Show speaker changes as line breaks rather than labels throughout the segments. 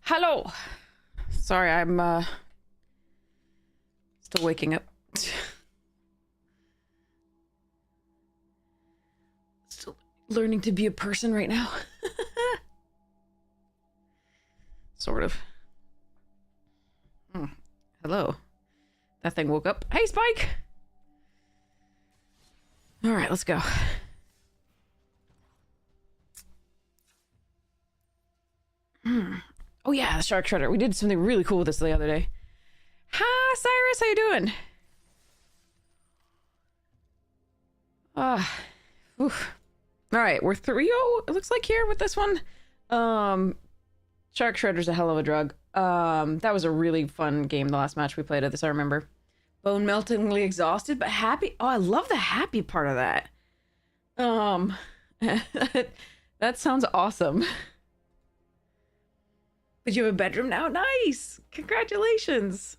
Hello. Sorry, I'm still waking up. Still learning to be a person right now. Sort of. Hello. That thing woke up. Hey, Spike! Alright, let's go. Oh yeah, the shark shredder. We did something really cool with this the other day. Hi, Cyrus, how you doing? Alright, we're 3-0, it looks like, here with this one. Shark shredder's a hell of a drug. That was a really fun game, the last match we played at this, I remember. Bone meltingly exhausted, but happy. Oh, I love the happy part of that. That sounds awesome. But you have a bedroom now? Nice! Congratulations!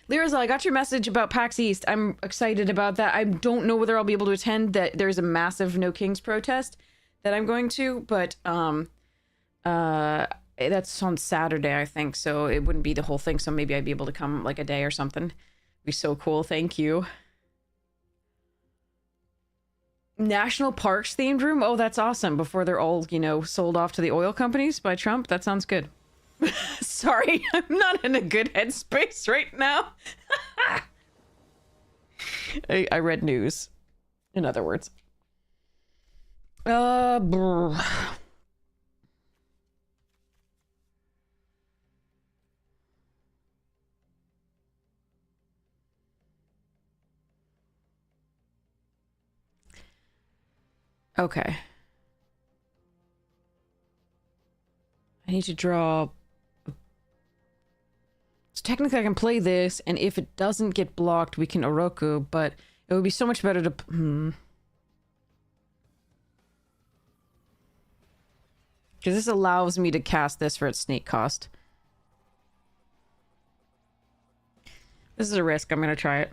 Lyrazel, I got your message about PAX East. I'm excited about that. I don't know whether I'll be able to attend. That there's a massive No Kings protest that I'm going to, but that's on Saturday, I think, so it wouldn't be the whole thing, so maybe I'd be able to come like a day or something. It'd be so cool, thank you. National Parks themed room? Oh, that's awesome. Before they're all, you know, sold off to the oil companies by Trump? That sounds good. Sorry, I'm not in a good headspace right now. I read news, in other words. Okay. I need to draw... So technically I can play this, and if it doesn't get blocked, we can Oroku, but it would be so much better to... Because this allows me to cast this for its sneak cost. This is a risk, I'm gonna try it.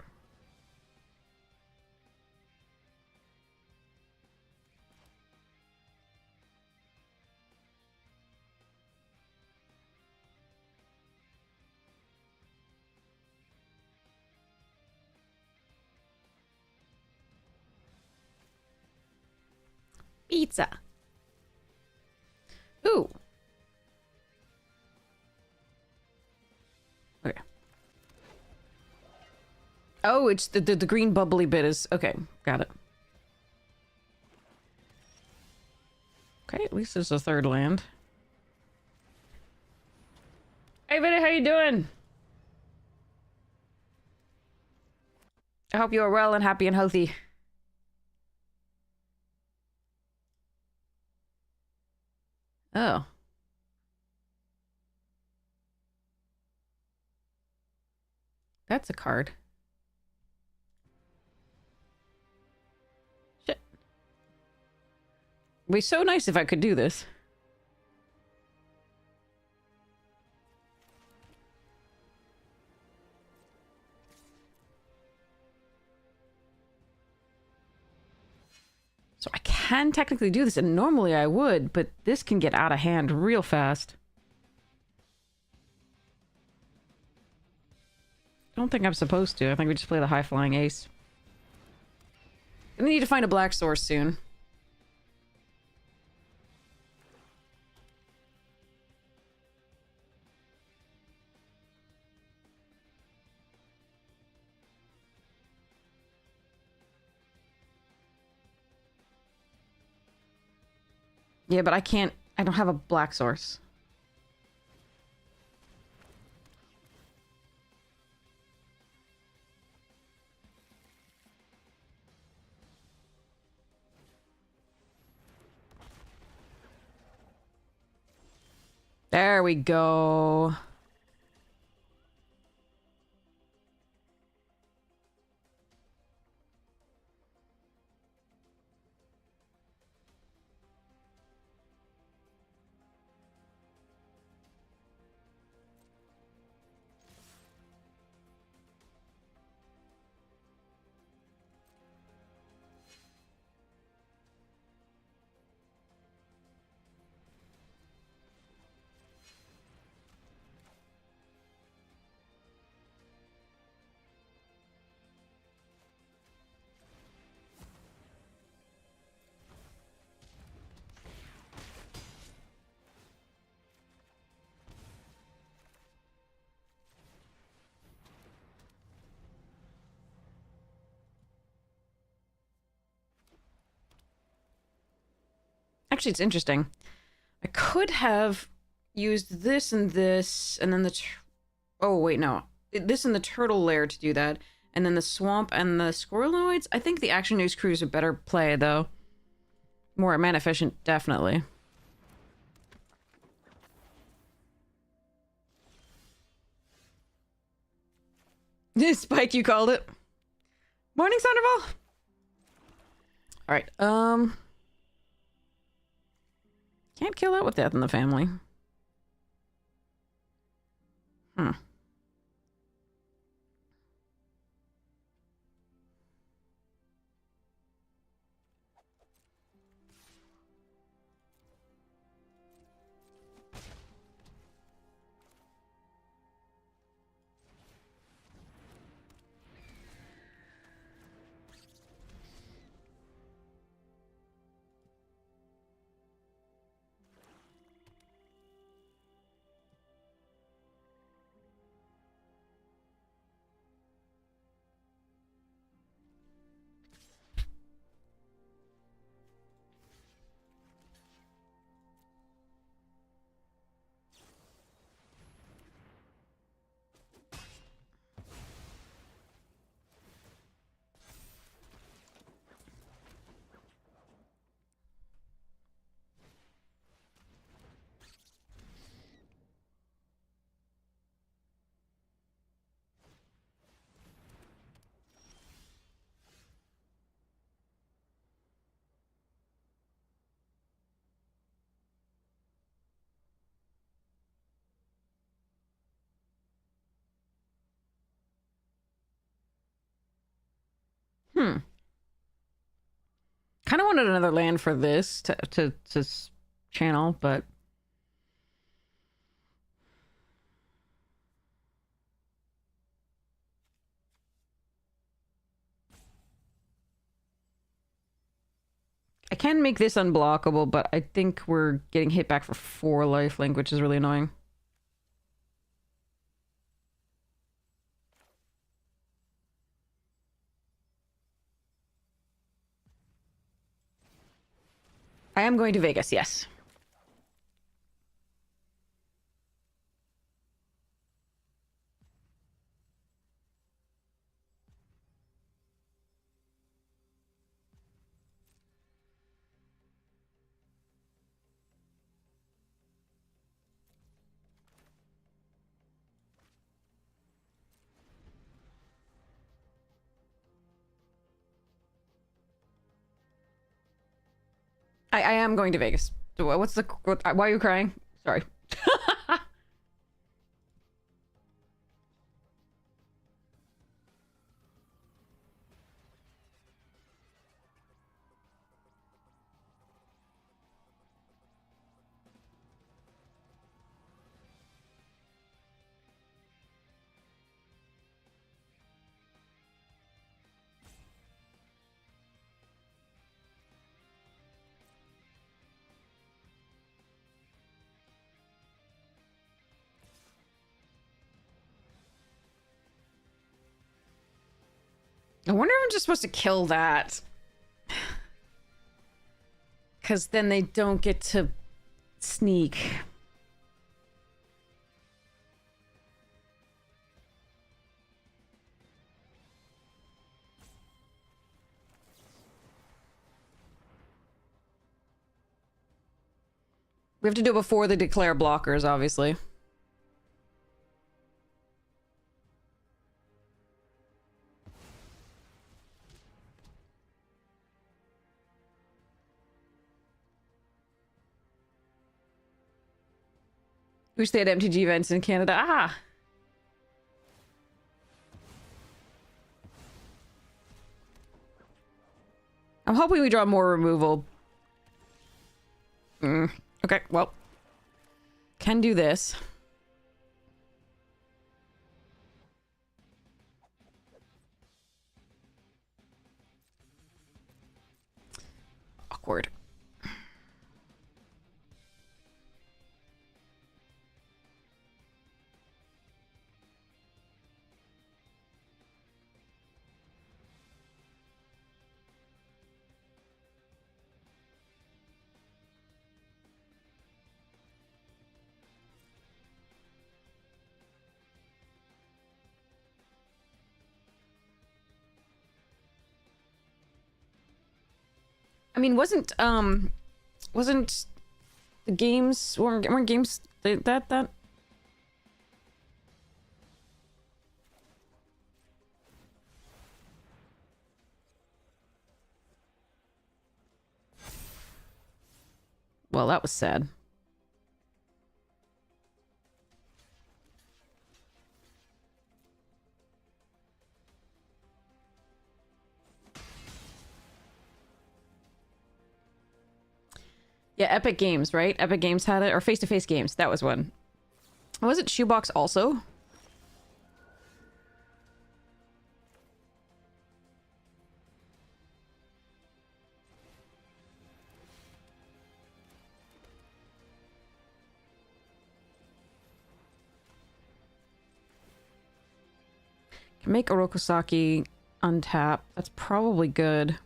Pizza. Ooh. Okay. Oh, it's the green bubbly bit is... Okay, got it. Okay, at least there's a third land. Hey, Vinny, how you doing? I hope you are well and happy and healthy. Oh. That's a card. Shit. It'd be so nice if I could do this. So I can technically do this, and normally I would, but this can get out of hand real fast. I don't think I'm supposed to. I think we just play the high-flying ace. I need to find a black source soon. Yeah, but I can't... I don't have a black source. There we go. Actually, it's interesting. I could have used this and this, and then the... Oh, wait, no. This and the turtle lair to do that. And then the swamp and the squirreloids. I think the Action News Crew is a better play, though. More mana efficient, definitely. Spike, you called it. Morning, Thunderball! Alright, can't kill that with Death in the Family. Hmm. Hmm. Kind of wanted another land for this to channel, but... I can make this unblockable, but I think we're getting hit back for 4 lifelink, which is really annoying. I am going to Vegas, yes. I am going to Vegas. What's the... why are you crying? Sorry. I wonder if I'm just supposed to kill that. Because then they don't get to sneak. We have to do it before they declare blockers, obviously. Wish they had MTG events in Canada. Ah! I'm hoping we draw more removal. Okay, well. Can do this. Awkward. I mean, wasn't the games weren't games that. Well, that was sad. Yeah, Epic Games, right? Epic Games had it, or Face-to-Face Games. That was one. Was it Shoebox also? Can make Orokosaki untap. That's probably good.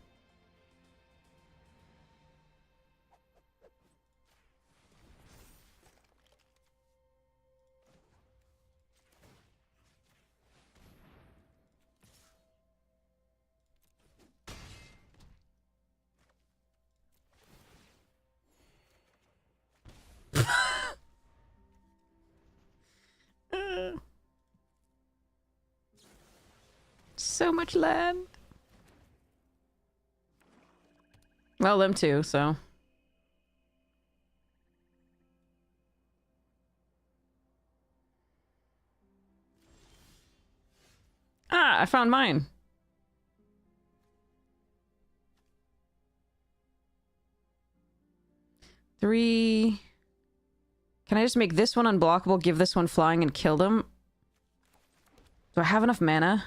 So much land. Well, them too, so. Ah, I found mine. Three. Can I just make this one unblockable, give this one flying, and kill them? Do I have enough mana?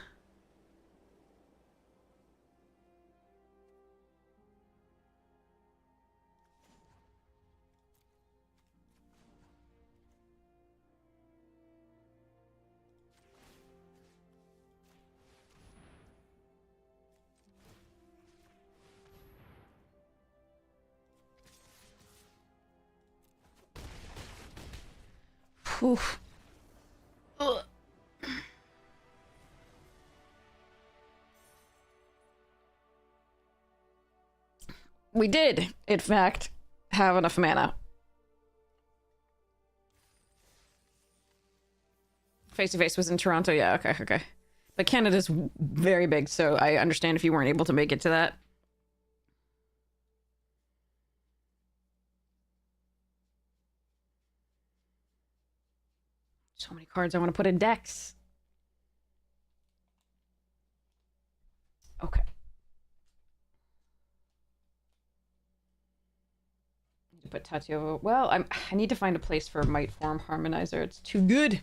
Oof. Ugh. We did, in fact, have enough mana. Face-to-Face was in Toronto, yeah, okay. But Canada's very big, so I understand if you weren't able to make it to that. So many cards I want to put in decks. Okay. Put Tatio. Well, I need to find a place for Might Form Harmonizer. It's too good.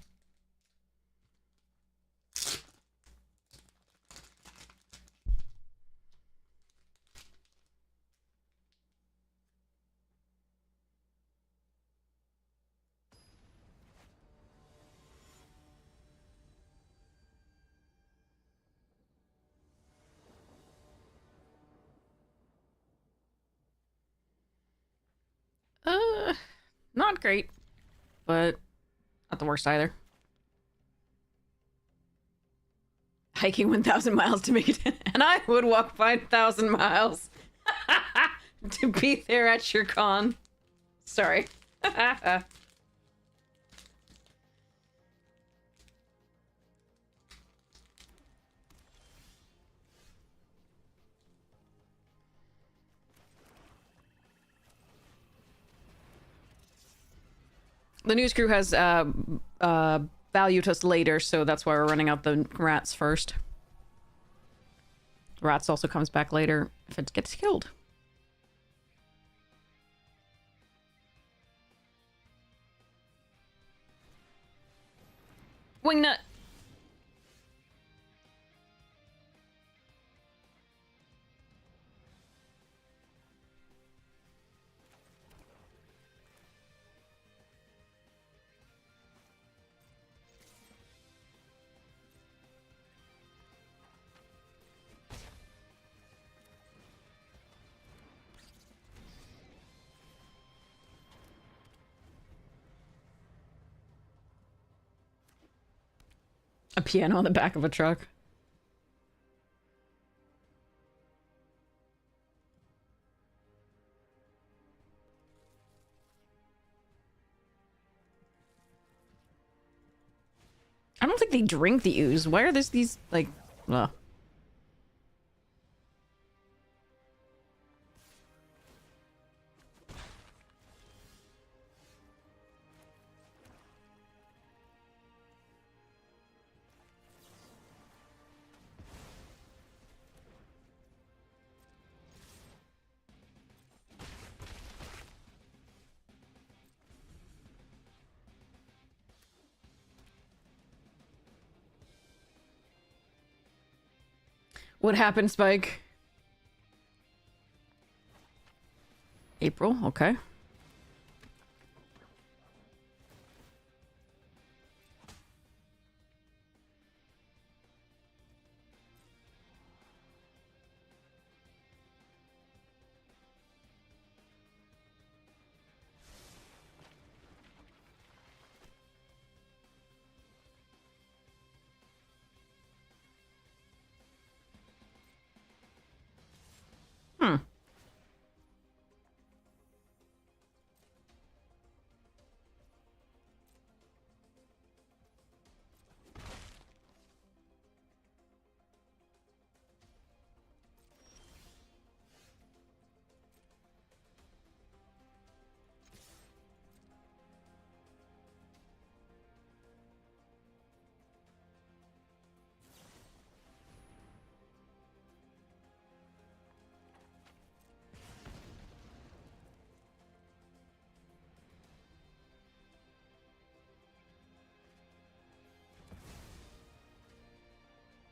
Not great, but not the worst either. Hiking 1,000 miles to make it, and I would walk 5,000 miles to be there at your con. Sorry. The news crew has value to us later, so that's why we're running out the rats first. Rats also comes back later if it gets killed. Wingnut! A piano on the back of a truck. I don't think they drink the ooze. Why are these, like... Ugh. What happened, Spike? April, okay. Hmm.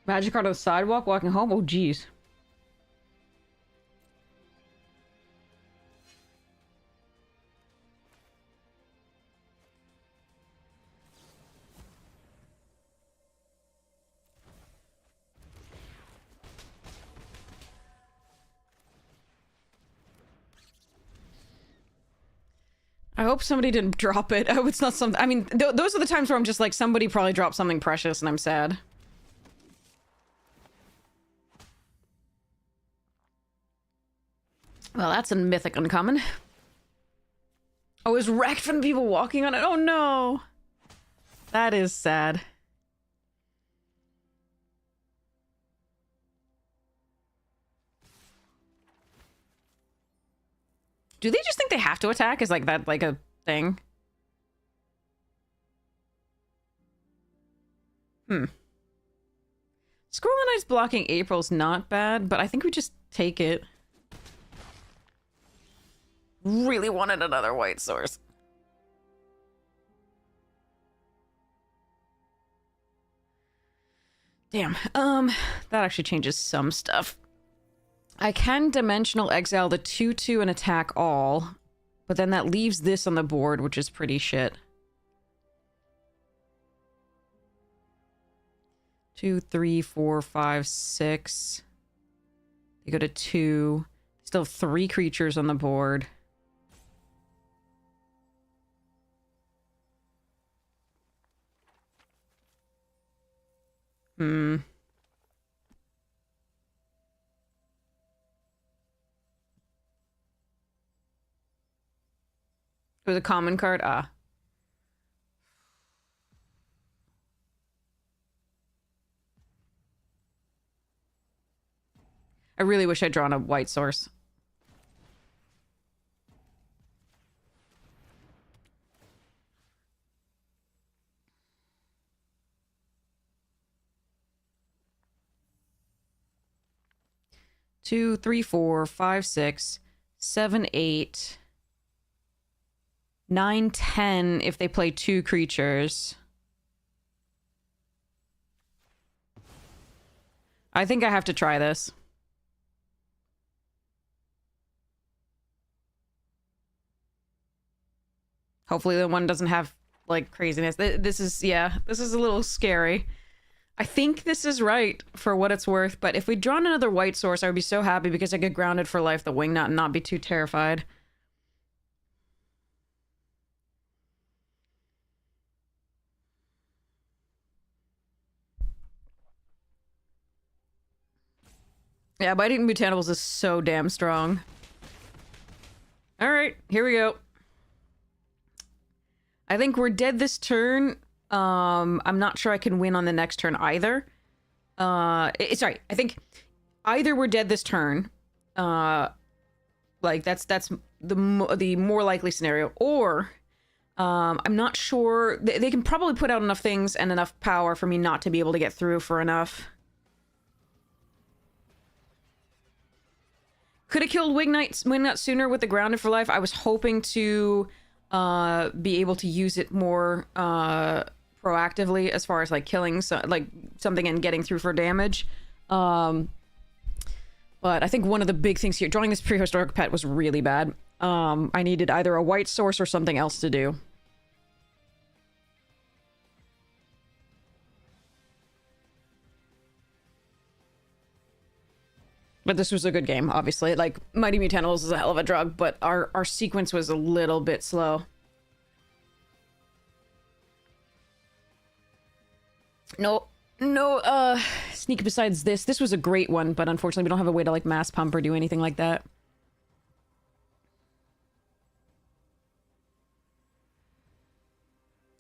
Magic card on the sidewalk walking home? Oh, jeez. I hope somebody didn't drop it. I hope it's not something... I mean, those are the times where I'm just like, somebody probably dropped something precious and I'm sad. Well, that's a mythic uncommon. Oh, it was wrecked from people walking on it? Oh, no. That is sad. Do they just think they have to attack? Is like that like a thing? Hmm. Squirrel and Ice blocking April's not bad, but I think we just take it. Really wanted another white source. Damn. That actually changes some stuff. I can dimensional exile the 2/2 and attack all, but then that leaves this on the board, which is pretty shit. 2, 3, 4, 5, 6. They go to 2. Still have 3 creatures on the board. Hmm. It was a common card? Ah. I really wish I'd drawn a white source. Two, 3, 4, 5, 6, 7, 8, 9, 10 if they play 2 creatures. I think I have to try this. Hopefully the one doesn't have, like, craziness. This is, yeah, this is a little scary. I think this is right for what it's worth, but if we'd drawn another white source, I would be so happy because I could grounded for life the Wingnut and not be too terrified. Yeah, biting Mutanables is so damn strong. Alright, here we go. I think we're dead this turn. I'm not sure I can win on the next turn either. Sorry, I think either we're dead this turn, like that's the more likely scenario, or I'm not sure. They can probably put out enough things and enough power for me not to be able to get through for enough. Could have killed Wingnut sooner with the Grounded for Life. I was hoping to be able to use it more proactively as far as like killing something and getting through for damage. But I think one of the big things here, drawing this prehistoric pet was really bad. I needed either a white source or something else to do. But this was a good game, obviously. Like, Mighty Mutanimals is a hell of a drug, but our sequence was a little bit slow. No, sneak besides this. This was a great one, but unfortunately we don't have a way to, like, mass pump or do anything like that.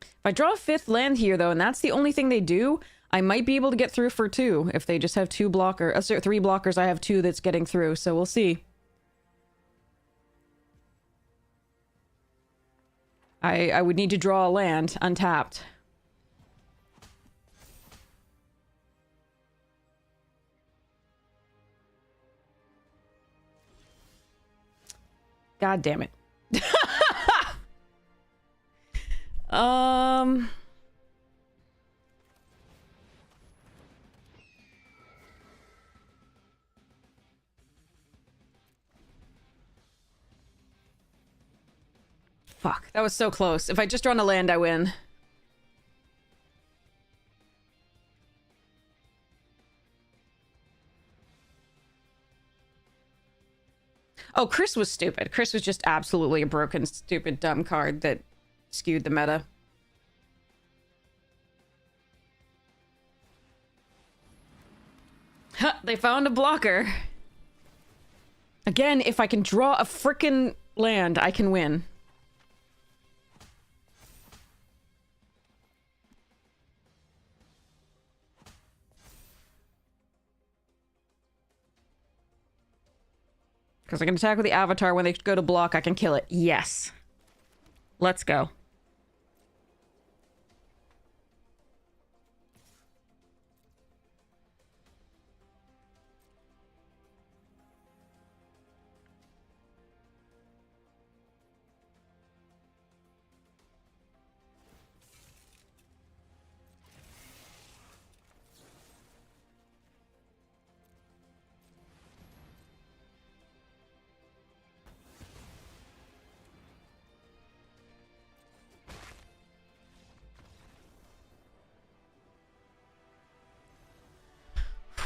If I draw a 5th land here, though, and that's the only thing they do, I might be able to get through for 2 if they just have 3 blockers. I have 2 that's getting through, so we'll see. I would need to draw a land untapped. God damn it. Fuck, that was so close. If I just drawn a land, I win. Oh, Chris was stupid. Chris was just absolutely a broken, stupid, dumb card that skewed the meta. Huh, they found a blocker. Again, if I can draw a frickin' land, I can win. Because I can attack with the Avatar. When they go to block, I can kill it. Yes. Let's go.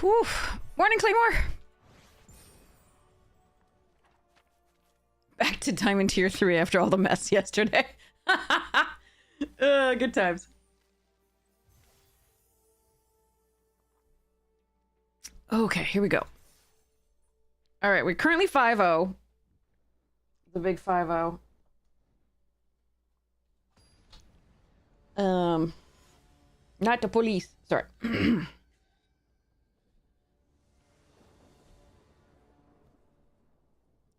Whew. Morning, Claymore! Back to Diamond Tier 3 after all the mess yesterday. Good times. Okay, here we go. Alright, we're currently 5-0. The big 5-0. Not the police. Sorry.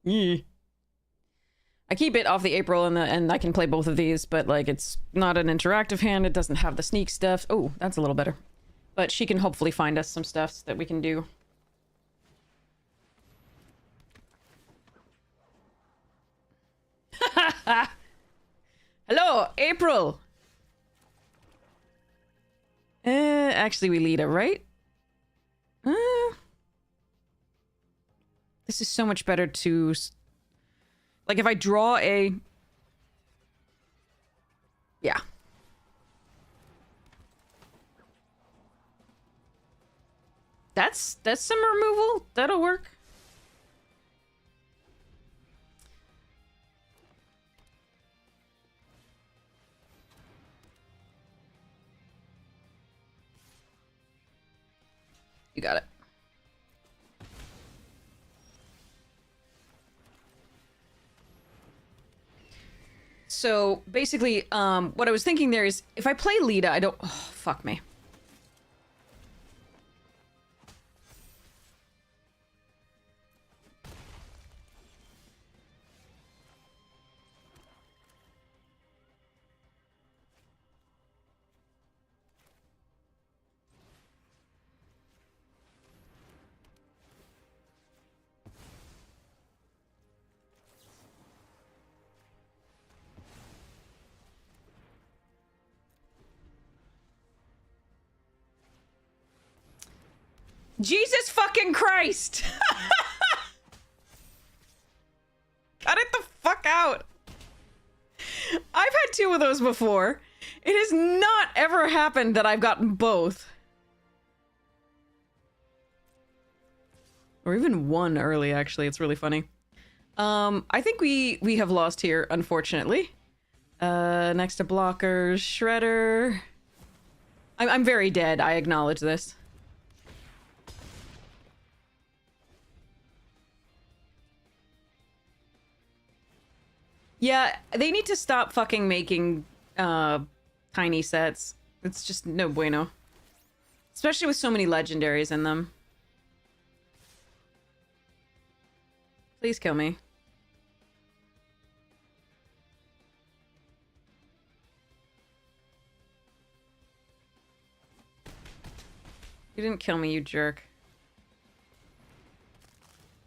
I keep it off the April and I can play both of these, but like it's not an interactive hand. It doesn't have the sneak stuff. Oh, that's a little better. But she can hopefully find us some stuff that we can do. Hello, April. Actually, we lead it, right? This is so much better to... Like, if I draw a... Yeah. That's some removal. That'll work. You got it. So basically, what I was thinking there is if I play Lita, I don't. Oh, fuck me. Jesus fucking Christ! Cut it the fuck out! I've had 2 of those before. It has not ever happened that I've gotten both. Or even 1 early, actually. It's really funny. I think we have lost here, unfortunately. Next to blockers, Shredder. I'm very dead, I acknowledge this. Yeah, they need to stop fucking making, tiny sets. It's just no bueno. Especially with so many legendaries in them. Please kill me. You didn't kill me, you jerk.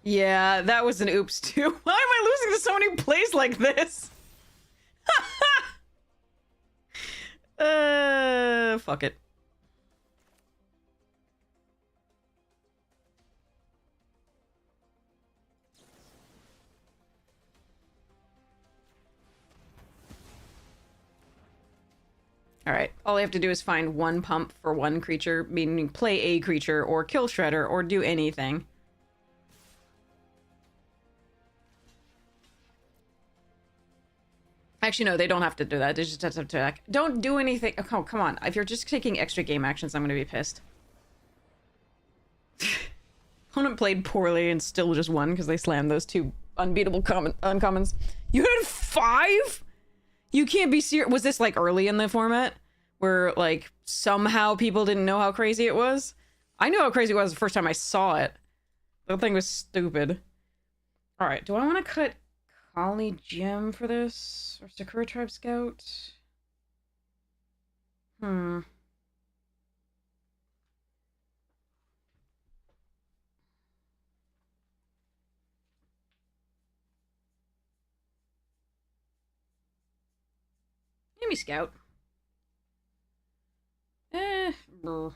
Yeah, that was an oops too. Why am I losing to so many plays like this? Fuck it. Alright, all I have to do is find 1 pump for 1 creature, meaning play a creature, or kill Shredder, or do anything. Actually, no, they don't have to do that. They just have to attack. Don't do anything. Oh, come on. If you're just taking extra game actions, I'm gonna be pissed. Opponent played poorly and still just won because they slammed those 2 unbeatable uncommons. You had 5? You can't be serious. Was this like early in the format? Where like somehow people didn't know how crazy it was? I knew how crazy it was the first time I saw it. That thing was stupid. Alright, do I want to cut Colony Gem for this? Or Sakura Tribe Scout? Hmm. Give me Scout. Brr.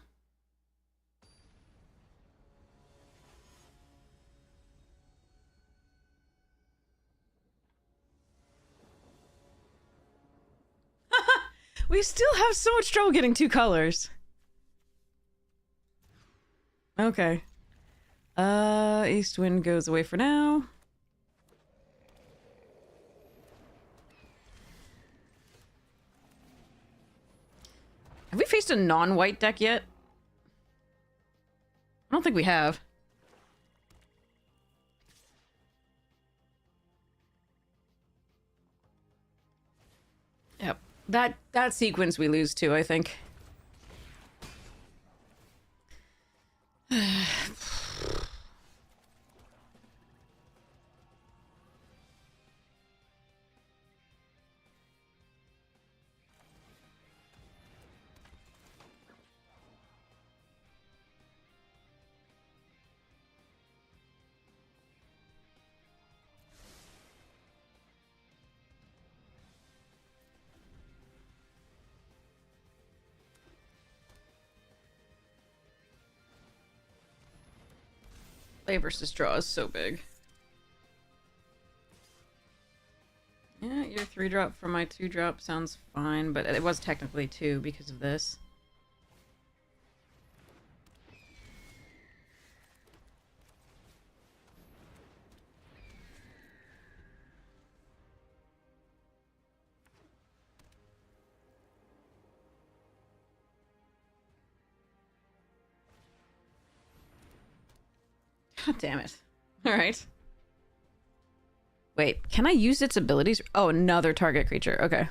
We still have so much trouble getting 2 colors. Okay. East Wind goes away for now. Have we faced a non-white deck yet? I don't think we have. Yep. That sequence we lose to, I think. Play versus draw is so big. Yeah, your 3-drop for my 2-drop sounds fine, but it was technically 2 because of this. God damn it. Alright. Wait, can I use its abilities? Oh, another target creature. Okay.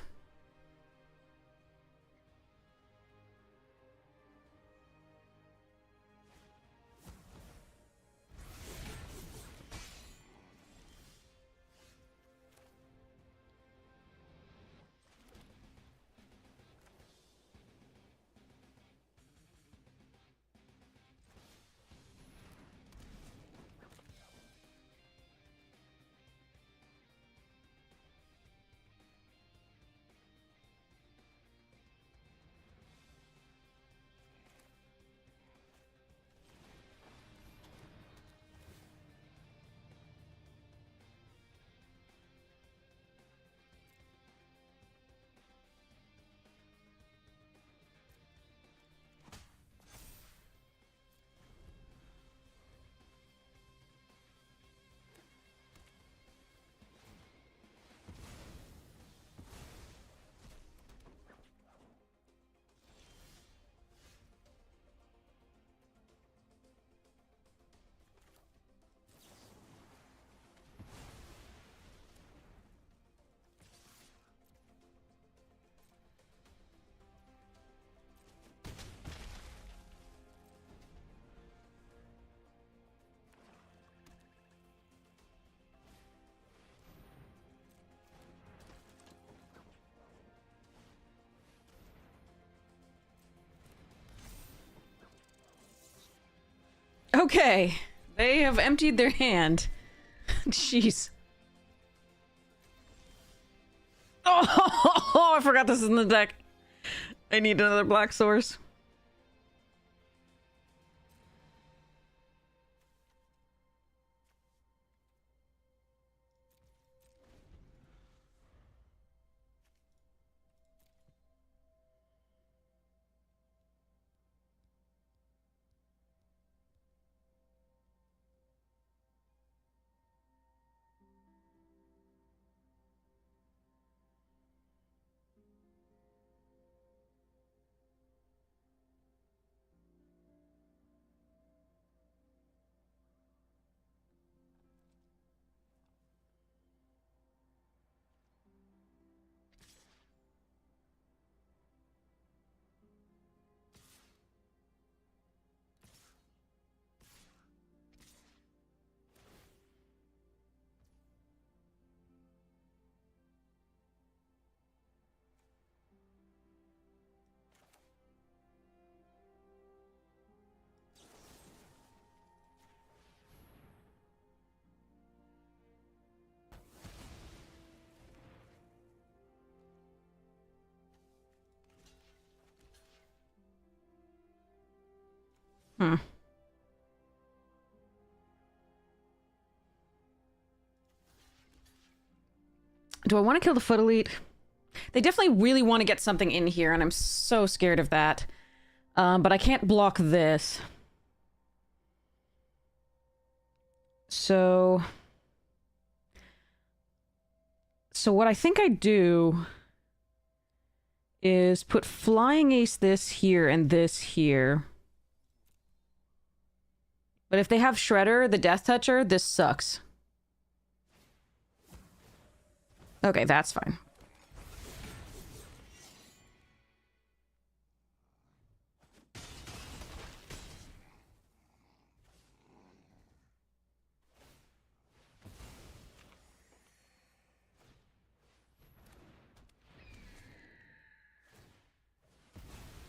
Okay. They have emptied their hand. Jeez. Oh, I forgot this is in the deck. I need another black source. Hmm. Do I want to kill the Foot Elite? They definitely really want to get something in here, and I'm so scared of that. But I can't block this. So what I think I do is put Flying Ace this here and this here. But if they have Shredder, the Death Toucher, this sucks. Okay, that's fine.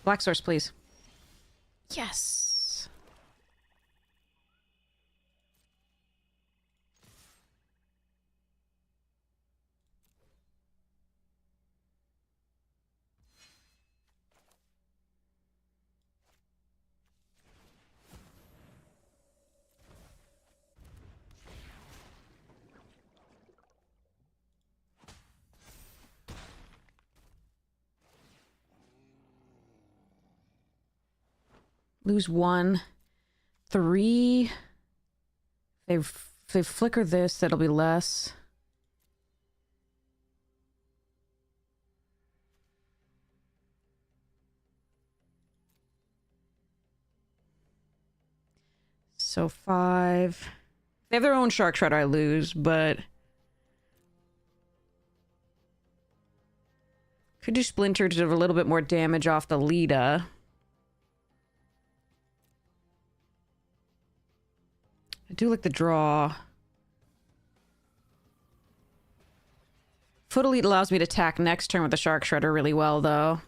Black source, please. Yes. Lose 1. 3. If they flicker this, that'll be less. So 5. They have their own Shark Shredder, I lose, but Could do Splinter to do a little bit more damage off the Lita. I do like the draw. Foot Elite allows me to attack next turn with the Shark Shredder really well, though.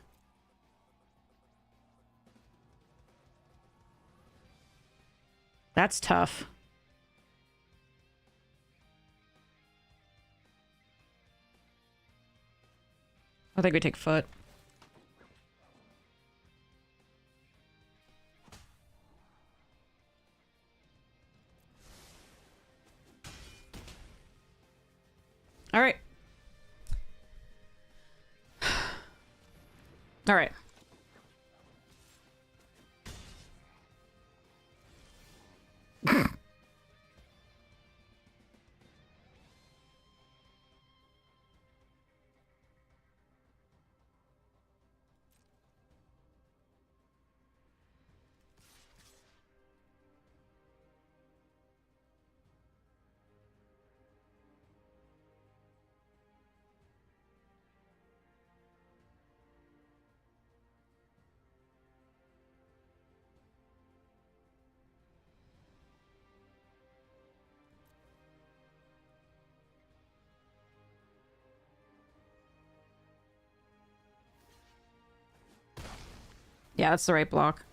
That's tough. I think we take Foot. All right. All right. Yeah, that's the right block.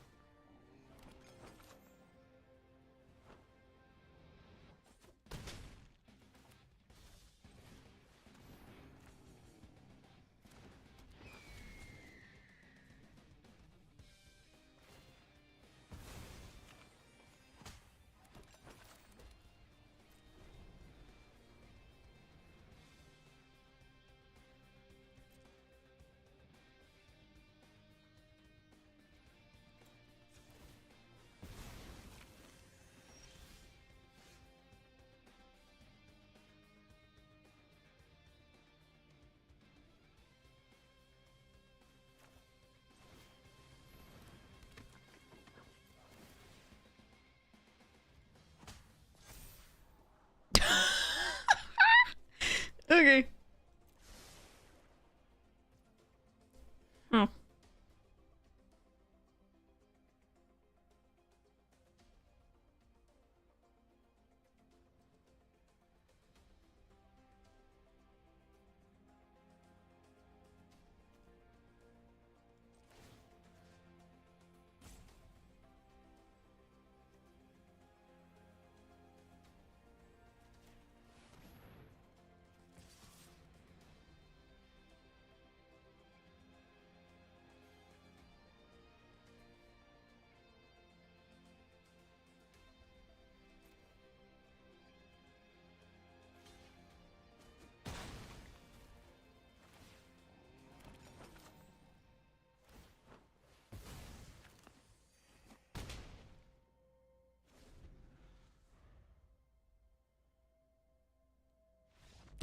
Okay. Hmm.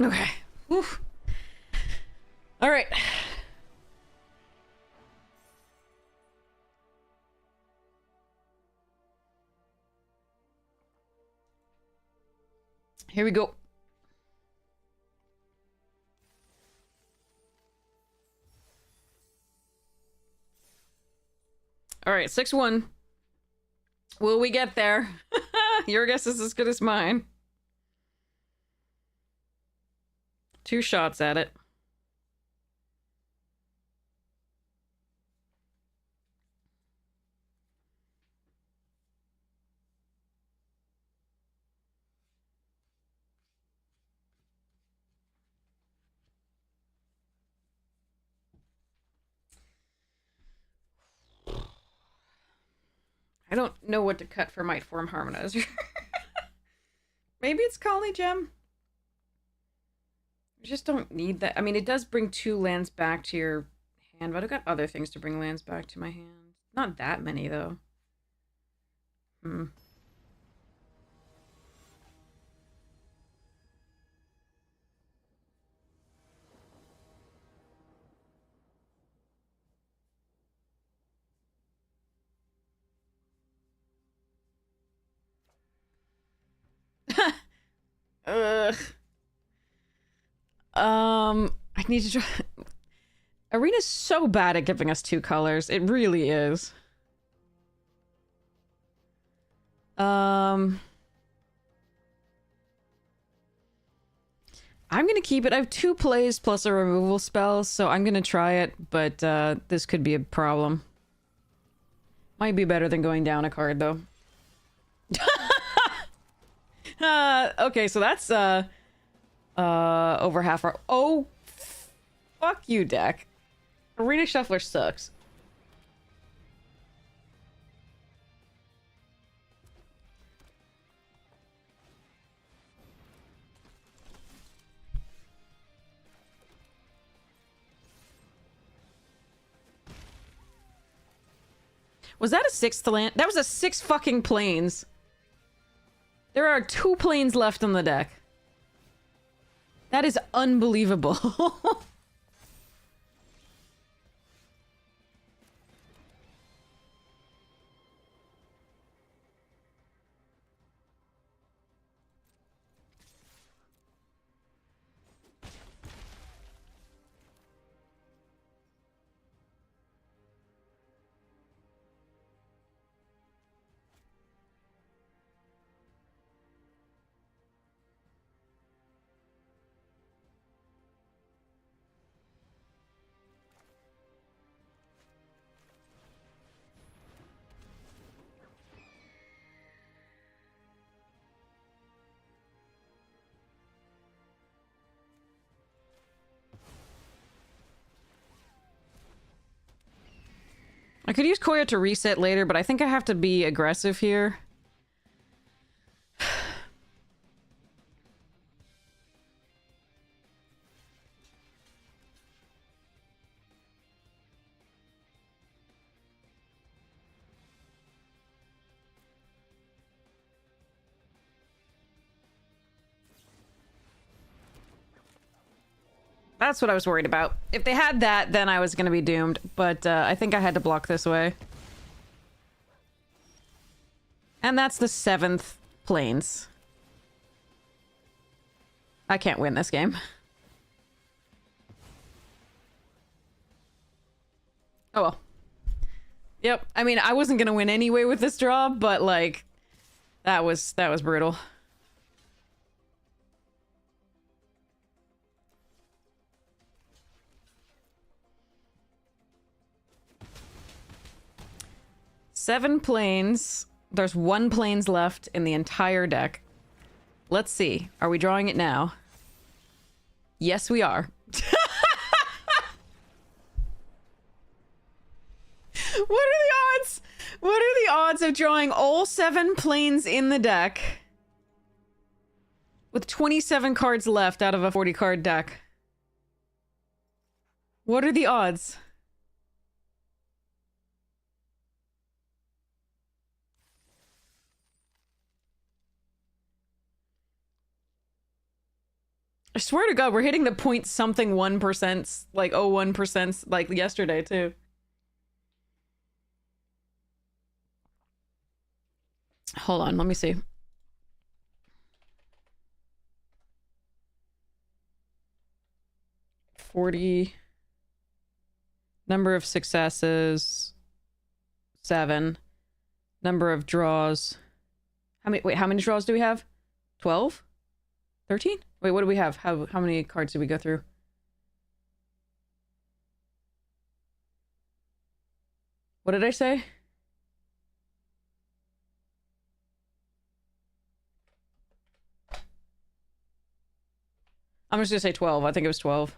Okay. Oof. All right. Here we go. All right, 6-1. Will we get there? Your guess is as good as mine. 2 shots at it. I don't know what to cut for Might Form Harmonizer. Maybe it's Collie Gem. I just don't need that. I mean, it does bring 2 lands back to your hand, but I've got other things to bring lands back to my hand. Not that many, though. Hmm. Ugh. I need to try. Arena's so bad at giving us two colors. It really is. I'm gonna keep it. I have 2 plays plus a removal spell, so I'm gonna try it, but this could be a problem. Might be better than going down a card, though. Okay, so that's over half our... Oh, fuck you, deck. Arena Shuffler sucks. Was that a 6th land? That was a 6 fucking planes. There are 2 planes left on the deck. That is unbelievable. I could use Koya to reset later, but I think I have to be aggressive here. That's what I was worried about. If they had that, then I was gonna be doomed. But I think I had to block this way. And that's the 7th planes. I can't win this game. Oh well. Yep. I mean, I wasn't gonna win anyway with this draw, but like, that was brutal. Seven planes. There's 1 planes left in the entire deck. Let's see. Are we drawing it now? Yes, we are. What are the odds? What are the odds of drawing all 7 planes in the deck with 27 cards left out of a 40-card deck? What are the odds? I swear to God, we're hitting the point something 1%, like 0.1%, like yesterday too. Hold on, let me see. $40. Number of successes, 7. Number of draws. How many draws do we have? 12? 13? Wait, what do we have? How many cards did we go through? What did I say? I'm just gonna say 12. I think it was 12.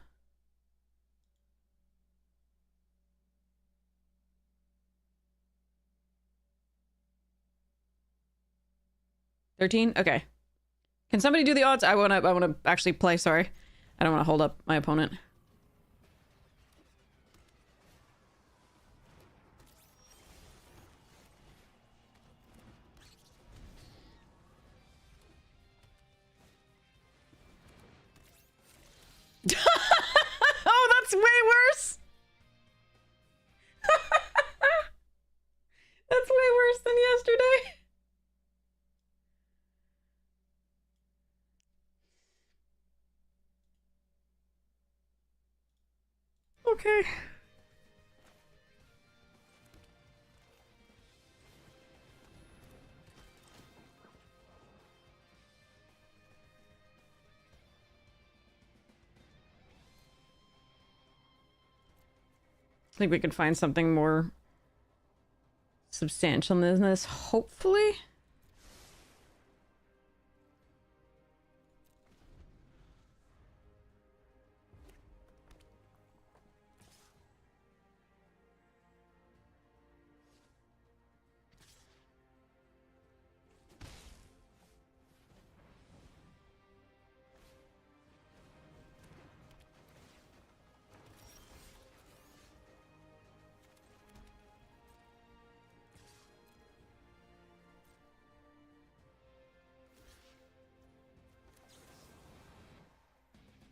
$13? Okay. Can somebody do the odds? I wanna actually play, sorry. I don't wanna hold up my opponent. Oh, that's way worse! That's way worse than yesterday. Okay. I think we could find something more substantial than this, hopefully.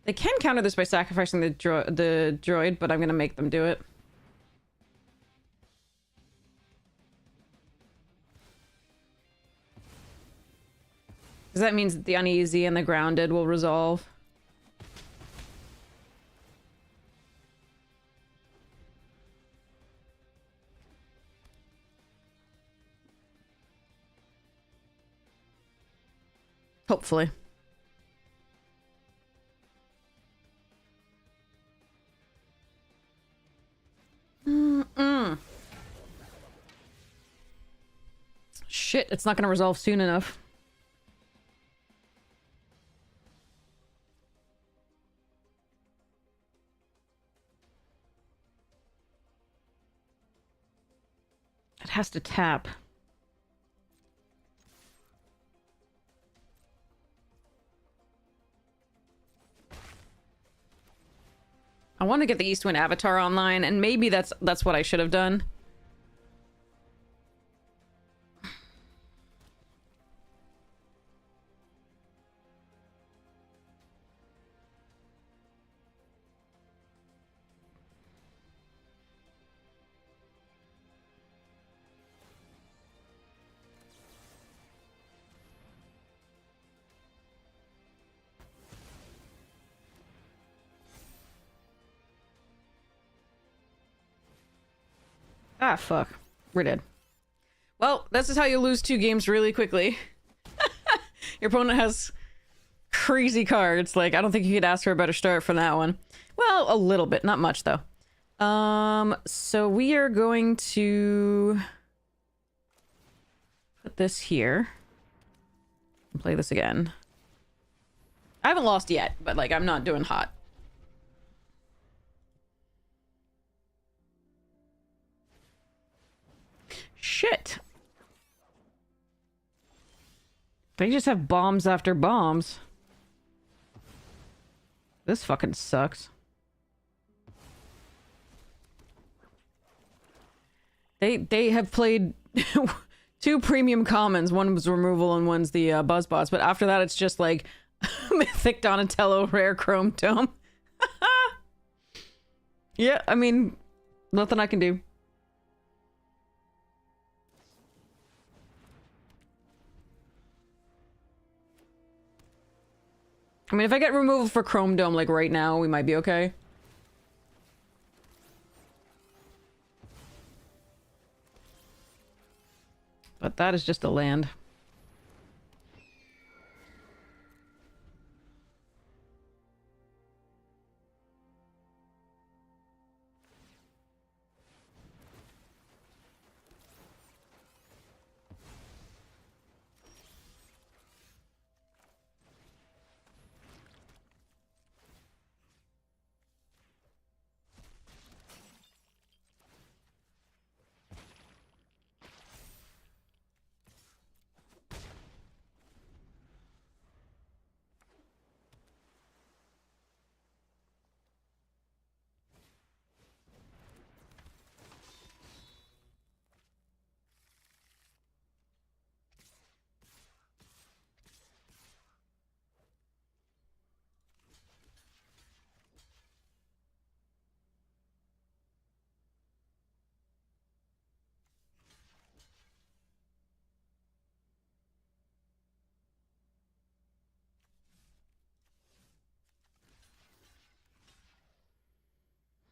They can counter this by sacrificing the droid, but I'm gonna make them do it. Because that means that the uneasy and the grounded will resolve. Hopefully. Shit, it's not gonna resolve soon enough. It has to tap. I want to get the East Wind Avatar online, and maybe that's what I should have done. Ah, fuck. We're dead. Well, this is how you lose 2 games really quickly. Your opponent has crazy cards. Like, I don't think you could ask for a better start from that one. Well, a little bit. Not much, though. So we are going to put this here. And play this again. I haven't lost yet, but, like, I'm not doing hot. Shit. They just have bombs after bombs. This fucking sucks. They have played 2 premium commons. One was removal and one's the buzzbots. But after that, it's just like Mythic Donatello, Rare Chrome Dome. Yeah, I mean, nothing I can do. I mean, if I get removal for Chrome Dome, like, right now, we might be okay. But that is just a land.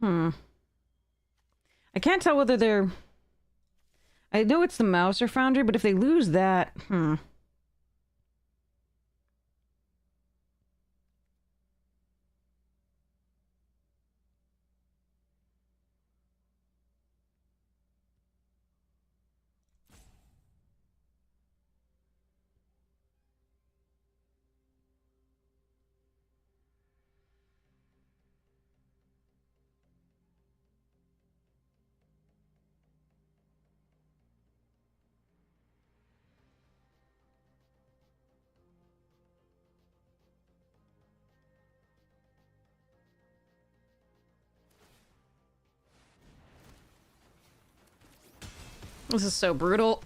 Hmm. I can't tell whether they're... I know it's the Mouser Foundry, but if they lose that... This is so brutal.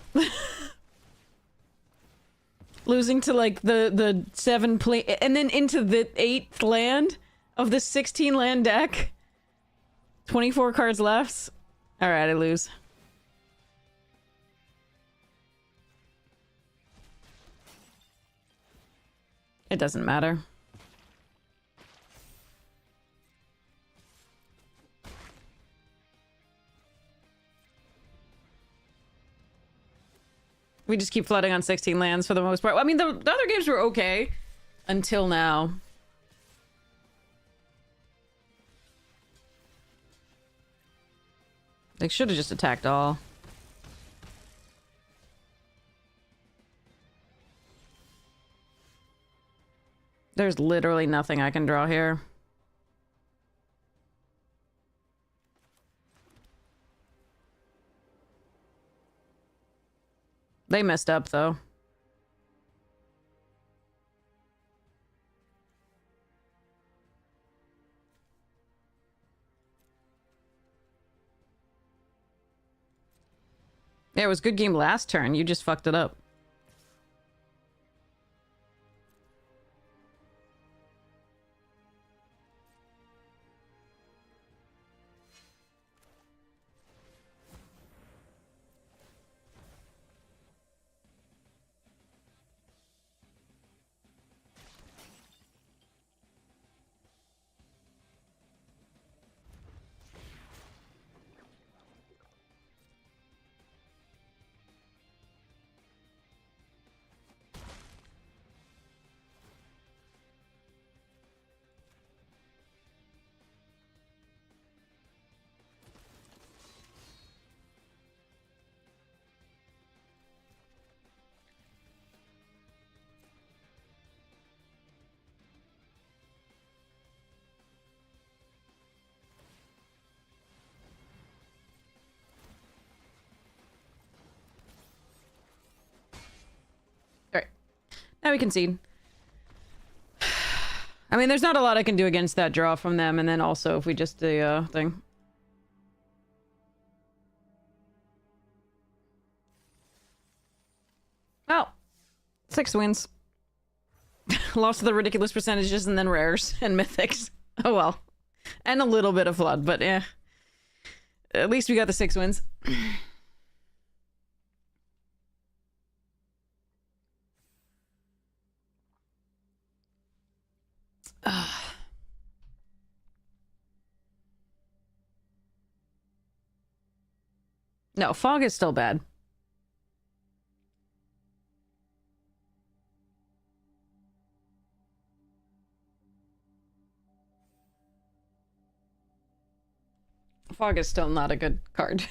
Losing to, like, the 7 play... And then into the 8th land of the 16 land deck. 24 cards left. Alright, I lose. It doesn't matter. We just keep flooding on 16 lands for the most part. I mean, the other games were okay until now. They should have just attacked all. There's literally nothing I can draw here. They messed up, though. Yeah, it was a good game last turn. You just fucked it up. Now we concede. I mean, there's not a lot I can do against that draw from them, and then also if we just do thing. Oh. 6 wins. Lost to the ridiculous percentages and then rares and mythics. Oh well. And a little bit of flood, but yeah. At least we got the 6 wins. No, fog is still bad. Fog is still not a good card.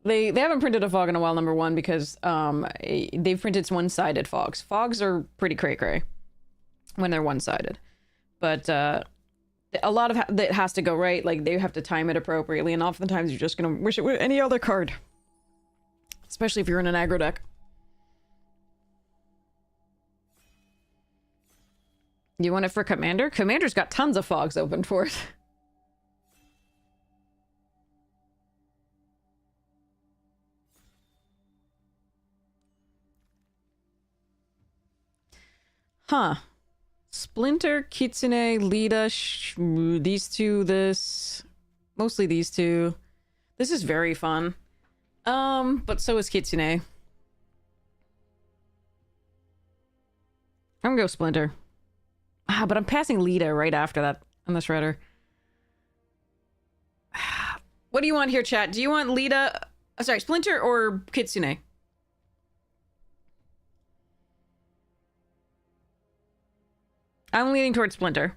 They haven't printed a fog in a while, number one, because they've printed one-sided fogs. Fogs are pretty cray-cray when they're one-sided. But a lot of that has to go right. Like, they have to time it appropriately, and oftentimes you're just gonna wish it were any other card. Especially if you're in an aggro deck. You want it for Commander? Commander's got tons of fogs open for it. Huh. Splinter, Kitsune, Lita, these two, this... Mostly these two. This is very fun. But so is Kitsune. I'm gonna go Splinter. Ah, but I'm passing Lita right after that on the Shredder. What do you want here, chat? Do you want Lita... sorry, Splinter or Kitsune? I'm leaning towards Splinter.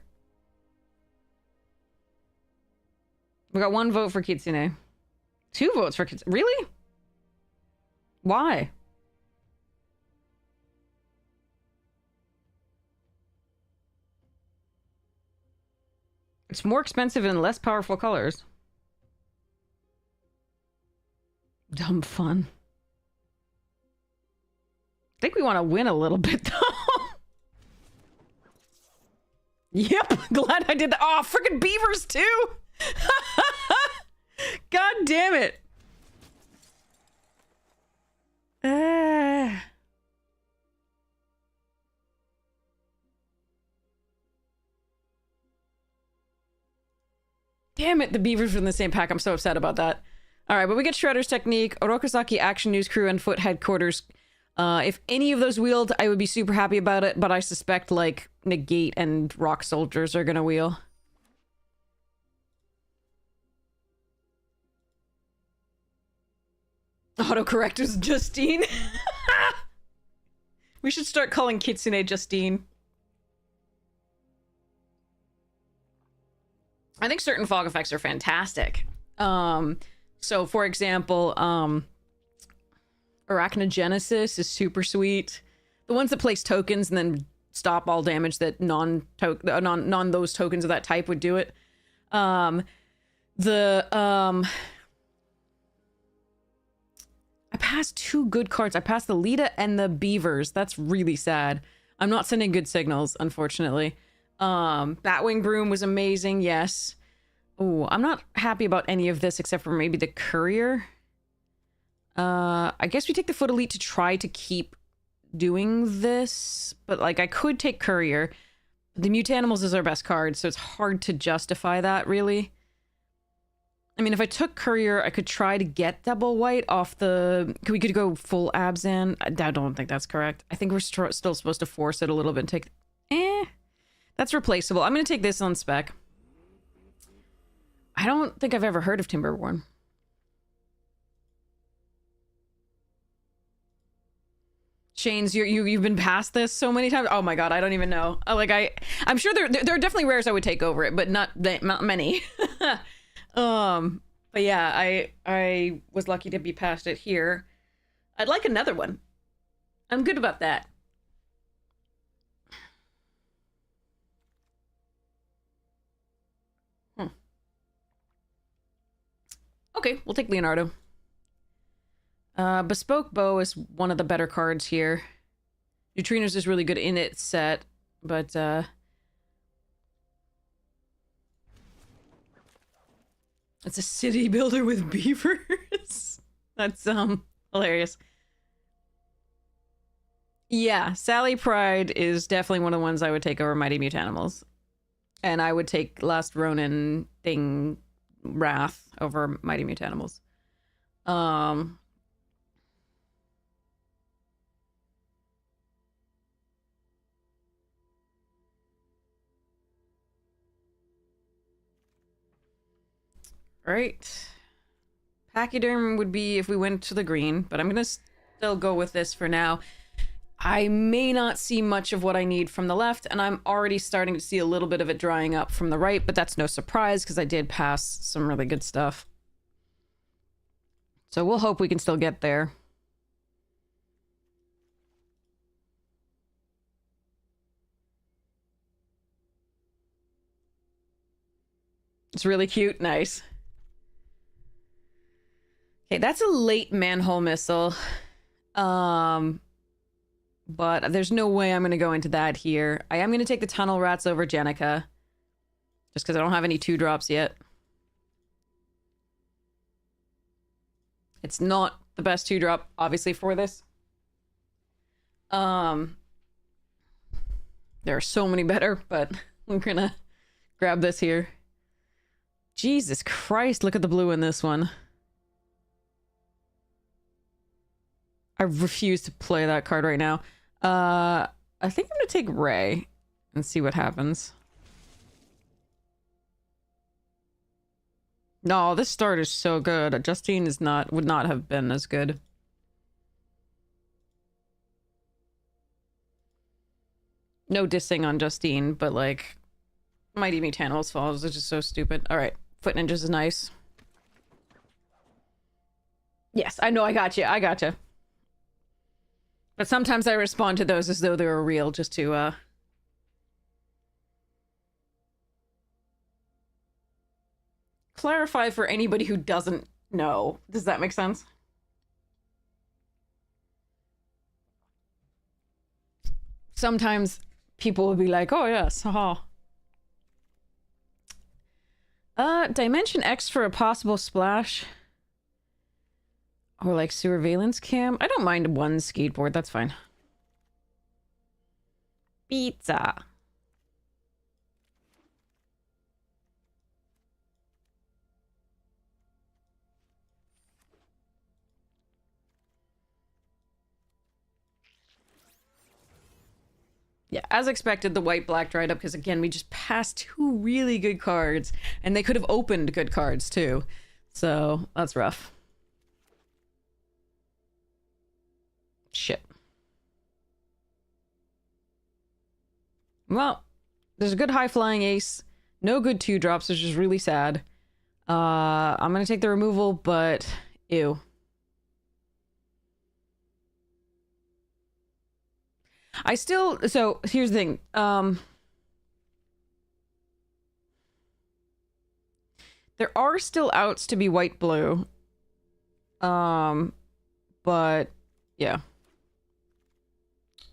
We got 1 vote for Kitsune. 2 votes for Kitsune. Really? Why? It's more expensive and less powerful colors. Dumb fun. I think we want to win a little bit, though. Yep, glad I did that. Oh, freaking beavers, too! God damn it. Damn it, the beavers were in the same pack. I'm so upset about that. All right, but we get Shredder's Technique, Orokazaki Action News Crew, and Foot Headquarters. If any of those wheeled, I would be super happy about it, but I suspect, like, Negate and Rock Soldiers are gonna wheel. Autocorrect is Justine. We should start calling Kitsune Justine. I think certain fog effects are fantastic. So for example, Arachnogenesis is super sweet. The ones that place tokens and then stop all damage that non those tokens of that type would do it. I passed 2 good cards. I passed the Lita and the Beavers. That's really sad. I'm not sending good signals, unfortunately. Batwing Broom was amazing, yes. Oh, I'm not happy about any of this except for maybe the Courier. I guess we take the Foot Elite to try to keep doing this, but like I could take Courier. The Mutanimals is our best card, so it's hard to justify that, really. I mean, if I took Courier, I could try to get double white off the... We could go full Abzan. I don't think that's correct. I think we're still supposed to force it a little bit and take... That's replaceable. I'm going to take this on spec. I don't think I've ever heard of Timberborn. Shane's, you've been past this so many times. Oh my god, I don't even know. I'm sure there are definitely rares I would take over it, but not many. But yeah, I was lucky to be past it here. I'd like another one. I'm good about that. Okay, we'll take Leonardo. Bespoke Bow is one of the better cards here. Neutrinos is really good in its set, but it's a city builder with beavers. That's hilarious. Yeah, Sally Pride is definitely one of the ones I would take over Mighty Mutanimals. And I would take Last Ronin thing Wrath over Mighty Mutanimals. Right. Pachyderm would be if we went to the green, but I'm gonna still go with this for now. I may not see much of what I need from the left, and I'm already starting to see a little bit of it drying up from the right, but that's no surprise because I did pass some really good stuff. So we'll hope we can still get there. It's really cute. Nice. Okay, that's a late manhole missile. But there's no way I'm going to go into that here. I am going to take the Tunnel Rats over Jenica. Just because I don't have any 2-drops yet. It's not the best 2-drop, obviously, for this. There are so many better, but we're going to grab this here. Jesus Christ, look at the blue in this one. I refuse to play that card right now. I think I'm gonna take Ray and see what happens. No, this start is so good. Justine would not have been as good. No dissing on Justine, but like Mighty Mutanimals Falls is just so stupid. Alright. Foot Ninjas is nice. Yes, I know, I got you. I got you. But sometimes I respond to those as though they were real, just to, clarify for anybody who doesn't know. Does that make sense? Sometimes people will be like, oh yes, haha. Dimension X for a possible splash. Or like surveillance cam. I don't mind one skateboard, that's fine. Pizza. Yeah, as expected, the white-black dried up because, again, we just passed two really good cards. And they could have opened good cards, too. So, that's rough. Shit. Well, there's a good high-flying ace. No good 2-drops, which is really sad. I'm gonna take the removal, but... Ew. I still... So, here's the thing. There are still outs to be white-blue. But... Yeah.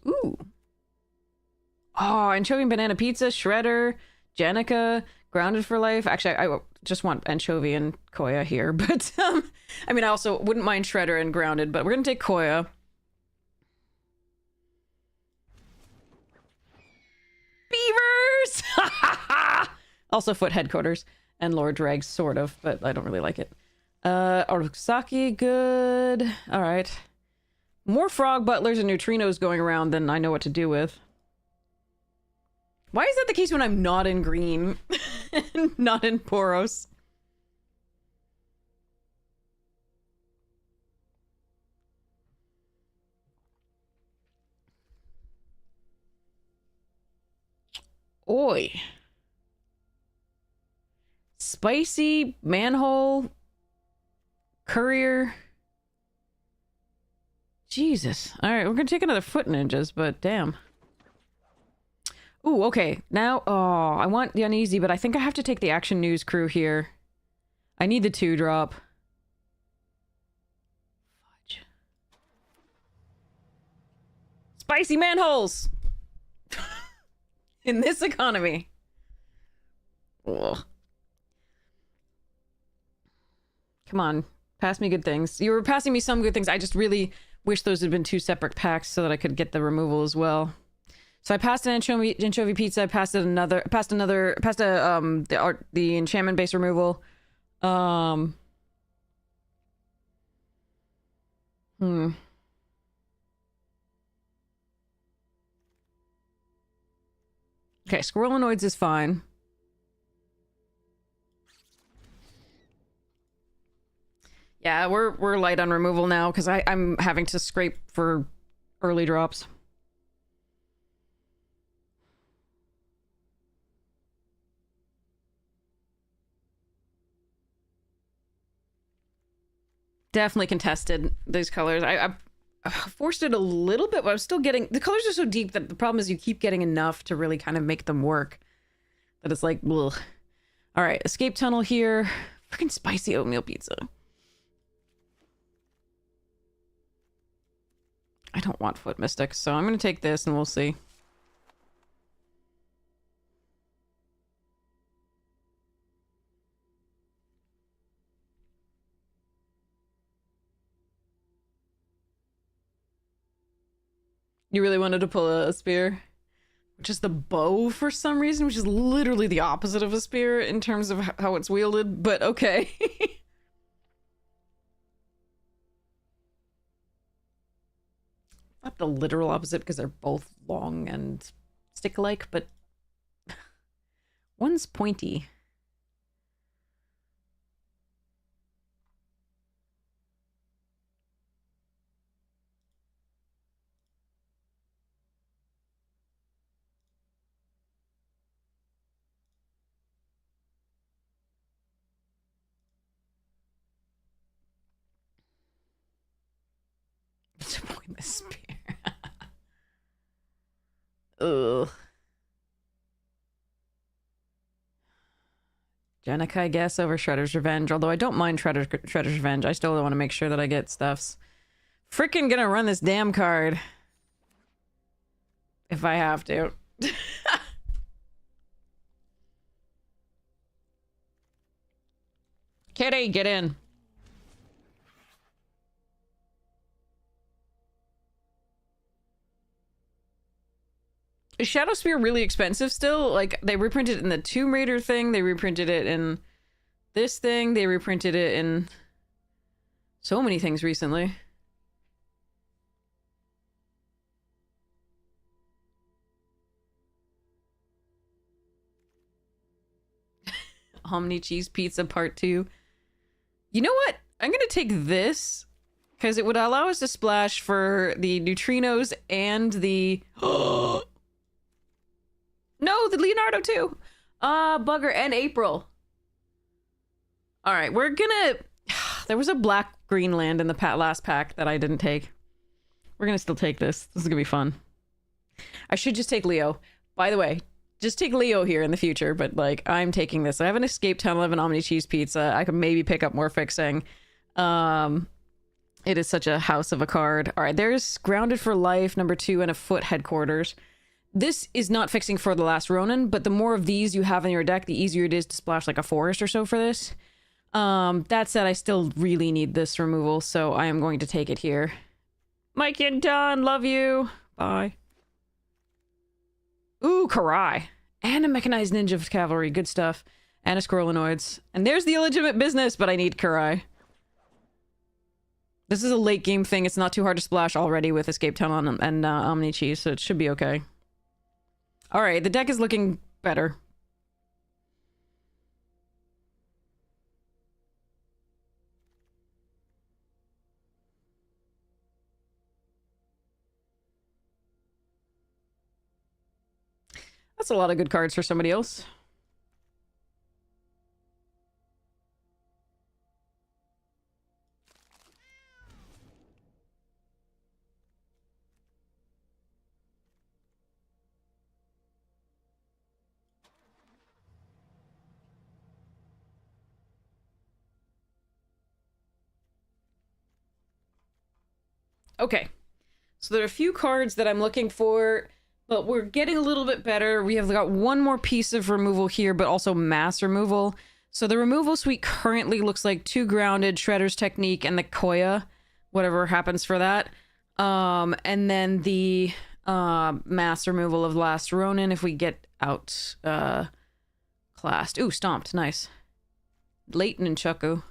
Ooh. Oh, anchovy and banana pizza, shredder, Jenica, grounded for life. Actually, I just want anchovy and Koya here, but I mean, I also wouldn't mind shredder and grounded, but we're gonna take Koya. Beavers! Also foot headquarters and Lord Dregs, sort of, but I don't really like it. Orosaki, good. All right. More frog butlers and neutrinos going around than I know what to do with. Why is that the case when I'm not in green? Not in Poros? Oi. Spicy, manhole, courier. Jesus. Alright, we're gonna take another foot ninjas, but damn. Ooh, okay. Now, oh, I want the uneasy, but I think I have to take the Action News crew here. I need the 2-drop. Fudge. Spicy manholes! In this economy. Ugh. Come on. Pass me good things. You were passing me some good things. I just really wish those had been 2 separate packs so that I could get the removal as well. So I passed an anchovy pizza. I passed the enchantment base removal. Okay, Squirrelinoids is fine. Yeah, we're light on removal now because I'm having to scrape for early drops. Definitely contested these colors. I forced it a little bit, but I'm still getting... The colors are so deep that the problem is you keep getting enough to really kind of make them work. That it's like, ugh. All right, escape tunnel here. Freaking spicy oatmeal pizza. I don't want foot mystics, so I'm going to take this and we'll see. You really wanted to pull a spear? Which is the bow for some reason, which is literally the opposite of a spear in terms of how it's wielded, but okay. Not the literal opposite because they're both long and stick-like, but one's pointy. in the spear. Ugh. Jenica, I guess, over Shredder's Revenge. Although I don't mind Shredder's Revenge. I still want to make sure that I get stuffs. Freaking gonna run this damn card. If I have to. Kitty, get in. Is Shadow Spear really expensive still? Like, they reprinted it in the Tomb Raider thing, they reprinted it in this thing, they reprinted it in so many things recently. Omni Cheese Pizza Part 2. You know what? I'm gonna take this, because it would allow us to splash for the neutrinos and the... No, the Leonardo too. Bugger and April. All right, we're gonna... There was a black Greenland in the last pack that I didn't take. We're gonna still take this. This is gonna be fun. I should just take Leo. By the way, just take Leo here in the future, but like, I'm taking this. I have an Escape Tunnel, I have an Omni Cheese Pizza. I could maybe pick up more fixing. It is such a house of a card. All right, there's Grounded for Life, #2, and a Foot Headquarters. This is not fixing for the Last Ronin, but the more of these you have in your deck, the easier it is to splash like a forest or so for this. That said, I still really need this removal, so I am going to take it here. My kid done, love you. Bye. Ooh, Karai. And a Mechanized Ninja Cavalry, good stuff. And a Squirrelinoids. And there's the illegitimate business, but I need Karai. This is a late game thing, it's not too hard to splash already with Escape Tunnel and Omni Cheese, so it should be okay. Alright, the deck is looking better. That's a lot of good cards for somebody else. Okay, so there are a few cards that I'm looking for, but we're getting a little bit better. We have got one more piece of removal here, but also mass removal. So the removal suite currently looks like 2 Grounded, Shredder's Technique, and the Koya, whatever happens for that. And then the mass removal of Last Ronin if we get out classed. Ooh, Stomped, nice. Leighton and Chucko.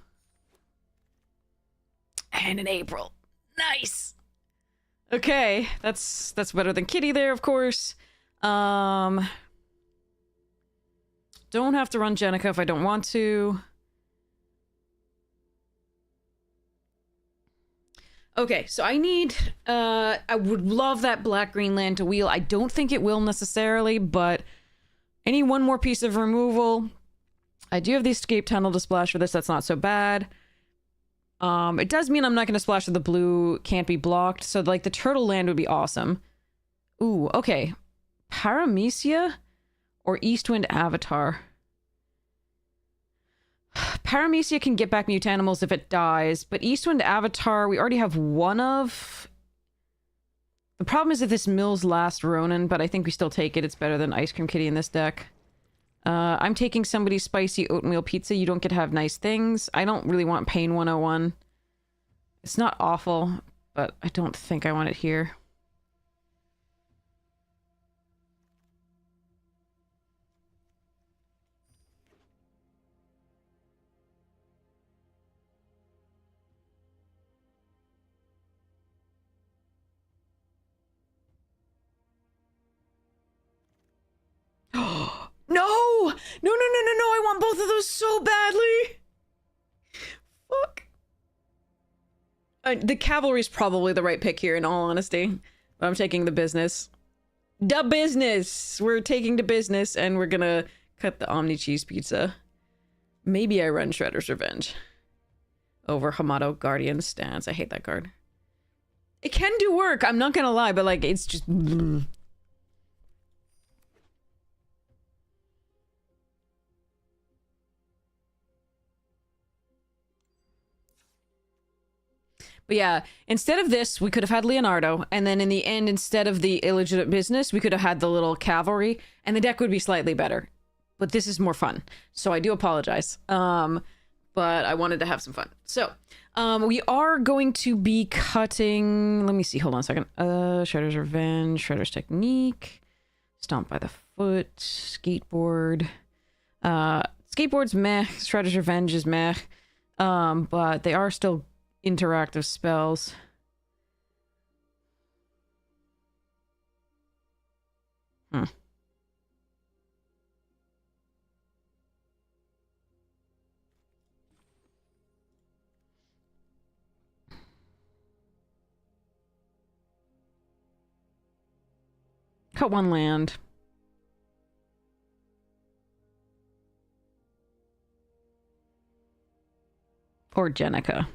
And in April. Nice. Okay, that's better than Kitty there, of course. Don't have to run Jenica if I don't want to. Okay, so I need I would love that black Greenland to wheel. I don't think it will necessarily, but I need one more piece of removal. I do have the Escape Tunnel to splash for this, that's not so bad. It does mean I'm not going to splash with the blue, can't be blocked, so like the Turtle Land would be awesome. Ooh, okay. Paramecia or Eastwind Avatar? Paramecia can get back Mutanimals if it dies, but Eastwind Avatar we already have one of. The problem is that this mills Last Ronin, but I think we still take it. It's better than Ice Cream Kitty in this deck. I'm taking somebody's spicy oatmeal pizza. You don't get to have nice things. I don't really want Pain 101. It's not awful, but I don't think I want it here. No! No, no, no, no, no! I want both of those so badly! Fuck. The Cavalry's probably the right pick here, in all honesty. But I'm taking the business. The business! We're taking the business, and we're gonna cut the Omni Cheese Pizza. Maybe I run Shredder's Revenge. Over Hamato Guardian Stance. I hate that card. It can do work, I'm not gonna lie, but like, it's just... But yeah, instead of this, we could have had Leonardo, and then in the end, instead of the illegitimate business, we could have had the little cavalry, and the deck would be slightly better. But this is more fun, so I do apologize. But I wanted to have some fun. So, we are going to be cutting... Let me see, hold on a second. Shredder's Revenge, Shredder's Technique, Stomp by the Foot, Skateboard. Skateboard's meh, Shredder's Revenge is meh. But they are still interactive spells. Cut one land. Or Jenica.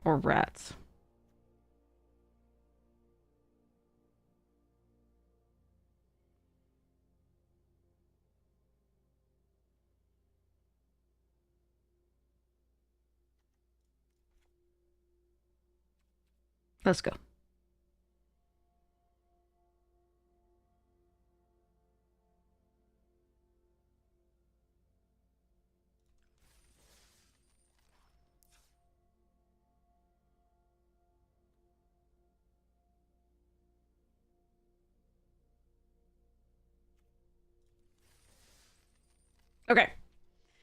Or rats. Let's go. Okay.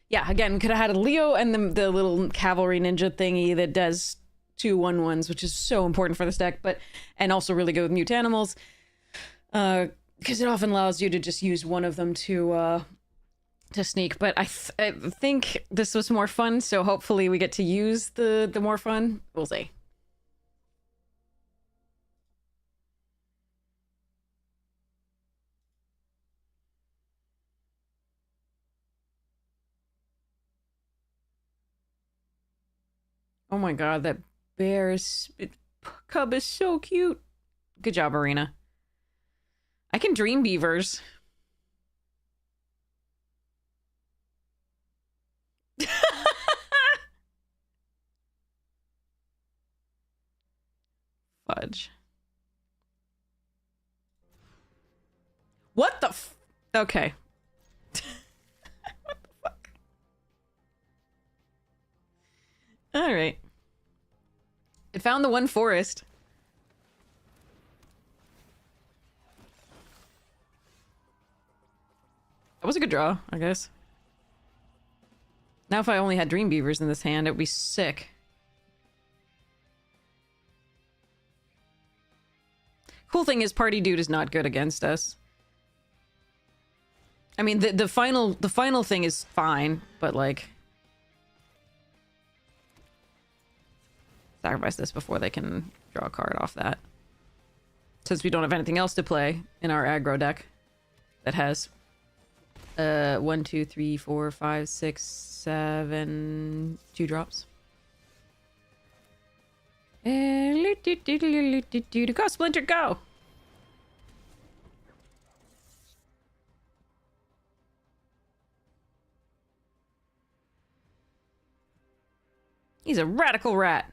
Yeah, again, could have had a Leo and the little cavalry ninja thingy that does 2/1/1s, which is so important for this deck, but and also really good with mute animals. Because it often allows you to just use one of them to sneak. But I think this was more fun, so hopefully we get to use the more fun. We'll see. Oh my god, that cub is so cute. Good job, Arena. I can dream beavers. Fudge. What the f- Okay. What the fuck? Alright. It found the one forest. That was a good draw, I guess. Now if I only had Dream Beavers in this hand, it would be sick. Cool thing is Party Dude is not good against us. I mean, the final thing is fine, but like... Sacrifice this before they can draw a card off that. Since we don't have anything else to play in our aggro deck that has 1, 2, 3, 4, 5, 6, 7 2-drops. Go, Splinter, go! He's a radical rat.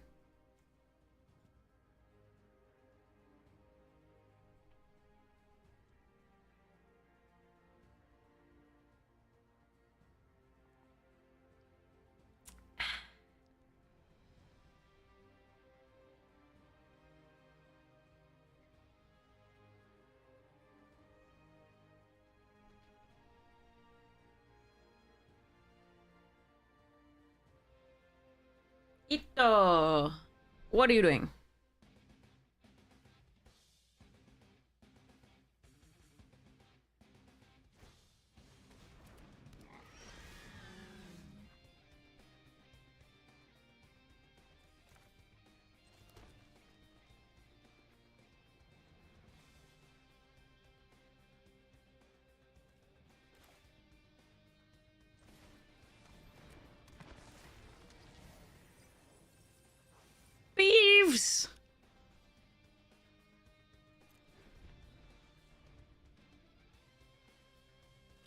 Ito! What are you doing?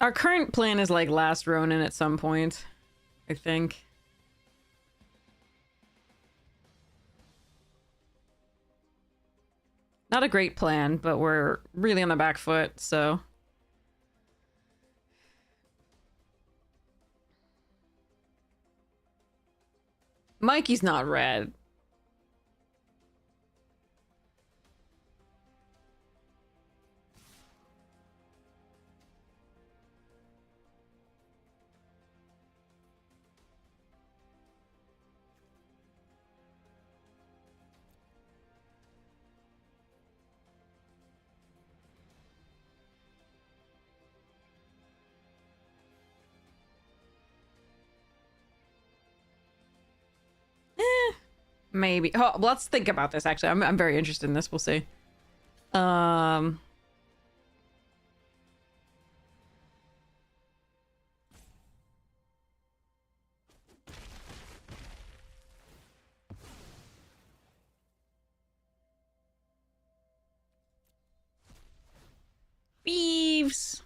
Our current plan is like last Ronin at some point, I think. Not a great plan, but we're really on the back foot, so... Mikey's not red. Maybe. Oh, let's think about this, actually. I'm very interested in this. We'll see. Beeves.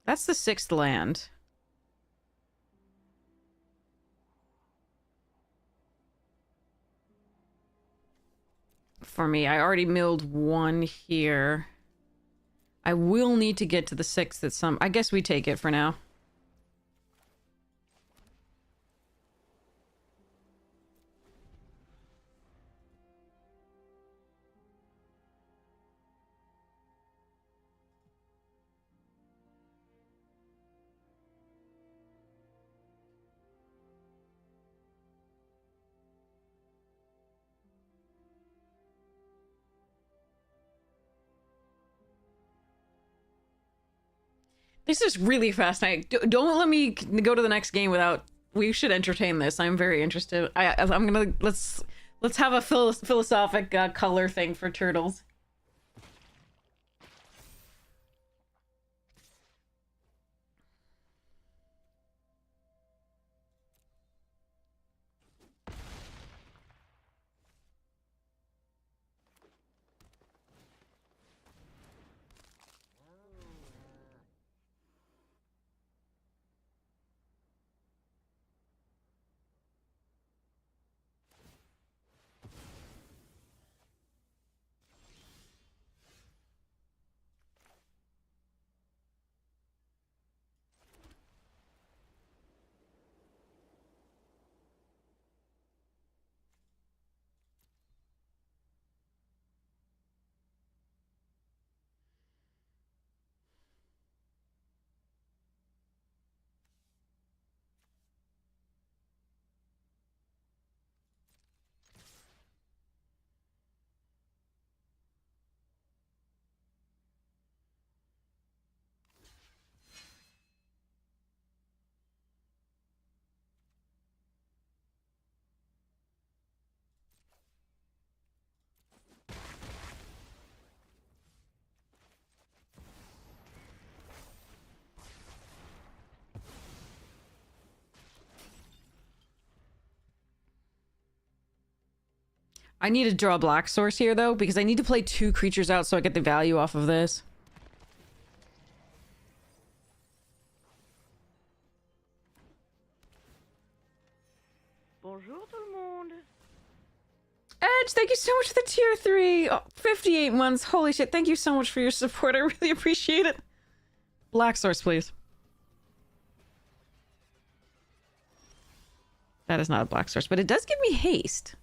That's the 6th land. For me, I already milled 1 here. I will need to get to the 6th at some... I guess we take it for now. This is really fascinating. Don't let me go to the next game without... We should entertain this. I'm very interested. I'm gonna... Let's have a philosophic color thing for turtles. I need to draw a black source here, though, because I need to play 2 creatures out so I get the value off of this.
Bonjour tout le monde.
Edge, thank you so much for the tier 3. Oh, 58 months. Holy shit. Thank you so much for your support. I really appreciate it. Black source, please. That is not a black source, but it does give me haste.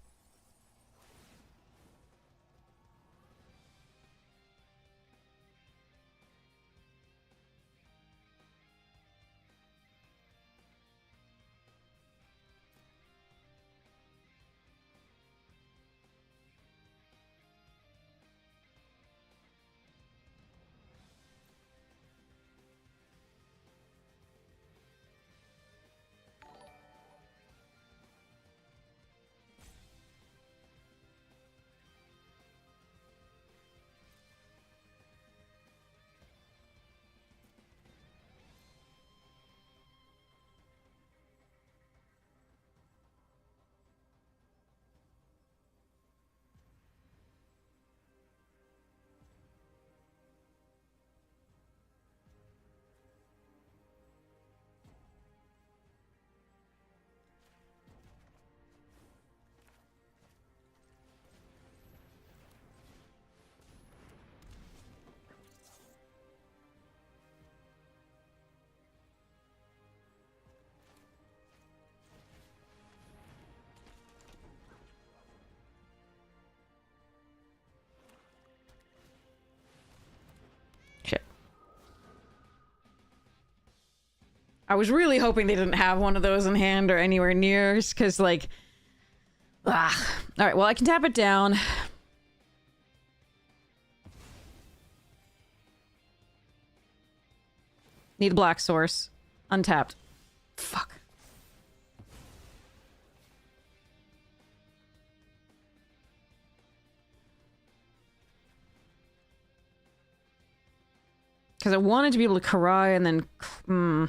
I was really hoping they didn't have one of those in hand or anywhere near, because, like... Ah. Alright, well, I can tap it down. Need a black source. Untapped. Fuck. Because I wanted to be able to Karai and then...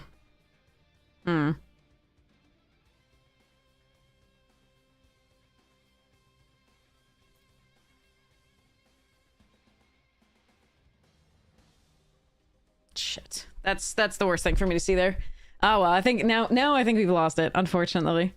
Shit. That's the worst thing for me to see there. Oh well, I think now I think we've lost it, unfortunately.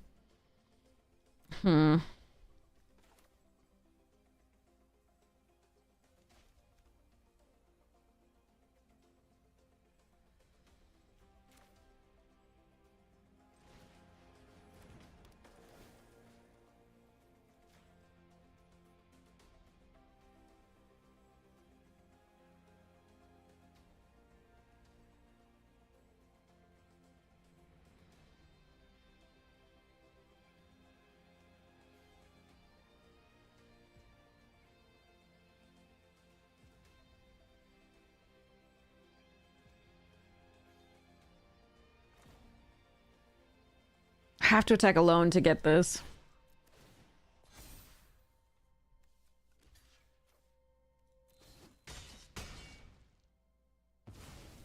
Have to attack alone to get this.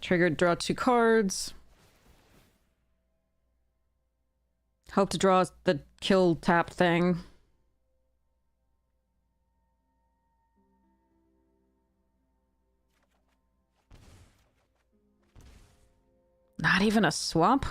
Triggered, draw 2 cards. Hope to draw the kill tap thing. Not even a swamp?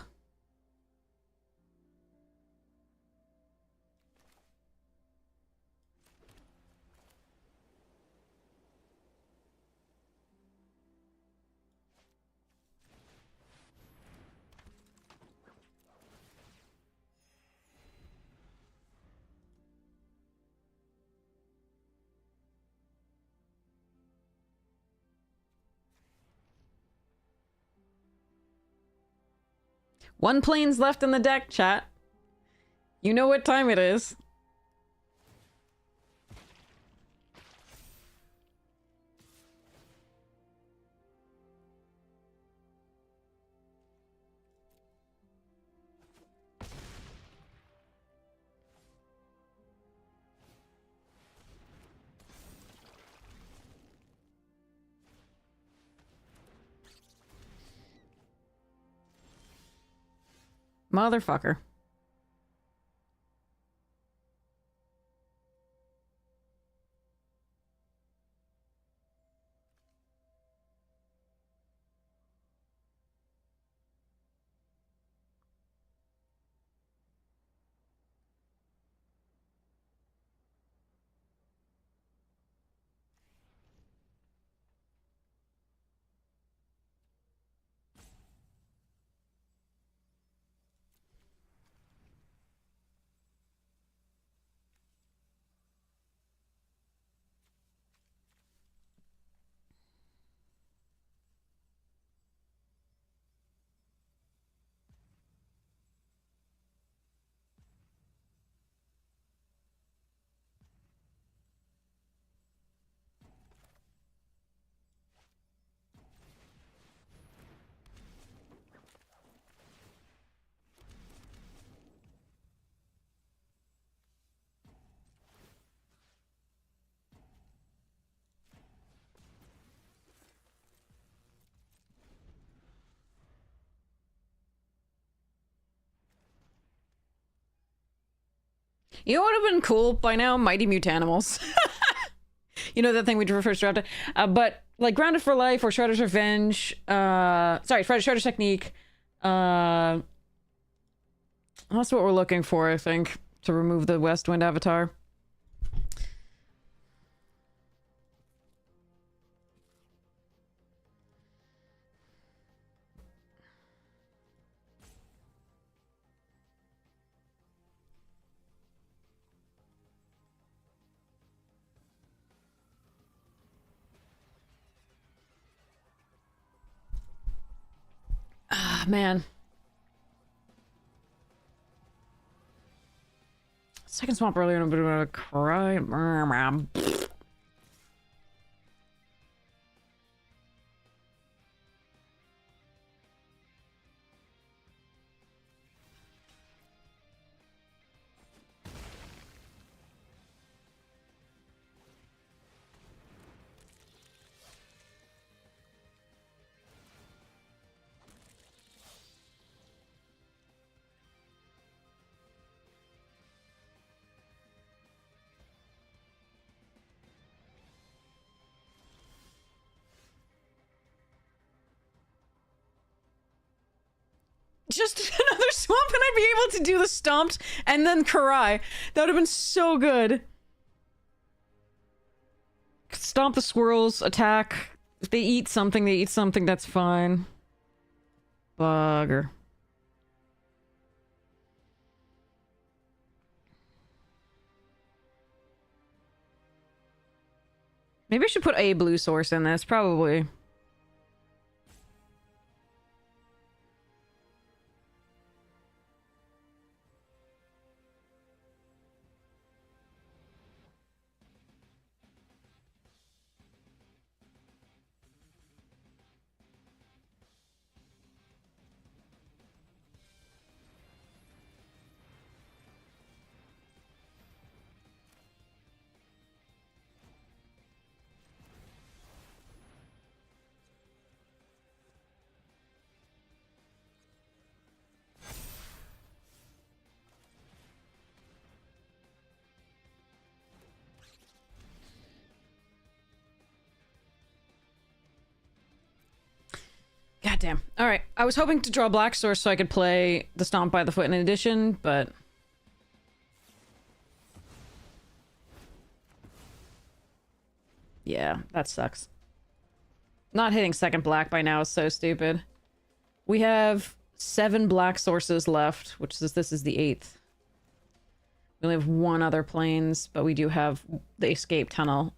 One plane's left in the deck, chat. You know what time it is. Motherfucker. You know what would have been cool by now? Mighty Mutanimals. You know that thing we first drafted? But, like, Grounded for Life or Shredder's Revenge, sorry, Shredder's Technique, that's what we're looking for, I think, to remove the West Wind Avatar. Ah, man. Second swamp earlier and a bit of a cry. Just another swamp and I'd be able to do the stomped and then Karai. That would have been so good. Stomp the squirrels, attack. If they eat something, that's fine. Bugger. Maybe I should put a blue source in this, probably. Goddamn. Alright, I was hoping to draw black source so I could play the Stomp by the Foot in addition, but... yeah, that sucks. Not hitting second black by now is so stupid. We have 7 black sources left, which is this is the 8th. We only have 1 other planes, but we do have the escape tunnel,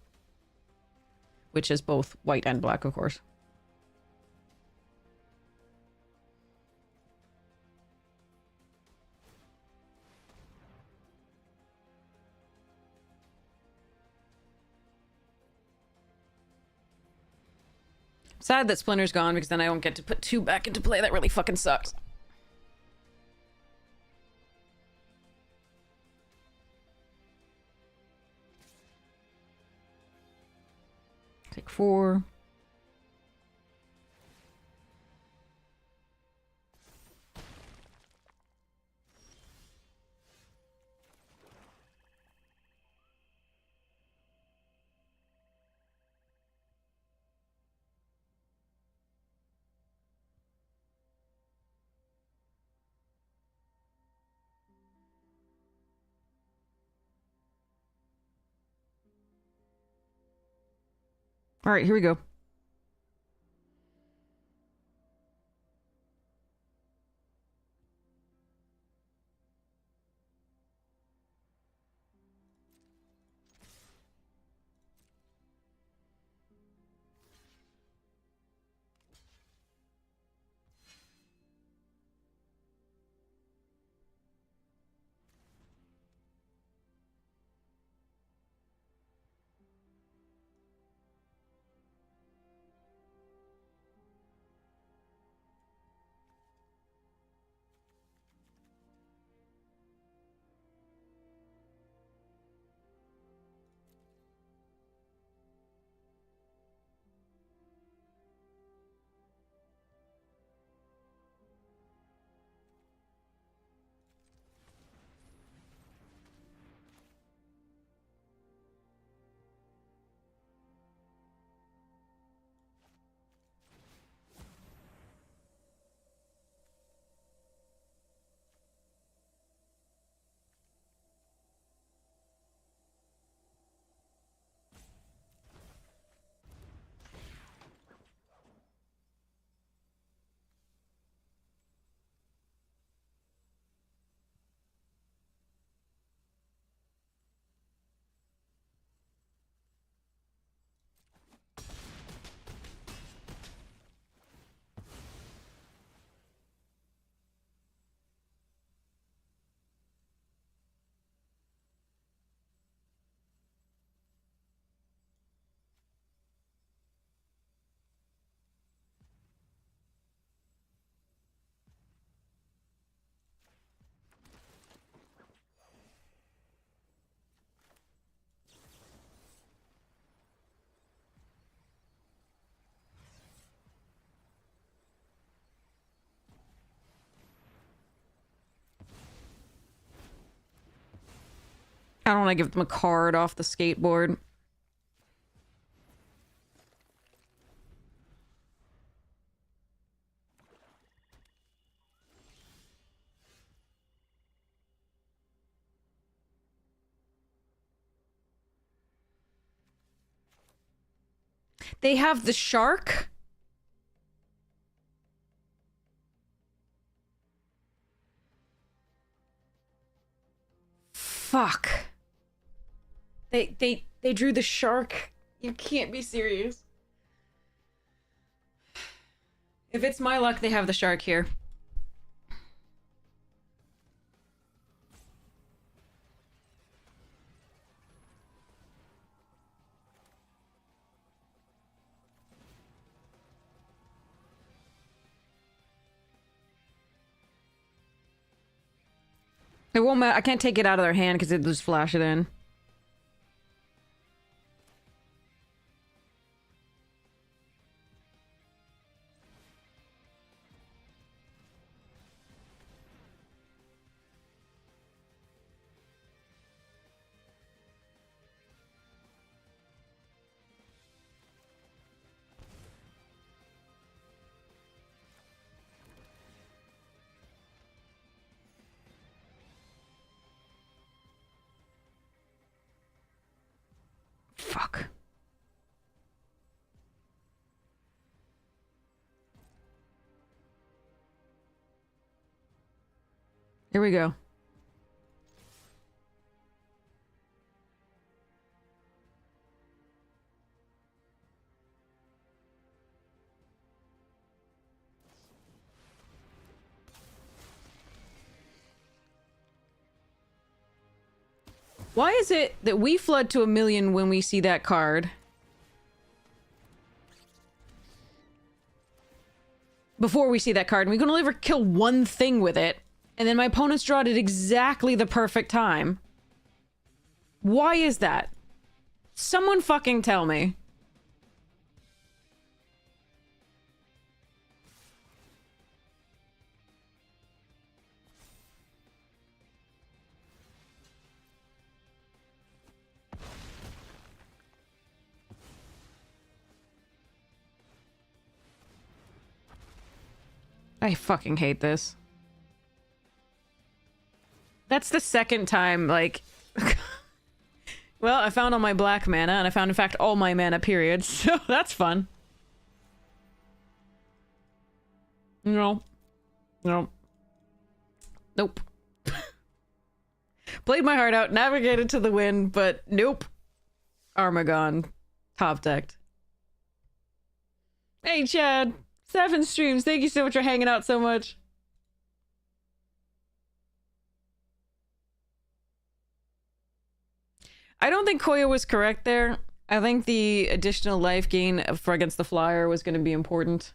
which is both white and black, of course. Sad that Splinter's gone, because then I won't get to put 2 back into play. That really fucking sucks. Take 4. All right, here we go. I don't want to give them a card off the skateboard. They have the shark? Fuck. They drew the shark. You can't be serious. If it's my luck, they have the shark here. It won't matter. I can't take it out of their hand because it just flash it in. Fuck. Here we go. Why is it that we flood to 1,000,000 when we see that card? Before we see that card, and we can only ever kill one thing with it. And then my opponents draw it at exactly the perfect time. Why is that? Someone fucking tell me. I fucking hate this. That's the second time, like... Well, I found all my black mana, and I found, in fact, all my mana, period. So, that's fun. No. No. Nope. Played my heart out, navigated to the win, but nope. Armagon. Top decked. Hey, Chad. 7 streams. Thank you so much for hanging out so much. I don't think Koya was correct there. I think the additional life gain for against the flyer was going to be important.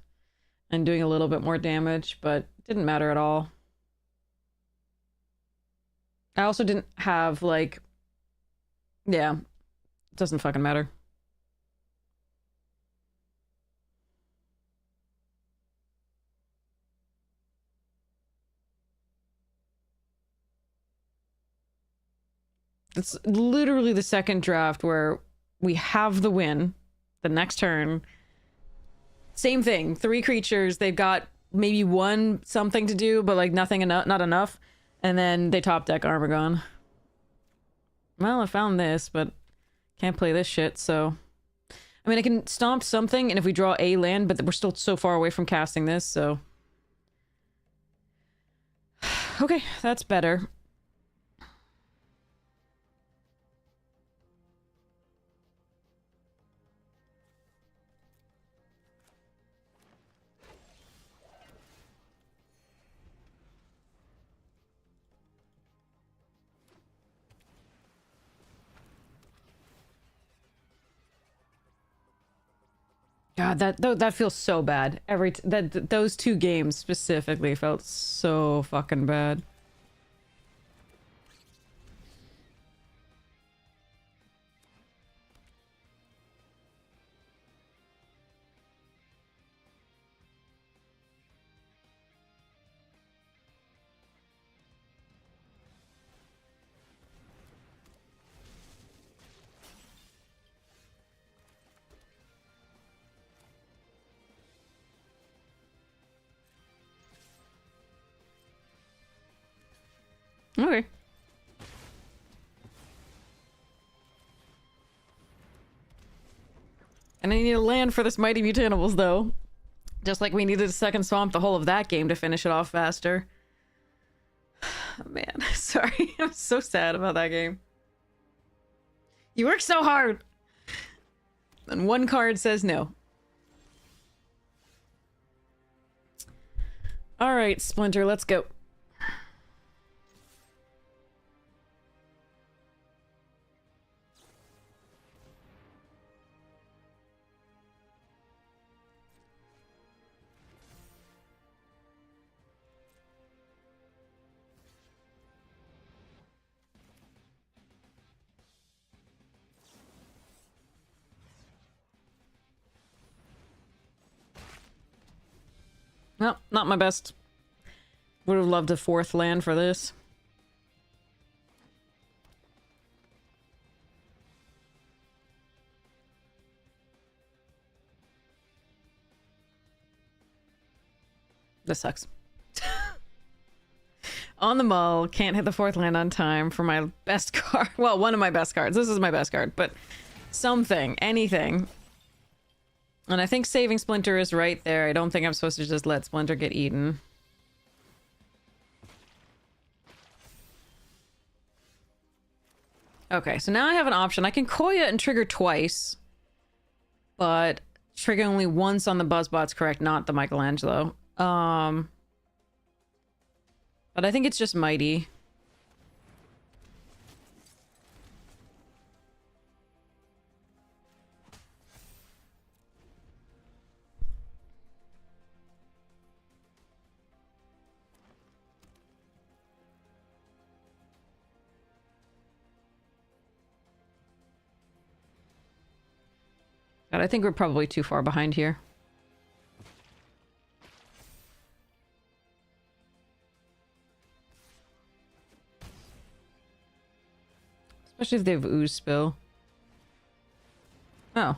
And doing a little bit more damage, but it didn't matter at all. I also didn't have, like... Yeah. It doesn't fucking matter. It's literally the second draft where we have the win the next turn. Same thing. 3 creatures. They've got maybe 1 something to do, but like nothing enough, not enough. And then they top deck Armagon. Well, I found this, but can't play this shit, so... I mean, I can stomp something, and if we draw a land, but we're still so far away from casting this, so... Okay, that's better. God, that feels so bad. Those 2 games specifically felt so fucking bad. Okay. And I need a land for this Mighty Mutanimals, though. Just like we needed a second swamp the whole of that game to finish it off faster. Oh, man, sorry. I'm so sad about that game. You work so hard! And one card says no. Alright, Splinter, let's go. Well, not my best. Would have loved a fourth land for this. This sucks. On the mull, can't hit the fourth land on time for my best card. Well, one of my best cards. This is my best card, but something, anything. And I think saving Splinter is right there. I don't think I'm supposed to just let Splinter get eaten. Okay, so now I have an option. I can Koya and trigger twice, but trigger only once on the Buzzbot's correct, not the Michelangelo. But I think it's just Mighty. God, I think we're probably too far behind here. Especially if they have ooze spill. Oh.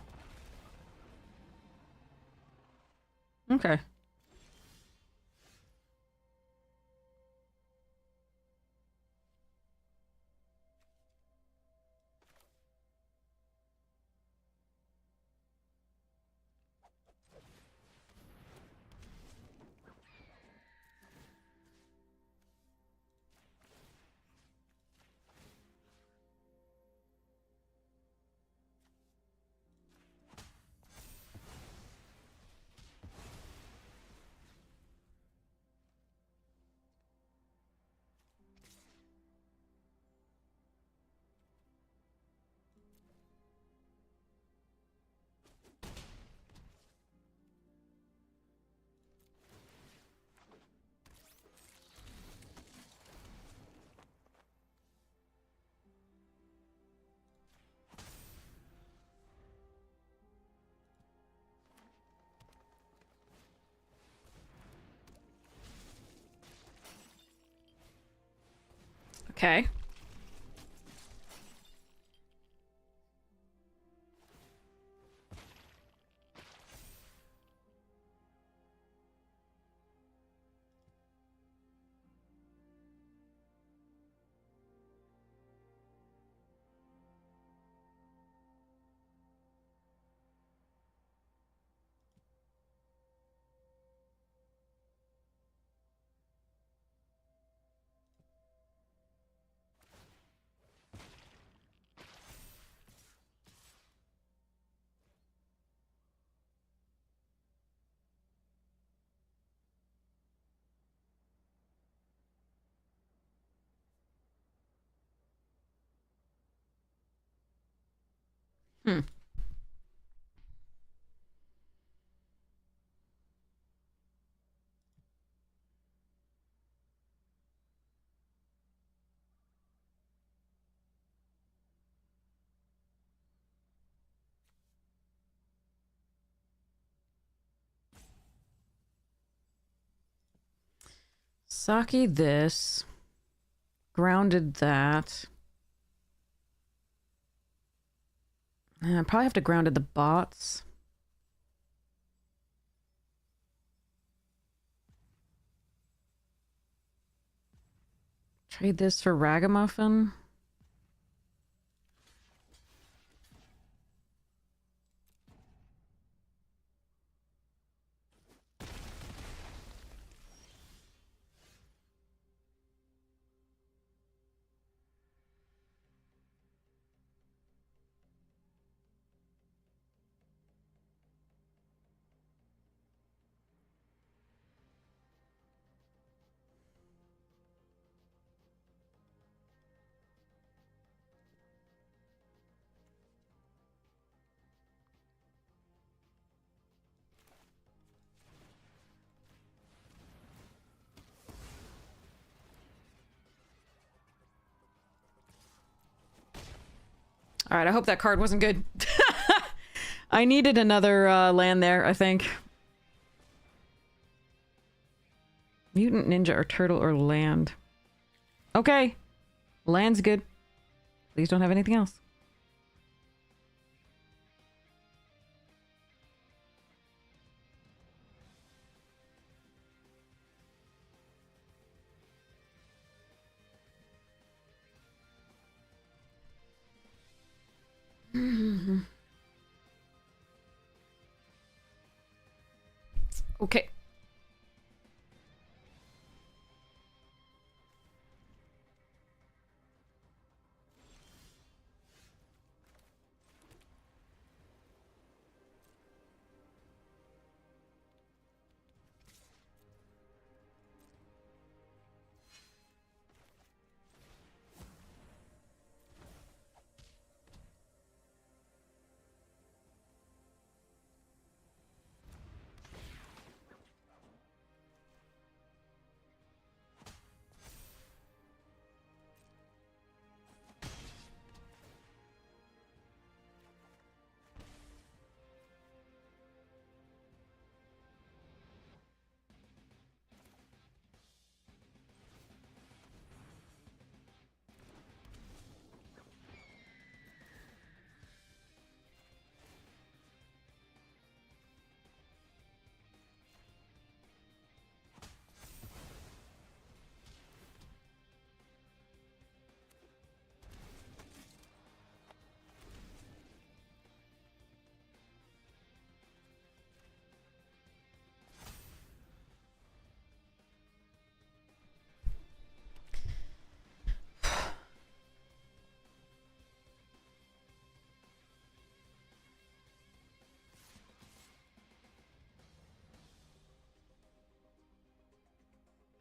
Okay. Okay. Hmm. Saki this. Grounded that. I probably have to grounded the bots. Trade this for Ragamuffin. All right, I hope that card wasn't good. I needed another land there, I think. Mutant ninja or turtle or land. Okay. Land's good. Please don't have anything else. Okay.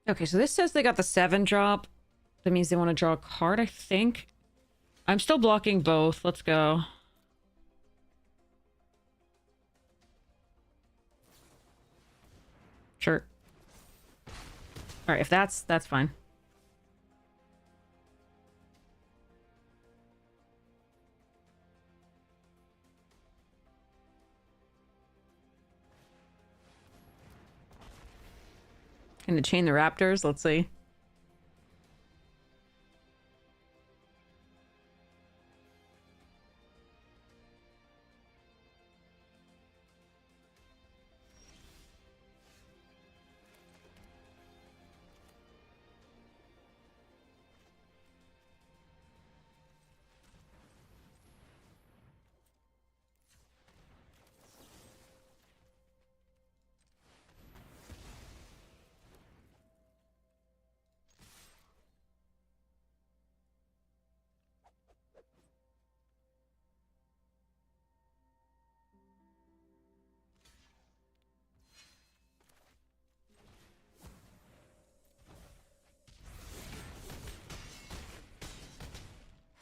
Okay, so this says they got the 7 drop. That means they want to draw a card, I think. I'm still blocking both. Let's go. Sure. Alright, if that's fine. Gonna chain the raptors, let's see.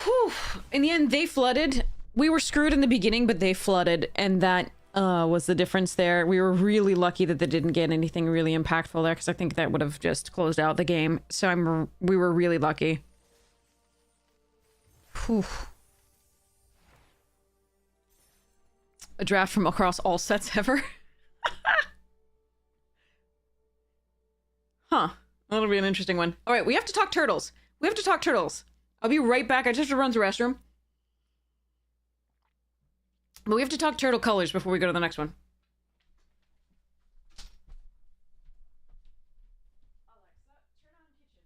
Whew. In the end, they flooded. We were screwed in the beginning, but they flooded, and that was the difference there. We were really lucky that they didn't get anything really impactful there, because I think that would have just closed out the game. So we were really lucky. Whew. A draft from across all sets ever. Huh. That'll be an interesting one. All right, we have to talk turtles. We have to talk turtles. I'll be right back. I just have to run to the restroom. But we have to talk turtle colors before we go to the next one. Alexa, turn on kitchen.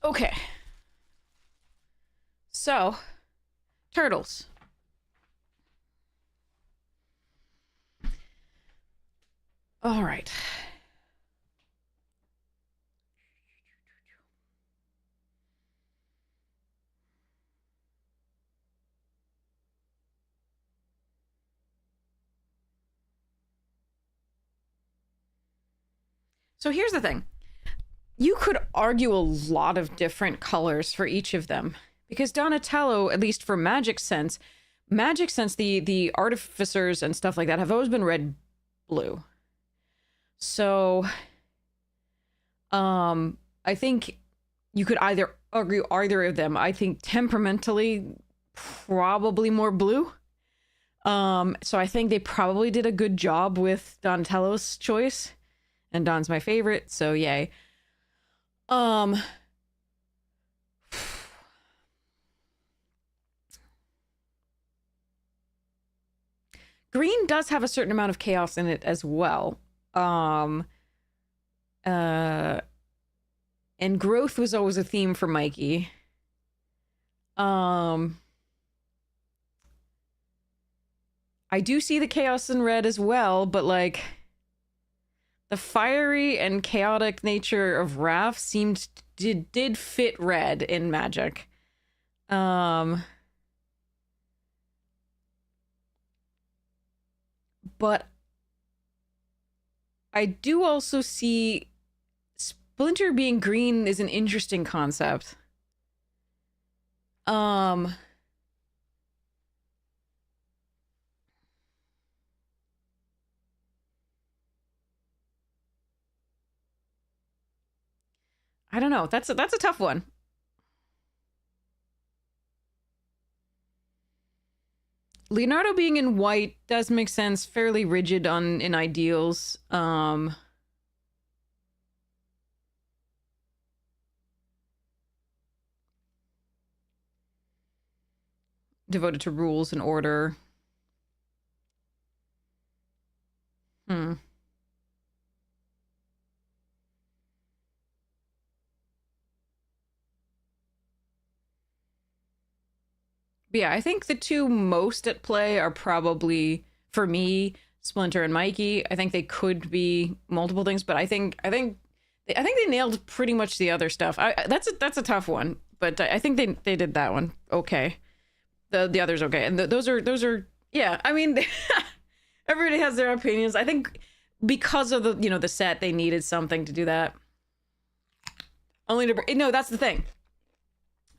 Okay. So, turtles. All right. So here's the thing. You could argue a lot of different colors for each of them. Because Donatello, at least for Magic Sense, the artificers and stuff like that have always been red, blue. So, I think you could either argue either of them. I think temperamentally, probably more blue. So I think they probably did a good job with Donatello's choice, and Don's my favorite, so yay. Green does have a certain amount of chaos in it as well. And growth was always a theme for Mikey. I do see the chaos in red as well, but like the fiery and chaotic nature of Raph did fit red in Magic. But I do also see Splinter being green is an interesting concept. I don't know. That's a tough one. Leonardo being in white does make sense. Fairly rigid in ideals. Devoted to rules and order. But yeah, I think the two most at play are probably, for me, Splinter and Mikey. I think they could be multiple things, but I think they nailed pretty much the other stuff. That's a tough one, but I think they did that one okay. The others okay, and those are yeah. I mean, everybody has their opinions. I think because of the set, they needed something to do that. Only to no, that's the thing.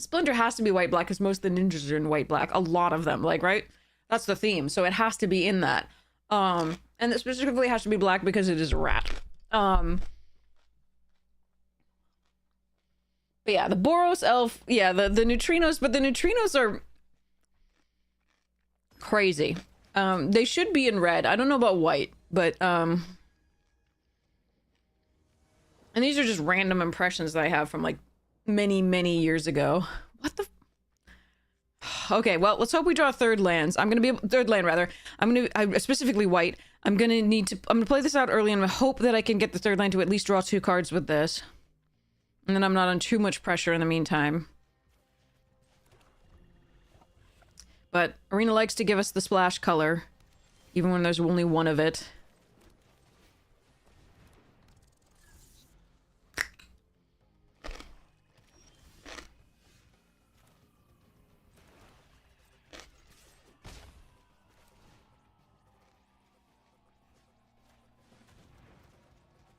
Splinter has to be white black because most of the ninjas are in white black. A lot of them, like, right? That's the theme, so it has to be in that. And it specifically has to be black because it is a rat. But yeah, the Boros elf, yeah, the neutrinos, but the neutrinos are crazy. They should be in red. I don't know about white, but and these are just random impressions that I have from like many years ago. What the okay, well, let's hope we draw third land rather. I'm specifically white. I'm gonna play this out early and hope that I can get the third land to at least draw 2 cards with this. And then I'm not on too much pressure in the meantime. But Arena likes to give us the splash color, even when there's only one of it.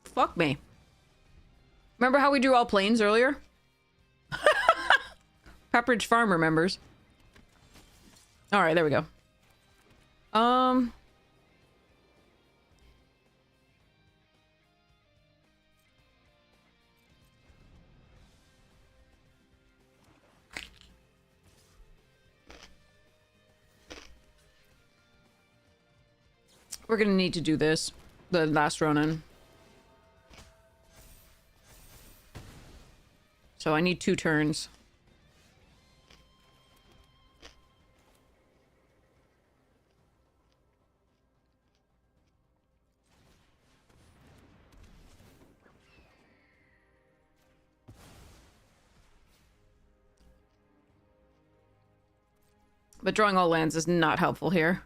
Fuck me. Remember how we drew all planes earlier? Pepperidge Farm remembers. Alright, there we go. We're gonna need to do this. The last Ronin. So I need 2 turns. But drawing all lands is not helpful here.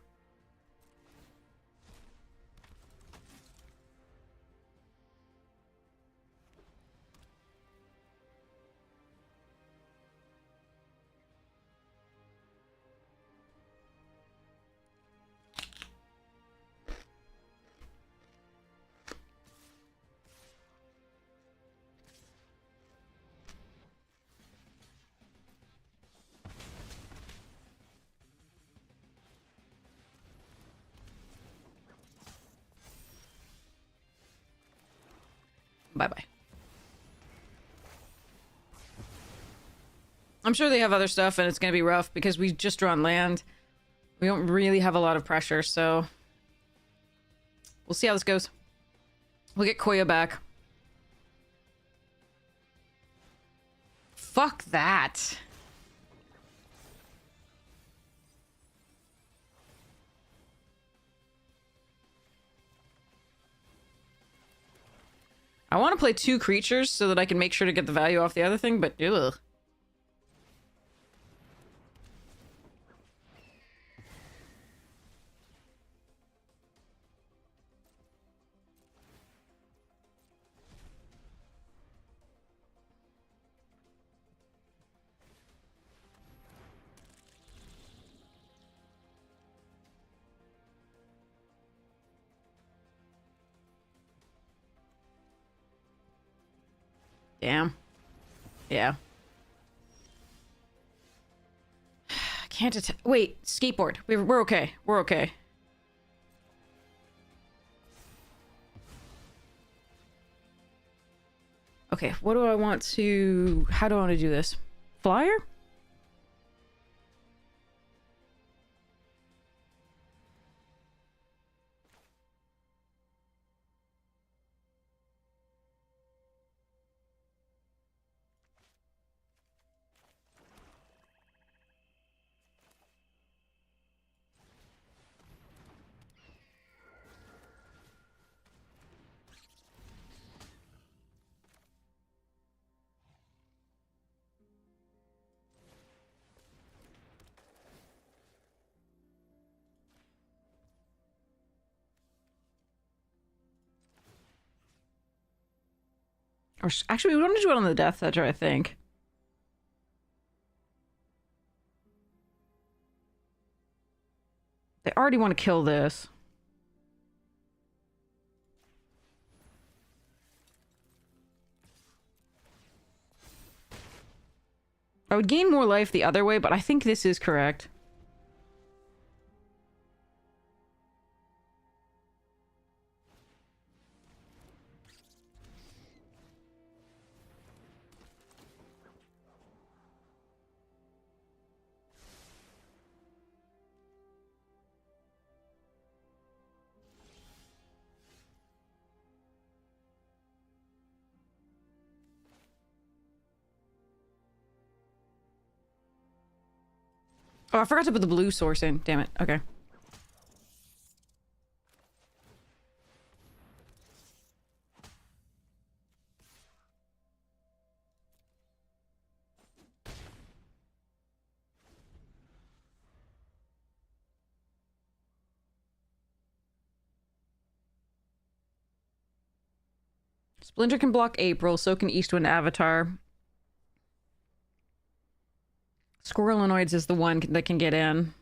Bye-bye. I'm sure they have other stuff, and it's going to be rough because we just drawn land. We don't really have a lot of pressure, so... We'll see how this goes. We'll get Koya back. Fuck that. I want to play 2 creatures so that I can make sure to get the value off the other thing, but ugh. Damn. Yeah. I can't wait, skateboard. We're okay. We're okay. Okay, what do I want to... How do I want to do this? Flyer? Or actually, we want to do it on the Death Edger, I think. They already want to kill this. I would gain more life the other way, but I think this is correct. Oh, I forgot to put the blue source in. Damn it. Okay. Splinter can block April, so can Eastwind Avatar. Squirrelinoids is the one that can get in.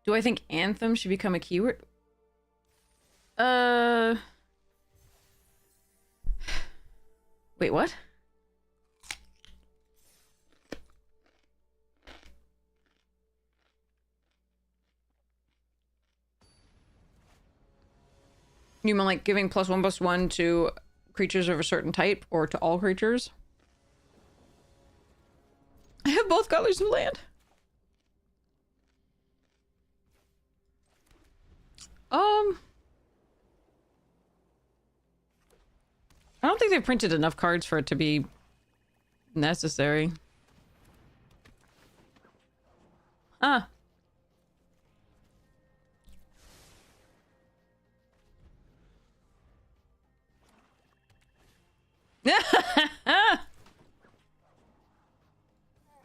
Do I think Anthem should become a keyword? Wait, what? You mean like giving +1/+1 to creatures of a certain type or to all creatures? I have both colors of land. I don't think they've printed enough cards for it to be necessary. Ah.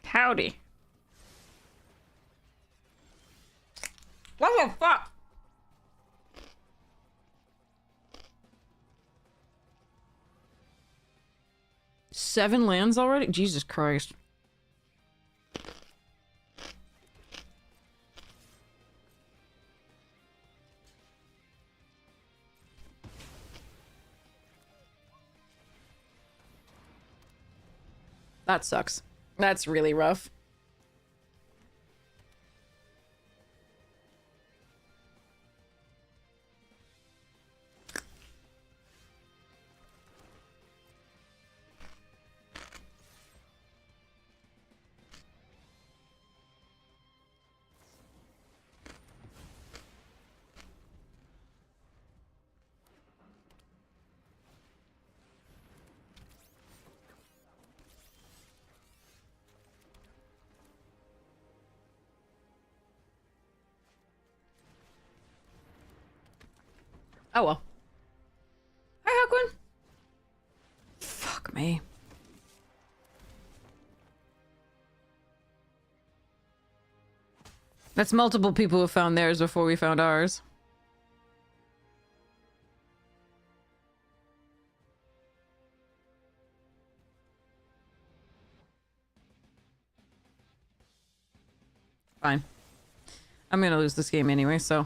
Howdy. What the fuck? Seven lands already? Jesus Christ. That sucks. That's really rough. Oh well. Hi, Huckwan. Fuck me. That's multiple people who found theirs before we found ours. Fine. I'm gonna lose this game anyway, so...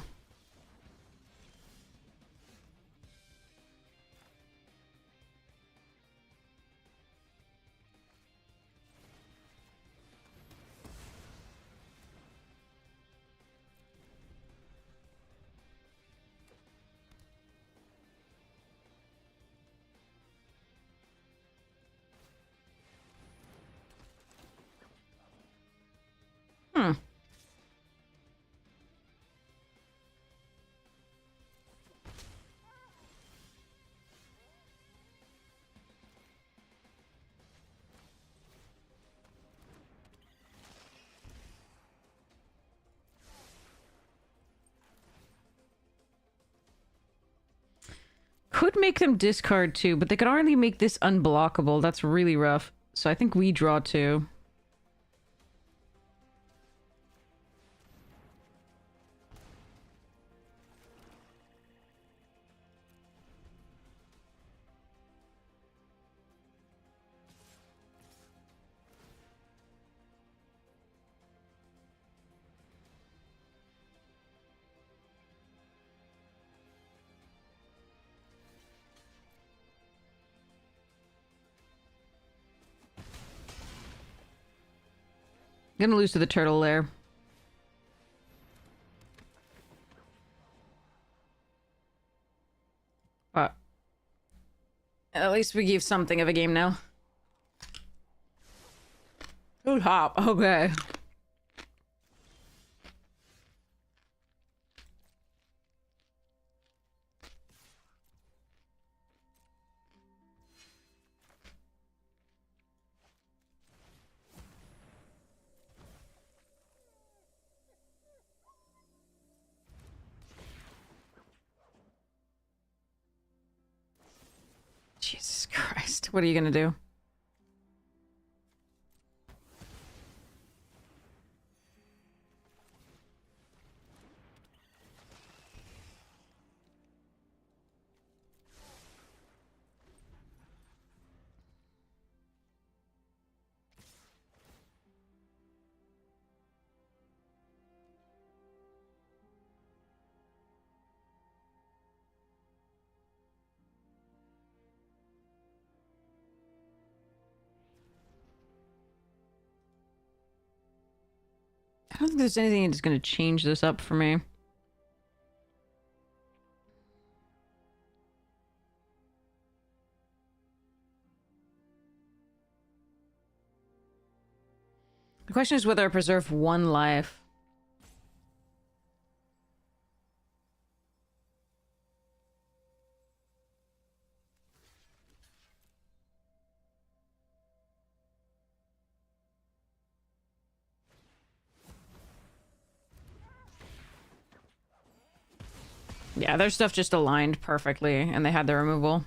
Could make them discard too, but they could already make this unblockable. That's really rough. So I think we draw two. Gonna lose to the turtle lair. But at least we gave something of a game now. Good hop. Okay. Jesus Christ. What are you gonna do? I don't think there's anything that's going to change this up for me. The question is whether I preserve one life. Yeah, their stuff just aligned perfectly, and they had the removal.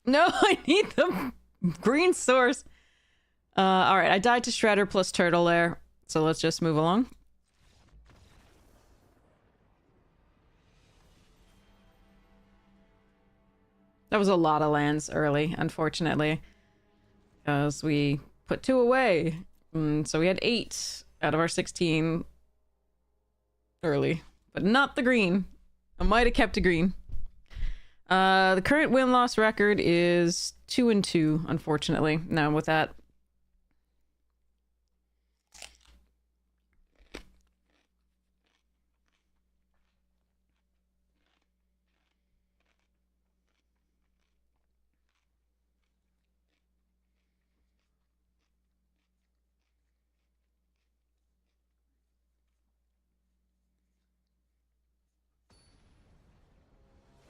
No, I need the green source. Alright, I died to Shredder plus Turtle there, so let's just move along. That was a lot of lands early, unfortunately. Because we put 2 away. So we had 8 out of our 16 early. But not the green. I might have kept a green. The current win-loss record is 2-2, unfortunately. Now with that.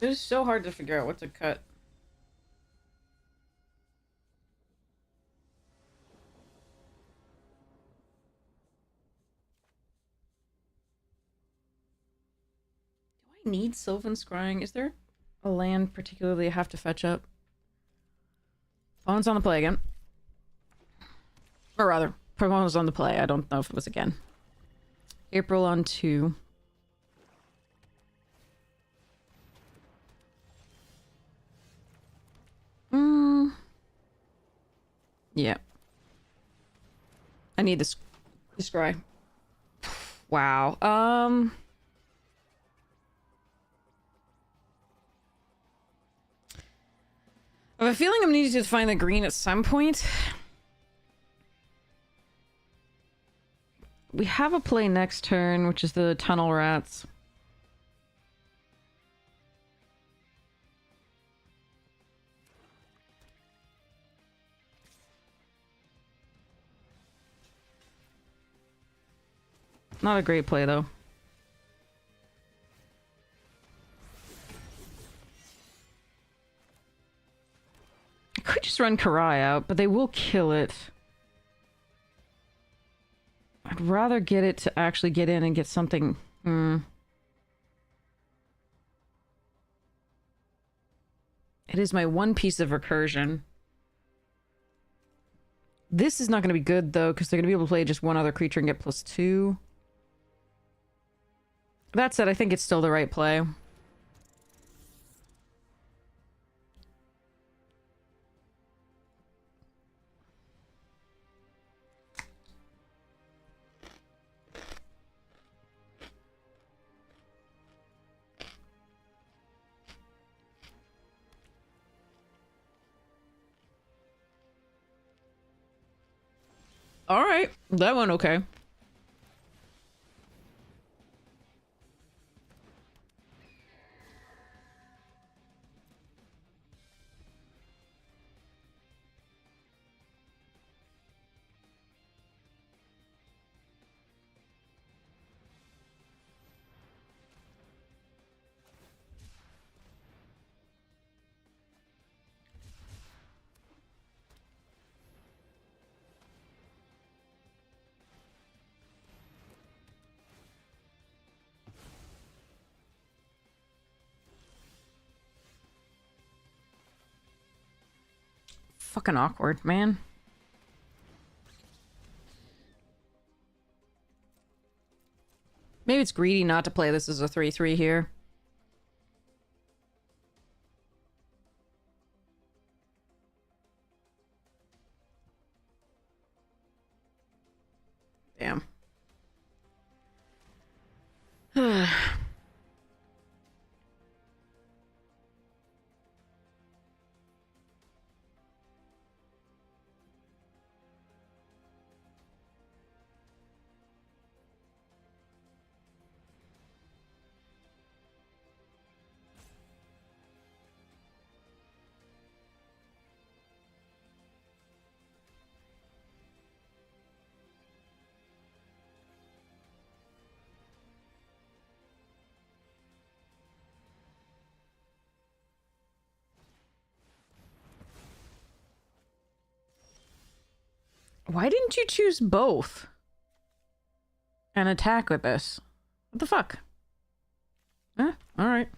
It is so hard to figure out what to cut. Do I need Sylvan Scrying? Is there a land particularly I have to fetch up? Phone's on the play again. Or rather, Pokemon was on the play. I don't know if it was again. April on 2. Yeah. I need this scry. Wow. I have a feeling I'm needing to find the green at some point. We have a play next turn, which is the Tunnel Rats. Not a great play, though. I could just run Karai out, but they will kill it. I'd rather get it to actually get in and get something... It is my one piece of recursion. This is not going to be good, though, because they're going to be able to play just one other creature and get +2. That said, I think it's still the right play. Alright, that went okay. Fucking awkward, man. Maybe it's greedy not to play this as a 3-3 here. Damn. Why didn't you choose both? And attack with this? What the fuck? Huh? Alright.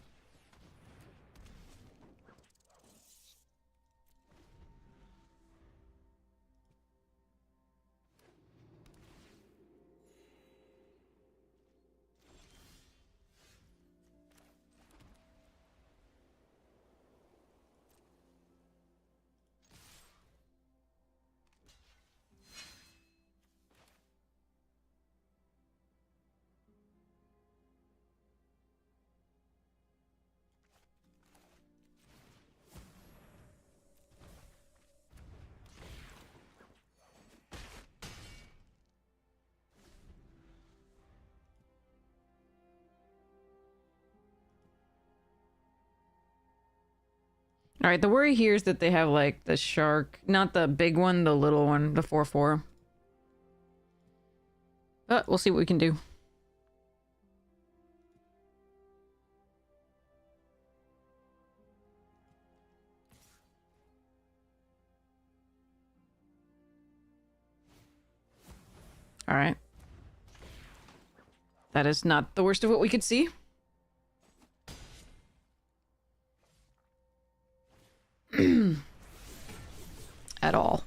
Alright, the worry here is that they have, like, the shark. Not the big one, the little one, the 4/4. But we'll see what we can do. Alright. That is not the worst of what we could see. At all.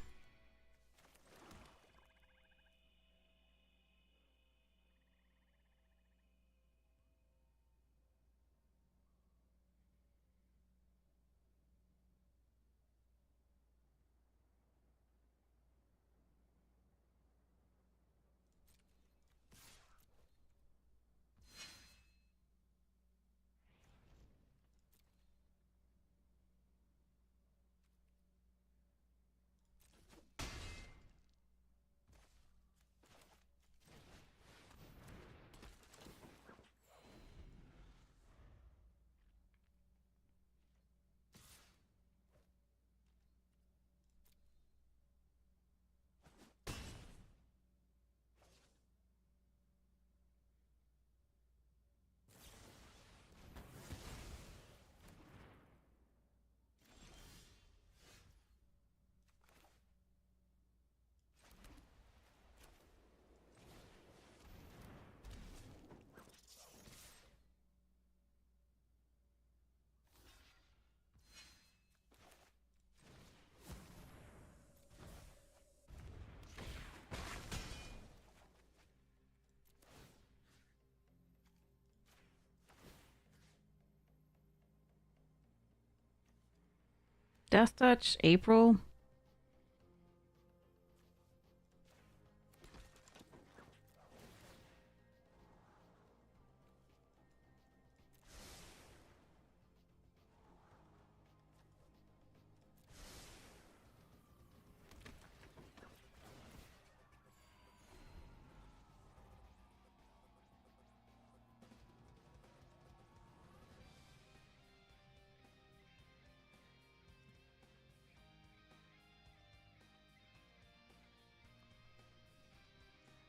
Death Touch, April.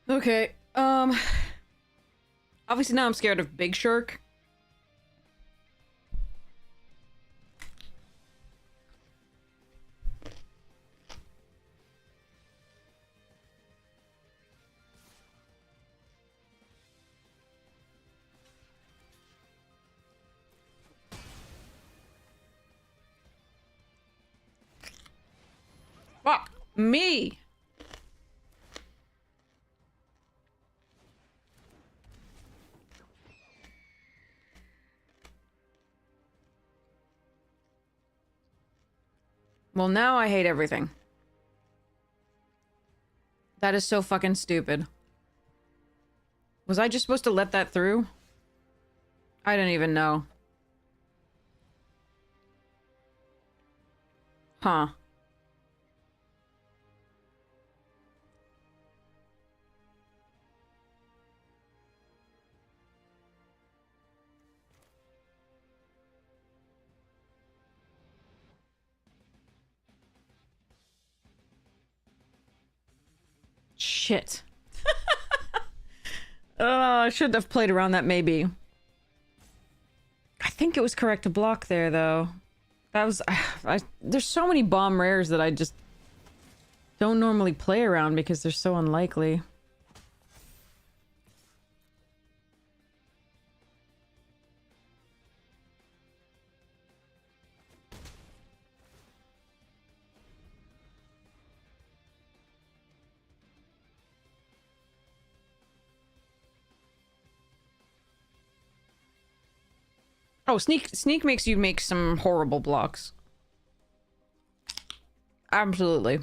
Okay, obviously now I'm scared of Big Shark. Fuck me! Well, now I hate everything. That is so fucking stupid. Was I just supposed to let that through? I don't even know. Huh. Shit. Oh, I should have played around that maybe. I think it was correct to block there, though. That was... there's so many bomb rares that I just don't normally play around because they're so unlikely. Oh, sneak makes you make some horrible blocks. Absolutely.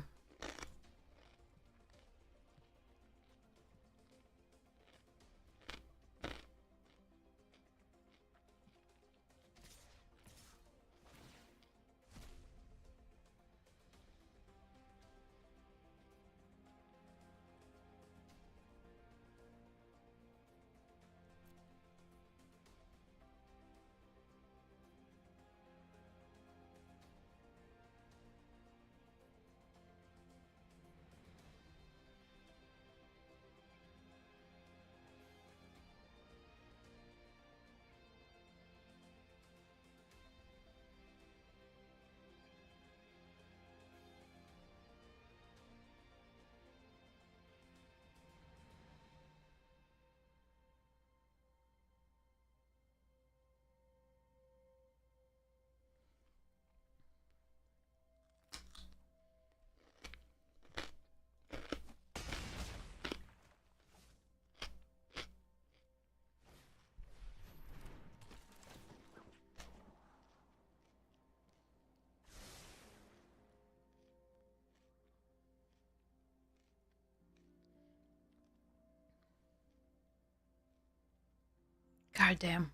God damn.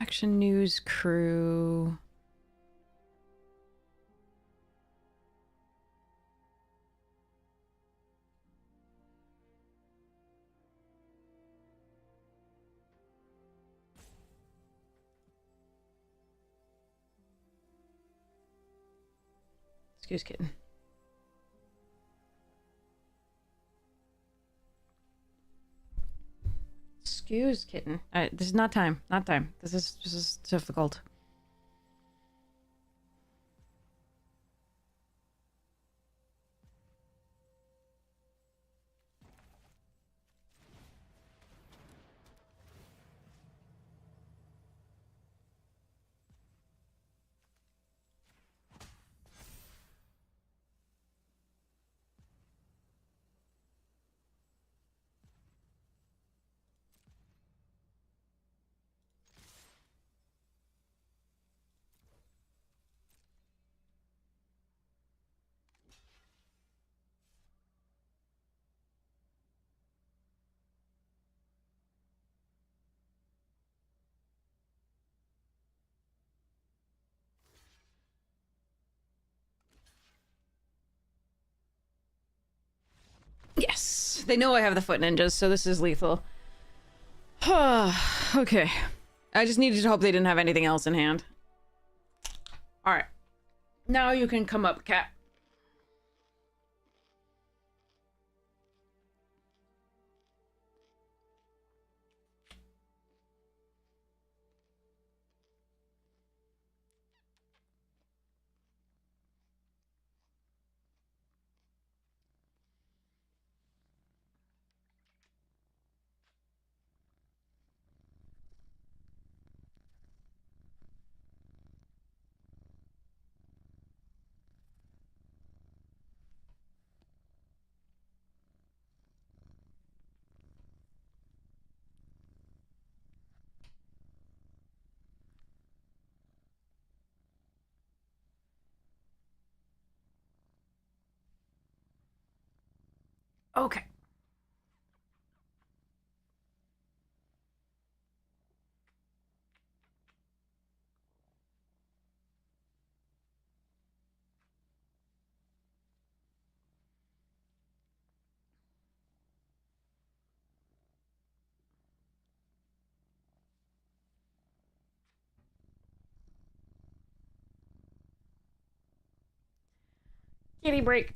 Action News Crew. Excuse kitten. Excuse kitten. This is not time. Not time. This is difficult. Yes! They know I have the foot ninjas, so this is lethal. Okay. I just needed to hope they didn't have anything else in hand. Alright. Now you can come up, cat. Okay. Kitty break.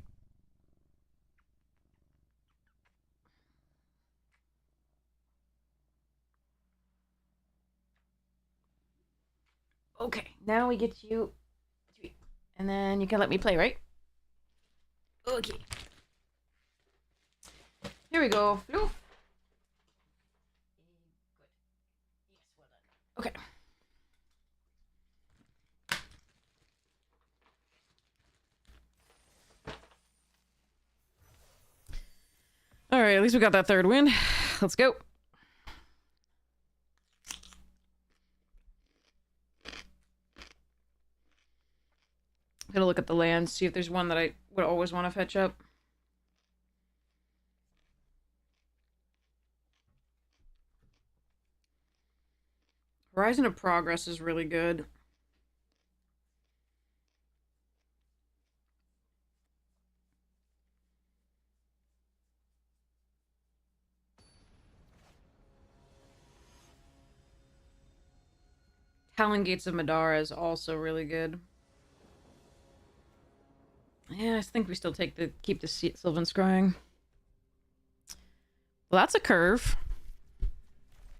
Okay, now we get you. And then you can let me play, right? Okay. Here we go. Floof. Okay. All right, at least we got that third win. Let's go. I'm gonna look at the lands, see if there's one that I would always want to fetch up. Horizon of Progress is really good. Talon Gates of Madara is also really good. Yeah, I think we still keep the Sylvan Scrying. Well, that's a curve.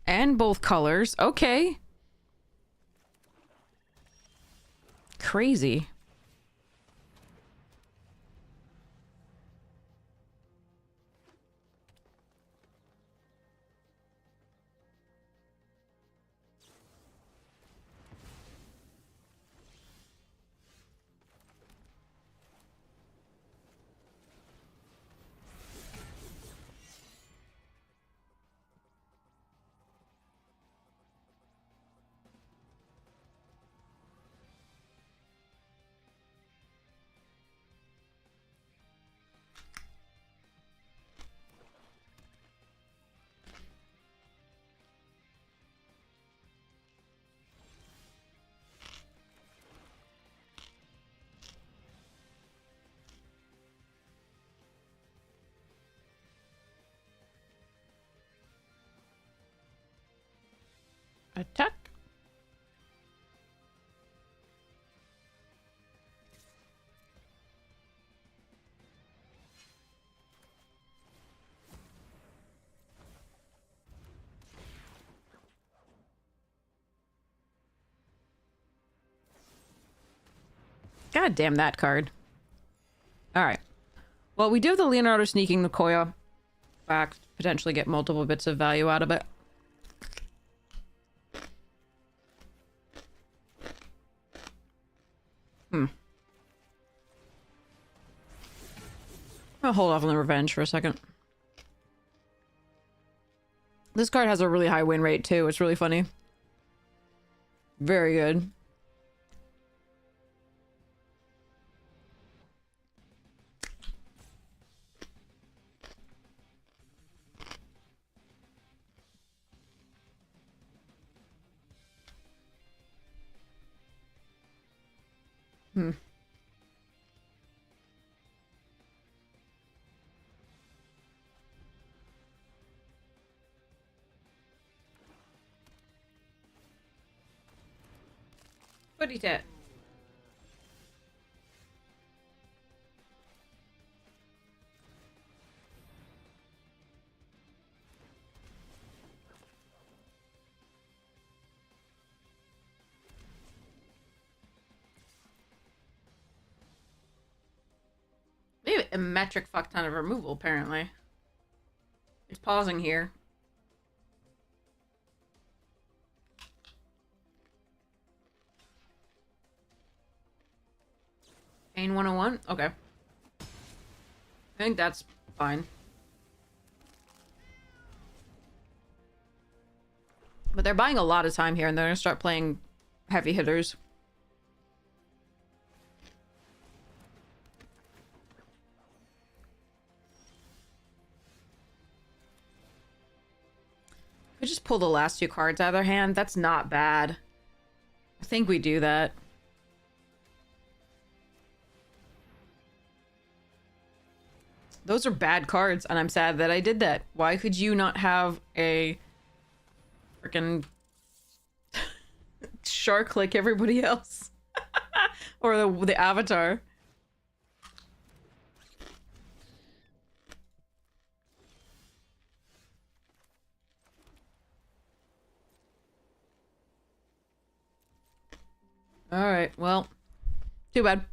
And both colors. Okay. Crazy. Attack. God damn that card. Alright. Well, we do have the Leonardo sneaking the Koya back to potentially get multiple bits of value out of it. I'll hold off on the revenge for a second. This card has a really high win rate too. It's really funny. Very good. Footy tat. Maybe a metric fuck ton of removal, apparently. It's pausing here. Pain 101? Okay. I think that's fine. But they're buying a lot of time here, and they're gonna start playing heavy hitters. We just pull the last two cards out of their hand. That's not bad. I think we do that. Those are bad cards, and I'm sad that I did that. Why could you not have a freaking shark like everybody else? Or the avatar. Alright, well, too bad.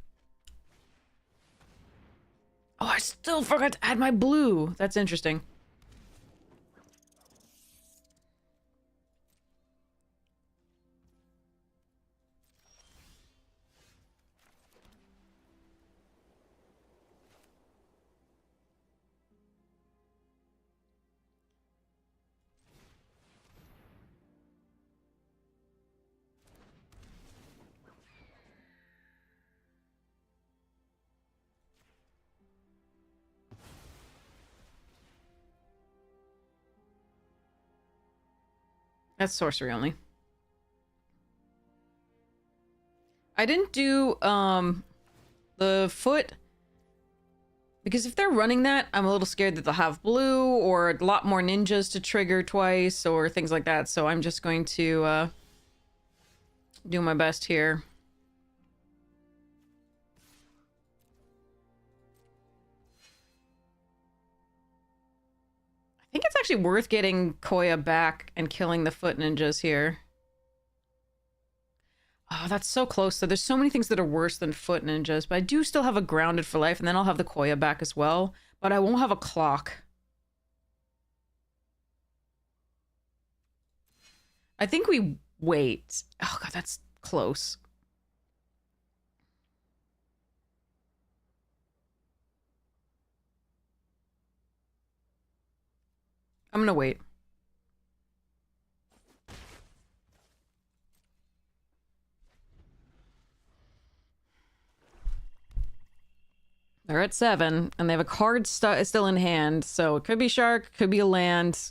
Oh, I still forgot to add my blue. That's interesting. That's sorcery only. I didn't do, the foot, because if they're running that, I'm a little scared that they'll have blue, or a lot more ninjas to trigger twice, or things like that, so I'm just going to, do my best here. I think it's actually worth getting Koya back and killing the foot ninjas here. Oh, that's so close. So there's so many things that are worse than foot ninjas, but I do still have a grounded for life, and then I'll have the Koya back as well, but I won't have a clock. I think we wait. Oh god, that's close. I'm gonna wait. They're at 7, and they have a card still in hand, so it could be shark, could be a land.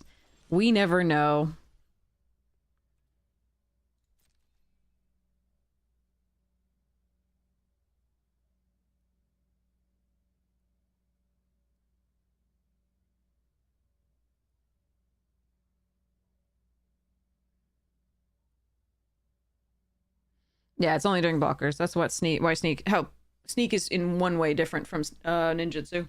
We never know. Yeah, it's only doing blockers. That's what sneak is in one way different from ninjutsu.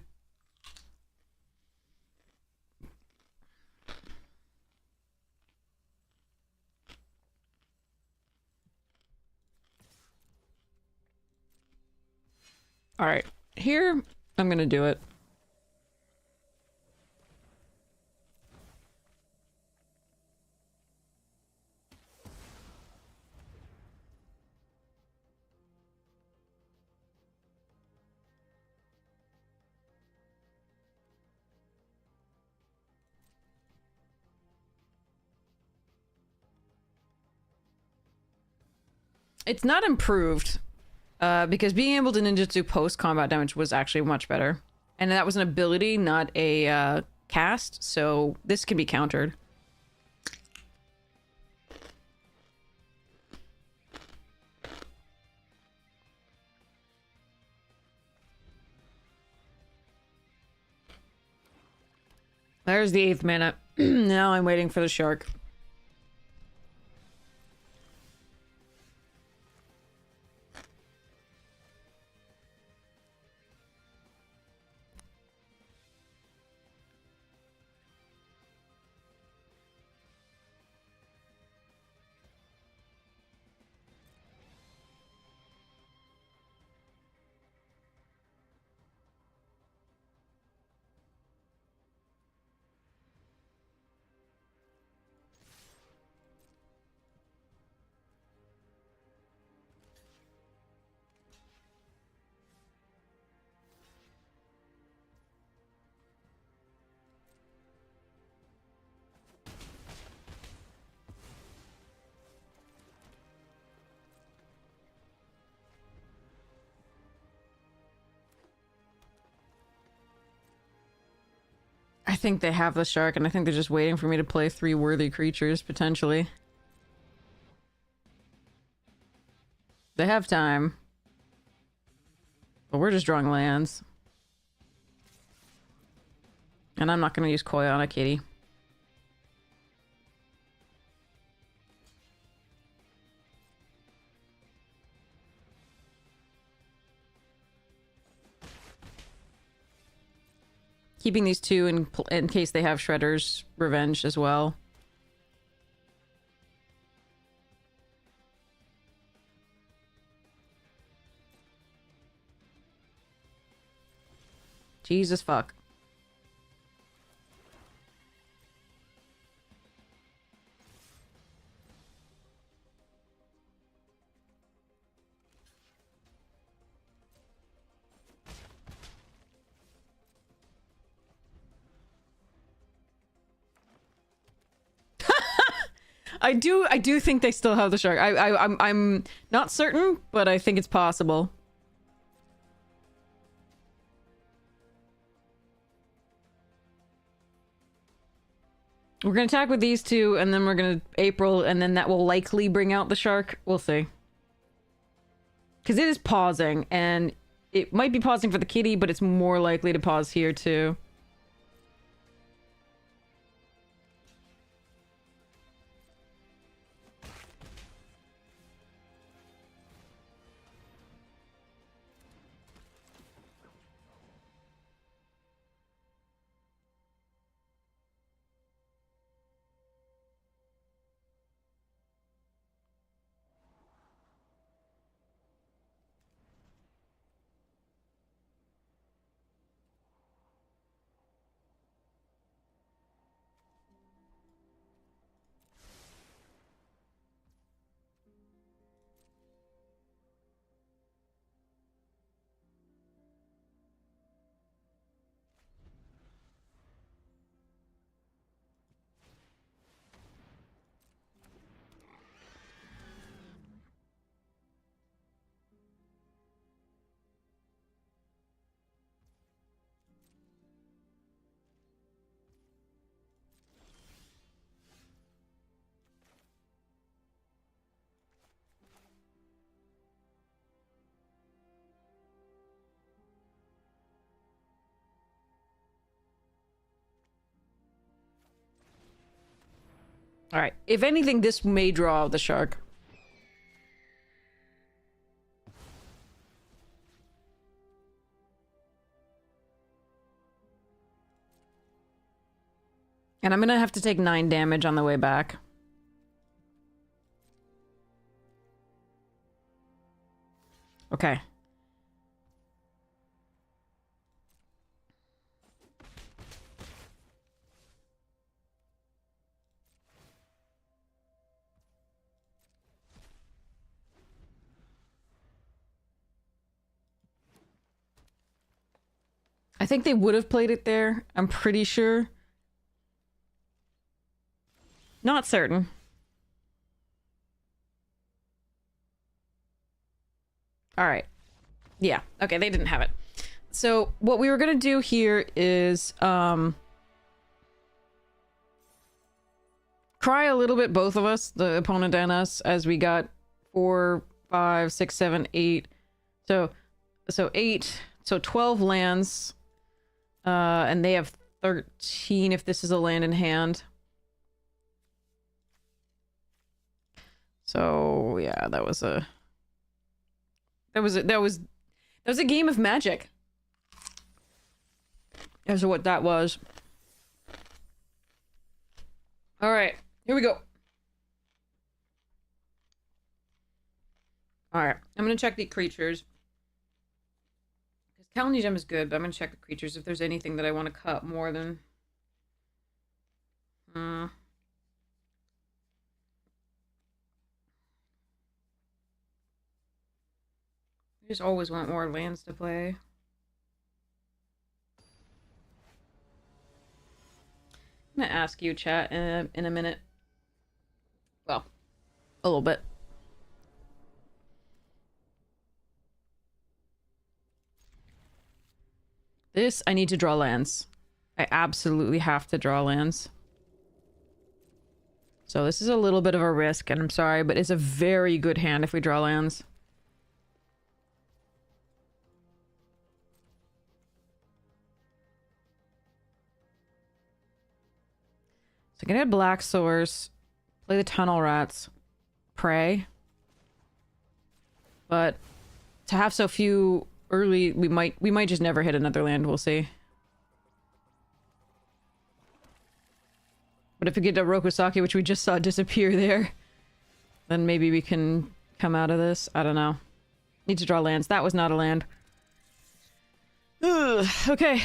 All right, here I'm gonna do it. It's not improved, because being able to ninjutsu post-combat damage was actually much better. And that was an ability, not a cast, so this can be countered. There's the 8th minute. Now I'm waiting for the shark. I think they have the shark, and I think they're just waiting for me to play 3 worthy creatures, potentially. They have time. But we're just drawing lands. And I'm not going to use Koya on a kitty. Keeping these 2 in case they have Shredder's Revenge as well. Jesus fuck. I do think they still have the shark. I'm not certain, but I think it's possible. We're gonna attack with these two, and then we're gonna April, and then that will likely bring out the shark. We'll see. Because it is pausing, and it might be pausing for the kitty, but it's more likely to pause here too. Alright, if anything, this may draw the shark. And I'm gonna have to take 9 damage on the way back. Okay. I think they would have played it there. I'm pretty sure. Not certain. Alright. Yeah. Okay, they didn't have it. So, what we were gonna do here is, cry a little bit, both of us, the opponent and us, as we got 4, 5, 6, 7, 8. So 8. So 12 lands. And they have 13 if this is a land in hand. So yeah, that was a game of Magic. As to what that was. All right, here we go. All right, I'm gonna check the creatures. Calendar Gem is good, but I'm gonna check the creatures if there's anything that I want to cut more than... I just always want more lands to play. I'm gonna ask you, chat, in a minute. Well, a little bit. This, I need to draw lands. I absolutely have to draw lands. So this is a little bit of a risk, and I'm sorry, but it's a very good hand if we draw lands. So I can add Black Source, play the Tunnel Rats, pray. But to have so few early, we might just never hit another land, we'll see. But if we get to Rokusaki, which we just saw disappear there, then maybe we can come out of this. I don't know. Need to draw lands. That was not a land. Ugh, okay.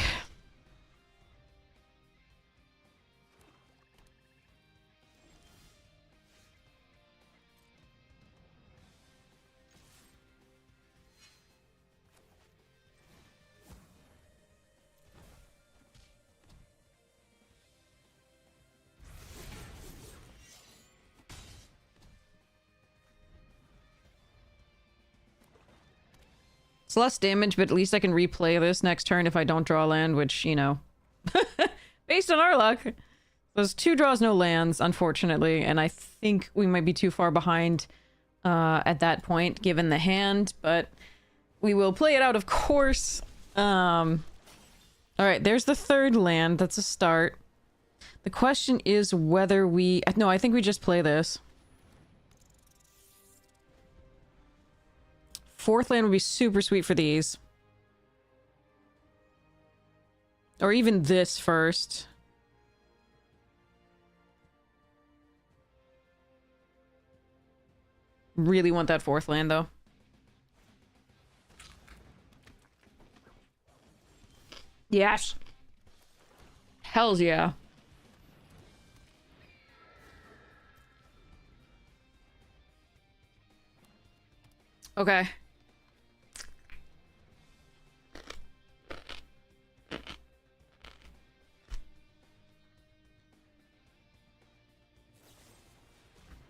It's less damage, but at least I can replay this next turn if I don't draw land, which, you know, based on our luck. There's 2 draws, no lands, unfortunately, and I think we might be too far behind at that point, given the hand, but we will play it out, of course. Alright, there's the 3rd land. That's a start. The question is whether we... No, I think we just play this. 4th land would be super sweet for these. Or even this first. Really want that 4th land, though. Yes. Hells yeah. Okay.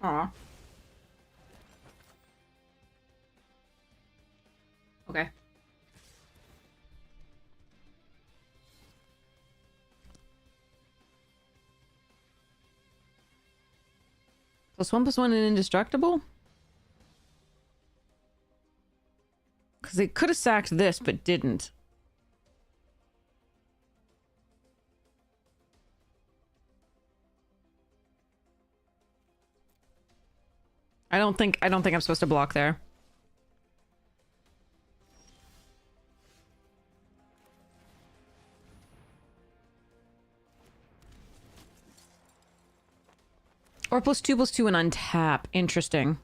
Aw. Okay. +1/+1 and indestructible? Because they could have sacked this, but didn't. I don't think I'm supposed to block there. Or +2/+2 and untap. Interesting.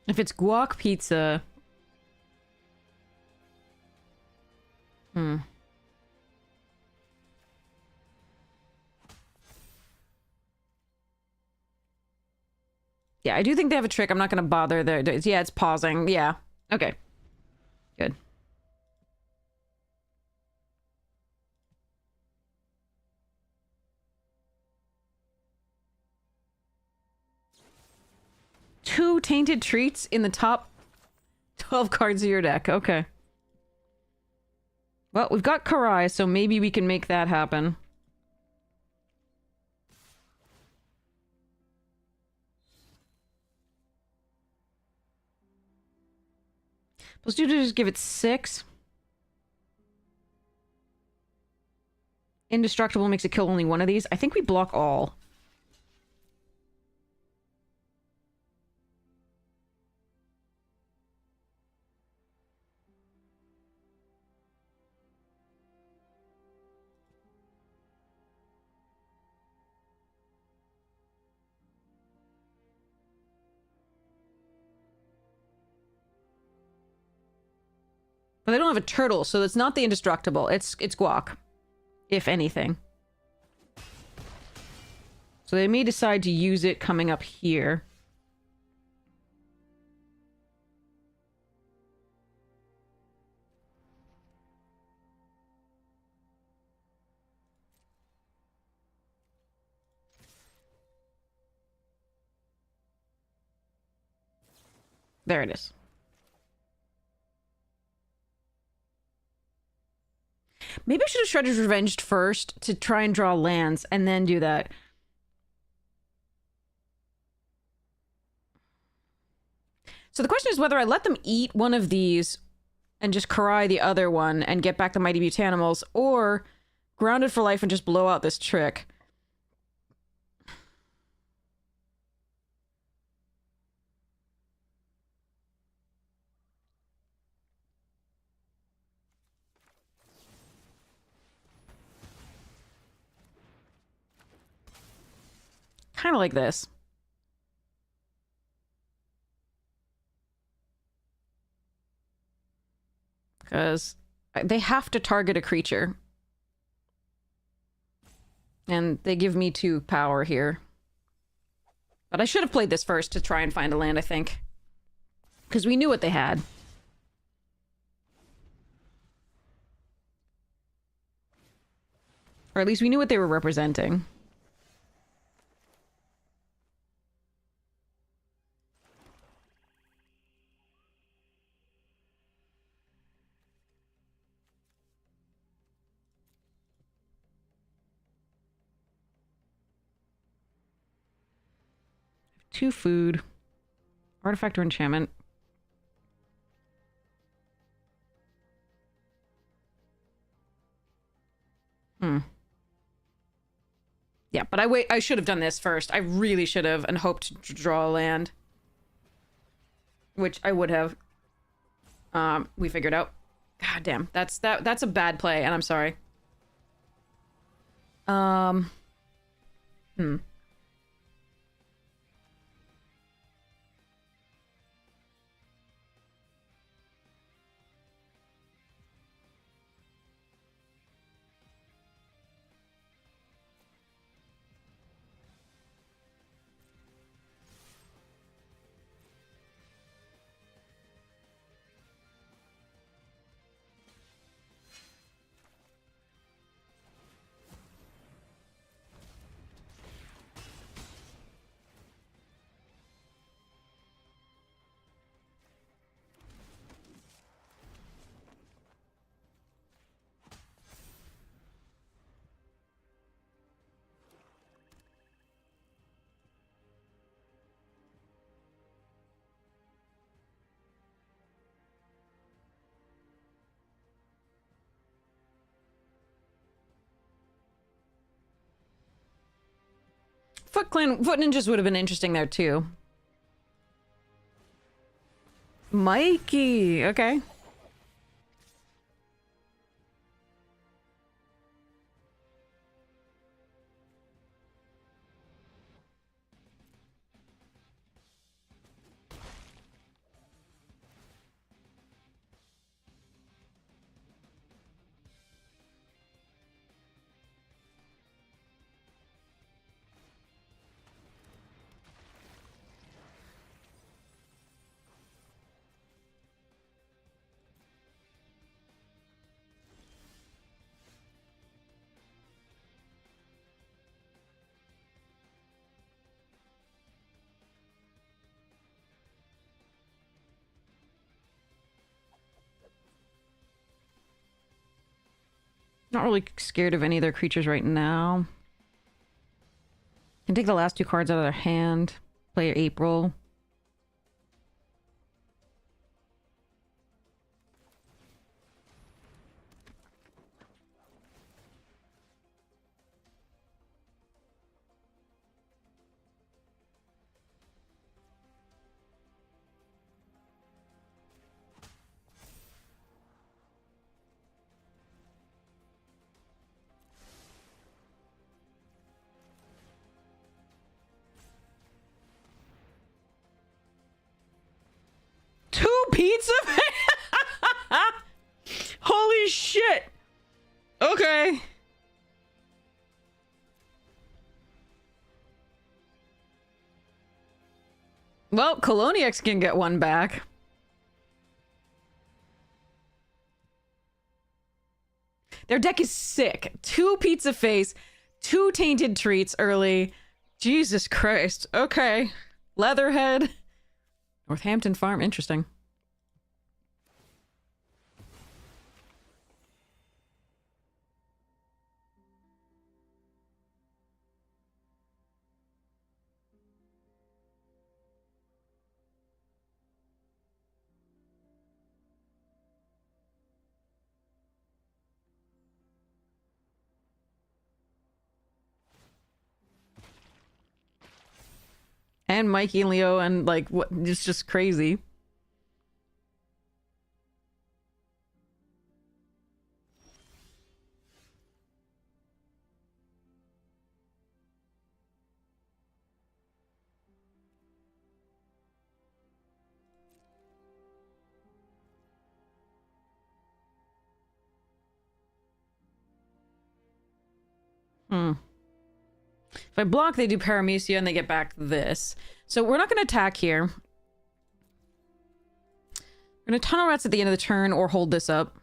If it's guac pizza... Hmm. Yeah, I do think they have a trick. I'm not going to bother there. Yeah, it's pausing. Yeah. Okay. Good. Two tainted treats in the top 12 cards of your deck. Okay. Well, we've got Karai, so maybe we can make that happen. Let's do just give it 6. Indestructible makes it kill only one of these. I think we block all. But they don't have a turtle, so it's not the indestructible. It's guac, if anything. So they may decide to use it coming up here. There it is. Maybe I should have Shredder's Revenged first to try and draw lands, and then do that. So the question is whether I let them eat one of these and just Karai the other one and get back the Mighty Butanimals, or Grounded for Life and just blow out this trick. kind of like this. Because they have to target a creature. And they give me 2 power here. But I should have played this first to try and find a land, I think. Because we knew what they had. Or at least we knew what they were representing. Two food. Artifact or enchantment. Yeah, but I should have done this first. I really should have and hoped to draw a land. Which I would have. We figured out. God damn, that's a bad play, and I'm sorry. Foot Ninjas would have been interesting there too. Mikey, okay. Not really scared of any of their creatures right now. Can take the last 2 cards out of their hand. Play April. Pizza? Holy shit. Okay. Well, Coloniax can get 1 back. Their deck is sick. 2 Pizza Face, 2 Tainted Treats early. Jesus Christ. Okay. Leatherhead. Northampton Farm. Interesting. And Mikey and Leo and like what, it's just crazy. Hmm. If I block, they do Paramecia and they get back this. So we're not going to attack here. We're going to Tunnel Rats at the end of the turn or hold this up.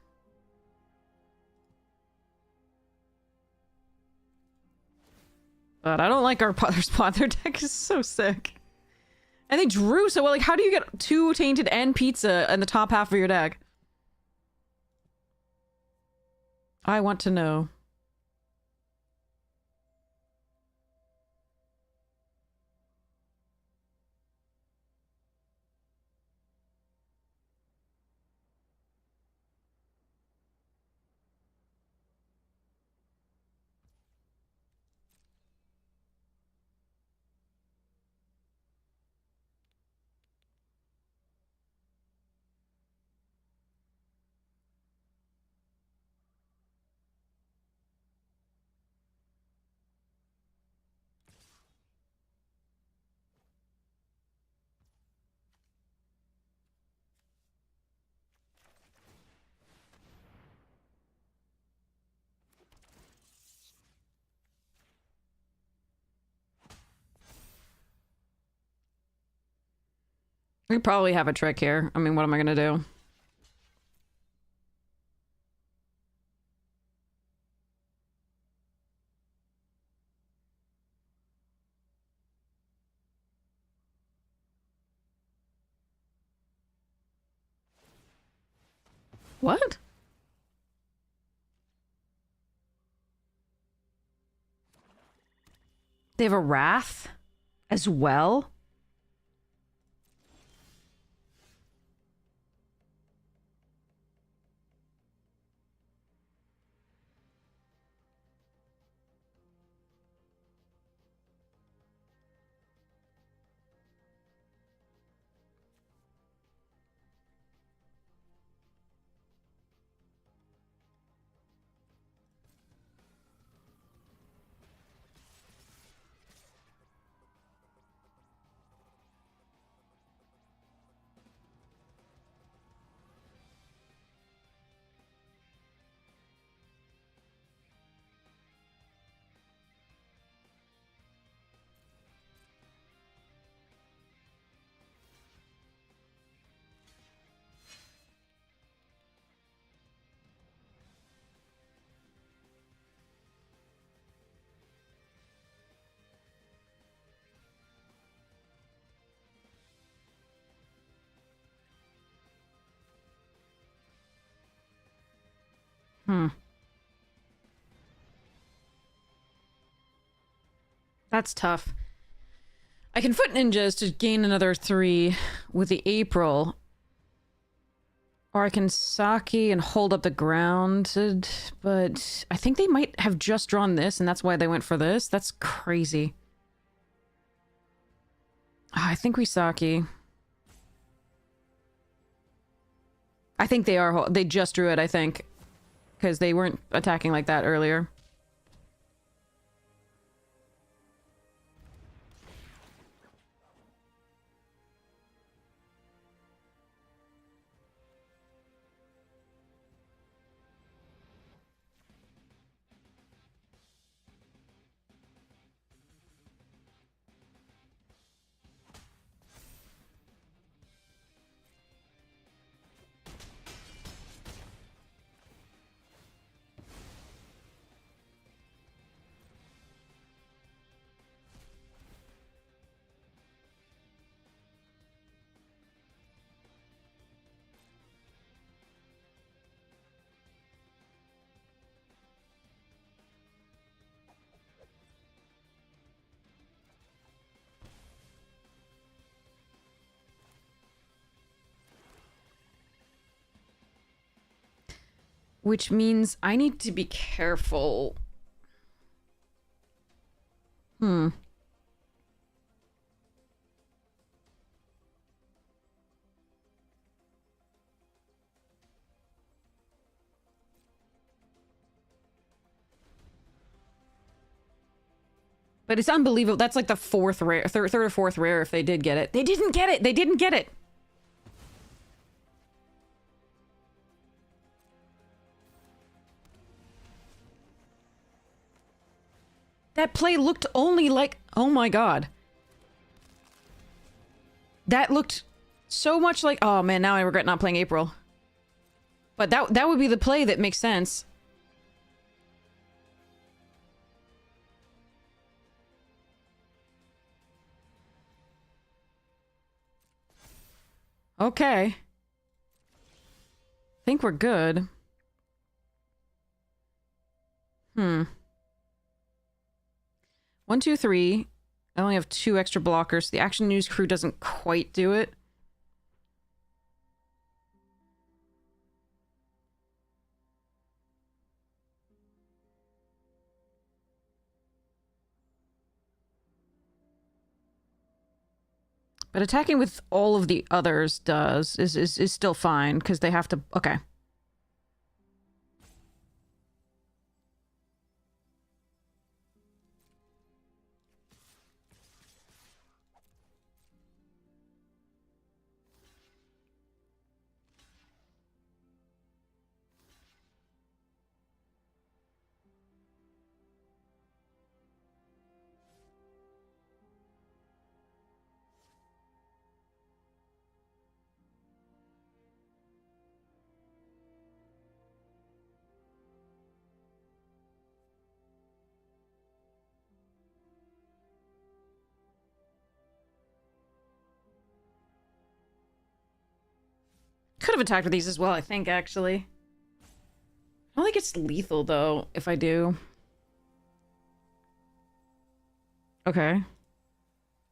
But I don't like our Potter's Pot. Their deck is so sick. And they drew so well. Like, how do you get 2 Tainted and Pizza in the top half of your deck? I want to know. We probably have a trick here. I mean, what am I gonna do? What? They have a Wrath as well? Hmm. That's tough. I can Foot Ninjas to gain another 3 with the April. Or I can Saki and hold up the grounded, but I think they might have just drawn this, and that's why they went for this. That's crazy. I think we Saki. I think they are. They just drew it, I think. Because they weren't attacking like that earlier. Which means I need to be careful. Hmm. But it's unbelievable. That's like the 4th rare, third or 4th rare if they did get it. They didn't get it! They didn't get it! That play looked only like... Oh my god. That looked so much like... Oh man, now I regret not playing April. But that would be the play that makes sense. Okay. Think we're good. 1, 2, 3. I only have 2 extra blockers. The Action News crew doesn't quite do it. But attacking with all of the others does is still fine because they have to. Okay. Could have attacked with these as well, I think, actually. I don't think it's lethal, though, if I do. Okay.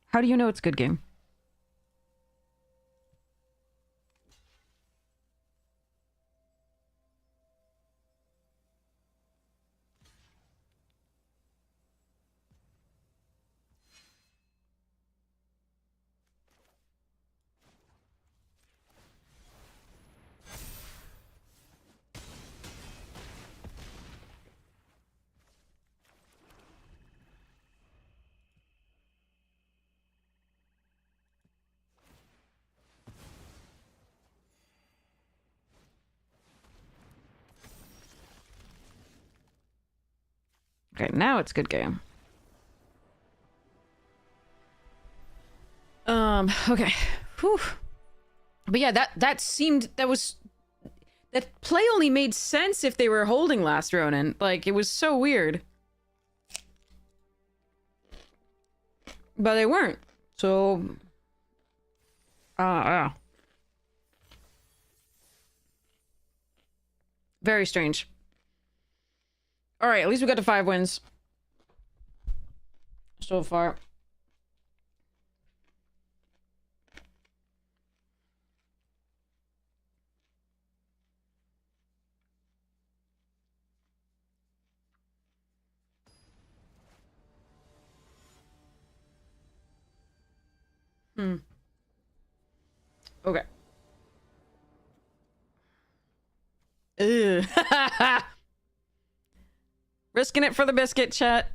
How do you know it's good game? Okay, now it's good game. Okay. Whew. But yeah, that play only made sense if they were holding Last Ronin. Like, it was so weird. But they weren't. So... Very strange. Alright, at least we got to 5 wins. So far. Okay. Ugh. Risking it for the biscuit, chat.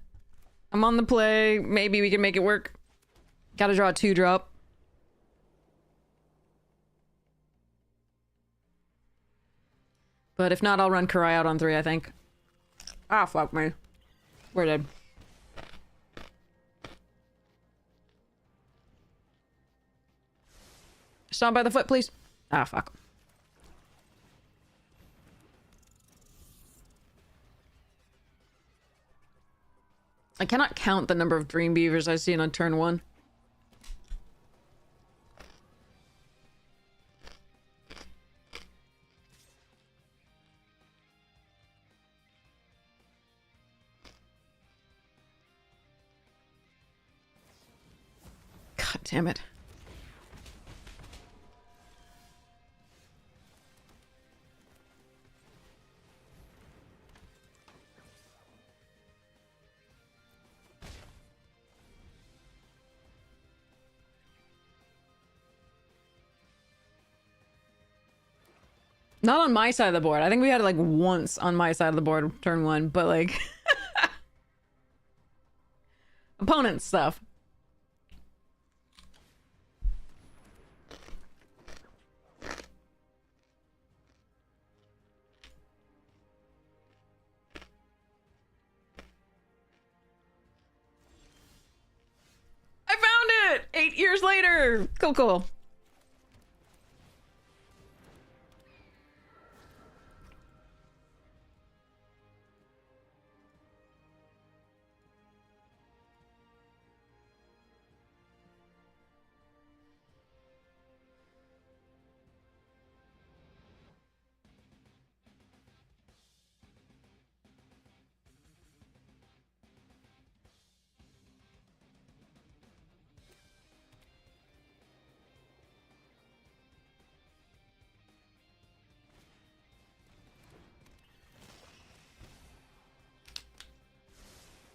I'm on the play. Maybe we can make it work. Gotta draw a 2-drop. But if not, I'll run Karai out on 3, I think. Ah, fuck me. We're dead. Stomp by the foot, please. Ah, fuck. I cannot count the number of Dream Beavers I've seen on turn 1. God damn it. Not on my side of the board. I think we had it like once on my side of the board, turn 1, but like... opponent stuff. 8 years later. Cool, cool.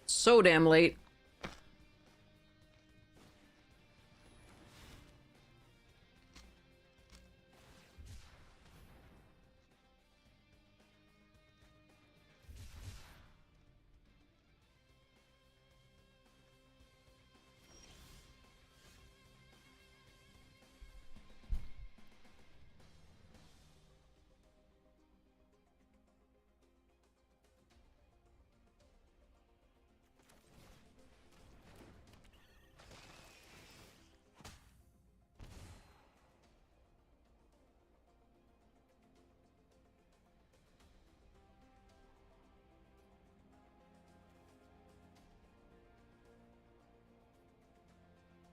So damn late.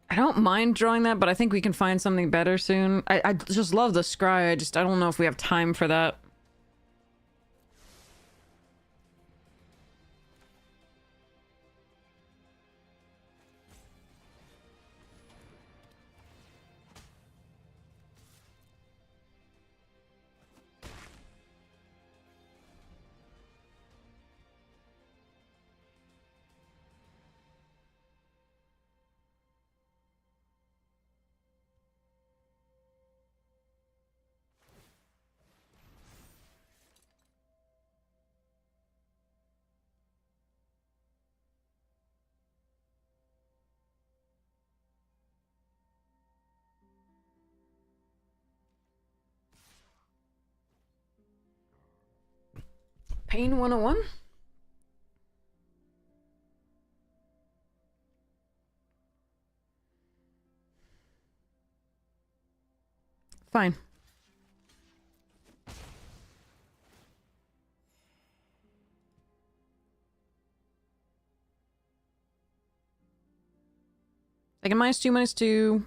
I don't mind drawing that, but I think we can find something better soon. I just love the scry. I don't know if we have time for that. Pain 101? Fine. Like a -2/-2.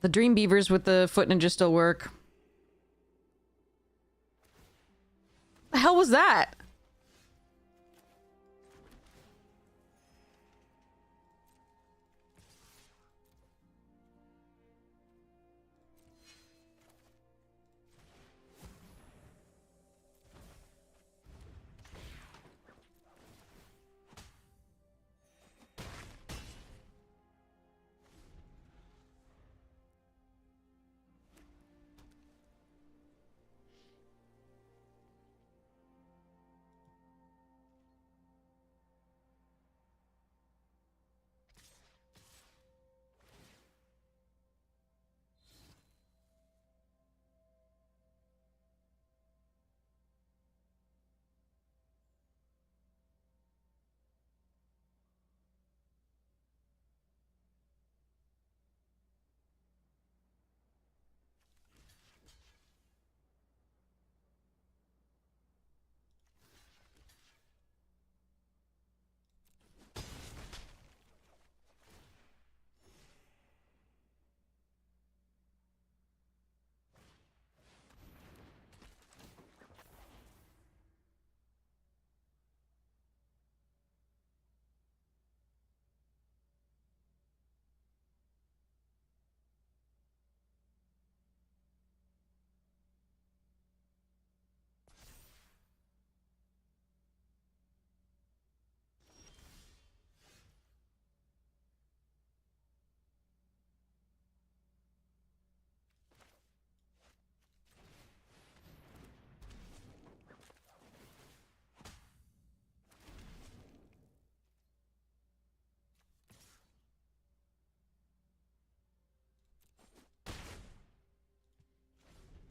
The Dream Beavers with the Foot Ninja still work. The hell was that?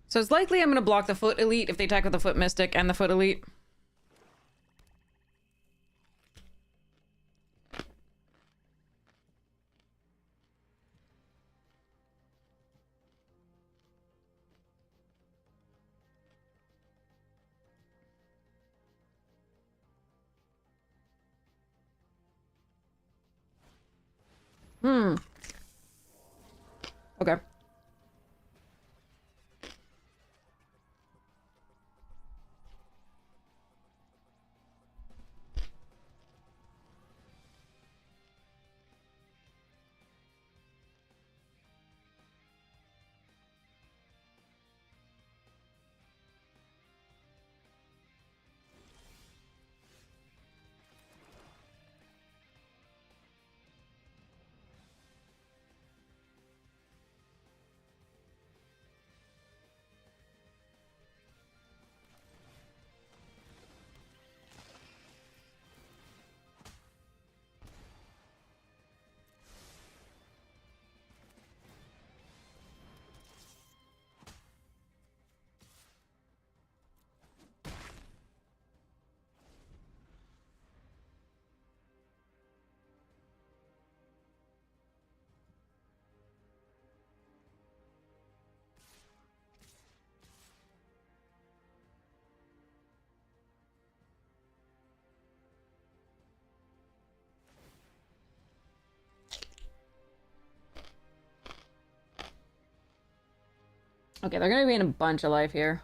So it's likely I'm gonna block the Foot Elite if they attack with the Foot Mystic and the Foot Elite. Hmm. Okay. Okay, they're gonna be in a bunch of life here.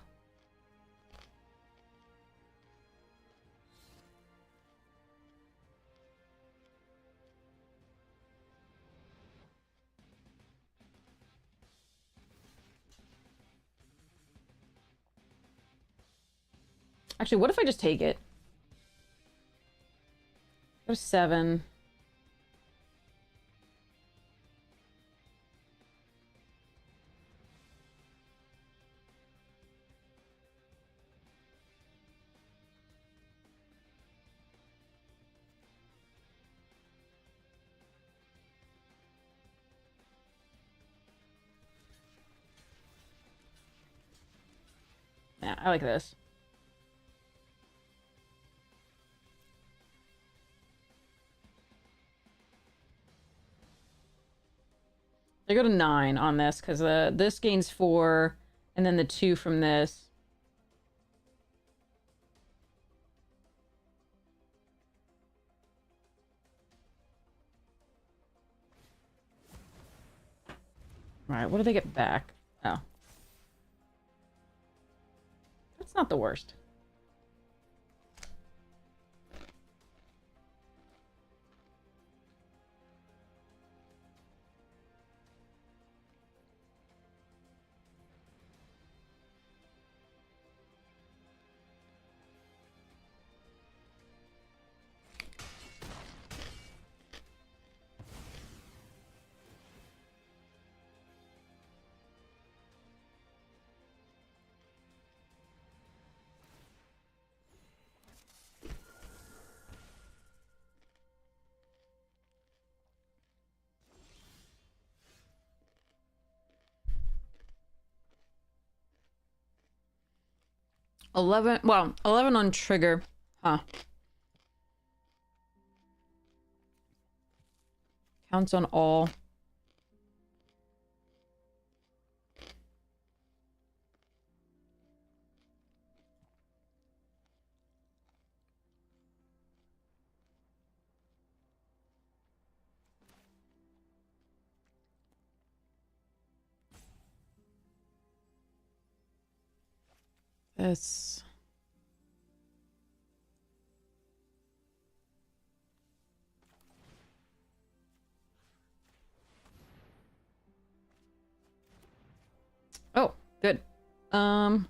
Actually, what if I just take it? Go to 7. Yeah, I like this. They go to 9 on this because this gains 4, and then the 2 from this. All right, what do they get back? Oh, that's not the worst. Well, 11 on trigger. Huh. Counts on all. This. Oh, good. Um.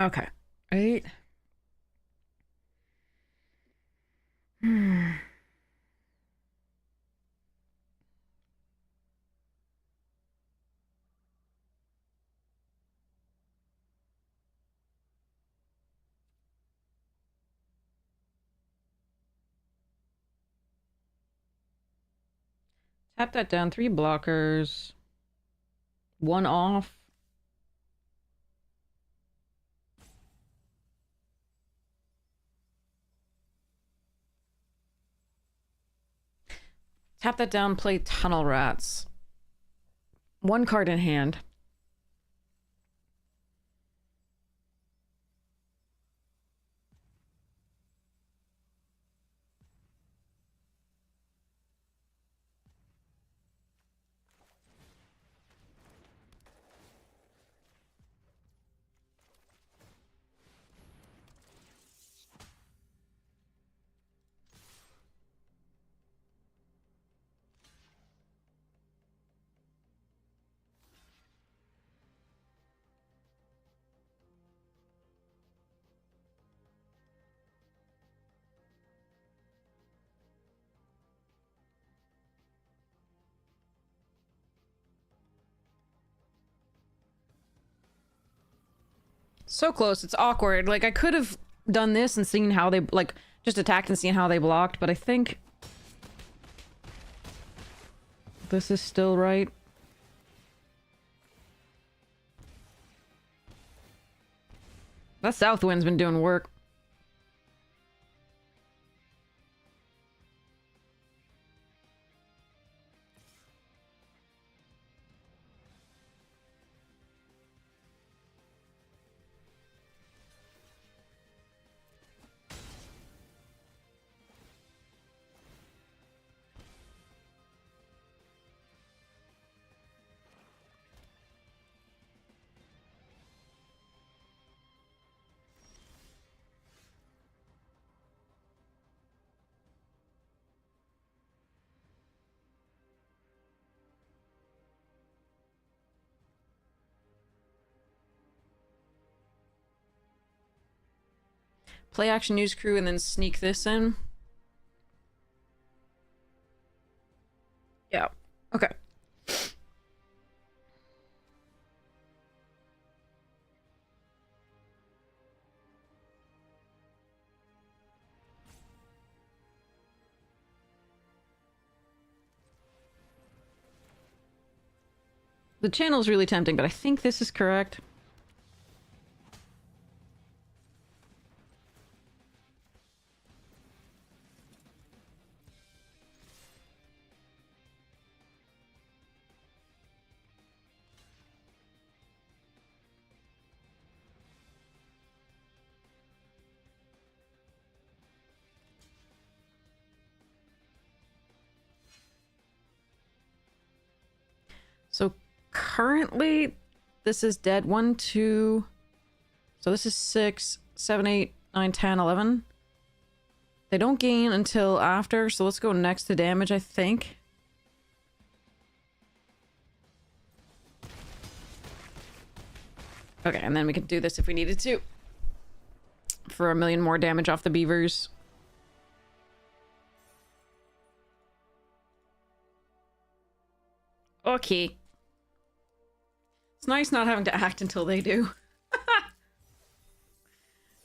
Okay. 8. Tap that down. 3 blockers. 1 off. Tap that down, play Tunnel Rats. 1 card in hand. So close, it's awkward. Like, I could have done this and seen how they, like, just attacked and seen how they blocked, but I think this is still right. That south wind's been doing work. Play action news crew and then sneak this in. Yeah. Okay. The channel's really tempting, but I think this is correct. So currently, this is dead. 1, 2. So this is 6, 7, 8, 9, 10, 11. They don't gain until after, so let's go next to damage, I think. Okay, and then we can do this if we needed to. For 1 million more damage off the beavers. Okay. It's nice not having to act until they do.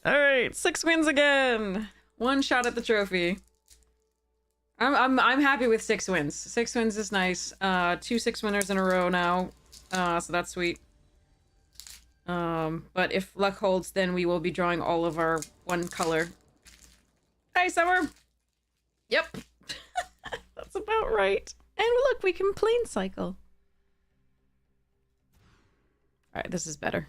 Alright, 6 wins again! 1 shot at the trophy. I'm happy with 6 wins. 6 wins is nice. 2 6 winners in a row now. So that's sweet. But if luck holds, then we will be drawing all of our 1 color. Hi, Summer! Yep. That's about right. And look, we can plane cycle. Alright, this is better.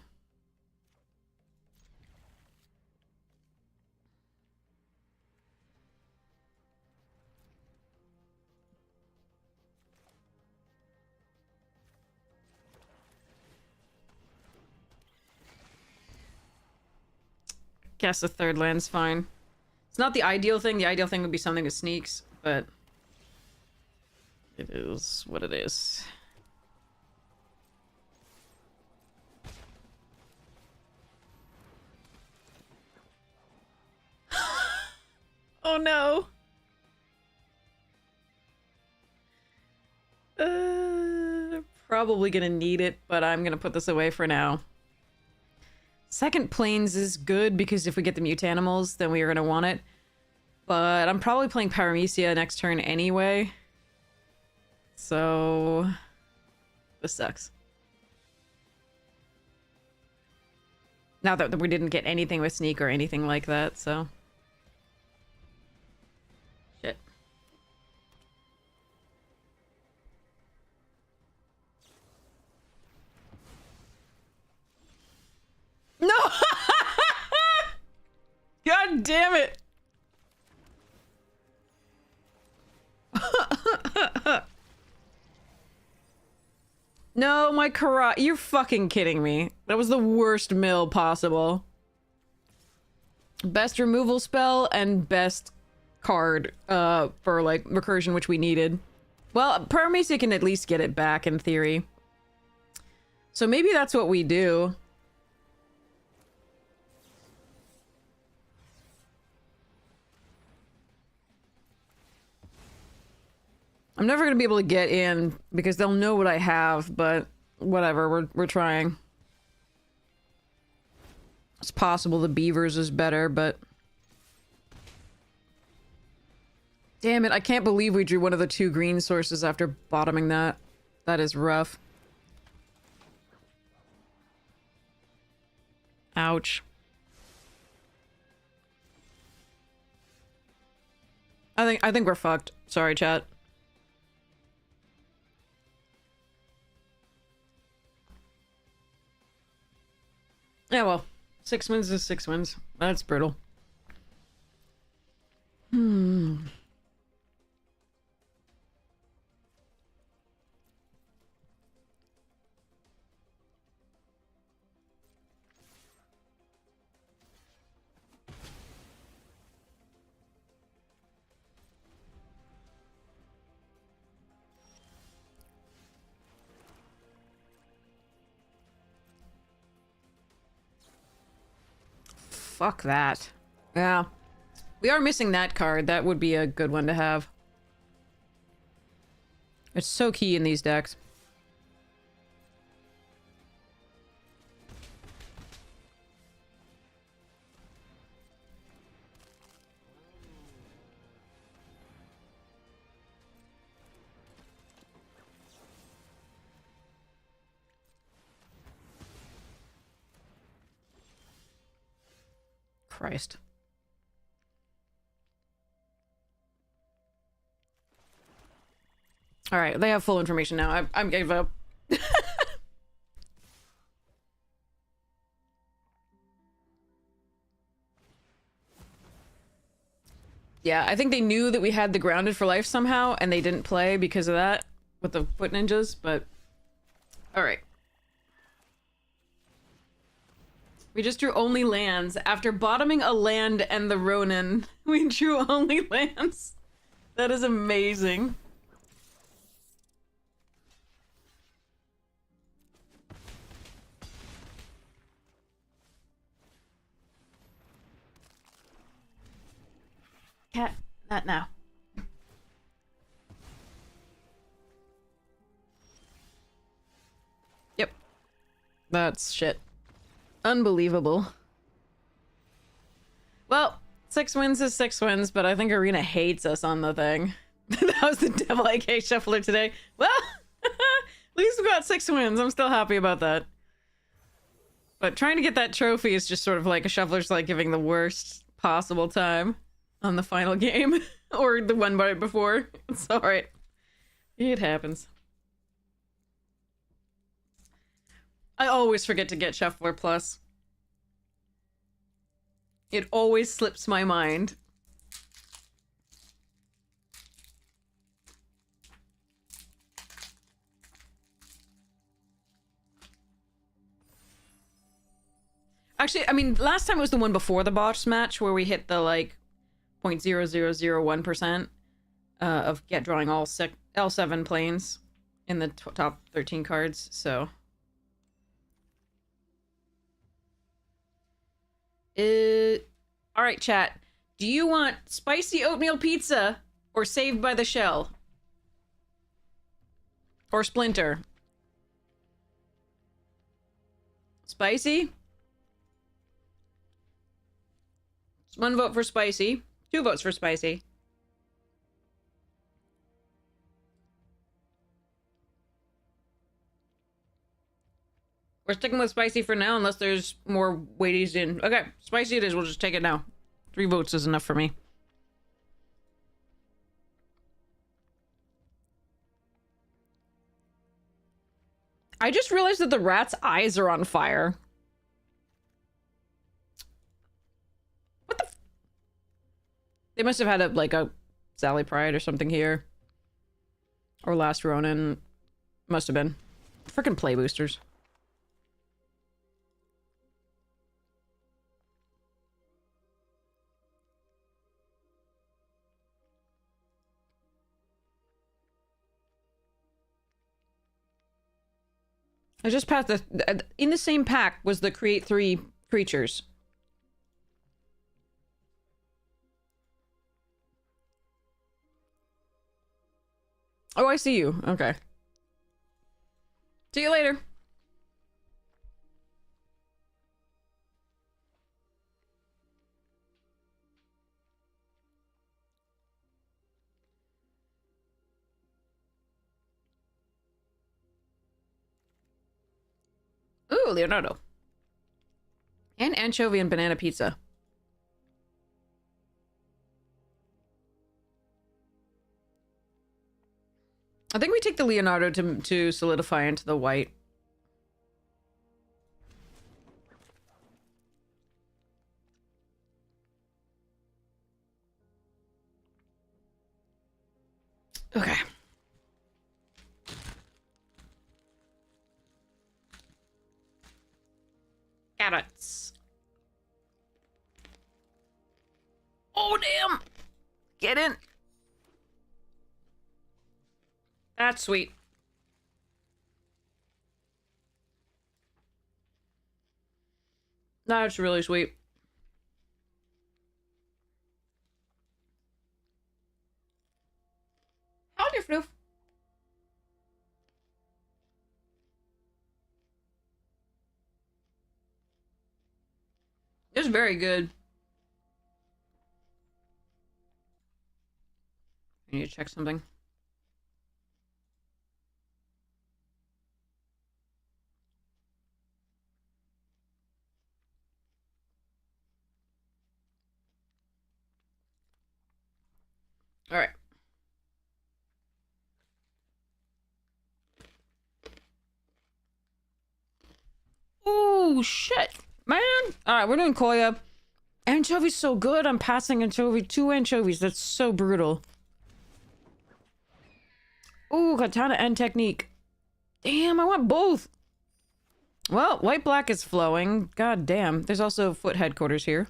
Guess a 3rd land's fine. It's not the ideal thing. The ideal thing would be something that sneaks, but it is what it is. Oh no. Probably gonna need it, but I'm gonna put this away for now. 2nd planes is good because if we get the mutanimals, then we are gonna want it. But I'm probably playing Paramecia next turn anyway. So this sucks. Now that we didn't get anything with sneak or anything like that, so shit. No! God damn it! No, my karate. You're fucking kidding me. That was the worst mill possible. Best removal spell and best card for like recursion, which we needed. Well, Paramesa can at least get it back in theory. So maybe that's what we do. I'm never gonna be able to get in because they'll know what I have, but whatever, we're trying. It's possible the beavers is better, but damn it, I can't believe we drew one of the 2 green sources after bottoming that. That is rough. Ouch. I think we're fucked. Sorry, chat. Yeah, well, 6 wins is 6 wins. That's brutal. Fuck that. Yeah. We are missing that card. That would be a good one to have. It's so key in these decks. Christ. All right, they have full information now. I'm gave up. Yeah, I think they knew that we had the grounded for life somehow, and they didn't play because of that with the foot ninjas, but all right. We just drew only lands. After bottoming a land and the Ronin, we drew only lands. That is amazing. Cat, not now. Yep. That's shit. Unbelievable. Well, 6 wins is 6 wins, but I think Arena hates us on the thing. That was the Devil AK Shuffler today. Well, at least we got 6 wins. I'm still happy about that. But trying to get that trophy is just sort of like a Shuffler's like giving the worst possible time on the final game. Or the one right before. It's alright. It happens. I always forget to get Shuffler Plus. It always slips my mind. Actually, I mean, last time it was the one before the botch match where we hit the, like, 0.0001% of drawing all L7 planes in the top 13 cards, so... Alright, chat. Do you want spicy oatmeal pizza or Saved by the Shell? Or Splinter? Spicy? 1 vote for spicy. 2 votes for spicy. We're sticking with spicy for now, unless there's more weighties in. Okay, spicy it is. We'll just take it now. 3 votes is enough for me. I just realized that the rat's eyes are on fire. What the They must have had a Sally Pride or something here. Or Last Ronin. Must have been. Frickin' play boosters. I just passed the... In the same pack was the Create 3 creatures. Oh, I see you. Okay. See you later. Ooh, Leonardo. And anchovy and banana pizza. I think we take the Leonardo to solidify into the white. Okay. Carrots. Oh, damn! Get in! That's sweet. That's really sweet. Howdy, Floof. It's very good. I need to check something. All right. Oh, shit. Man. All right, we're doing Koya. Anchovy's so good. I'm passing anchovy. 2 anchovies. That's so brutal. Ooh, katana and technique. Damn, I want both. Well, white-black is flowing. God damn. There's also foot headquarters here.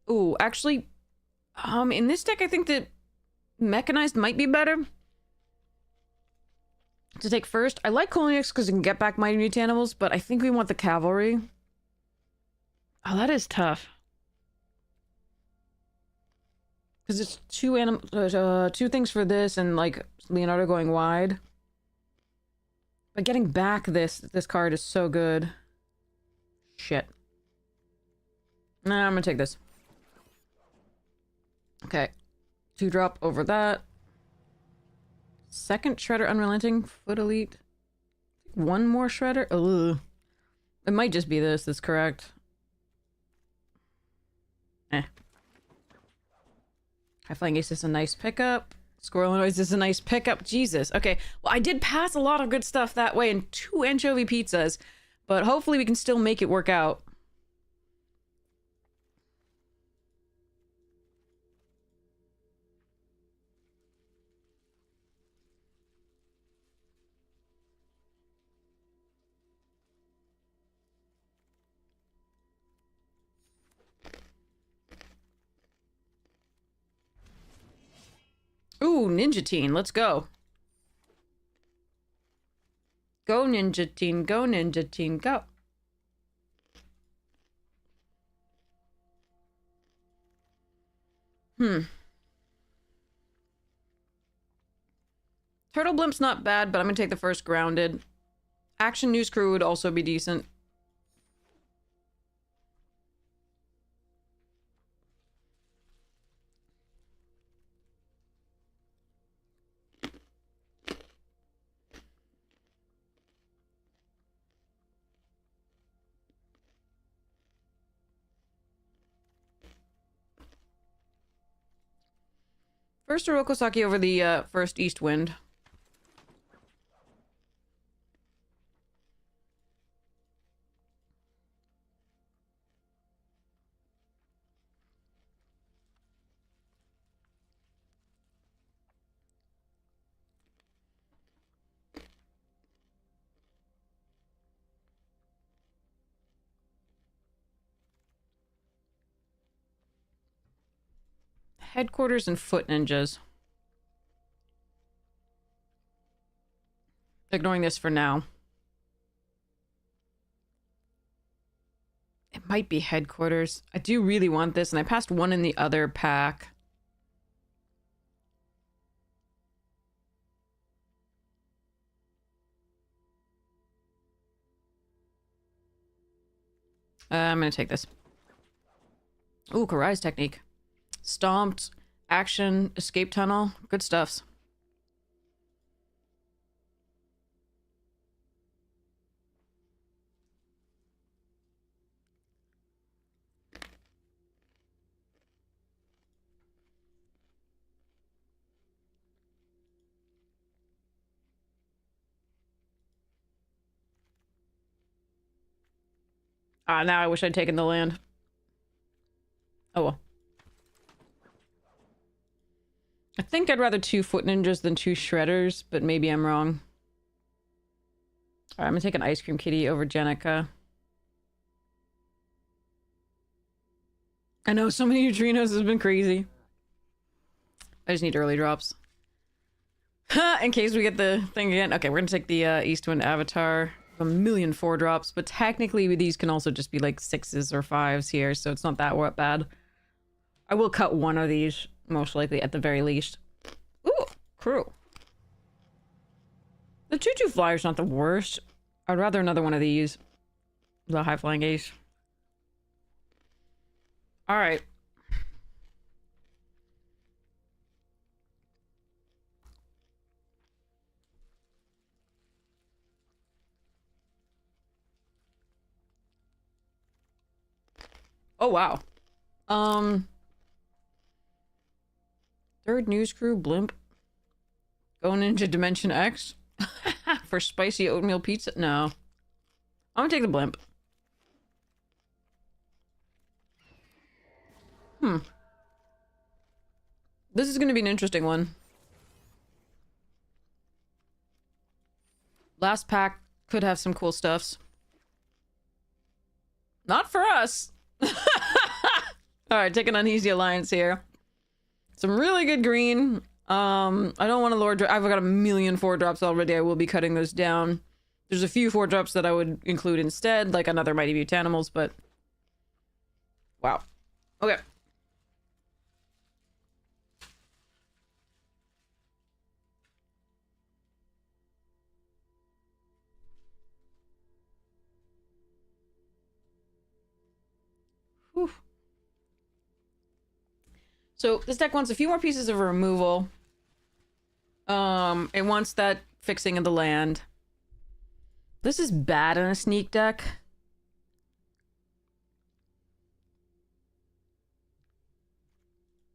Ooh, actually, in this deck, I think that mechanized might be better to take first. I like Kolniaks because you can get back Mighty Mutant Animals, but I think we want the cavalry. Oh, that is tough. Because it's 2 things for this and, like, Leonardo going wide. But getting back this card is so good. Shit. Nah, I'm gonna take this. Okay. 2-drop over that. Second Shredder Unrelenting. Foot Elite. 1 more Shredder. Ugh. It might just be this. That's correct. Eh. High Flying Ace is a nice pickup. Squirrel Noise is a nice pickup. Jesus. Okay. Well, I did pass a lot of good stuff that way and 2 anchovy pizzas. But hopefully we can still make it work out. Ooh, Ninja Teen. Let's go. Go, Ninja Teen. Go, Ninja Teen. Go. Turtle Blimp's not bad, but I'm gonna take the first grounded. Action News Crew would also be decent. First Orokosaki over the first east wind. Headquarters and foot ninjas. Ignoring this for now. It might be headquarters. I do really want this, and I passed one in the other pack. I'm gonna take this. Ooh, Karai's technique. Stomped, action, escape tunnel. Good stuffs. Ah, now I wish I'd taken the land. Oh well. I think I'd rather 2 foot ninjas than 2 shredders, but maybe I'm wrong. Alright, I'm gonna take an ice cream kitty over Jenica. I know, so many neutrinos has been crazy. I just need early drops. In case we get the thing again. Okay, we're gonna take the Eastwind Avatar. A million 4 drops, but technically these can also just be like 6s or 5s here, so it's not that bad. I will cut one of these, most likely, at the very least. Ooh, crew. The 2/2 flyer's not the worst. I'd rather another one of these. The high flying ace. Alright. Oh, wow. Third news crew, blimp. Going into Dimension X? For spicy oatmeal pizza? No. I'm gonna take the blimp. This is gonna be an interesting one. Last pack could have some cool stuffs. Not for us! Alright, take an uneasy alliance here. Some really good green. I don't want a Lord... I've got a million 4 drops already. I will be cutting those down. There's a few 4 drops that I would include instead, like another Mighty Butanimals, but... Wow. Okay. Whew. So this deck wants a few more pieces of removal. It wants that fixing of the land. This is bad in a sneak deck.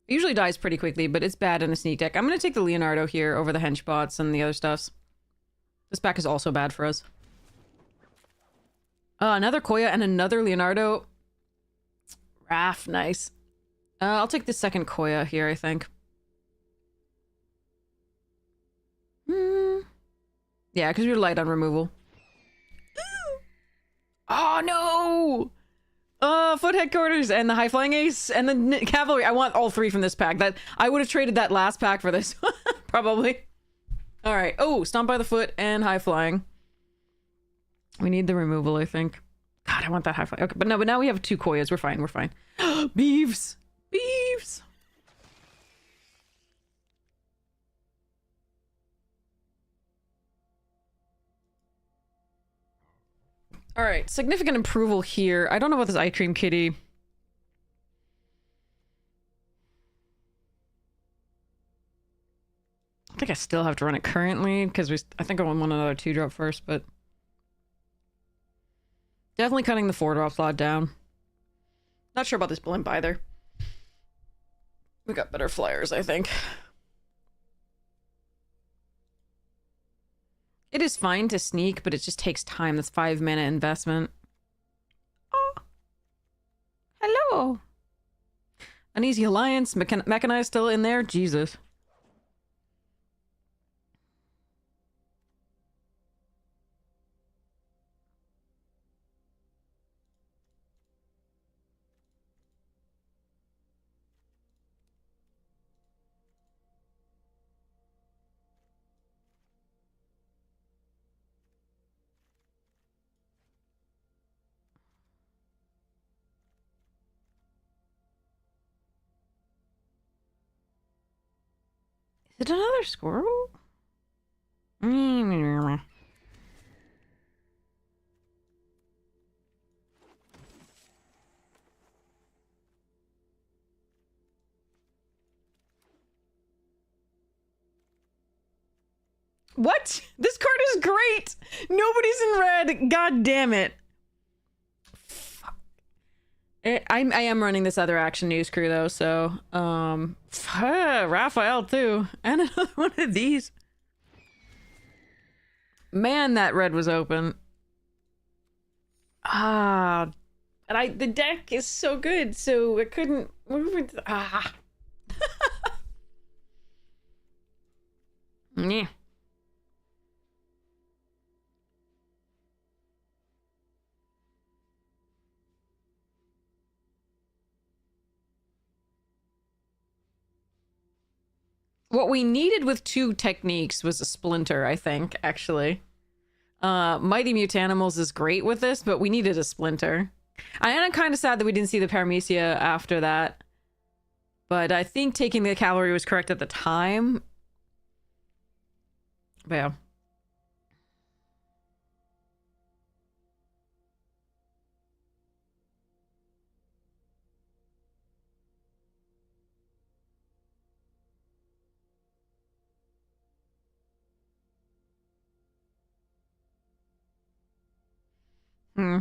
It usually dies pretty quickly, but it's bad in a sneak deck. I'm gonna take the Leonardo here over the henchbots and the other stuffs. This pack is also bad for us. Another Koya and another Leonardo. Raph, nice. I'll take the second Koya here, I think. Yeah, because you're light on removal. Oh, no! Foot headquarters and the high flying ace and the cavalry. I want all 3 from this pack. That I would have traded that last pack for this. Probably. Alright. Oh, stomp by the foot and high flying. We need the removal, I think. God, I want that high flying. Okay, but now we have 2 Koyas. We're fine, we're fine. Beeves! Beeves! Alright, significant approval here. I don't know about this ice cream kitty. I think I still have to run it currently, because I think I want another 2-drop first, but... Definitely cutting the 4-drop slot down. Not sure about this blimp either. We got better flyers, I think. It is fine to sneak, but it just takes time. That's 5 mana investment. Oh. Hello. Uneasy Alliance. Mechanized still in there? Jesus. Is it another squirrel? What? This card is great! Nobody's in red! God damn it. Fuck. I am running this other action news crew though, so Raphael too. And another one of these. Man, that red was open. Ah, and the deck is so good, so I couldn't move it. Ah. Yeah. What we needed with 2 techniques was a splinter, I think, actually. Mighty Mutanimals is great with this, but we needed a splinter. I'm kind of sad that we didn't see the Paramecia after that. But I think taking the cavalry was correct at the time. But yeah. Hmm.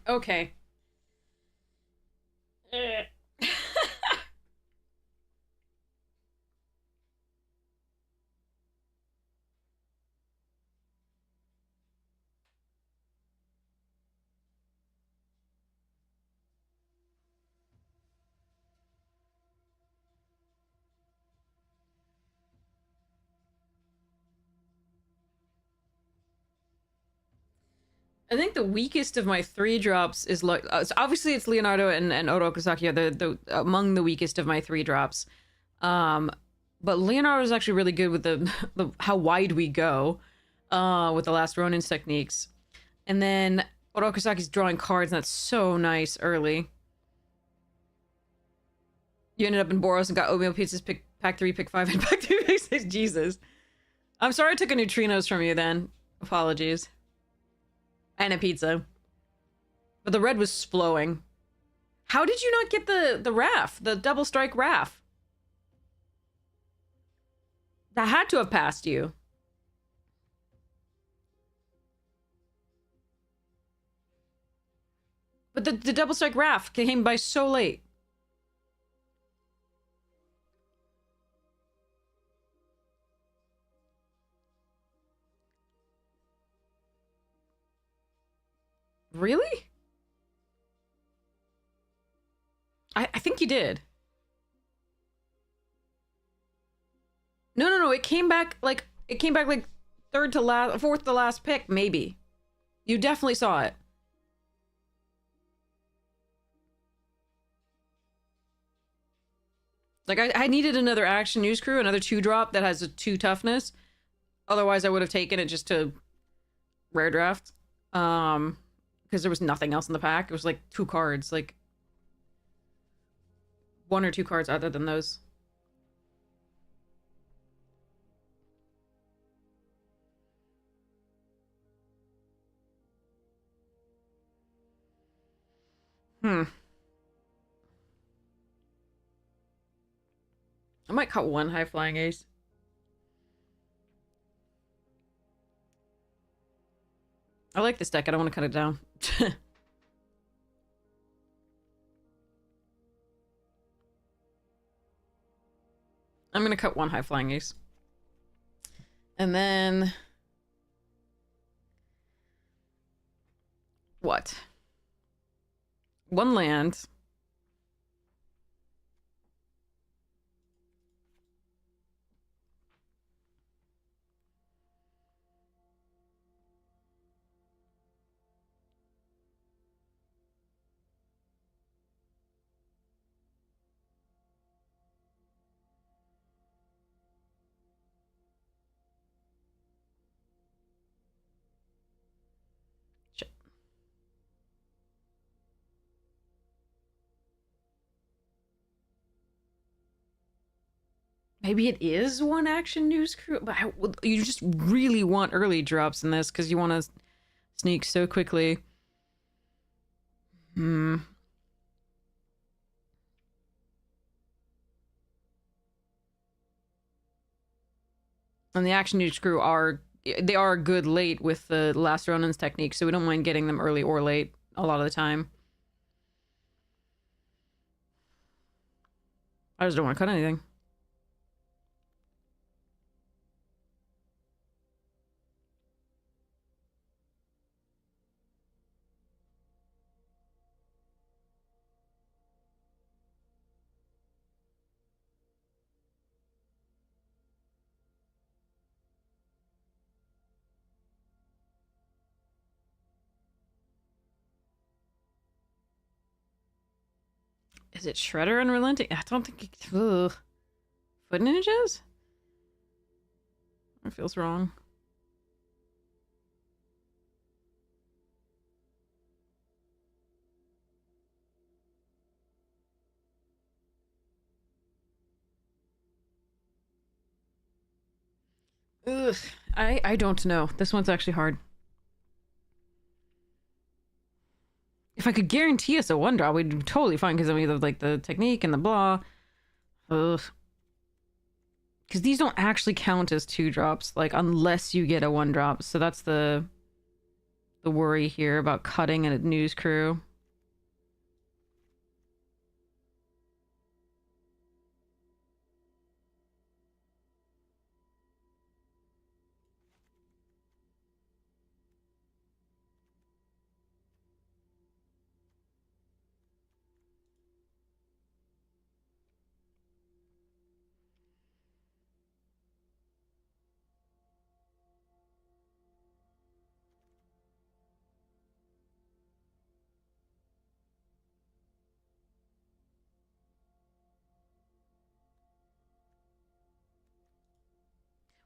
Okay. I think the weakest of my 3 drops is like obviously it's Leonardo and Orokusaki are the among the weakest of my 3 drops. But Leonardo is actually really good with the how wide we go with the last Ronin's techniques. And then Orokusaki's drawing cards, and that's so nice early. You ended up in Boros and got oatmeal pizzas, pick pack 3, pick 5, and pack 2, pick 6. Jesus. I'm sorry I took a neutrinos from you then. Apologies. And a pizza. But the red was flowing. How did you not get the RAF? The double strike RAF? That had to have passed you. But the double strike RAF came by so late. Really? I think you did. No. It came back like third to last, fourth to last pick, maybe. You definitely saw it. Like I needed another action news crew, another 2-drop that has a 2 toughness. Otherwise, I would have taken it just to rare draft. Because there was nothing else in the pack. It was like 2 cards, like 1 or 2 cards other than those. I might cut 1 high flying ace. I like this deck. I don't want to cut it down. I'm going to cut 1 high flying ace. And then... what? 1 land. Shit. Maybe it is 1 action news crew, but you just really want early drops in this because you want to sneak so quickly. And the action news crew are good late with the last Ronin's technique, so we don't mind getting them early or late a lot of the time. I just don't want to cut anything. Is it Shredder Unrelenting? I don't think it... Ugh. Foot Ninjas? That feels wrong. Ugh. I don't know. This one's actually hard. If I could guarantee us a 1-drop, we'd be totally fine because of either like the technique and the blah. Ugh. Because these don't actually count as 2-drops, like unless you get a 1-drop. So that's the worry here about cutting a news crew.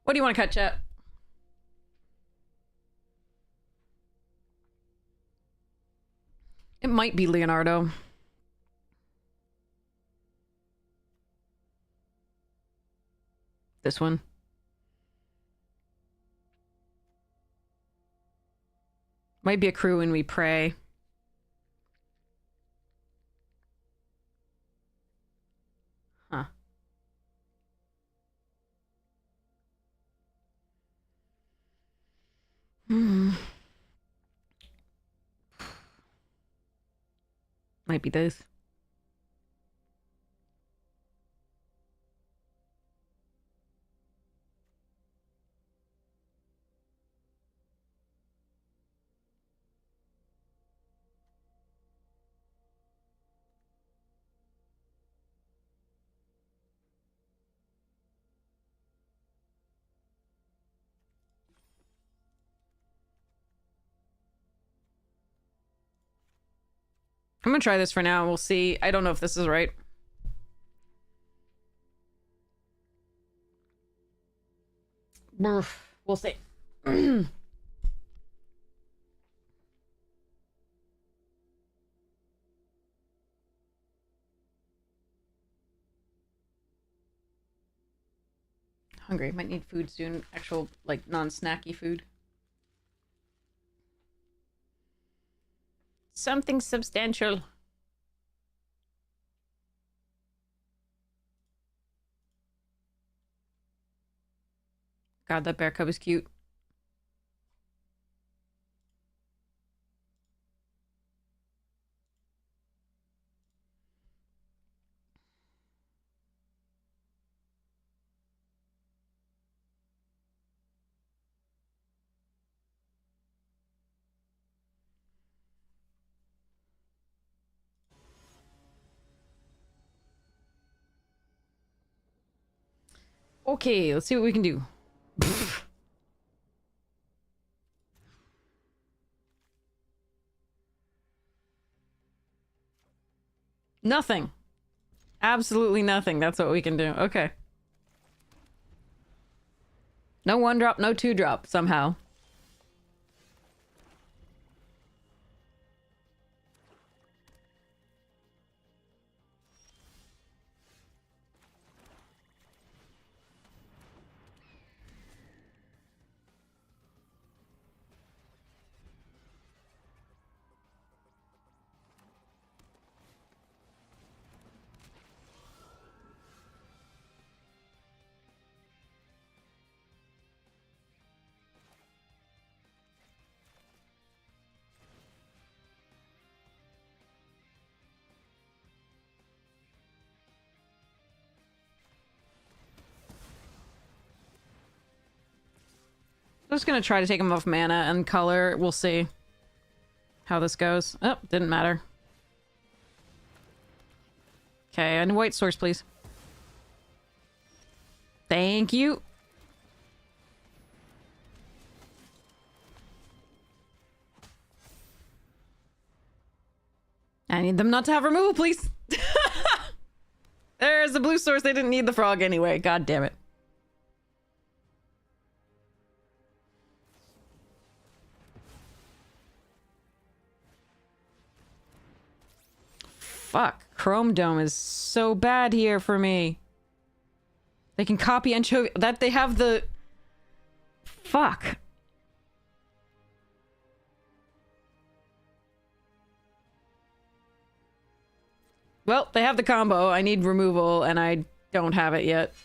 What do you want to cut, chat? It might be Leonardo. This one. Might be a crew when we pray. Huh. Might be this. I'm gonna try this for now. We'll see. I don't know if this is right. We'll see. Hungry. Might need food soon. Actual, like, non-snacky food. Something substantial. God, that bear cub is cute. Okay, let's see what we can do. Nothing. Absolutely nothing. That's what we can do. Okay. No 1-drop, no 2-drop, somehow. I'm just gonna try to take him off mana and color. We'll see how this goes. Oh, didn't matter. Okay, and white source, please. Thank you. I need them not to have removal, please. There's the blue source. They didn't need the frog anyway. God damn it. Fuck. Chrome Dome is so bad here for me. They can copy anchovy. That they have the... Fuck. Well, they have the combo. I need removal, and I don't have it yet.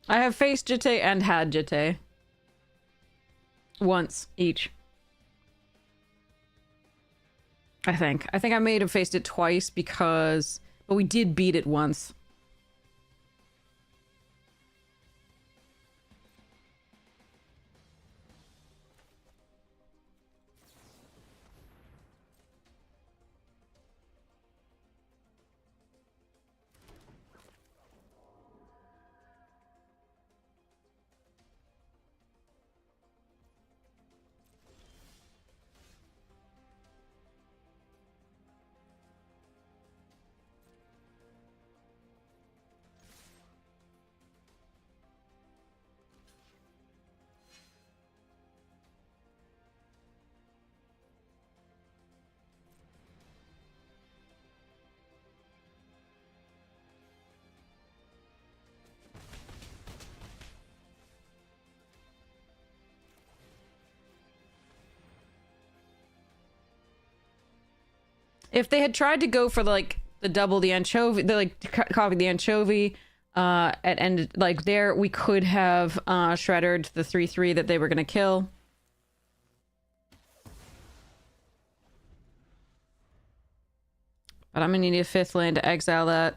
I have faced Jete and had Jete. Once each. I think. I think I may have faced it twice because... But we did beat it once. If they had tried to go for like the double the anchovy, the like copy the anchovy, and like there we could have shredded the 3/3 that they were gonna kill. But I'm gonna need a 5th land to exile that.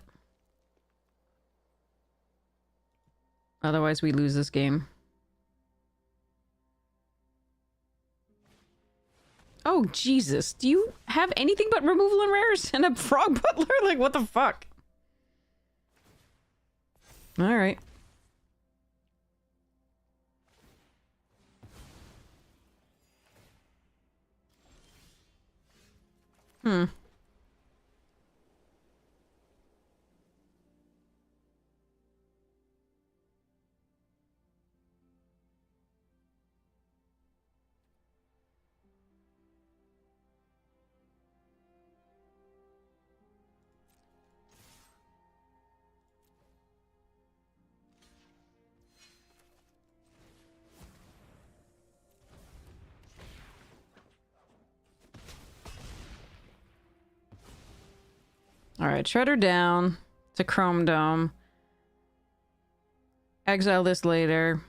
Otherwise we lose this game. Oh, Jesus. Do you have anything but removal and rares and a frog butler? Like, what the fuck? Alright. Hmm. Alright, Shredder down to Chrome Dome. Exile this later.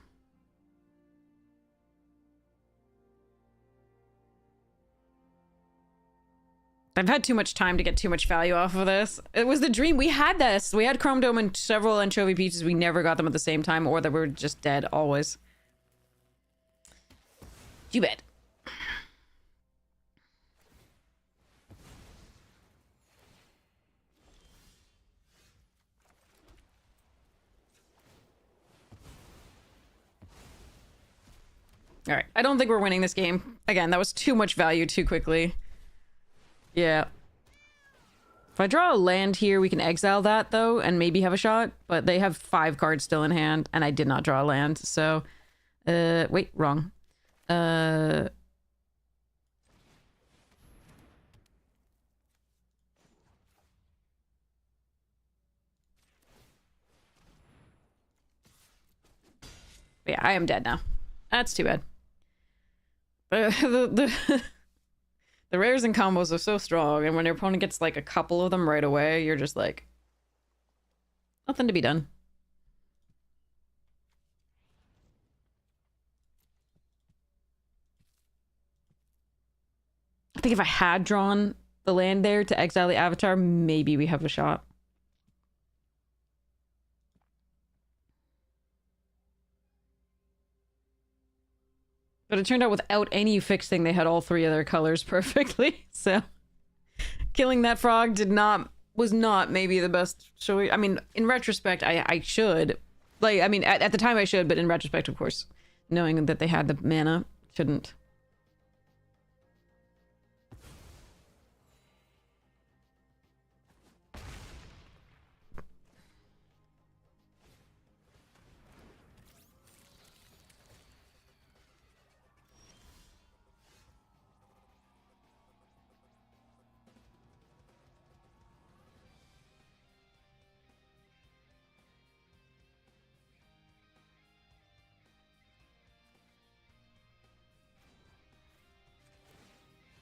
I've had too much time to get too much value off of this. It was the dream. We had this. We had Chrome Dome and several anchovy pieces. We never got them at the same time, or they were just dead always. You bet. All right. I don't think we're winning this game. Again, that was too much value too quickly. Yeah. If I draw a land here, we can exile that, though, and maybe have a shot. But they have 5 cards still in hand, and I did not draw a land, so... wait, wrong. Yeah, I am dead now. That's too bad. The rares and combos are so strong, and when your opponent gets like a couple of them right away, you're just like... nothing to be done. I think if I had drawn the land there to exile the Avatar, maybe we have a shot. But it turned out without any fixing, they had all 3 of their colors perfectly. So killing that frog was not maybe the best choice. I mean, in retrospect, I should. Like, I mean, at the time I should, but in retrospect, of course, knowing that they had the mana, shouldn't.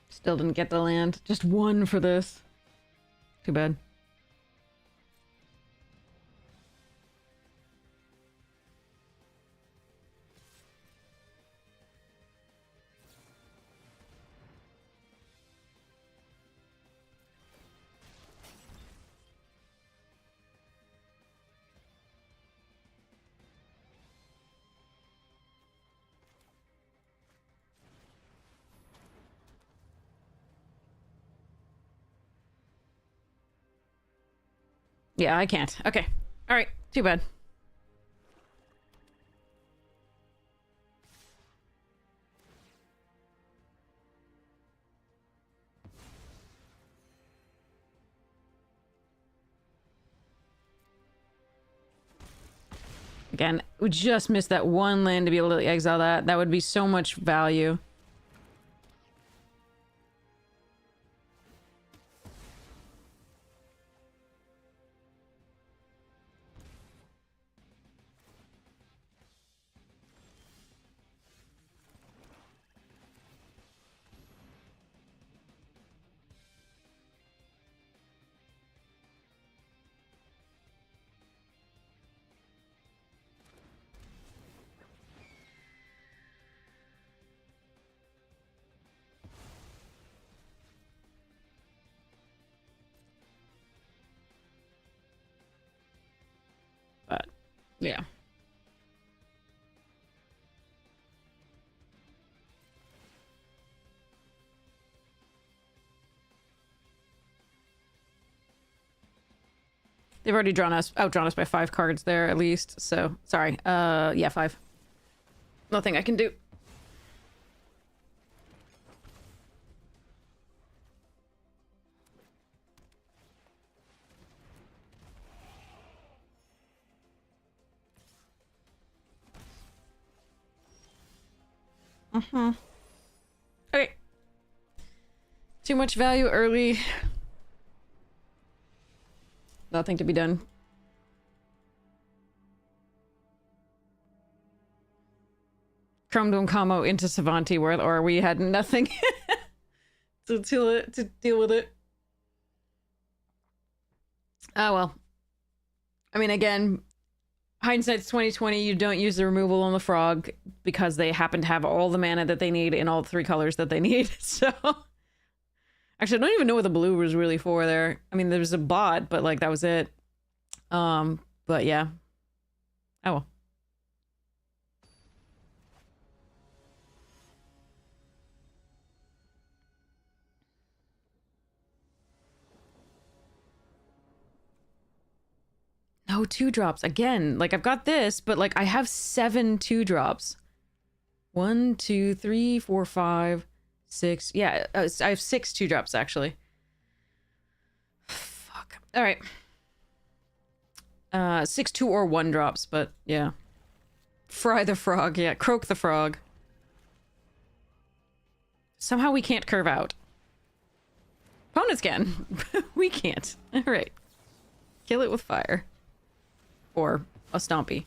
Still didn't get the land. Just 1 for this. Too bad. Yeah, I can't. Okay. Alright. Too bad. Again, we just missed that 1 land to be able to exile that. That would be so much value. Yeah. They've already outdrawn us by 5 cards there, at least. So, sorry. Yeah, 5. Nothing I can do. Mm-hmm. Okay. Too much value early. Nothing to be done. Chrome Dome combo into Savanti, or we had nothing to deal with it. Oh well. I mean, again, hindsight's 2020. You don't use the removal on the frog because they happen to have all the mana that they need in all 3 colors that they need. So, actually, I don't even know what the blue was really for there. I mean, there was a bot, but like that was it. But yeah. Oh well. No 2-drops. Again, like I've got this, but like I have 7 2-drops. 1, 2, 3, 4, 5, 6. Yeah, I have 6 2-drops actually. Fuck. All right. 6 2 or 1 drops, but yeah. Fry the frog. Yeah, croak the frog. Somehow we can't curve out. Opponents can. We can't. All right. Kill it with fire. Or a stompy.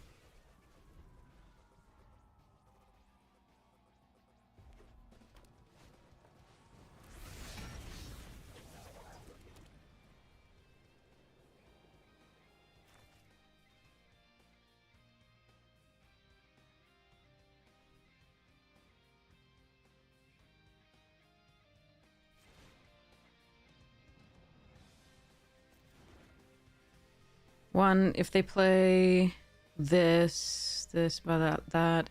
One, if they play this, that.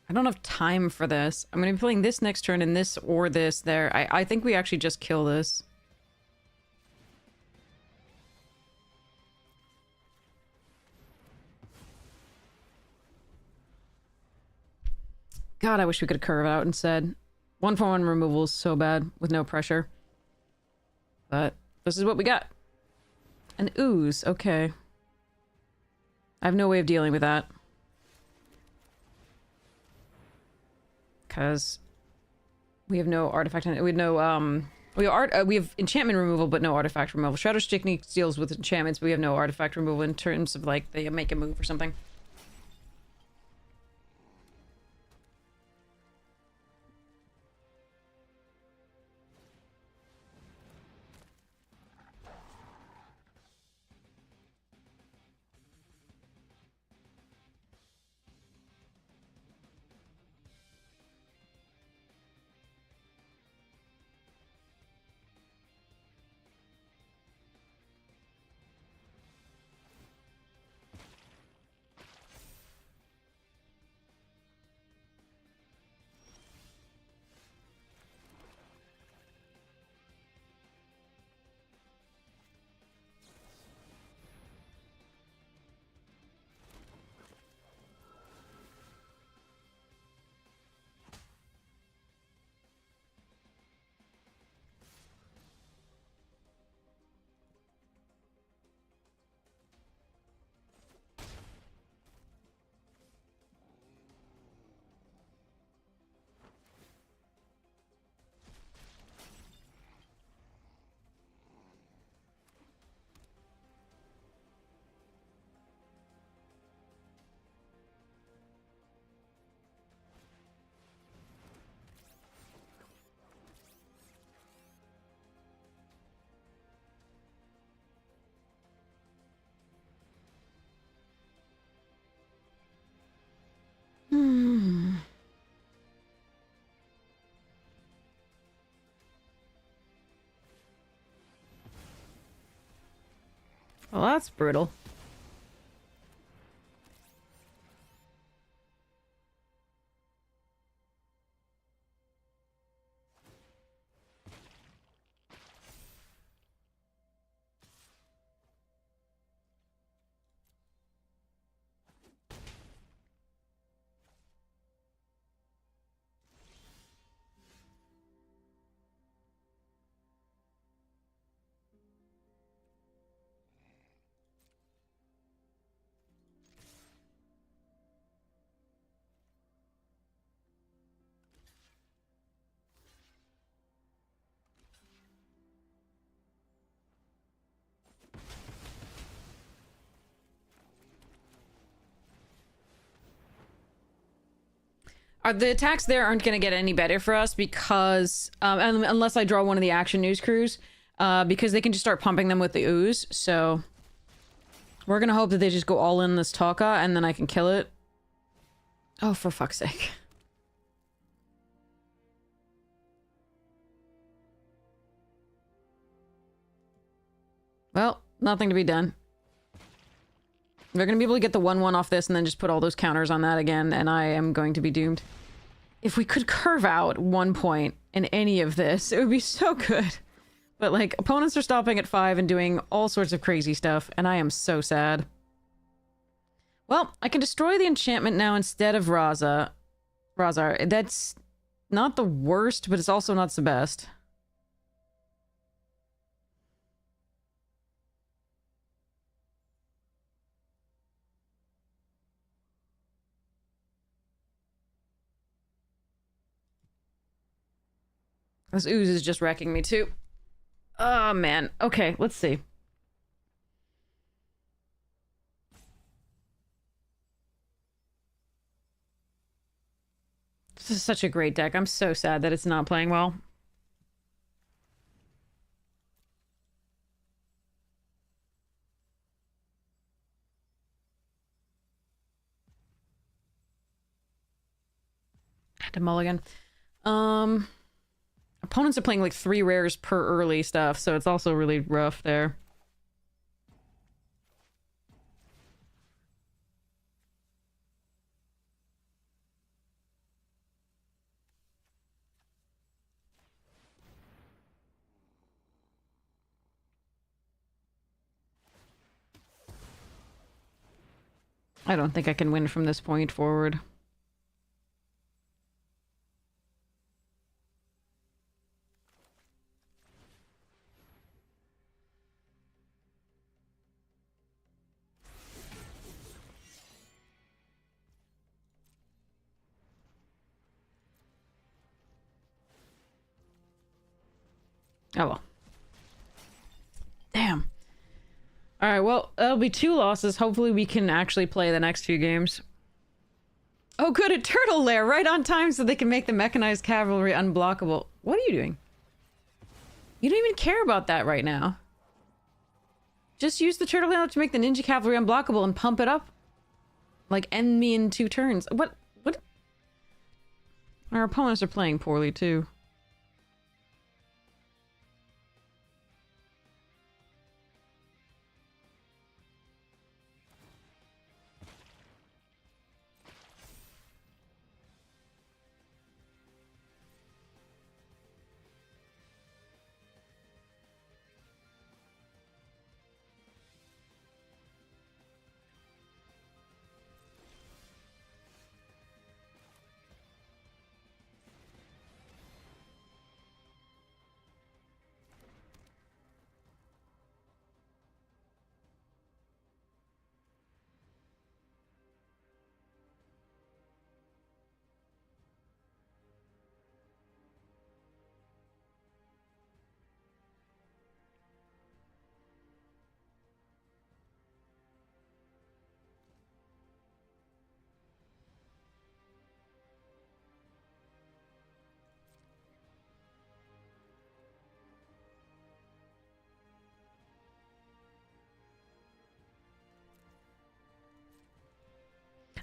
I don't have time for this. I'm going to be playing this next turn and this or this there. I think we actually just kill this. God, I wish we could curve out instead. 1-for-1 removal is so bad with no pressure. But this is what we got. An ooze, okay. I have no way of dealing with that. Because we have no artifact, we have no, we have enchantment removal, but no artifact removal. Shadow Technique deals with enchantments, but we have no artifact removal in terms of, like, they make a move or something. Well, that's brutal. The attacks there aren't going to get any better for us because, unless I draw one of the action news crews, because they can just start pumping them with the ooze, so we're going to hope that they just go all in this Taka and then I can kill it. Oh, for fuck's sake. Well, nothing to be done. They're going to be able to get the 1-1 off this and then just put all those counters on that again, and I am going to be doomed. If we could curve out 1 point in any of this, it would be so good. But, like, opponents are stopping at 5 and doing all sorts of crazy stuff, and I am so sad. Well, I can destroy the enchantment now instead of Razar. That's not the worst, but it's also not the best. This ooze is just wrecking me too. Oh, man. Okay, let's see. This is such a great deck. I'm so sad that it's not playing well. Had to mulligan. Opponents are playing like 3 rares per early stuff, so it's also really rough there. I don't think I can win from this point forward. Oh well. Damn. Alright, well, that'll be 2 losses. Hopefully we can actually play the next few games. Oh good, a turtle lair! Right on time so they can make the mechanized cavalry unblockable. What are you doing? You don't even care about that right now. Just use the turtle lair to make the ninja cavalry unblockable and pump it up. Like, end me in 2 turns. What? Our opponents are playing poorly, too.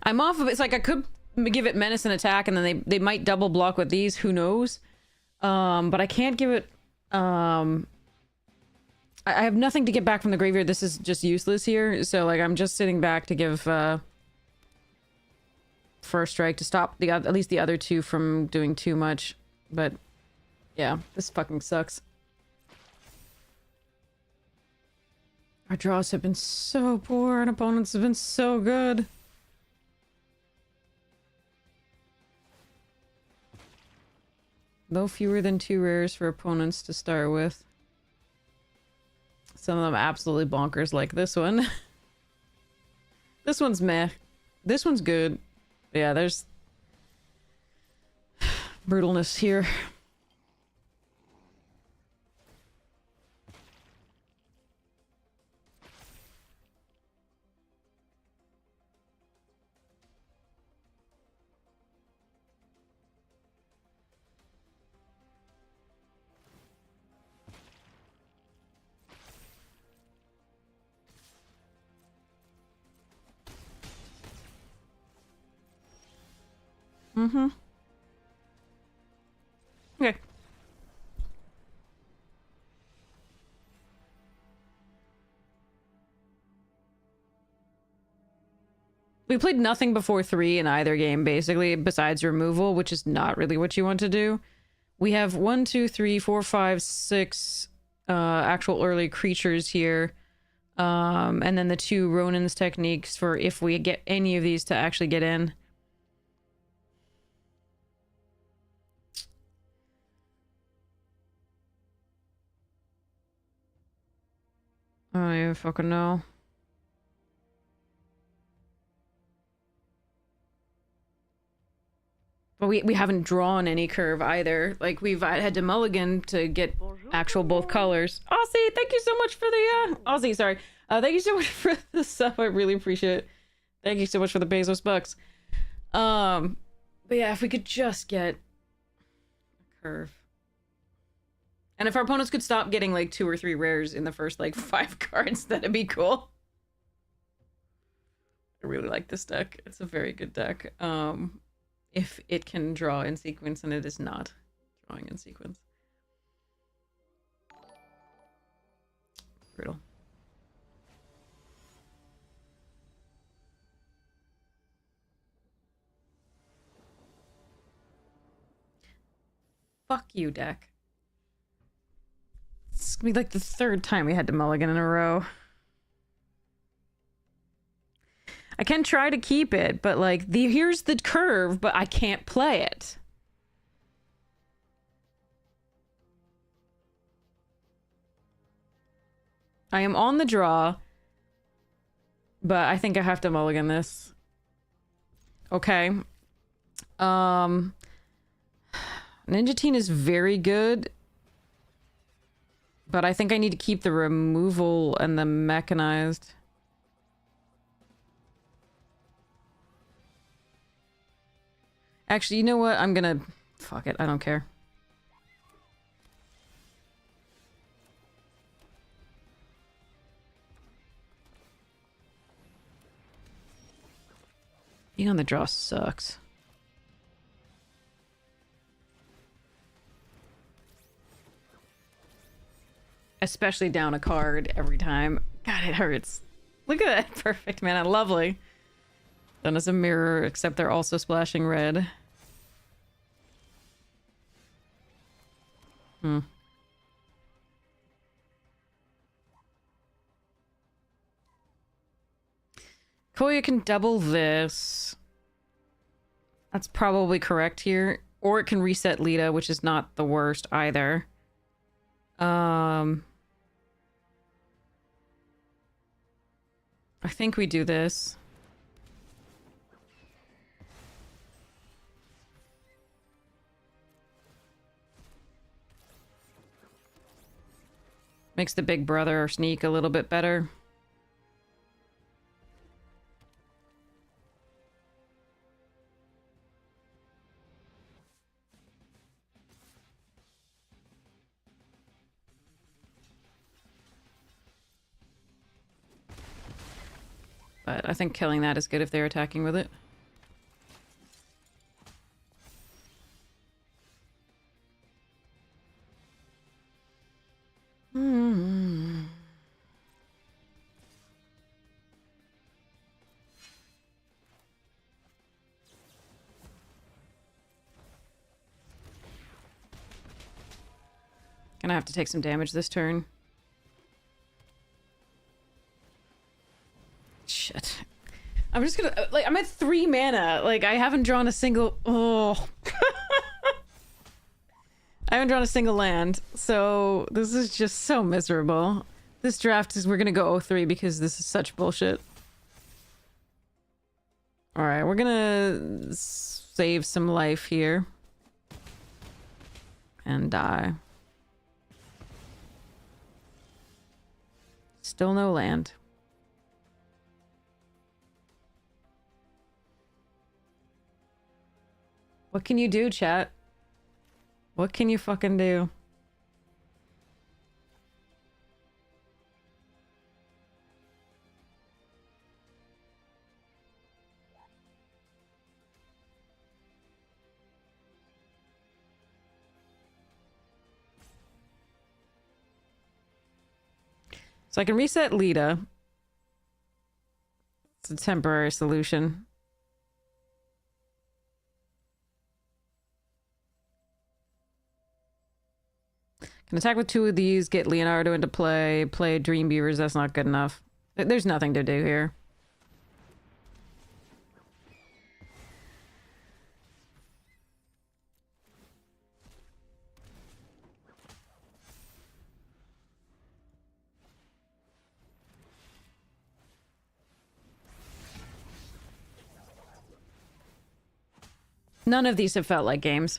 I'm off of it. It's like I could give it menace and attack, and then they might double block with these. Who knows? But I can't give it. I have nothing to get back from the graveyard. This is just useless here. So like I'm just sitting back to give first strike to stop the at least the other 2 from doing too much. But yeah, this fucking sucks. Our draws have been so poor, and opponents have been so good. No fewer than 2 rares for opponents to start with. Some of them absolutely bonkers, like this one. This one's meh. This one's good. Yeah, there's brutalness here. Mm-hmm. Okay. We played nothing before 3 in either game, basically, besides removal, which is not really what you want to do. We have 1, 2, 3, 4, 5, 6 actual early creatures here. And then the 2 Ronin's techniques for if we get any of these to actually get in. I don't even fucking know. But we haven't drawn any curve either. Like, we've had to mulligan to get actual both colors. Aussie, thank you so much for the, Aussie, sorry. Thank you so much for the stuff. I really appreciate it. Thank you so much for the Bezos bucks. But yeah, if we could just get a curve. And if our opponents could stop getting, like, 2 or 3 rares in the first, like, 5 cards, that'd be cool. I really like this deck. It's a very good deck. If it can draw in sequence, and it is not drawing in sequence. Brutal. Fuck you, deck. It's gonna be like the 3rd time we had to mulligan in a row. I can try to keep it, but like, here's the curve, but I can't play it. I am on the draw, but I think I have to mulligan this. Okay. Ninja Teen is very good, but I think I need to keep the removal and the mechanized. Actually, you know what? I'm gonna... Fuck it, I don't care. Being on the draw sucks. Especially down a card every time. God, it hurts. Look at that. Perfect, man. Lovely. Done as a mirror, except they're also splashing red. Koya can double this. That's probably correct here. Or it can reset Lita, which is not the worst either. I think we do this. Makes the big brother sneak a little bit better. But I think killing that is good if they're attacking with it. Gonna have to take some damage this turn. Shit. I'm just gonna... Like, I'm at 3 mana. Like, I haven't drawn a single... Oh. I haven't drawn a single land. So, this is just so miserable. This draft is... We're gonna go 0-3 because this is such bullshit. Alright, we're gonna... save some life here. And die. Still no land. What can you do, chat? What can you fucking do? So I can reset Lita. It's a temporary solution. Can attack with 2 of these, get Leonardo into play, play Dream Beavers, that's not good enough. There's nothing to do here. None of these have felt like games.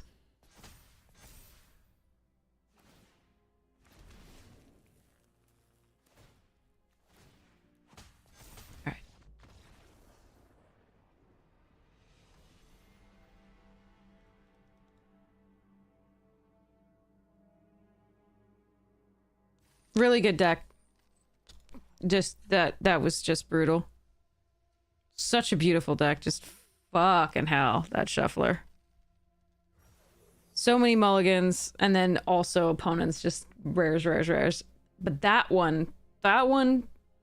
All right. Really good deck. Just that was just brutal. Such a beautiful deck. Just fucking hell, that shuffler. So many mulligans, and then also opponents just rares, rares, rares. But that one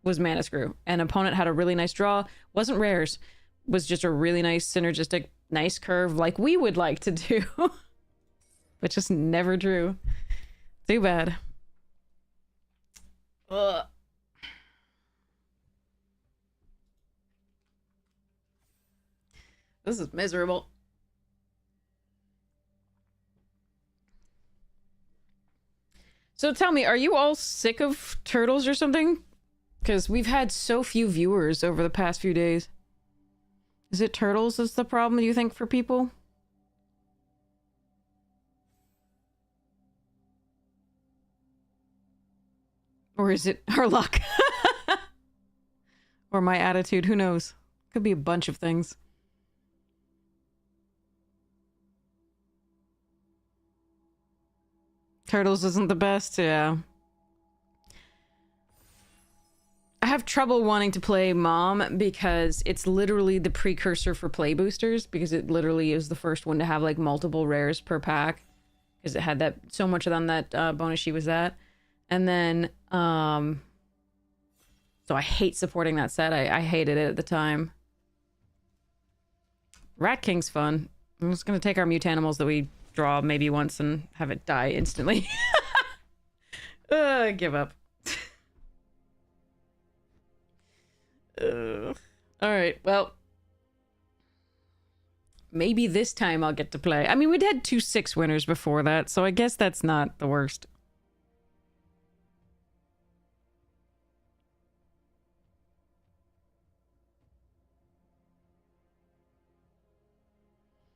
was mana screw. And opponent had a really nice draw. Wasn't rares. Was just a really nice, synergistic, nice curve like we would like to do. But just never drew. Too bad. Ugh. This is miserable. So tell me, are you all sick of turtles or something? Because we've had so few viewers over the past few days. Is it turtles that's the problem, do you think, for people? Or is it our luck? Or my attitude, who knows? Could be a bunch of things. Turtles isn't the best, yeah. I have trouble wanting to play Mom because it's literally the precursor for play boosters, because it literally is the first one to have like multiple rares per pack, because it had that so much on that bonus she was at. And then so I hate supporting that set. I hated it at the time. Rat King's fun. I'm just gonna take our mute animals that we draw maybe once and have it die instantly. Give up. Alright, well. Maybe this time I'll get to play. I mean, we'd had 2 6 winners before that, so I guess that's not the worst.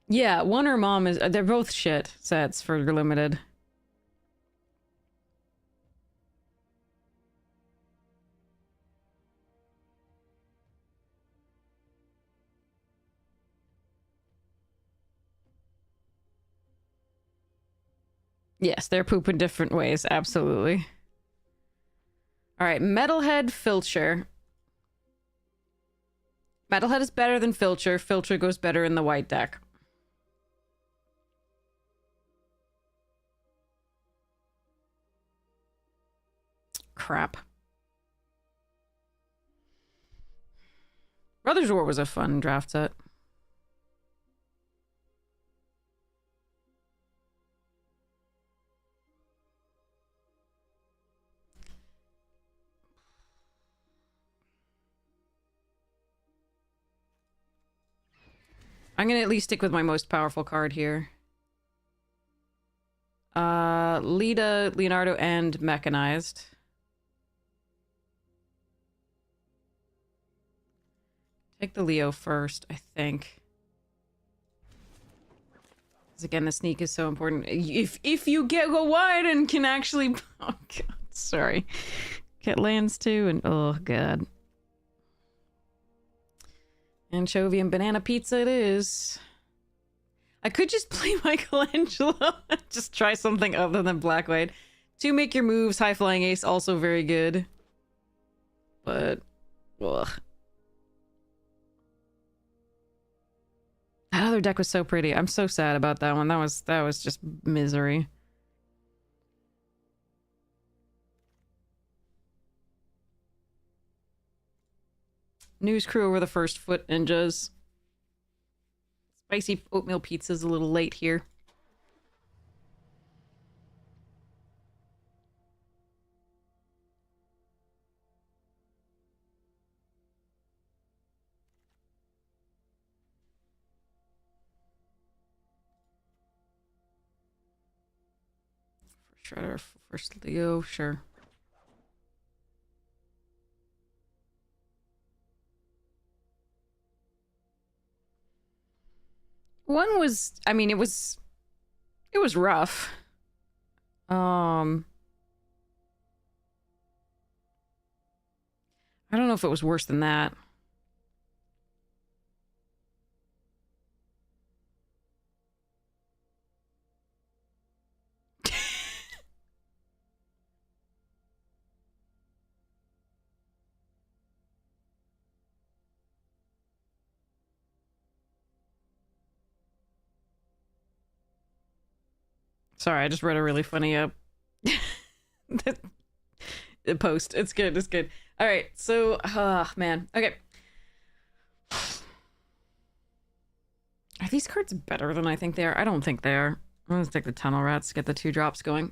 Yeah, one or Mom is... They're both shit sets for limited. Yes, they're poop in different ways, absolutely. Alright, Metalhead, Filcher. Metalhead is better than Filcher. Filcher goes better in the white deck. Crap. Brothers War was a fun draft set. I'm gonna at least stick with my most powerful card here. Lita, Leonardo, and Mechanized. Take the Leo first, I think. Because again, the sneak is so important. If you go wide and can actually... Oh, God, sorry. Get lands too, and oh, God. Anchovy and banana pizza it is. I could just play Michelangelo and just try something other than black-white. To make your moves, high-flying ace, also very good. But, ugh. That other deck was so pretty. I'm so sad about that one. That was just misery. News crew over the first foot ninjas. Spicy oatmeal pizza's a little late here. Shredder, first Leo, sure. One was, I mean, it was rough. I don't know if it was worse than that. Sorry, I just read a really funny post. It's good. It's good. All right. So, man. Okay. Are these cards better than I think they are? I don't think they are. I'm gonna take the Tunnel Rats to get the 2 drops going.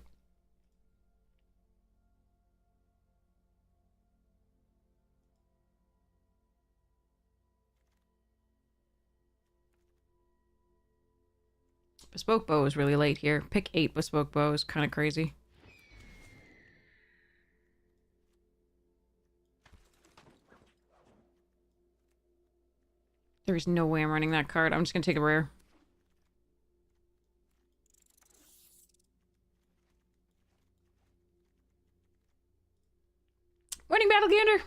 Bespoke Bow is really late here. Pick 8 Bespoke Bow is kind of crazy. There's no way I'm running that card. I'm just gonna take a rare. Winning Battle Gander!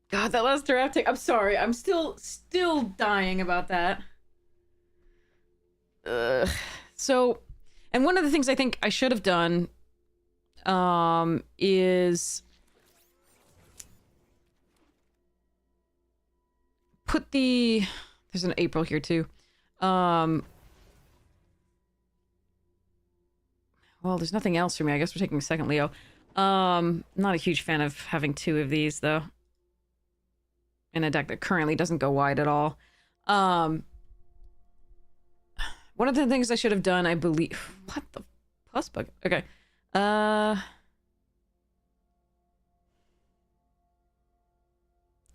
God, that last draft take. I'm sorry. I'm still dying about that. So, and one of the things I think I should have done, is put the. There's an April here too. Well, there's nothing else for me. I guess we're taking a second Leo. Not a huge fan of having 2 of these though. In a deck that currently doesn't go wide at all. One of the things I should have done, I believe... What the... Plus bug... Okay.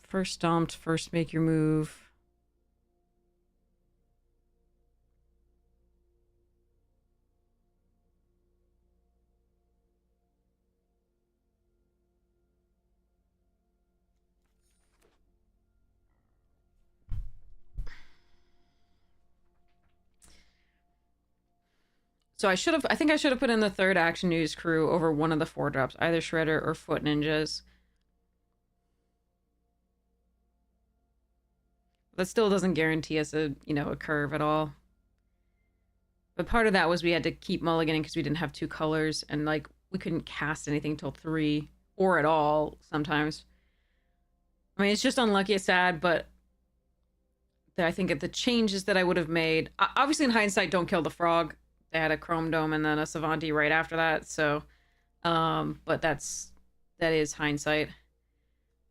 First stomped, first make your move. So I think I should have put in the 3rd Action News crew over one of the 4 drops, either Shredder or Foot Ninjas. That still doesn't guarantee us a curve at all. But part of that was we had to keep mulliganing because we didn't have 2 colors, and like we couldn't cast anything till 3 or at all sometimes. I mean, it's just unlucky, it's sad, but I think the changes that I would have made, obviously in hindsight, don't kill the frog. They had a Chrome Dome and then a Savanti right after that, so but that is hindsight.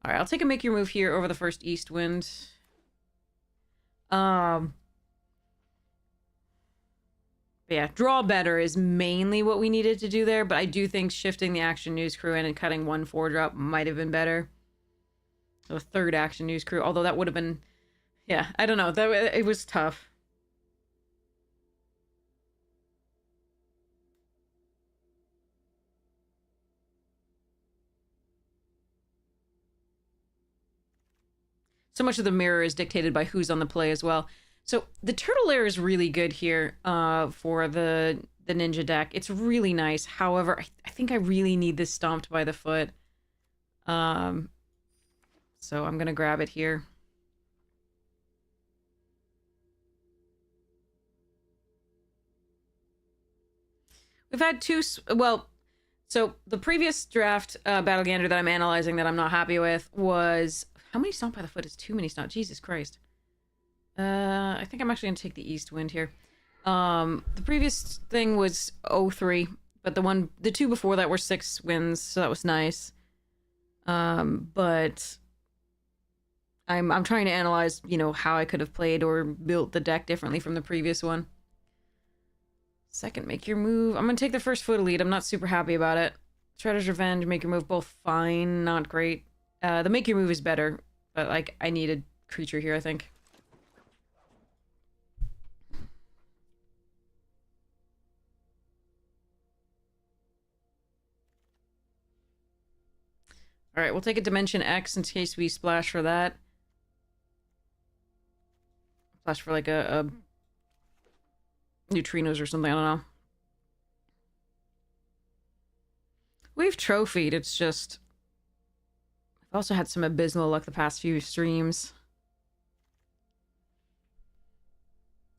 All right, I'll take a make your move here over the first East Wind. Yeah, draw better is mainly what we needed to do there, but I do think shifting the Action News crew in and cutting 1 4-drop might have been better. The 3rd Action News crew, although that would have been, yeah, I don't know, it was tough. So much of the mirror is dictated by who's on the play as well. So the Turtle Lair is really good here for the Ninja deck. It's really nice. However, I think I really need this Stomped by the Foot. So I'm going to grab it here. We've had 2... Well, so the previous draft Battle Gander that I'm analyzing that I'm not happy with was... How many Stomp by the Foot is too many Stomp? Jesus Christ. I think I'm actually going to take the East Wind here. The previous thing was 03, But the two before that were 6 wins, so that was nice. But I'm trying to analyze, you know, how I could have played or built the deck differently from the previous one. Second, make your move. I'm gonna take the first foot elite. I'm not super happy about it. Shredder's Revenge, make your move, both fine, not great. The make your move is better, but like I need a creature here, I think. All right, we'll take a Dimension X in case we splash for that. Splash for like a neutrinos or something, I don't know. We've trophied, it's just... I've also had some abysmal luck the past few streams.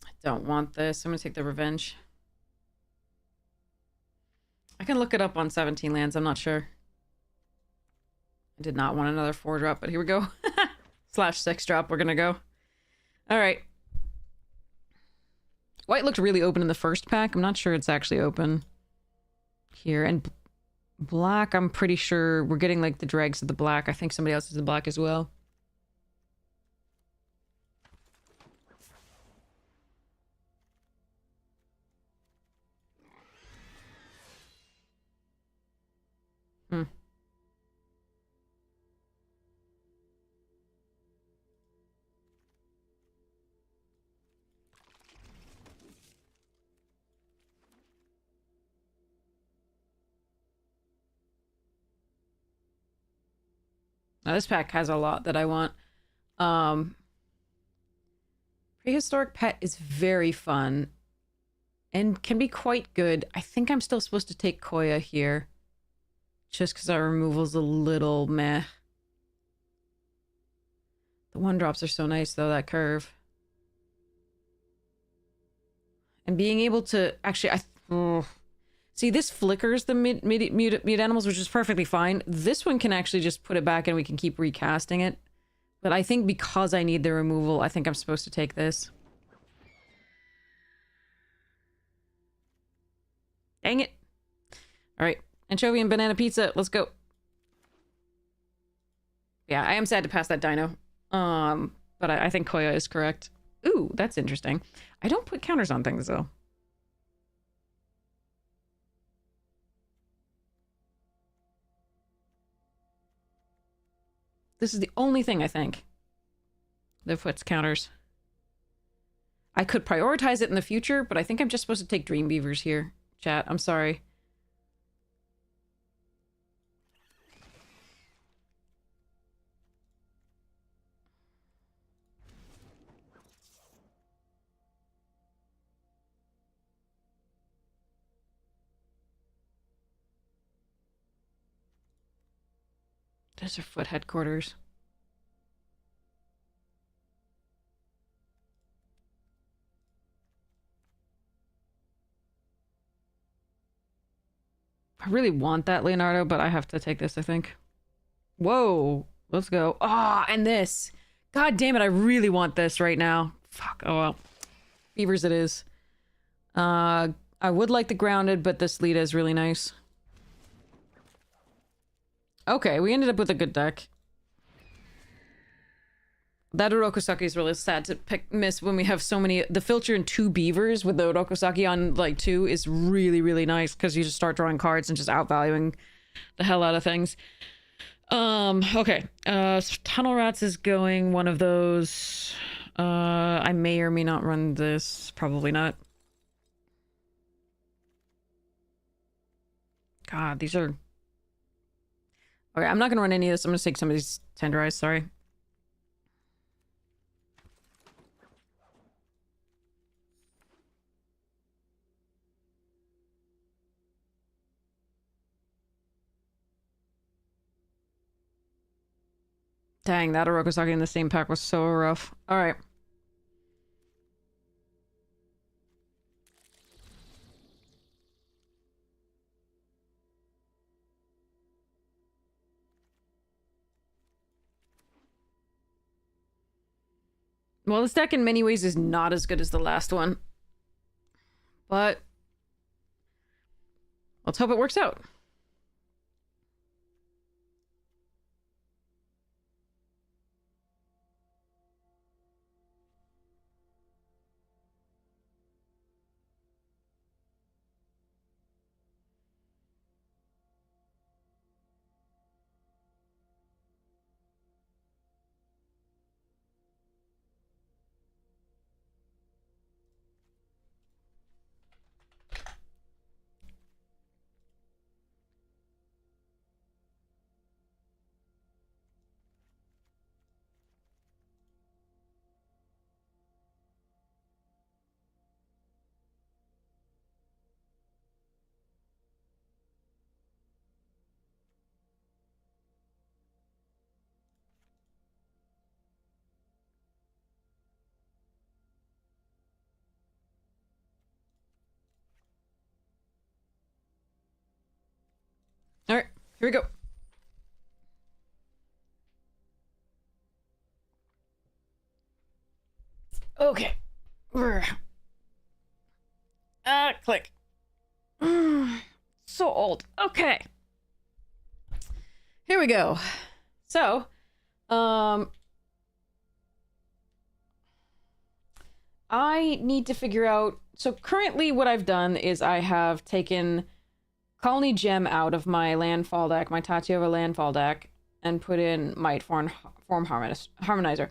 I don't want this. I'm gonna take the revenge. I can look it up on 17 lands, I'm not sure. I did not want another 4-drop, but here we go. Slash 6-drop, we're gonna go. Alright. White looked really open in the first pack. I'm not sure it's actually open here. And black, I'm pretty sure we're getting like the dregs of the black. I think somebody else is the black as well. Hmm. Now this pack has a lot that I want. Prehistoric Pet is very fun and can be quite good. I think I'm still supposed to take Koya here just because our removal's a little meh. The 1-drops are so nice though, that curve. And being able to actually, see, this flickers the mute animals, which is perfectly fine. This one can actually just put it back and we can keep recasting it. But I think because I need the removal, I think I'm supposed to take this. Dang it. Alright, anchovy and banana pizza, let's go. Yeah, I am sad to pass that dino. But I think Koya is correct. Ooh, that's interesting. I don't put counters on things, though. This is the only thing, I think, that puts counters. I could prioritize it in the future, but I think I'm just supposed to take Dream Beavers here. Chat, I'm sorry. Those are foot headquarters. I really want that Leonardo, but I have to take this, I think. Whoa, let's go. Ah, and this. God damn it, I really want this right now. Fuck, oh well. Beavers it is. I would like the grounded, but this Lita is really nice. Okay, we ended up with a good deck. That Orokosaki is really sad to miss when we have so many... The filter in 2 beavers with the Orokosaki on, like, 2 is really, really nice because you just start drawing cards and just outvaluing the hell out of things. Okay. Tunnel Rats is going one of those. I may or may not run this. Probably not. God, these are... Okay, I'm not going to run any of this. I'm going to take some of these Tenderized, sorry. Dang, that Orokosaki in the same pack was so rough. Alright. Well, this deck in many ways is not as good as the last one. But Let's hope it works out. All right, here we go. Okay. Click. So old. Okay. Here we go. So, I need to figure out... So currently what I've done is I have taken Colony Gem out of my landfall deck, my Tatiova landfall deck, and put in Might Form Harmonizer.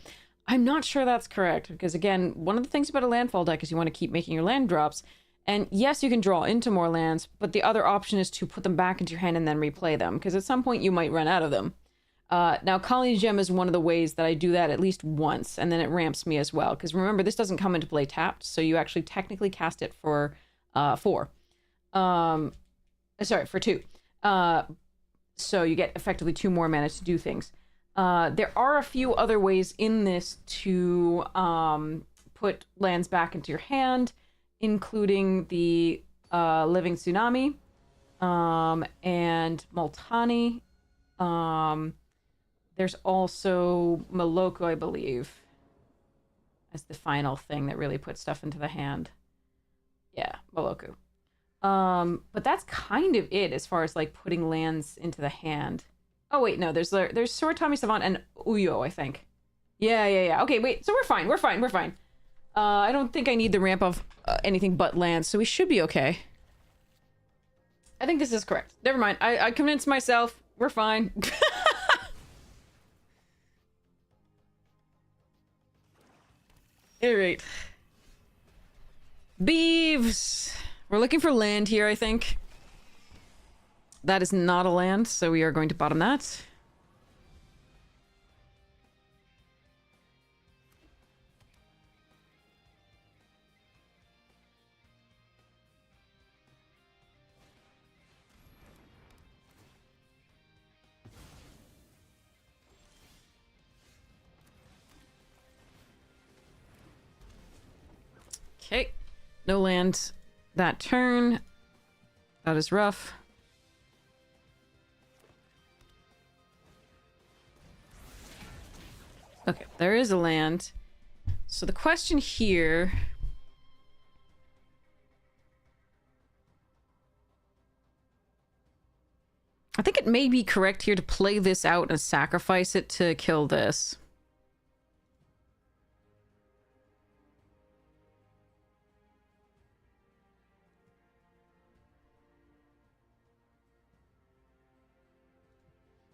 I'm not sure that's correct, because again, one of the things about a landfall deck is you want to keep making your land drops. And yes, you can draw into more lands, but the other option is to put them back into your hand and then replay them, because at some point you might run out of them. Now, Colony Gem is one of the ways that I do that at least once, and then it ramps me as well. Because remember, this doesn't come into play tapped, so you actually technically cast it for 4. Sorry, for 2. So you get effectively 2 more mana to do things. There are a few other ways in this to put lands back into your hand, including the Living Tsunami and Multani. There's also Moloko, I believe, as the final thing that really puts stuff into the hand. Yeah, Moloko. But that's kind of it as far as like putting lands into the hand. Oh wait, no, there's Suratami Savant and Uyo, I think. Yeah. Okay, wait, so we're fine. I don't think I need the ramp of anything but lands, so we should be okay. I think this is correct. Never mind. I convinced myself. We're fine. Alright. Beeves! We're looking for land here, I think. That is not a land, so we are going to bottom that. Okay. No land that turn. That is rough. Okay, there is a land. So the question here... I think it may be correct here to play this out and sacrifice it to kill this.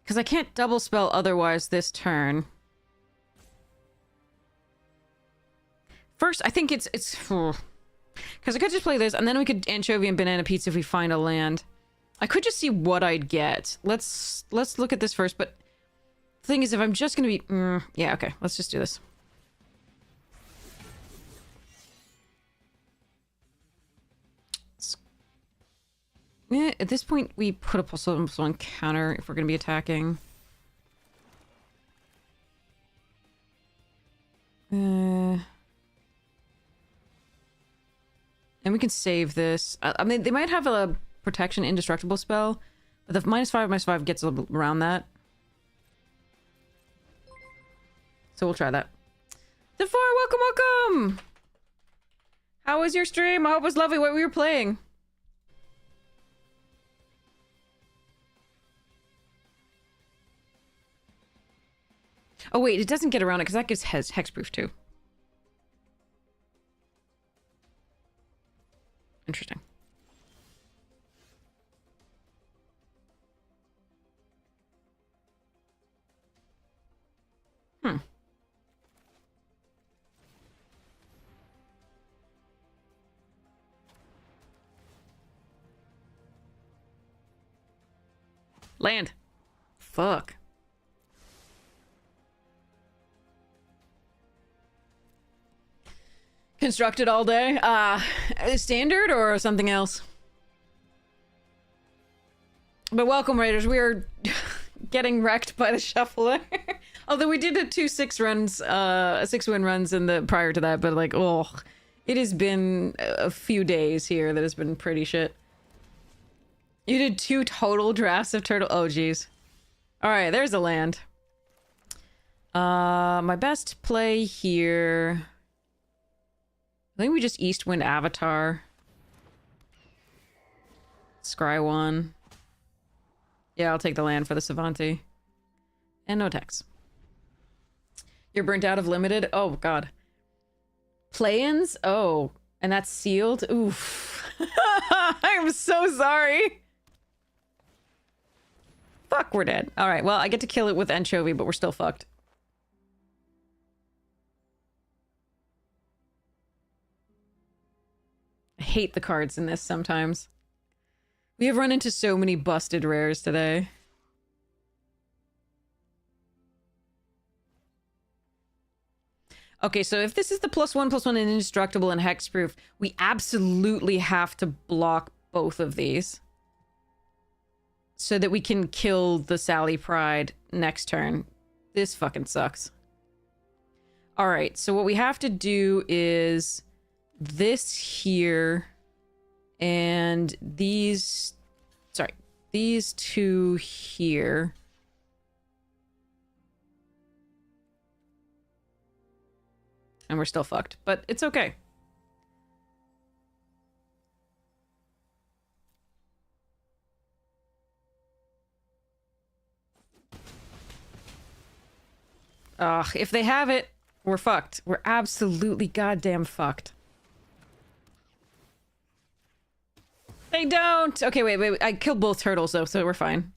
Because I can't double spell otherwise this turn. First, I think it's because I could just play this, and then we could Anchovy and Banana Pizza if we find a land. I could just see what I'd get. Let's look at this first, but the thing is, if I'm just gonna be... yeah, okay, let's just do this. At this point, we put a +1/+1 counter if we're going to be attacking. And we can save this. I mean, they might have a protection indestructible spell, but the -5/-5 gets around that. So we'll try that. Defor, welcome! How was your stream? I hope it was lovely what we were playing. Oh wait, it doesn't get around it because that gives hexproof too. Interesting. Hmm. Land. Fuck. Constructed all day. Standard or something else? But welcome, Raiders. We are getting wrecked by the shuffler. Although we did a 2-6 runs, 6-win runs in the prior to that, but like, oh, it has been a few days here that has been pretty shit. You did 2 total drafts of turtle. Oh, geez. All right, there's a land. My best play here. I think we just Eastwind Avatar. Scry 1. Yeah, I'll take the land for the Savanti. And no tax. You're burnt out of limited? Oh, God. Play-ins? Oh, and that's sealed? Oof. I'm so sorry. Fuck, we're dead. All right, well, I get to kill it with Anchovy, but we're still fucked. I hate the cards in this sometimes. We have run into so many busted rares today. Okay, so if this is the +1/+1 and indestructible and hexproof, we absolutely have to block both of these. So that we can kill the Sally Pride next turn. This fucking sucks. Alright, so what we have to do is this here and these... Sorry, these 2 here. And we're still fucked, but it's okay. Ugh, if they have it, we're fucked. We're absolutely goddamn fucked. They don't! Okay, wait. I killed both turtles, though, so we're fine.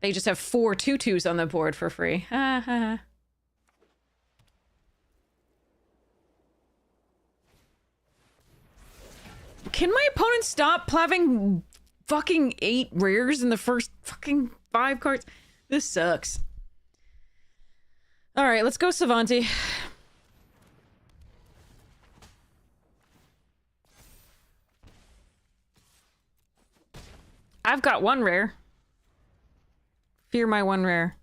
They just have 4 2/2s on the board for free. Ha ha ha. Can my opponent stop plaving fucking 8 rares in the first fucking 5 cards? This sucks. Alright, let's go Savanti. I've got 1 rare. Fear my 1 rare.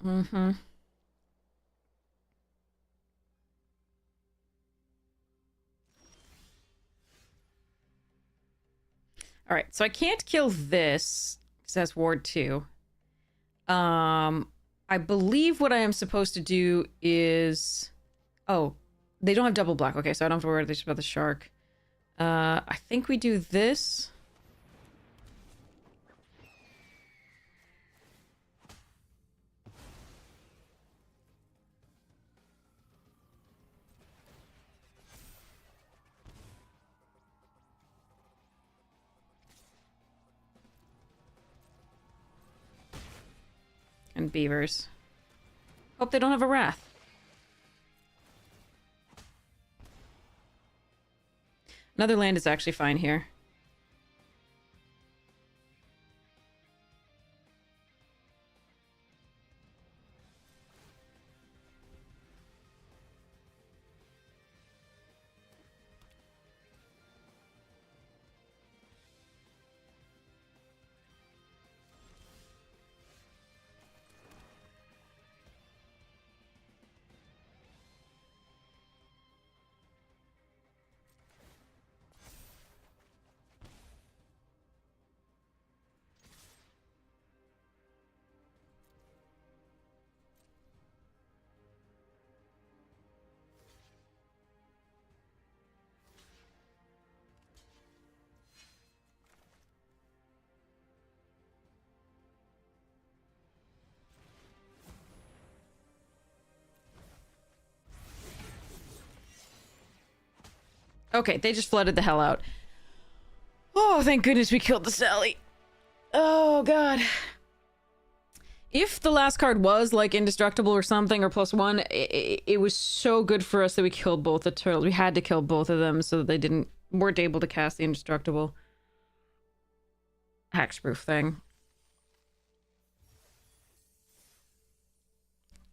Mm-hmm. Alright, so I can't kill this, because that's Ward 2. I believe what I am supposed to do is... Oh, they don't have double black. Okay, so I don't have to worry about the shark. I think we do this. And beavers. Hope they don't have a wrath. Another land is actually fine here. Okay, they just flooded the hell out. Oh, thank goodness we killed the Sally. Oh, God. If the last card was, like, indestructible or something, or +1, it was so good for us that we killed both the turtles. We had to kill both of them so that they weren't able to cast the indestructible hexproof thing.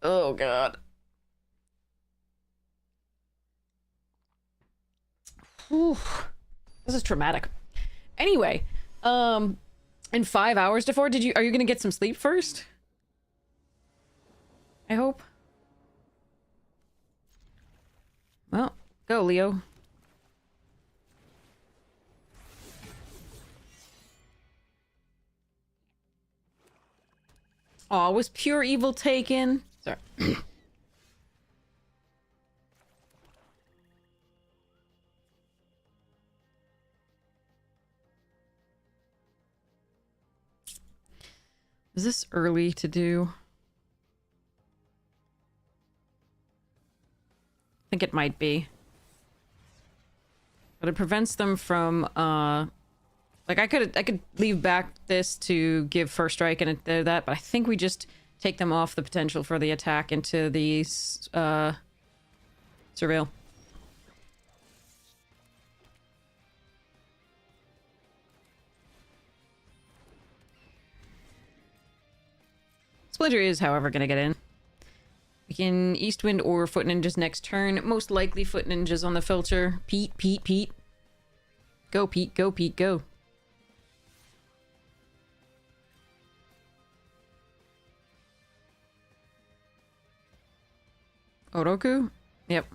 Oh, God. Whew. This is traumatic. Anyway, in 5 hours, DeFore, are you gonna get some sleep first? I hope. Well, go, Leo. Aw, was pure evil taken? Sorry. Is this early to do? I think it might be. But it prevents them from, like, I could leave back this to give first strike and that, but I think we just take them off the potential for the attack into the, surveil. Splinter is, however, gonna get in. We can East Wind or Foot Ninjas next turn. Most likely Foot Ninjas on the filter. Pete, Pete, Pete. Go, Pete, go, Pete, go. Oroku? Yep.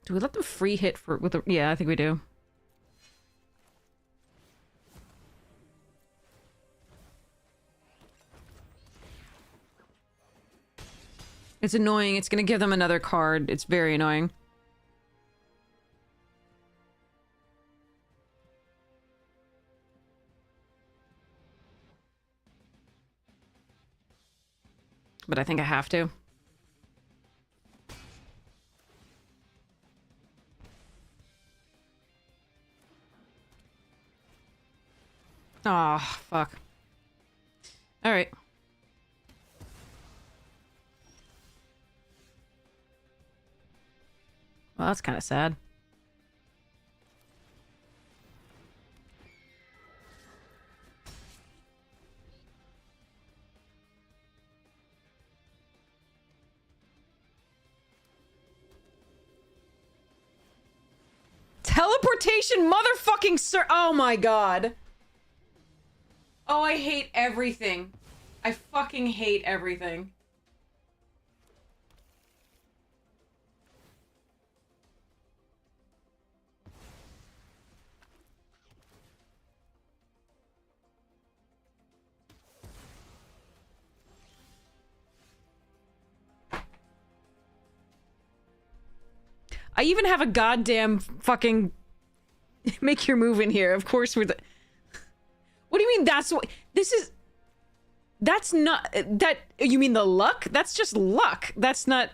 Do we let them free hit with a... Yeah, I think we do. It's annoying. It's gonna give them another card. It's very annoying. But I think I have to. Oh, fuck. Alright. Well, that's kind of sad. Teleportation motherfucking sir- Oh my god. Oh, I hate everything. I fucking hate everything. I even have a goddamn fucking make your move in here. Of course we're the... What do you mean that's what... This is... That's not... That... You mean the luck? That's just luck. That's not...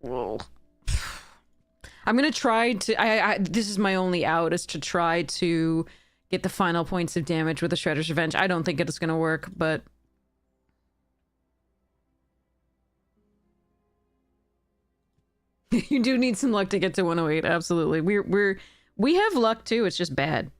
Whoa. I'm gonna try to... this is my only out, is to try to get the final points of damage with the Shredder's Revenge. I don't think it's gonna work, but... You do need some luck to get to 108, absolutely. We have luck too, it's just bad.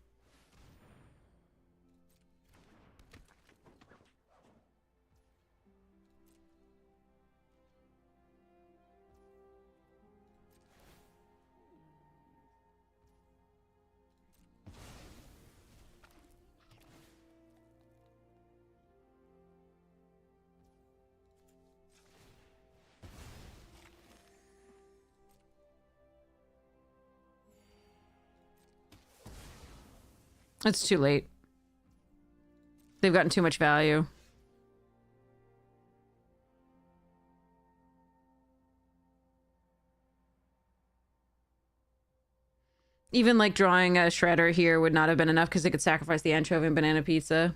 It's too late. They've gotten too much value. Even like drawing a shredder here would not have been enough because they could sacrifice the anchovy and banana pizza.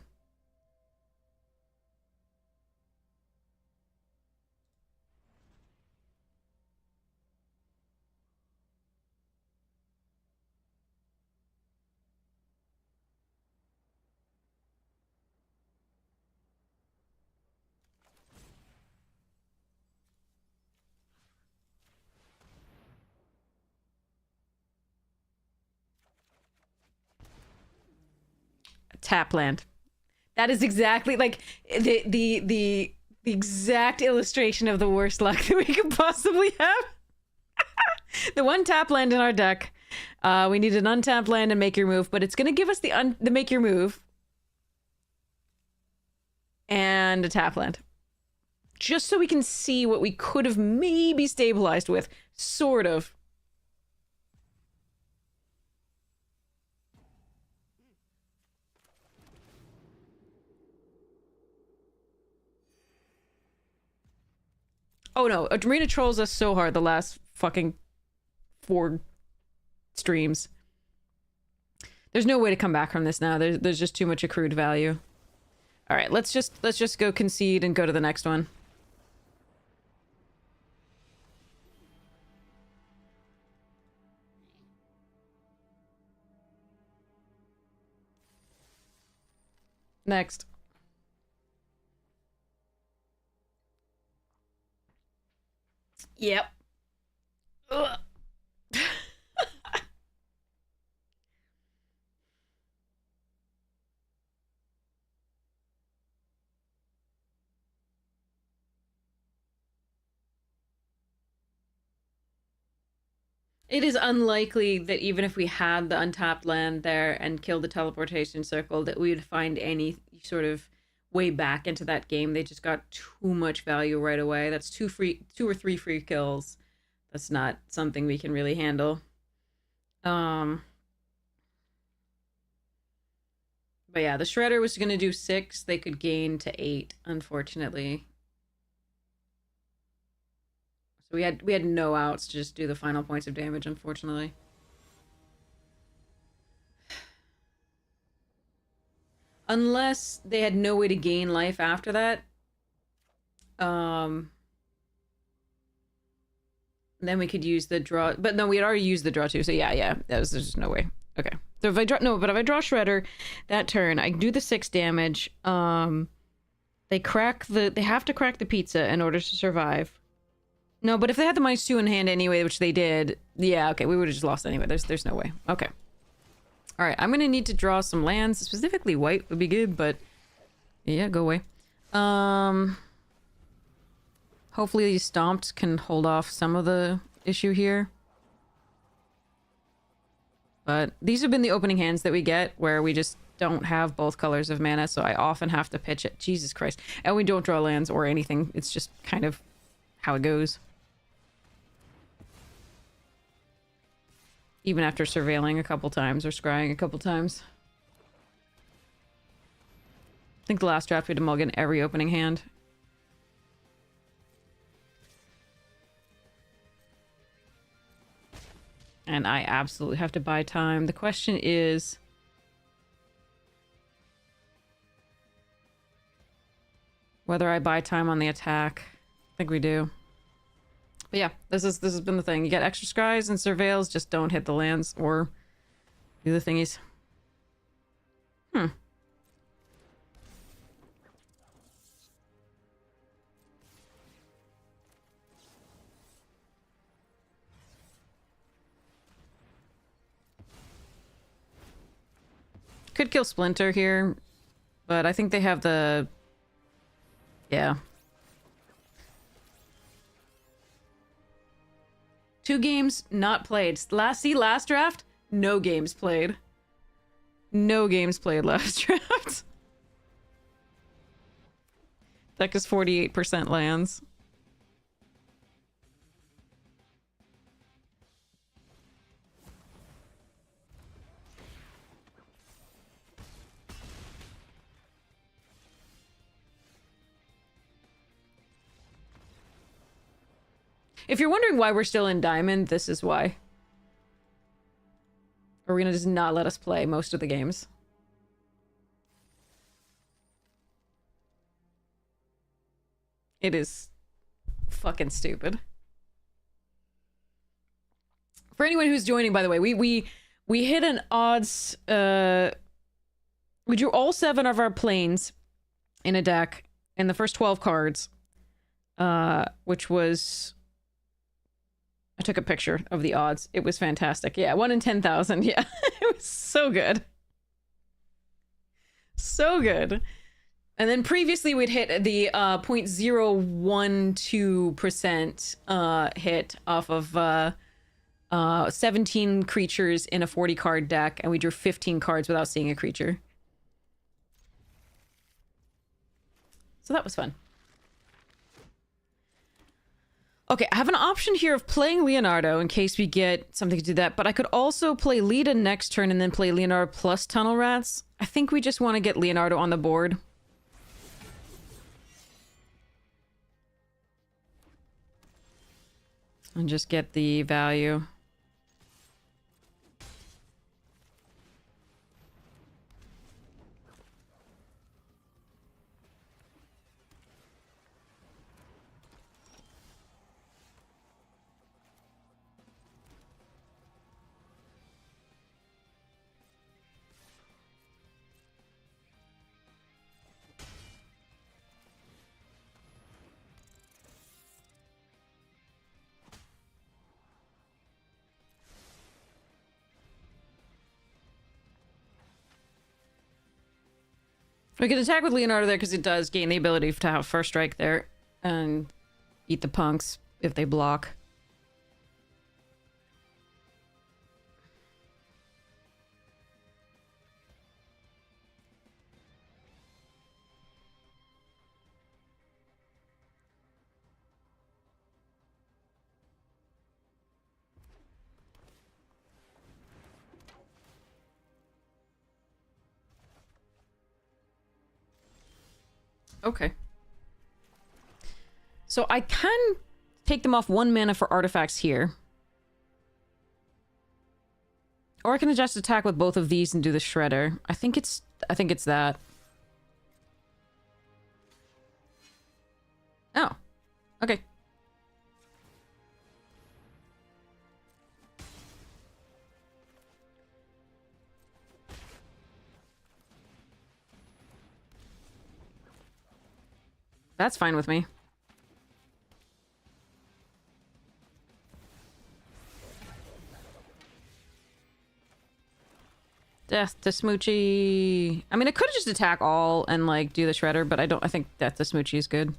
Tapland. That is exactly like the exact illustration of the worst luck that we could possibly have. The one tap land in our deck. We need an untapped land and make your move, but it's going to give us the make your move and a tap land. Just so we can see what we could have maybe stabilized with. Sort of. Oh no, Marina trolls us so hard the last fucking 4 streams. There's no way to come back from this now. There's just too much accrued value. All right, let's just go concede and go to the next one. Next. Yep. Ugh. It is unlikely that even if we had the untapped land there and killed the teleportation circle, that we would find any sort of way back into that game. They just got too much value right away. That's 2 or 3 free kills. That's not something we can really handle. But yeah, the shredder was going to do 6. They could gain to 8, unfortunately. So we had no outs to just do the final points of damage, unfortunately. Unless they had no way to gain life after that. Then we could use the draw, but no, we had already used the draw too. So yeah, there's just no way. Okay. So if I draw, no, but if I draw Shredder that turn, I do the 6 damage. They have to crack the pizza in order to survive. No, but if they had the -2 in hand anyway, which they did, yeah, okay, we would have just lost anyway. There's no way. Okay. All right, I'm gonna need to draw some lands. Specifically, white would be good, but yeah, go away. Hopefully these stomped can hold off some of the issue here. But these have been the opening hands that we get where we just don't have both colors of mana, so I often have to pitch it. Jesus Christ. And we don't draw lands or anything. It's just kind of how it goes. Even after surveilling a couple times or scrying a couple times. I think the last draft we had to mulligan every opening hand. And I absolutely have to buy time. The question is... whether I buy time on the attack. I think we do. But yeah, this has been the thing. You get extra skies and surveils, just don't hit the lands or do the thingies. Could kill Splinter here, but I think they have the... Yeah. 2 games not played. Last draft, no games played. No games played last draft. Deck is 48% lands. If you're wondering why we're still in Diamond, this is why. Are we gonna just not let us play most of the games? It is fucking stupid. For anyone who's joining, by the way, we hit an odds, we drew all 7 of our planes in a deck in the first 12 cards, which was... I took a picture of the odds. It was fantastic. Yeah, 1 in 10,000. Yeah, it was so good. So good. And then previously we'd hit the 0.012% hit off of 17 creatures in a 40 card deck, and we drew 15 cards without seeing a creature. So that was fun. Okay, I have an option here of playing Leonardo in case we get something to do that, but I could also play Lita next turn and then play Leonardo plus Tunnel Rats. I think we just want to get Leonardo on the board. And just get the value. We can attack with Leonardo there because it does gain the ability to have first strike there and eat the punks if they block. Okay. So I can take them off 1 mana for artifacts here. Or I can just attack with both of these and do the Shredder. I think it's that. Oh. Okay. That's fine with me. Death to Smoochie. I mean, I could have just attack all and, like, do the Shredder, but I think Death to Smoochie is good.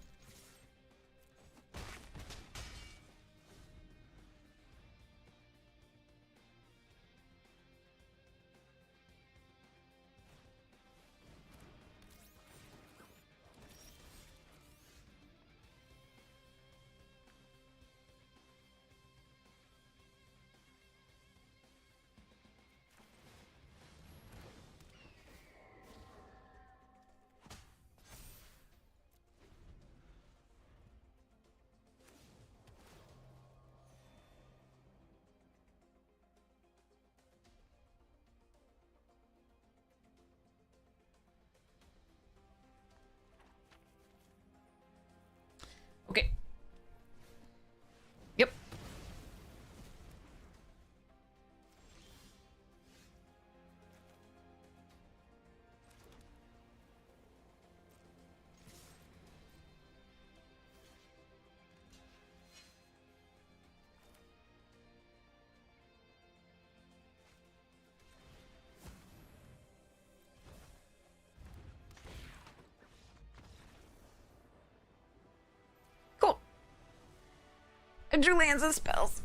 I drew lands and spells.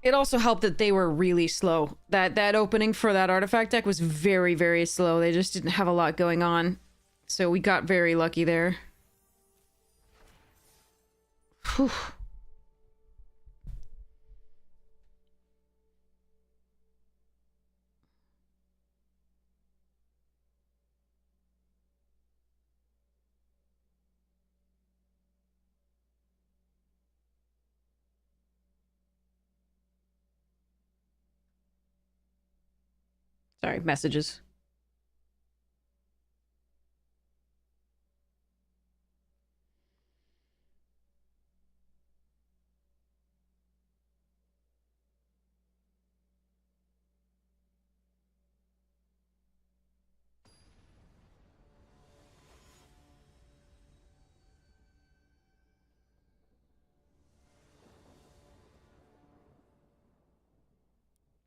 It also helped that they were really slow. That opening for that artifact deck was very, very slow. They just didn't have a lot going on. So we got very lucky there. Whew. Sorry, messages.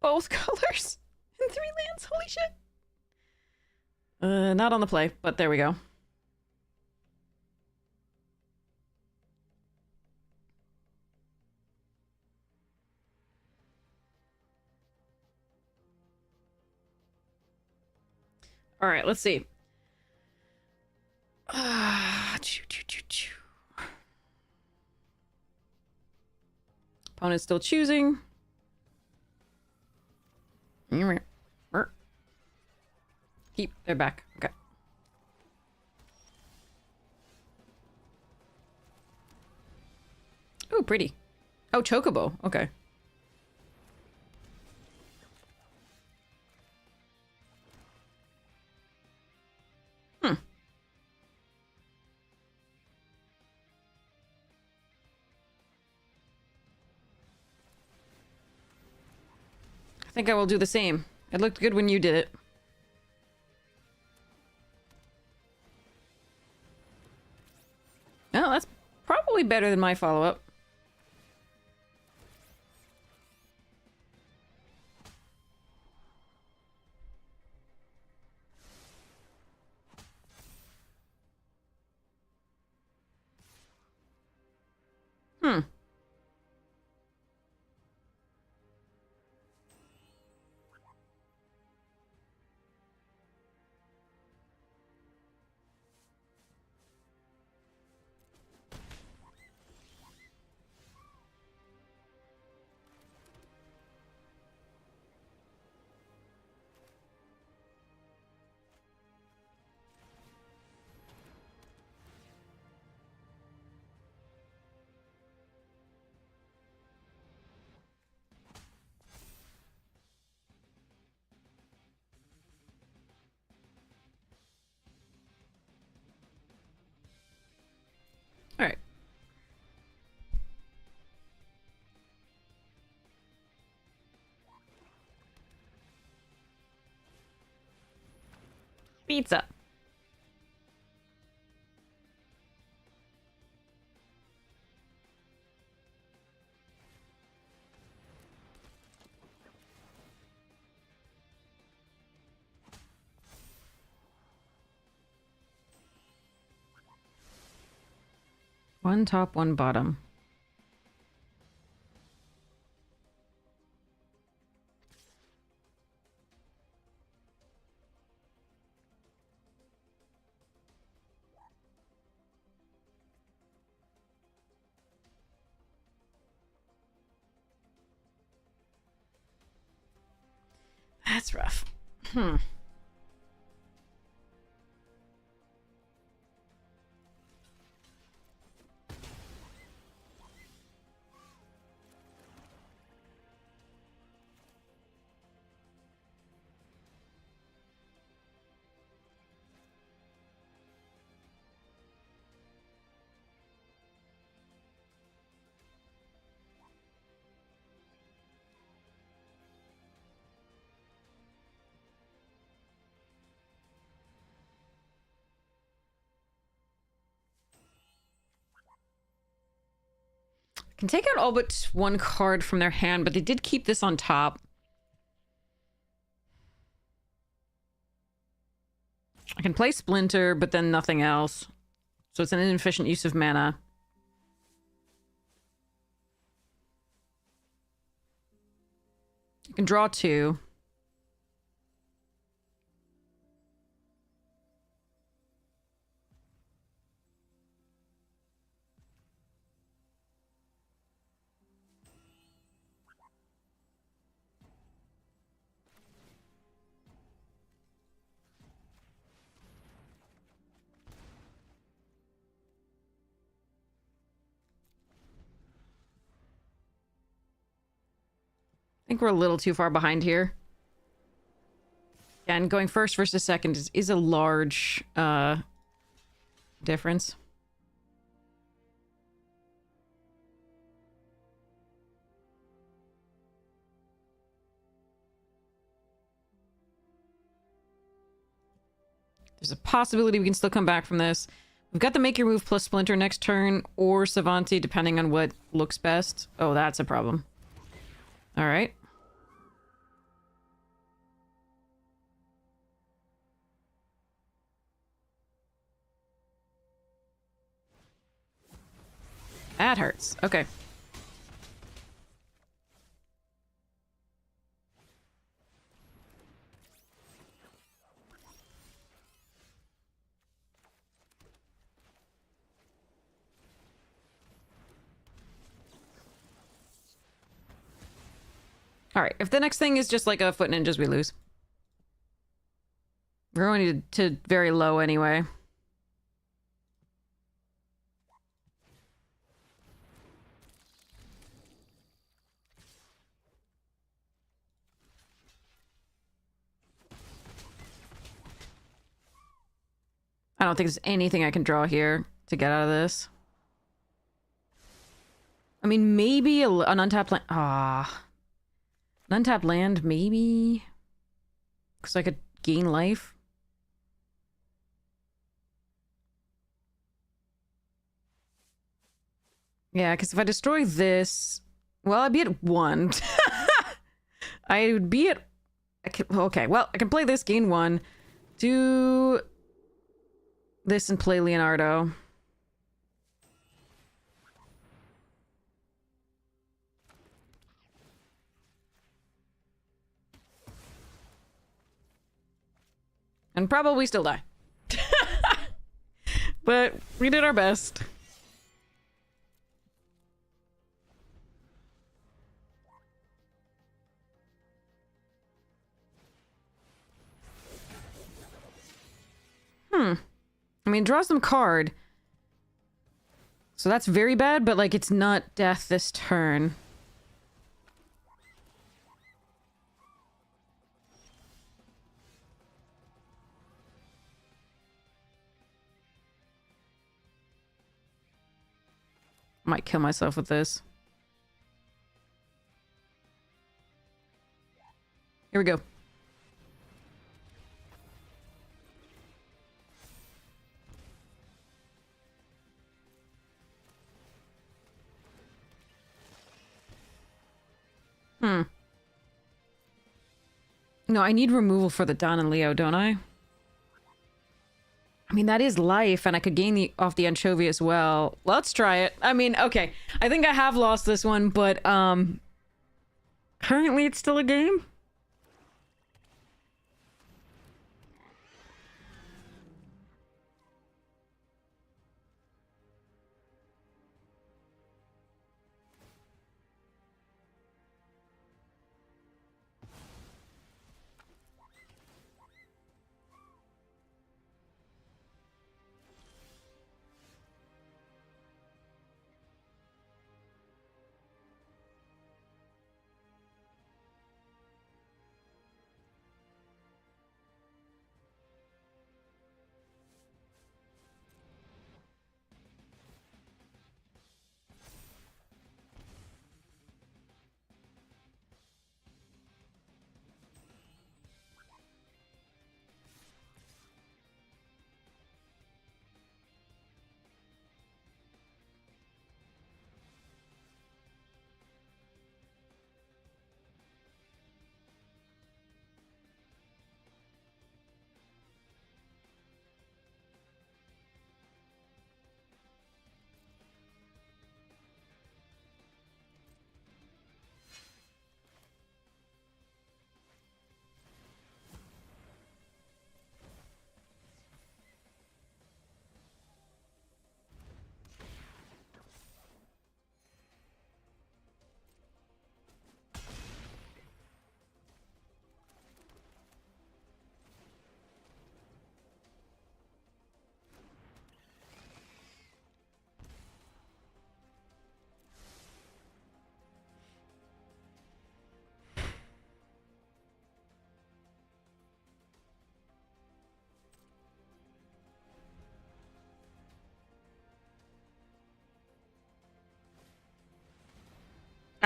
Both colors and 3 lands. Holy shit. Not on the play, but there we go. All right, let's see. Opponent's still choosing. Keep. They're back. Okay. Oh, pretty. Oh, chocobo. Okay. Hmm. I think I will do the same. It looked good when you did it. Oh, that's probably better than my follow-up. Hmm. All right. Pizza. One top, one bottom. That's rough. Hmm. Can take out all but one card from their hand, but they did keep this on top. I can play Splinter, but then nothing else. So it's an inefficient use of mana. I can draw 2. I think we're a little too far behind here. Yeah, and going first versus second is a large difference. There's a possibility we can still come back from this. We've got the make your move plus splinter next turn, or Savanti, depending on what looks best. Oh, that's a problem. All right. That hurts. Okay. All right. If the next thing is just like a foot ninjas, we lose. We're going to very low anyway. I don't think there's anything I can draw here to get out of this. I mean, maybe an untapped land. Ah. An untapped land, maybe? Because I could gain life. Yeah, because if I destroy this... Well, I'd be at 1. I would be at... Okay, well, I can play this, gain 1. Do... this and play Leonardo. And probably still die. But we did our best. I mean, draw some card. So that's very bad, but, like, it's not death this turn. Might kill myself with this. Here we go. No, I need removal for the Don and Leo, don't I? I mean, that is life, and I could gain off the anchovy as well. Let's try it. I mean, okay. I think I have lost this one, but, currently it's still a game?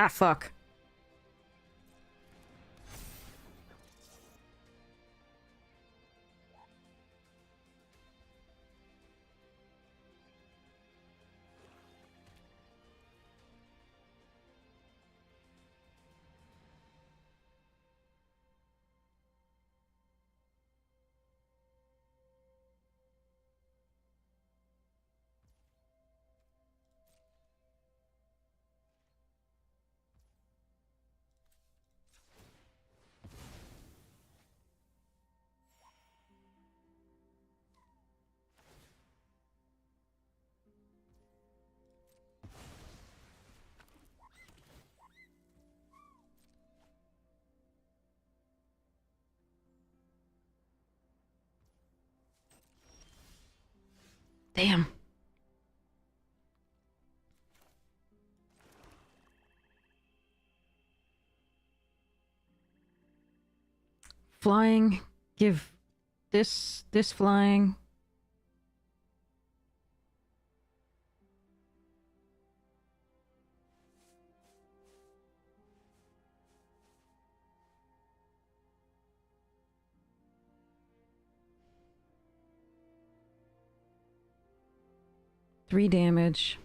Ah, fuck. Damn. Flying. Give this flying. Three damage.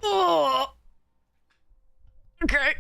Oh. Okay.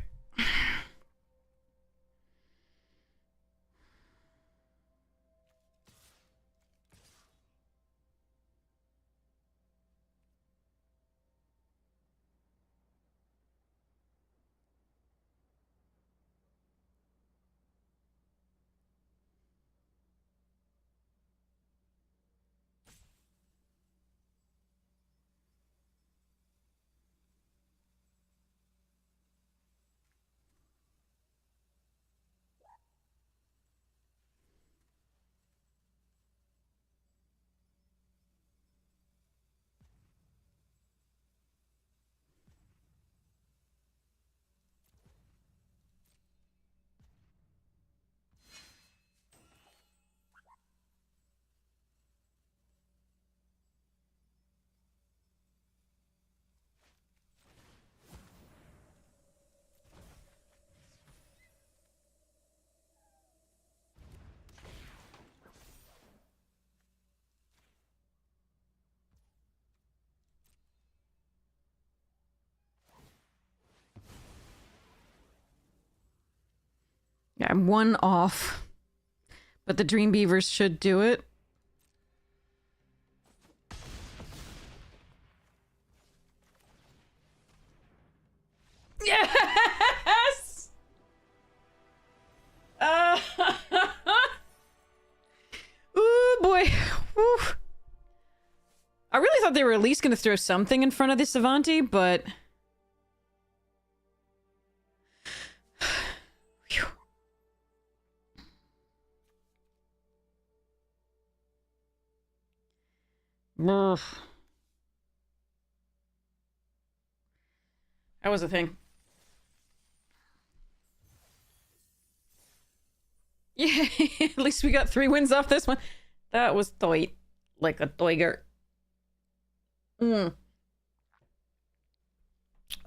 Yeah, I'm one off. But the Dream Beavers should do it. Yes! Ooh, boy. Woo. I really thought they were at least going to throw something in front of this Avanti, but... Ugh. That was a thing. Yeah, at least we got 3 wins off this one. That was tight. Like a tiger.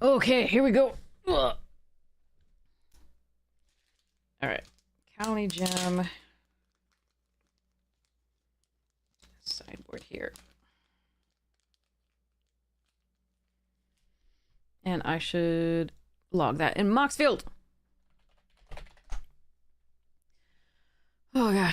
Okay, here we go. Ugh. Alright. County gem. Sideboard here. And I should log that in Moxfield. Oh, God.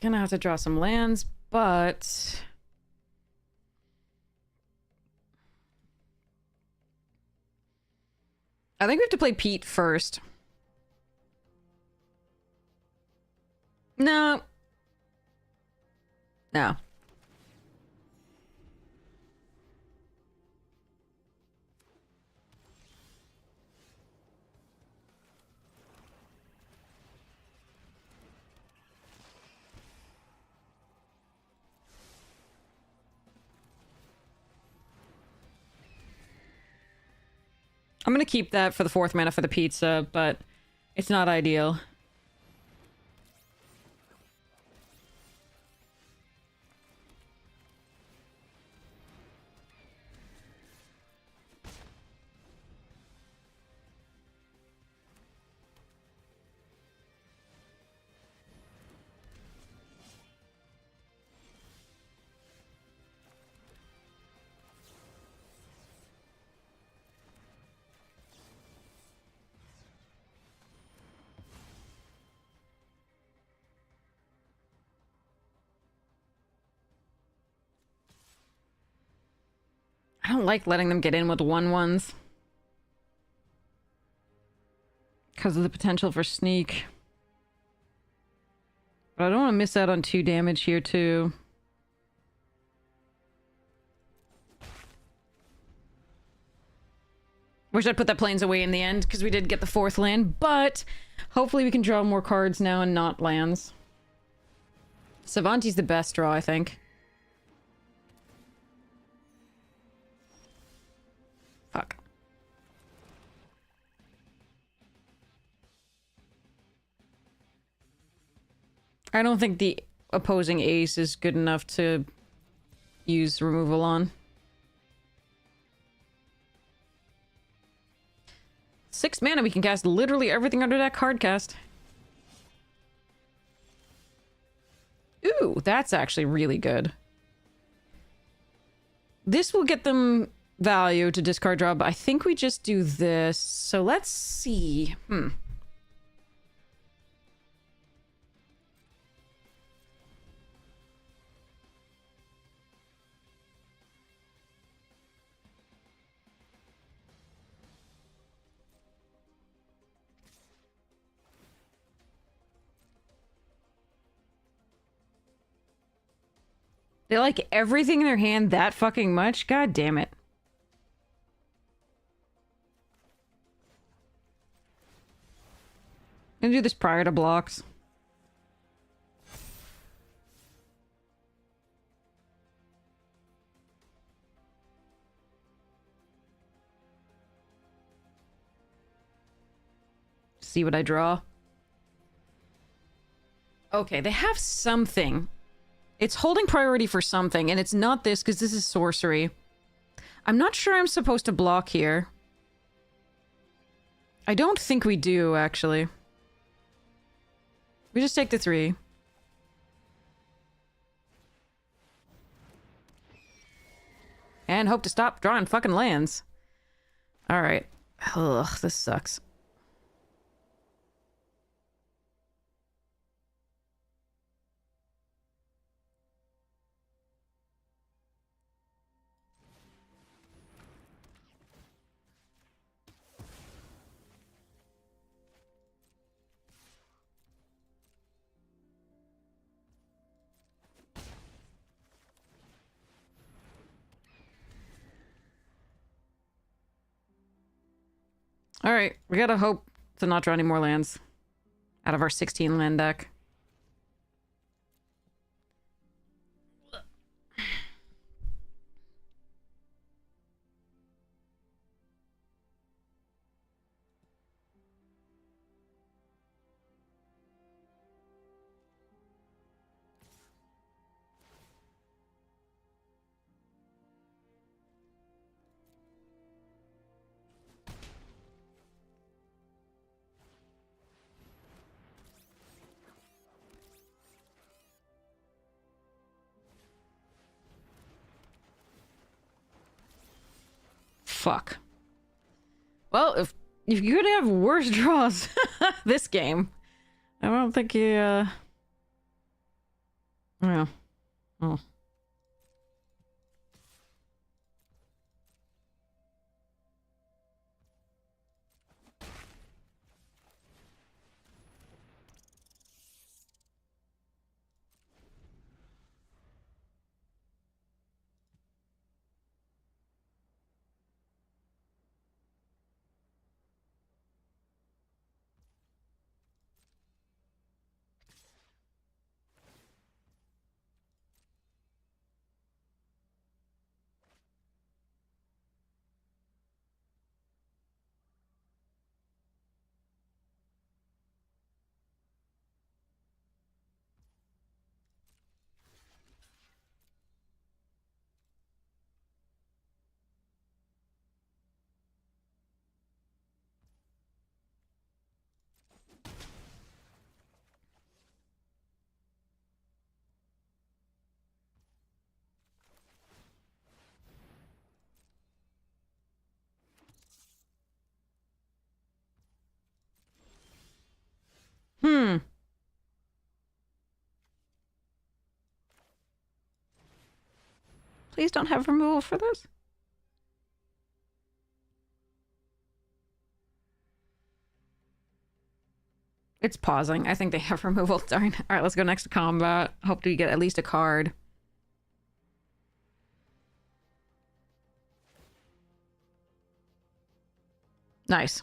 Gonna have to draw some lands, but... I think we have to play Pete first. No. No. I'm gonna keep that for the 4th mana for the pizza, but it's not ideal. I don't like letting them get in with 1/1s. Because of the potential for sneak. But I don't want to miss out on 2 damage here, too. Wish I'd put that plains away in the end, because we did get the 4th land, but hopefully we can draw more cards now and not lands. Savanti's the best draw, I think. Fuck. I don't think the opposing ace is good enough to use removal on. 6 mana, we can cast literally everything under that card cast. Ooh, that's actually really good. This will get them value to discard draw, but I think we just do this. So let's see. They like everything in their hand that fucking much? God damn it. I'm gonna do this prior to blocks. See what I draw. Okay, they have something. It's holding priority for something, and it's not this, because this is sorcery. I'm not sure I'm supposed to block here. I don't think we do, actually. We just take the 3. And hope to stop drawing fucking lands. Alright. Ugh, this sucks. Alright, we gotta hope to not draw any more lands out of our 16 land deck. Fuck. Well, if you're gonna have worse draws this game, I don't think you, yeah. Oh. Please don't have removal for this. It's pausing. I think they have removal. Darn. All right, let's go next to combat. Hope we get at least a card. Nice.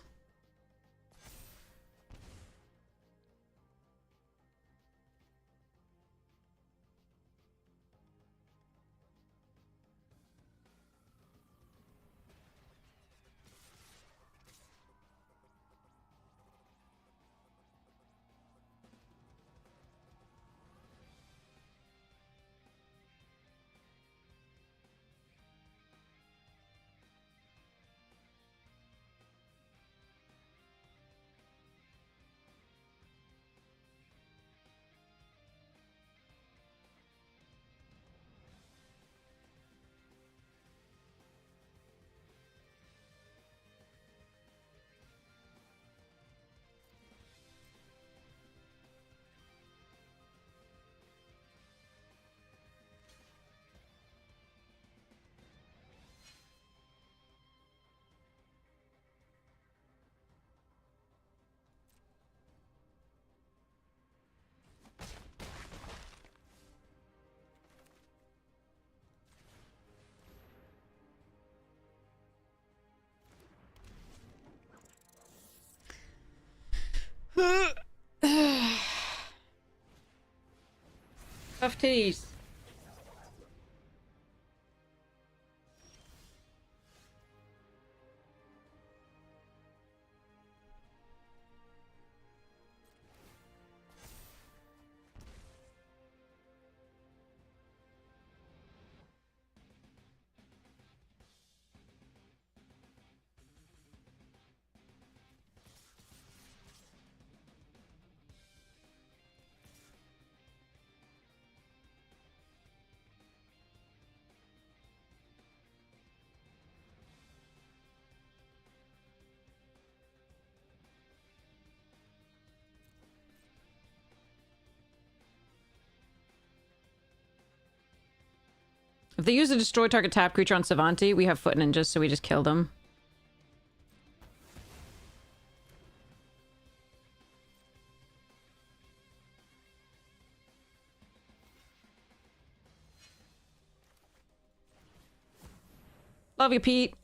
Tough titties. If they use a destroy target tap creature on Savanti, we have foot ninjas, so we just kill them. Love you, Pete.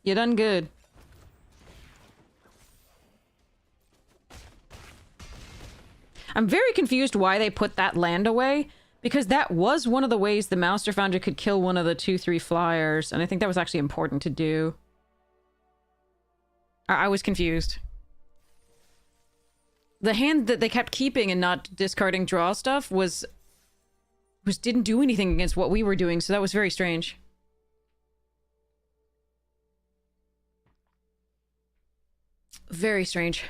You done good. I'm very confused why they put that land away, because that was one of the ways the Master Foundry could kill one of the 2/3 flyers, and I think that was actually important to do. I was confused. The hand that they kept keeping and not discarding draw stuff didn't do anything against what we were doing, so that was very strange. Very strange.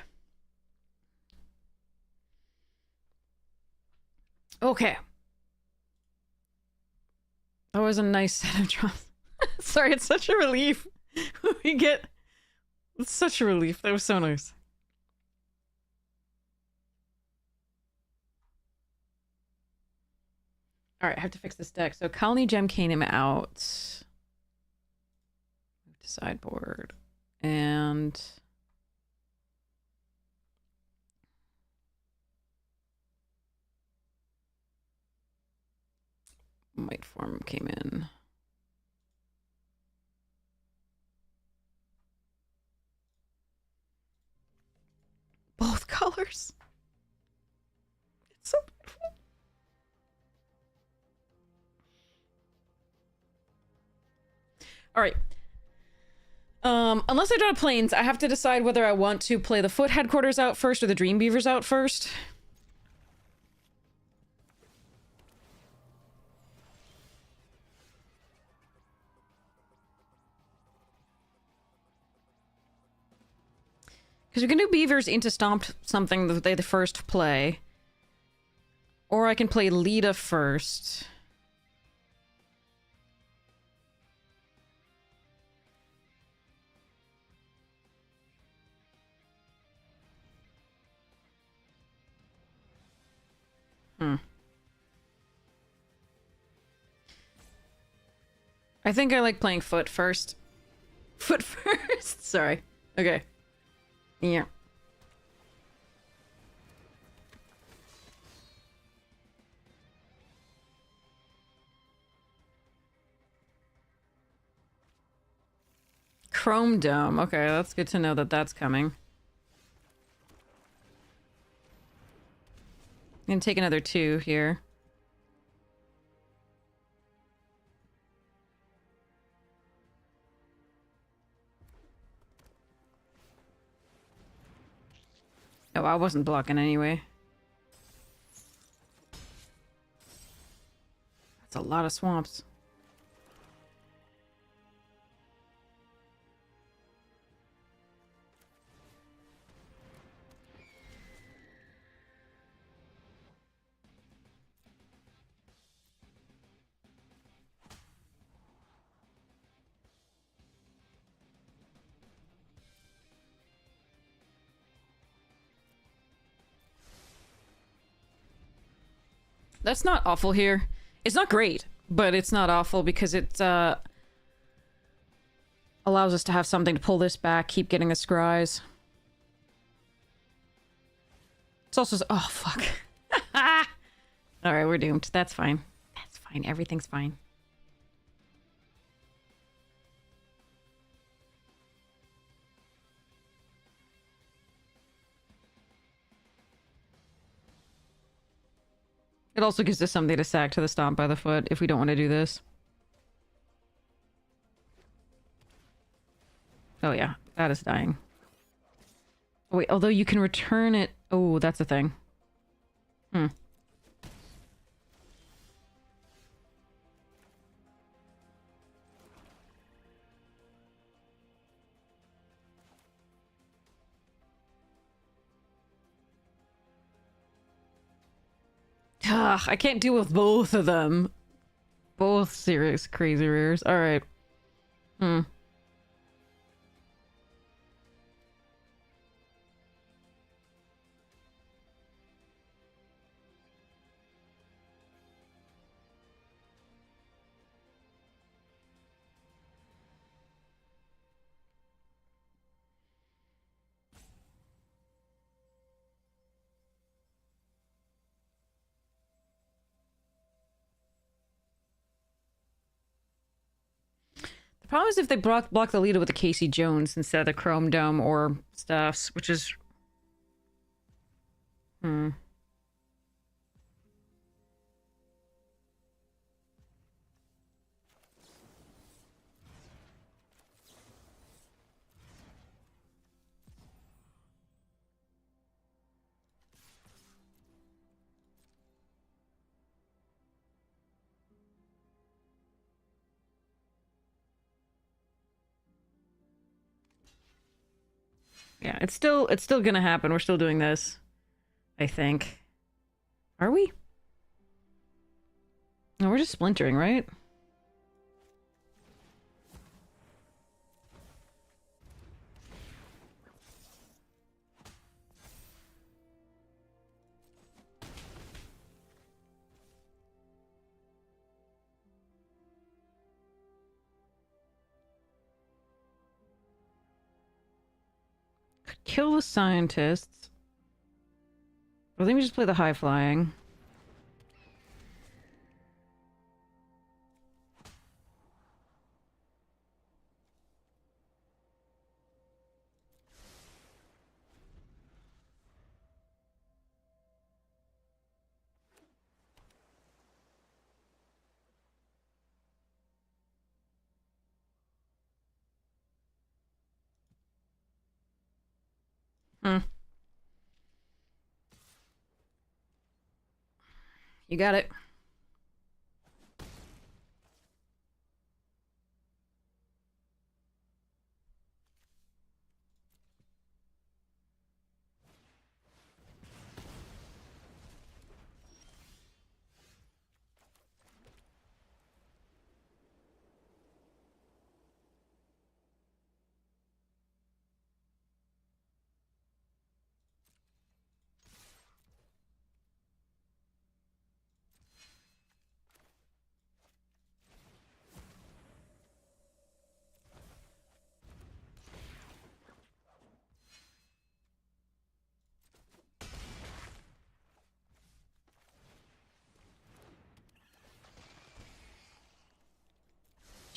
Okay. That was a nice set of draws. Sorry, it's such a relief when we get... It's such a relief. That was so nice. Alright, I have to fix this deck. So Colony Gem came out. Move to sideboard. And... Might Form came in. Both colors. It's so beautiful. All right. Unless I draw planes, I have to decide whether I want to play the Foot Headquarters out first or the Dream Beavers out first. Because we can do Beavers into Stomp something that they the first play. Or I can play Lita first. I think I like playing foot first. Foot first? Sorry. Okay. Yeah. Chrome Dome. Okay, that's good to know that that's coming. I'm gonna take another 2 here. Oh, I wasn't blocking anyway. That's a lot of swamps. That's not awful here. It's not great, but it's not awful because it allows us to have something to pull this back, keep getting the scries. It's also... Oh, fuck. Alright, we're doomed. That's fine. That's fine. Everything's fine. It also gives us something to sack to the stomp by the foot if we don't want to do this. Oh yeah, that is dying. Oh, wait, although you can return it... Oh, that's a thing. Hmm. Ugh, I can't deal with both of them. Both serious crazy rares. Alright. Hmm. The problem is if they block the leader with the Casey Jones instead of the Chrome Dome or stuffs, which is... Hmm. Yeah, it's still gonna happen. We're still doing this. I think. Are we? No, we're just splintering, right? Could kill the scientists. Or let me just play the high flying. Hmm. You got it.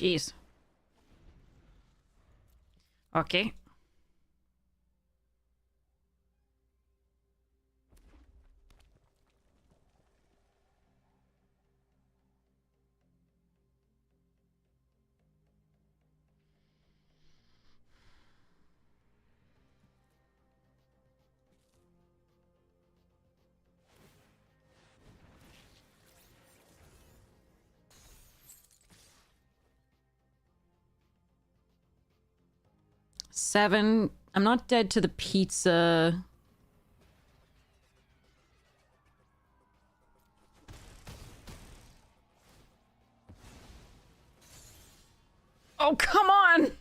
Jeez. Okay. Seven. I'm not dead to the pizza. Oh, come on!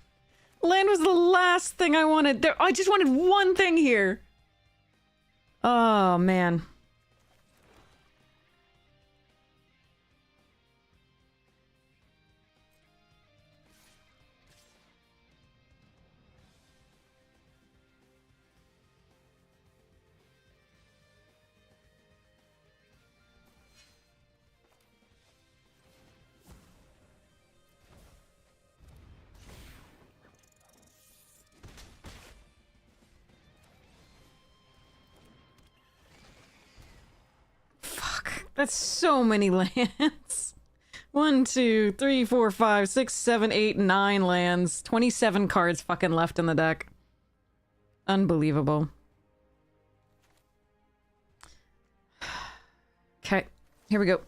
Land was the last thing I wanted. There, I just wanted one thing here. Oh, man. That's so many lands. 1, 2, 3, 4, 5, 6, 7, 8, 9 lands. 27 cards fucking left in the deck. Unbelievable. Okay, here we go.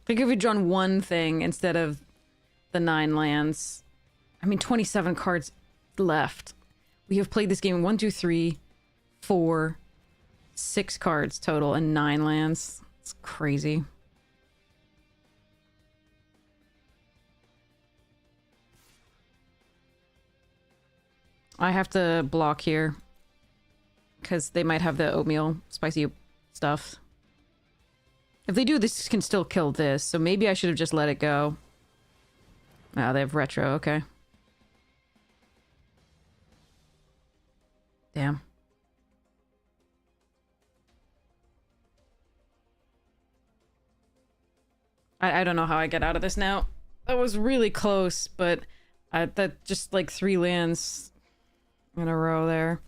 I think if we'd drawn one thing instead of the 9 lands. I mean, 27 cards left. We have played this game 1, 2, 3, 4, 6 cards total and 9 lands. It's crazy. I have to block here because they might have the oatmeal spicy stuff. If they do, this can still kill this, so maybe I should have just let it go. Ah, they have retro, okay. Damn. I don't know how I get out of this now. That was really close, but that just like 3 lands in a row there.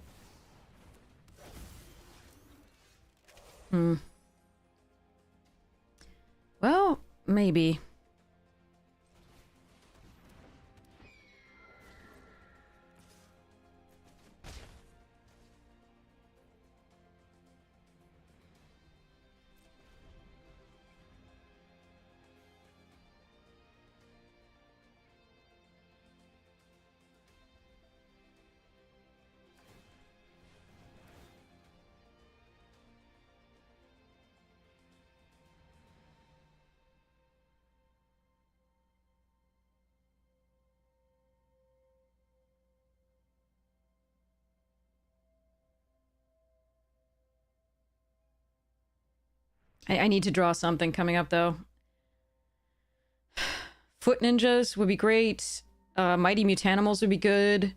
Well, maybe. I need to draw something coming up, though. Foot Ninjas would be great. Mighty Mutanimals would be good.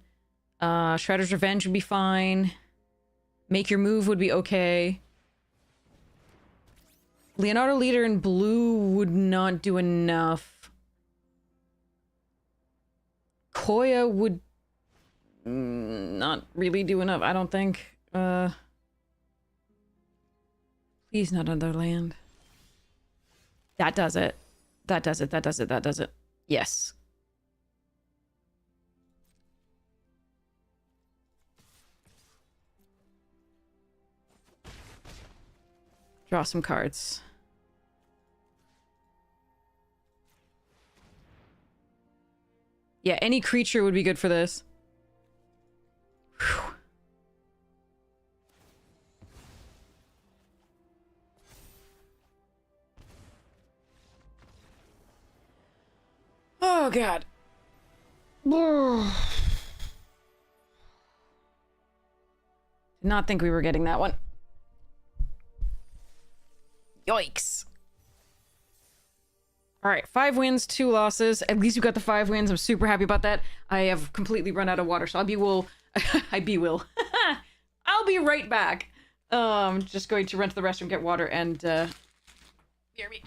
Shredder's Revenge would be fine. Make Your Move would be okay. Leonardo Leader in blue would not do enough. Koya would not really do enough, I don't think. Please not another land. That does it. That does it, that does it, that does it. Yes. Draw some cards. Yeah, any creature would be good for this. Whew. Oh, God. Did not think we were getting that one. Yikes. All right, 5 wins, 2 losses. At least we got the 5 wins. I'm super happy about that. I have completely run out of water, so I'll be right back. Just going to run to the restroom, get water, and hear me.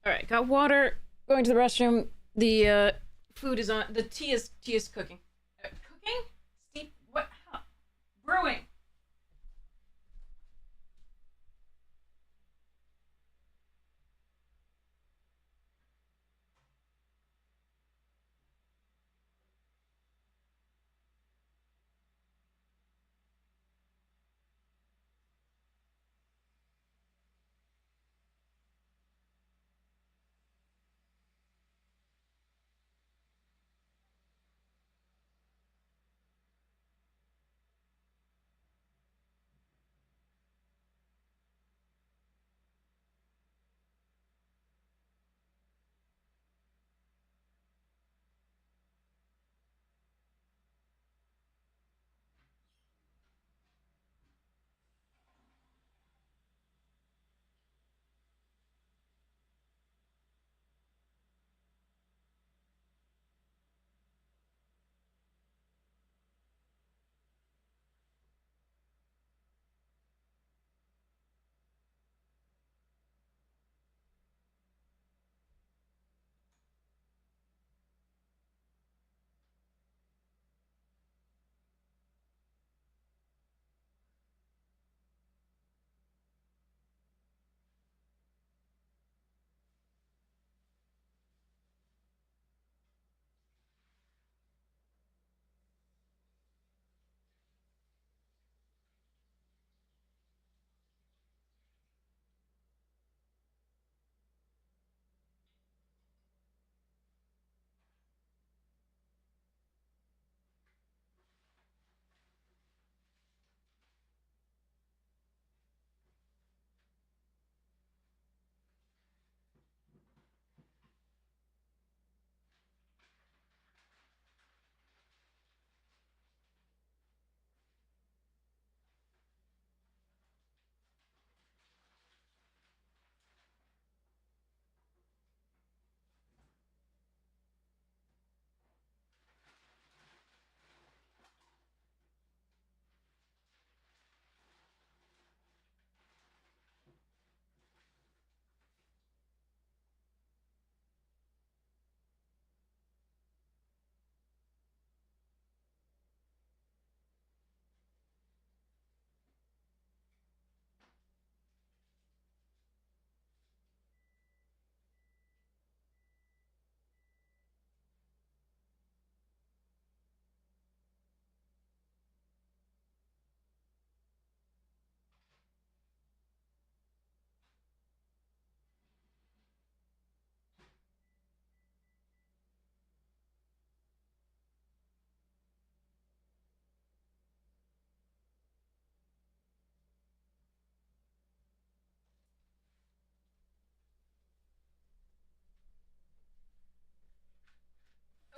All right, got water. Going to the restroom. The food is on. The tea is cooking. Cooking? Steep? What? Huh. Brewing.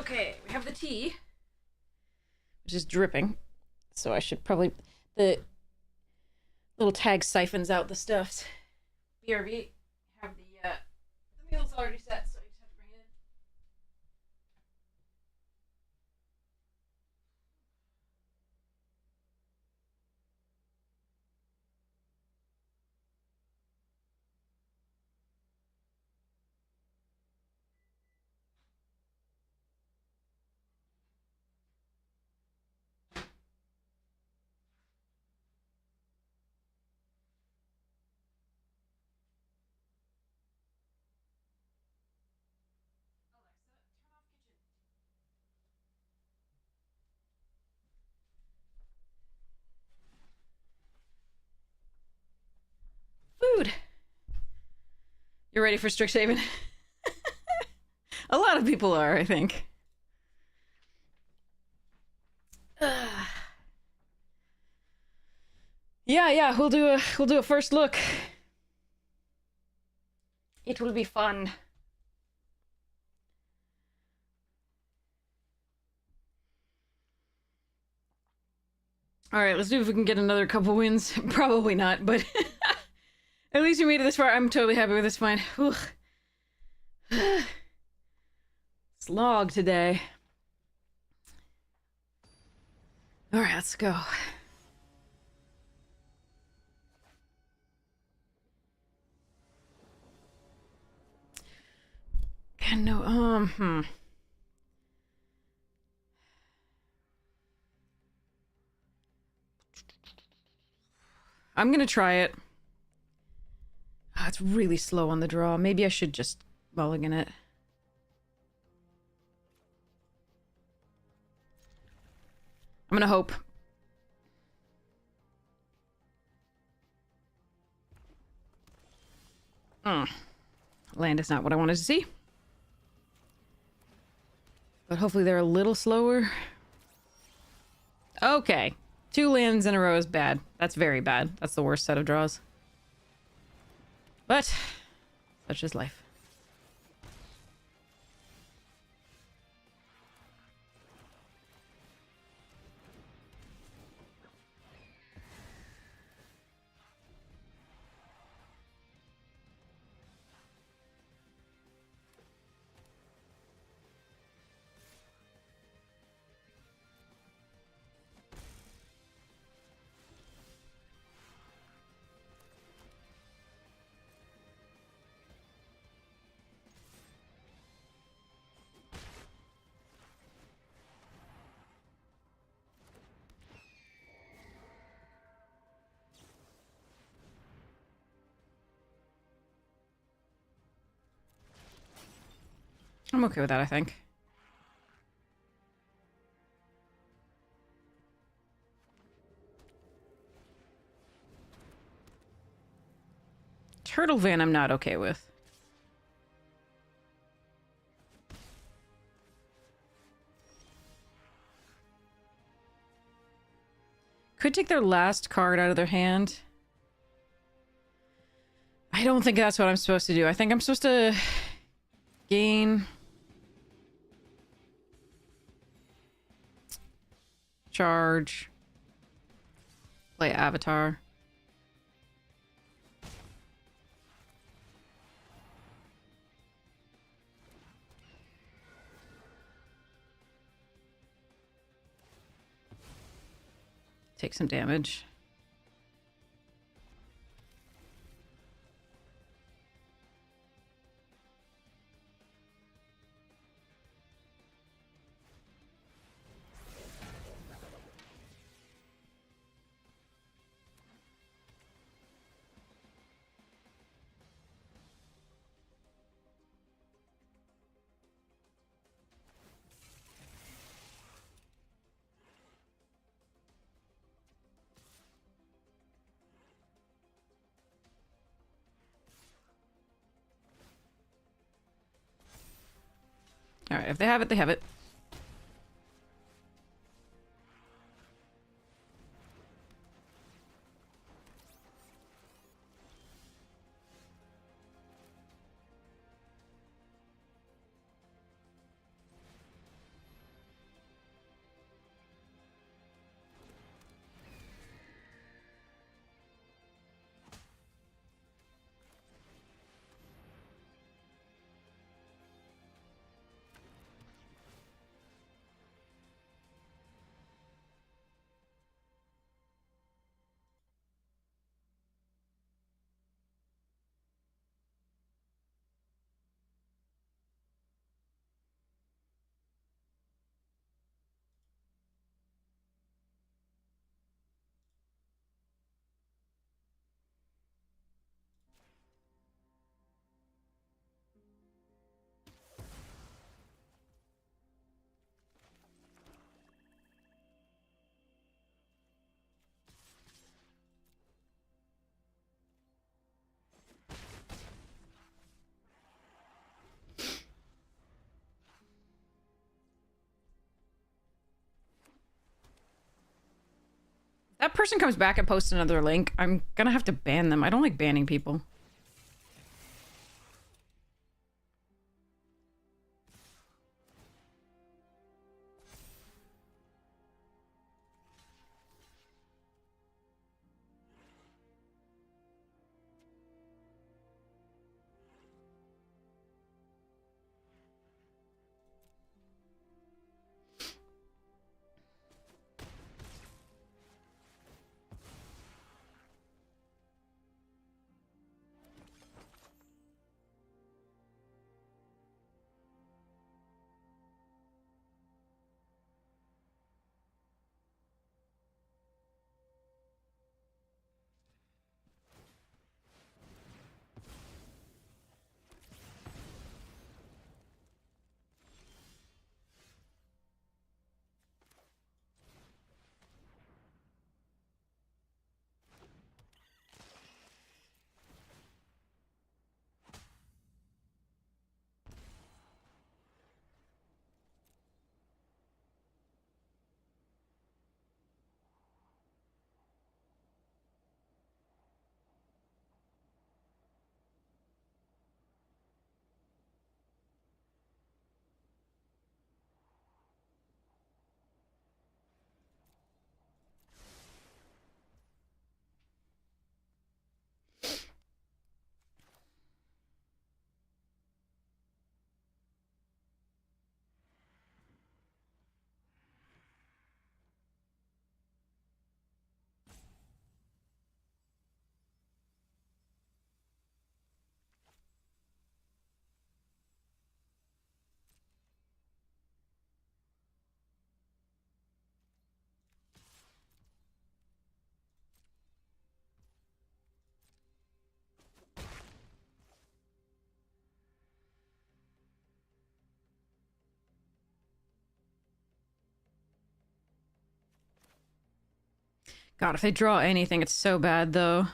Okay, we have the tea. which is dripping. So I should probably... The little tag siphons out the stuffs. BRB, have the meal's already set, so I just have to bring it in. Food. You're ready for Strixhaven? A lot of people are, I think. Yeah, we'll do a first look. It will be fun. All right, let's see if we can get another couple wins. Probably not, but at least we made it this far. I'm totally happy with this find. Slog today. All right, let's go. And no, I'm gonna try it. Oh, it's really slow on the draw. Maybe I should just mulligan it. I'm gonna hope. Land is not what I wanted to see. But hopefully they're a little slower. Okay. 2 lands in a row is bad. That's very bad. That's the worst set of draws. But, such is life. I'm okay with that, I think. Turtle Van I'm not okay with. Could take their last card out of their hand. I don't think that's what I'm supposed to do. I think I'm supposed to gain... Charge. Play Avatar. Take some damage. Alright, if they have it, they have it. That person comes back and posts another link, I'm gonna have to ban them. I don't like banning people. God, if they draw anything, it's so bad, though.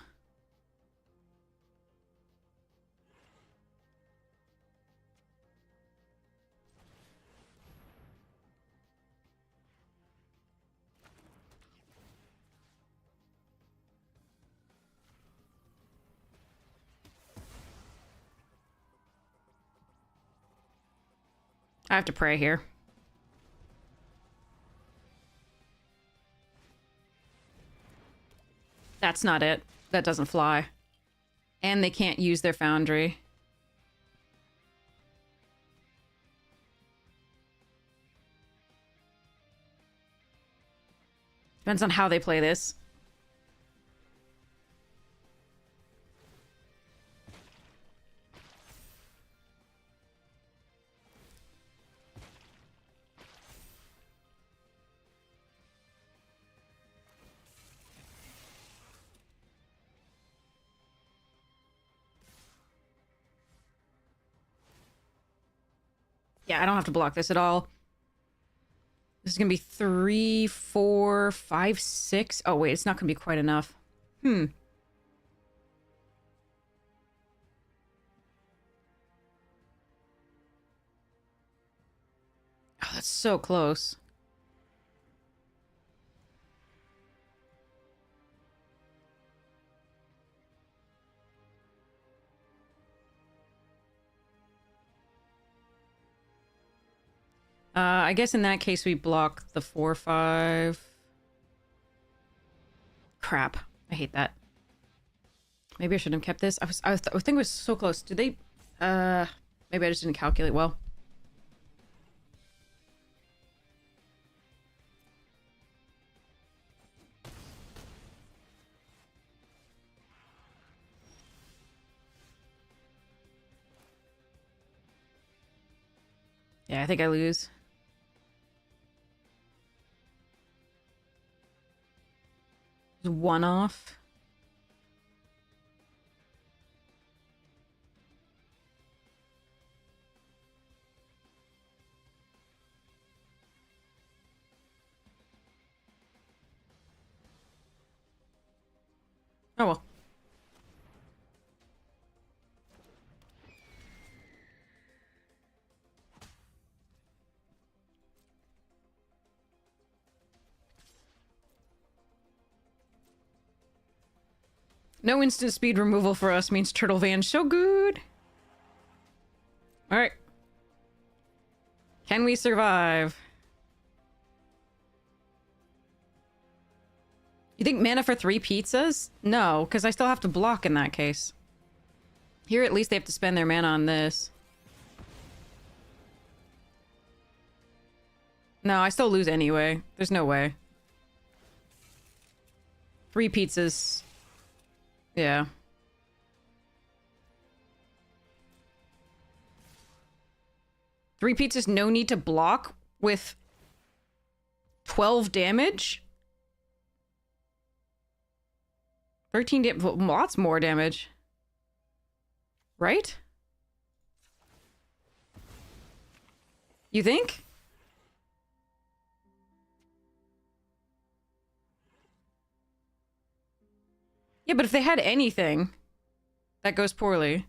I have to pray here. That's not it. That doesn't fly. And they can't use their foundry. Depends on how they play this. Yeah, I don't have to block this at all. This is gonna be 3, 4, 5, 6. Oh, wait, it's not gonna be quite enough. Oh, that's so close. I guess in that case we block the 4, 5. Crap. I hate that. Maybe I shouldn't have kept this. I think it was so close. Did they... Maybe I just didn't calculate well. Yeah, I think I lose. One off. Oh well. No instant speed removal for us means Turtle Van so good. Alright. Can we survive? You think mana for 3 pizzas? No, because I still have to block in that case. Here, at least they have to spend their mana on this. No, I still lose anyway. There's no way. 3 pizzas. Yeah. Three pizzas, no need to block with 12 damage? 13 damage, lots more damage. Right? You think? Yeah, but if they had anything, that goes poorly.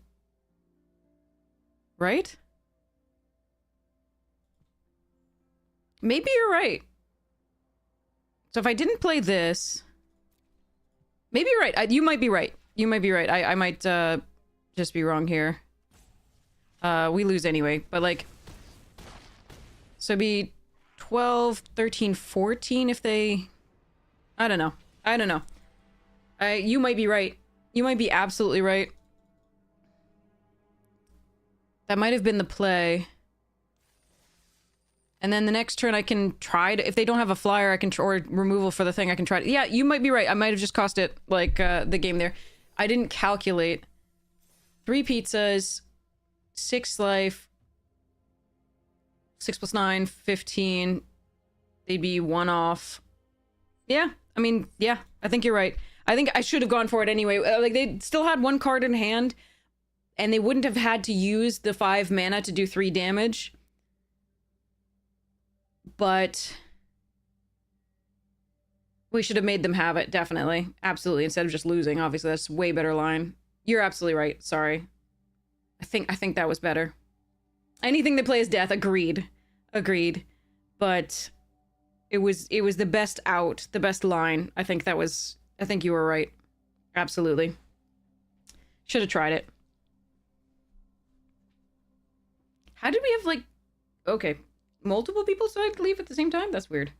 Right? Maybe you're right. So if I didn't play this... Maybe you're right. You might be right. You might be right. I might just be wrong here. We lose anyway, but like... So it'd be 12, 13, 14 if they... I don't know. I don't know. You might be right. You might be absolutely right. That might have been the play. And then the next turn I can try to... If they don't have a flyer, I can... Or removal for the thing, I can try to... Yeah, you might be right. I might have just cost it, like, the game there. I didn't calculate. 3 pizzas, 6 life, 6 plus 9, 15. They'd be 1 off. Yeah, I mean, yeah, I think you're right. I think I should have gone for it anyway. Like, they still had 1 card in hand, and they wouldn't have had to use the 5 mana to do 3 damage. But we should have made them have it, definitely. Absolutely, instead of just losing. Obviously, that's a way better line. You're absolutely right. Sorry. I think that was better. Anything they play is death. Agreed. Agreed. But it was the best out, the best line. I think you were right. Absolutely. Should have tried it. How did we have, like... Okay. Multiple people decide to leave at the same time? That's weird.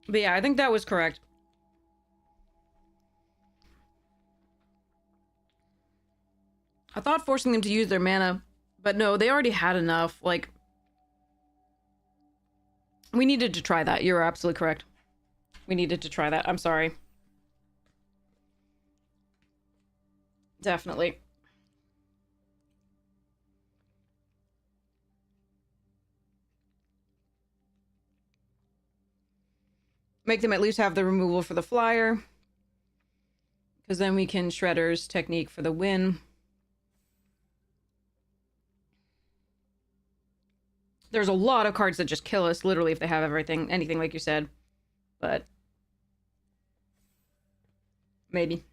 But yeah, I think that was correct. I thought forcing them to use their mana, but no, they already had enough. Like, we needed to try that. You're absolutely correct. We needed to try that. I'm sorry. Definitely. Make them at least have the removal for the flyer. Because then we can Shredder's technique for the win. There's a lot of cards that just kill us, literally, if they have anything like you said. But... maybe.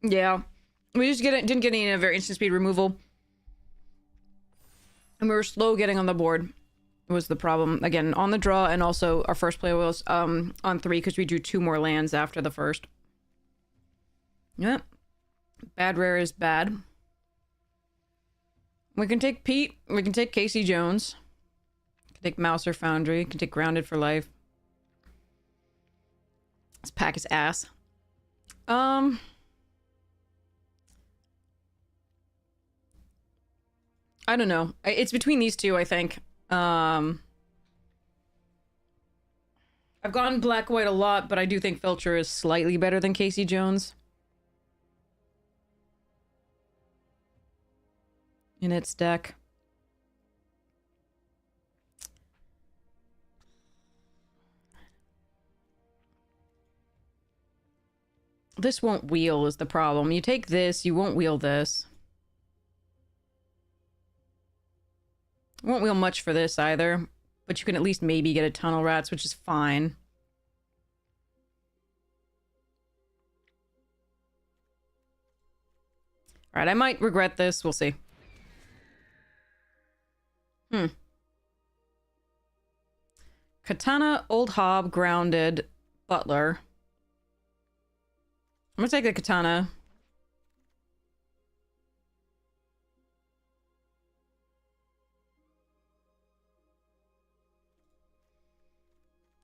Yeah. We just didn't get any of our instant speed removal. And we were slow getting on the board. Was the problem. Again, on the draw, and also our first play was on 3, because we drew 2 more lands after the first. Yep. Bad rare is bad. We can take Pete. We can take Casey Jones. We can take Mouse or Foundry. We can take Grounded for life. This pack is ass. I don't know. It's between these two, I think. I've gone black white a lot, but I do think Filcher is slightly better than Casey Jones in its deck. This won't wheel is the problem. You take this, you won't wheel this. Won't wheel much for this either, but you can at least maybe get a Tunnel Rats, which is fine. Alright, I might regret this. We'll see. Katana, Old Hob, Grounded, Butler. I'm gonna take the Katana.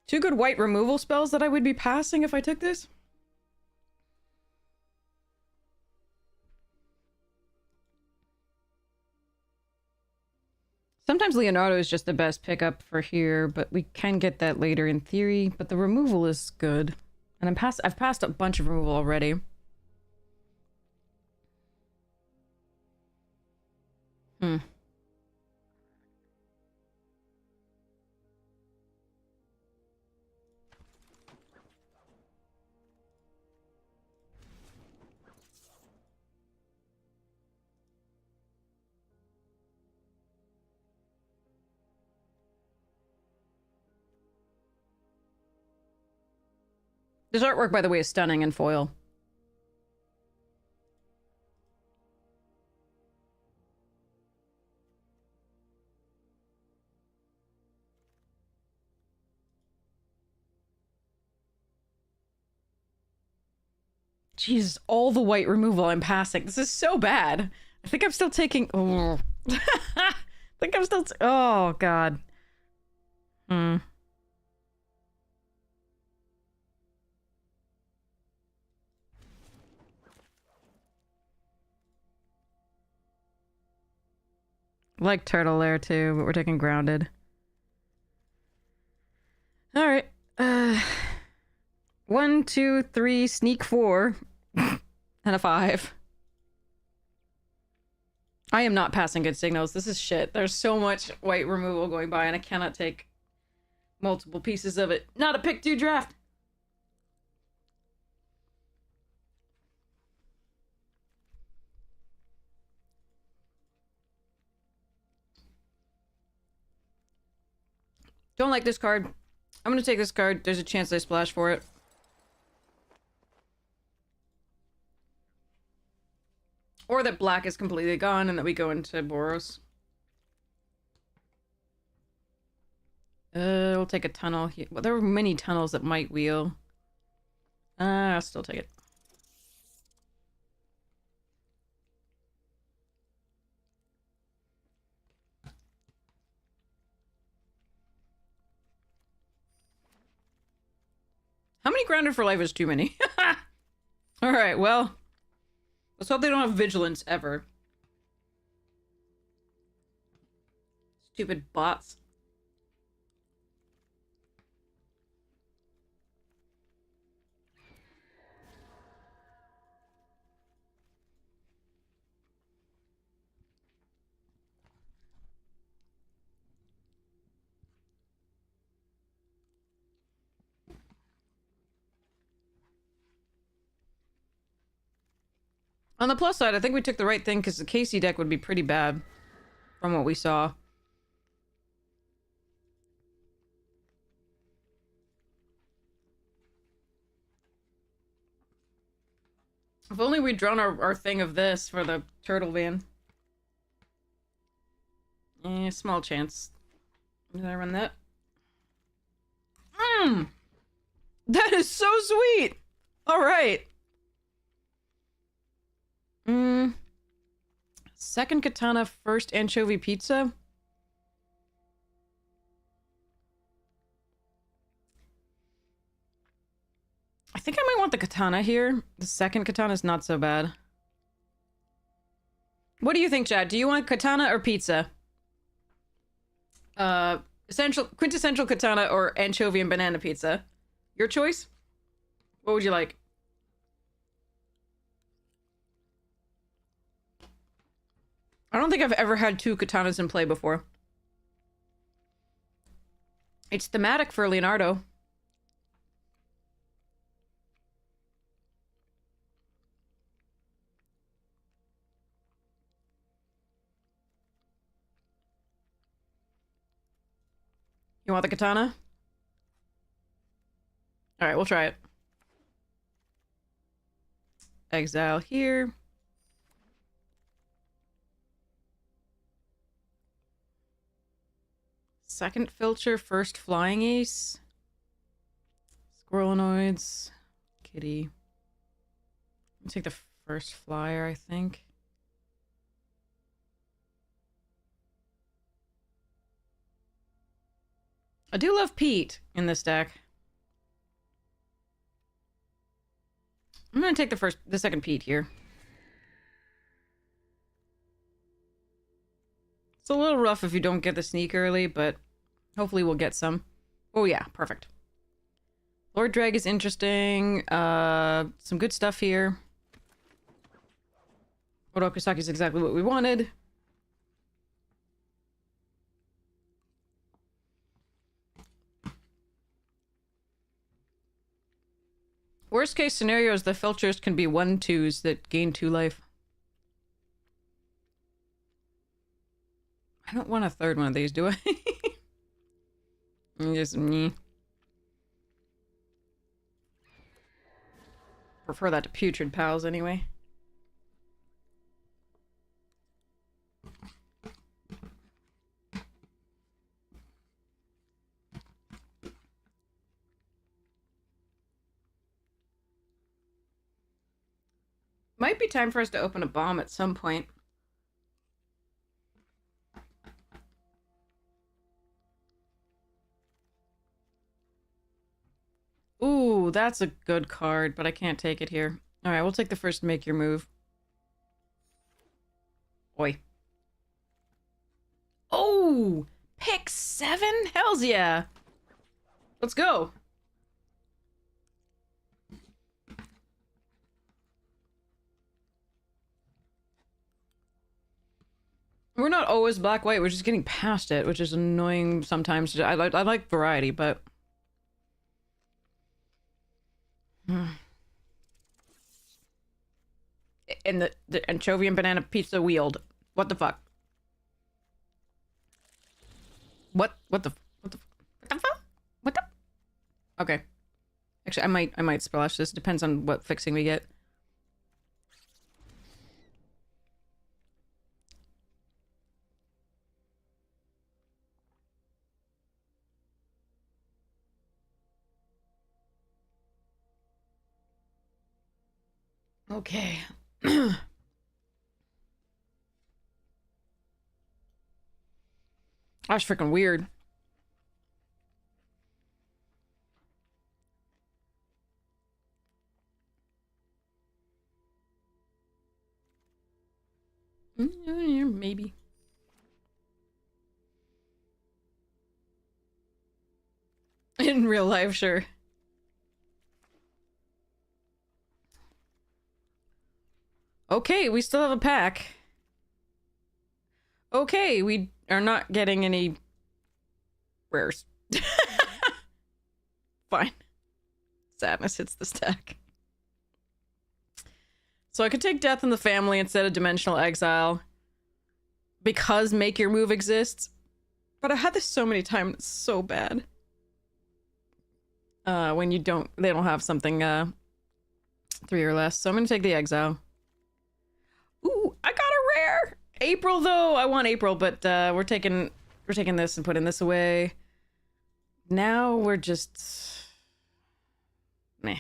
Two good white removal spells that I would be passing if I took this. Sometimes Leonardo is just the best pickup for here, but we can get that later in theory. But the removal is good. And I've passed a bunch of removal already. This artwork, by the way, is stunning in foil. Jesus, all the white removal I'm passing. This is so bad. I think I'm still taking... Oh. I think I'm still... Oh, God. Like Turtle there, too, but we're taking Grounded. Alright. 1, 2, 3, sneak 4. And a 5. I am not passing good signals. This is shit. There's so much white removal going by, and I cannot take multiple pieces of it. Not a pick 2 draft. Don't like this card. I'm gonna take this card. There's a chance I splash for it. Or that black is completely gone and that we go into Boros. We'll take a tunnel here. Well, there are many tunnels that might wheel. I'll still take it. How many Grounded for Life is too many? Alright, well. Let's hope they don't have Vigilance ever. Stupid bots. On the plus side, I think we took the right thing because the Casey deck would be pretty bad from what we saw. If only we'd drawn our thing of this for the turtle van. Small chance. Did I run that? That is so sweet! Alright. Second Katana, first Anchovy Pizza. I think I might want the Katana here. The second Katana is not so bad. What do you think, Chad? Do you want Katana or pizza? Quintessential Katana or Anchovy and Banana Pizza? Your choice? What would you like? I don't think I've ever had 2 Katanas in play before. It's thematic for Leonardo. You want the Katana? Alright, we'll try it. Exile here. Second filter, first flying ace. Squirrelinoids. Kitty. I'll take the first flyer, I think. I do love Pete in this deck. I'm gonna take the second Pete here. It's a little rough if you don't get the sneak early, but hopefully we'll get some. Oh yeah, perfect. Lord Drag is interesting. Some good stuff here. Orokusaki is exactly what we wanted. Worst case scenario is the filters can be 1/2s that gain 2 life. I don't want a third one of these, do I? Just me. Prefer that to Putrid Pals anyway. Might be time for us to open a bomb at some point. Ooh, that's a good card, but I can't take it here. Alright, we'll take the first make your move. Oi. Oh! Pick 7? Hells yeah! Let's go! We're not always black-white, we're just getting past it, which is annoying sometimes. I like variety, but... And the anchovy and banana pizza wheeled. What the fuck? What the fuck? What the? Okay. Actually, I might splash this. Depends on what fixing we get. Okay. That's freaking weird. Maybe. In real life, sure. Okay, we still have a pack. Okay, we are not getting any rares. Fine. Sadness hits the stack. So I could take Death in the Family instead of Dimensional Exile. Because Make Your Move exists. But I had this so many times, it's so bad. When they don't have something, 3 or less. So I'm gonna take the Exile. Ooh, I got a rare! April, though! I want April, but, we're taking this and putting this away. Now we're just... meh.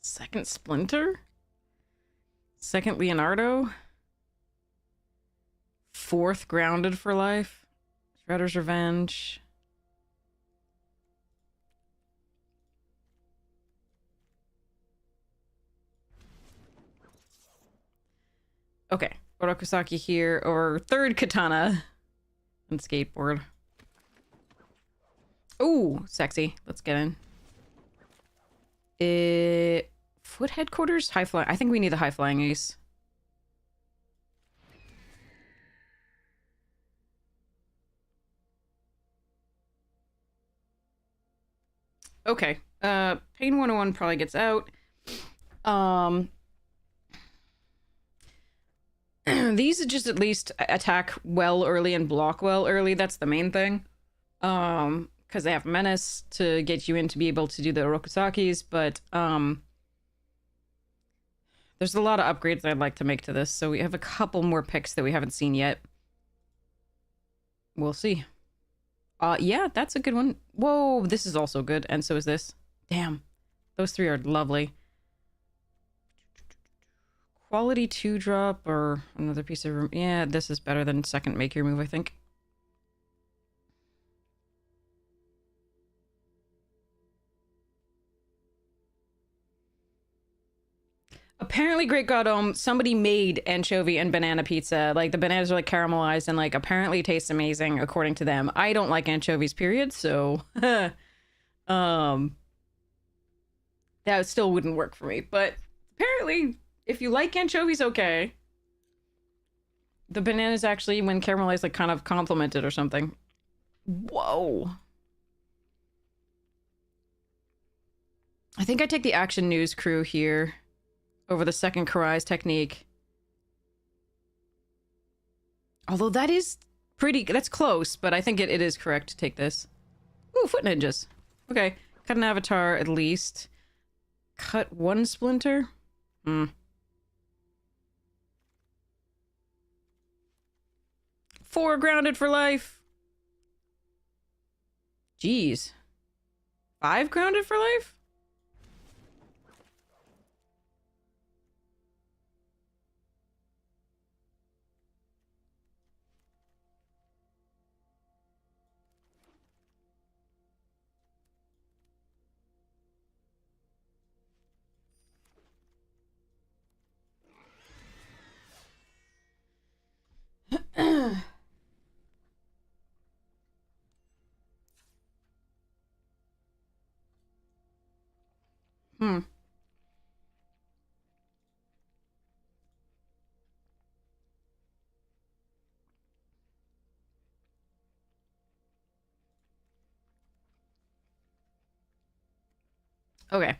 Second Splinter? Second Leonardo? Fourth Grounded for life? Shredder's Revenge? Okay, Orokusaki here, or third Katana and Skateboard. Ooh, sexy. Let's get in. Foot Headquarters? High Flying. I think we need the High Flying Ace. Okay. Pain 101 probably gets out. These just at least attack well early and block well early. That's the main thing. Because they have Menace to get you in to be able to do the Orokusakis, but, There's a lot of upgrades I'd like to make to this, so we have a couple more picks that we haven't seen yet. We'll see. Yeah, that's a good one. Whoa, this is also good, and so is this. Damn. Those three are lovely. Quality 2-drop or another piece of room. Yeah, this is better than second make your move, I think. Apparently, Great God, somebody made anchovy and banana pizza. Like, the bananas are, like, caramelized and, like, apparently tastes amazing, according to them. I don't like anchovies, period, so... that still wouldn't work for me. But apparently, if you like anchovies, okay. The bananas actually, when caramelized, like, kind of complement it or something. Whoa. I think I take the Action News crew here over the second Karai's technique. Although that is pretty... That's close, but I think it is correct to take this. Ooh, foot ninjas. Okay. Cut an avatar, at least. Cut one splinter? 4 grounded for life. Jeez. 5 grounded for life? Okay.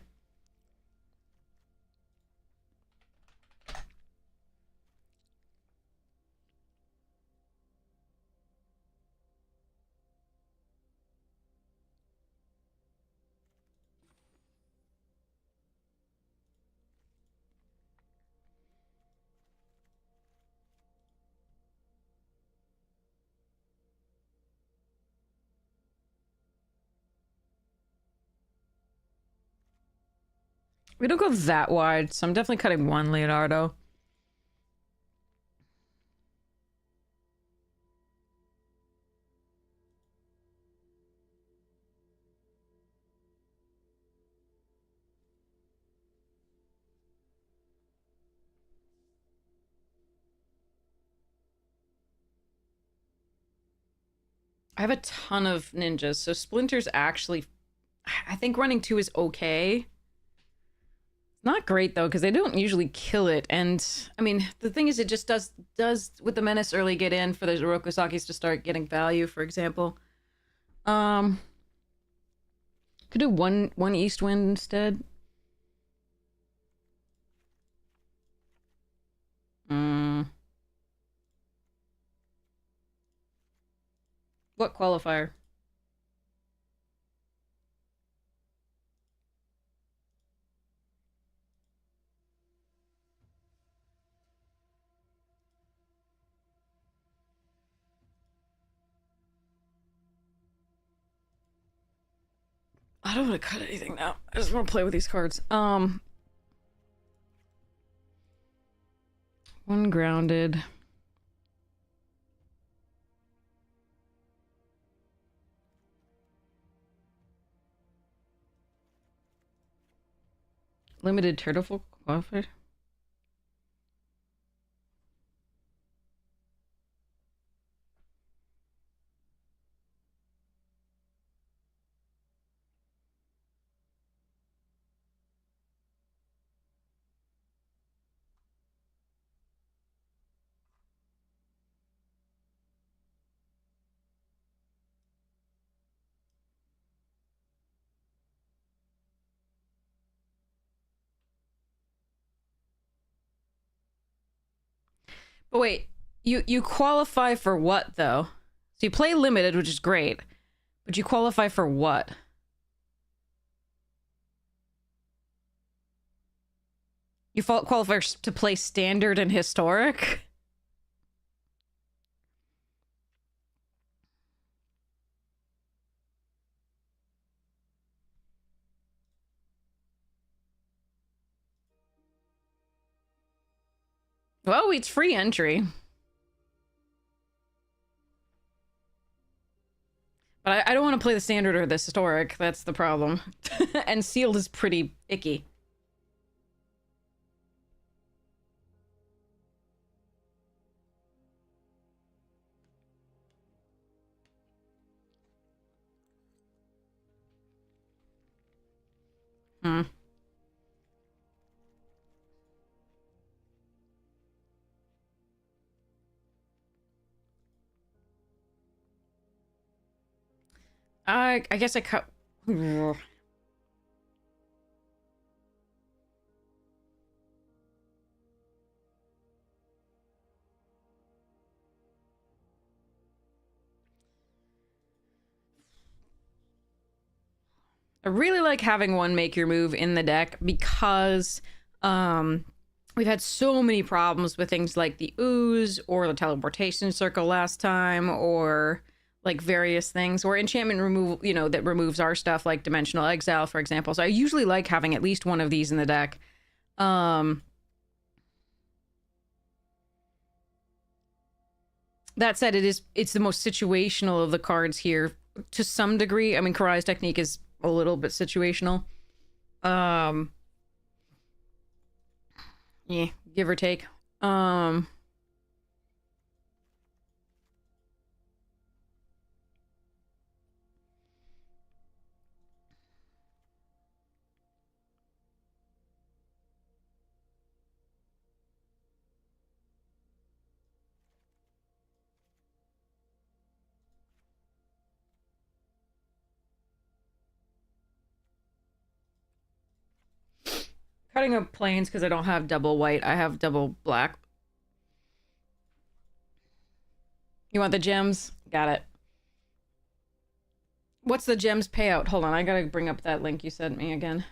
We don't go that wide, so I'm definitely cutting 1 Leonardo. I have a ton of ninjas, so Splinter's actually... I think running 2 is okay. Not great, though, because they don't usually kill it, and... I mean, the thing is, it just does with the Menace early get in for the Orokosakis to start getting value, for example. Could do one East Wind instead. What qualifier? I don't want to cut anything now. I just want to play with these cards. 1 grounded. Limited turtle qualifier. But wait, you qualify for what, though? So you play limited, which is great, but you qualify for what? You qualify to play standard and historic? Well, it's free entry. But I don't want to play the standard or the historic. That's the problem. And sealed is pretty icky. Hmm. I guess I cut. I really like having one make your move in the deck because we've had so many problems with things like the ooze or the teleportation circle last time, or like various things, or enchantment removal, you know, that removes our stuff like dimensional exile, for example. So I usually like having at least one of these in the deck. That said, it's the most situational of the cards here to some degree. I mean, Karai's technique is a little bit situational. Yeah, give or take. Cutting up planes because I don't have double white. I have double black. You want the gems? Got it. What's the gems payout? Hold on, I gotta bring up that link you sent me again.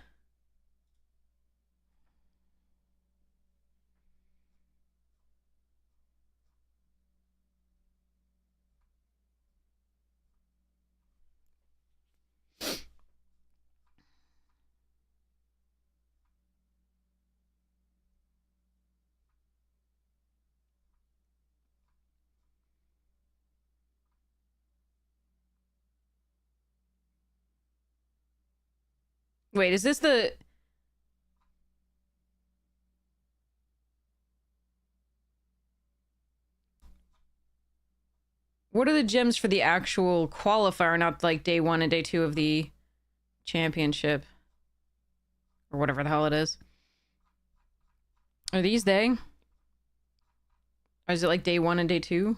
Wait, is this the... What are the gems for the actual qualifier, not like day 1 and day 2 of the championship? Or whatever the hell it is. Are these they? Or is it like day 1 and day 2?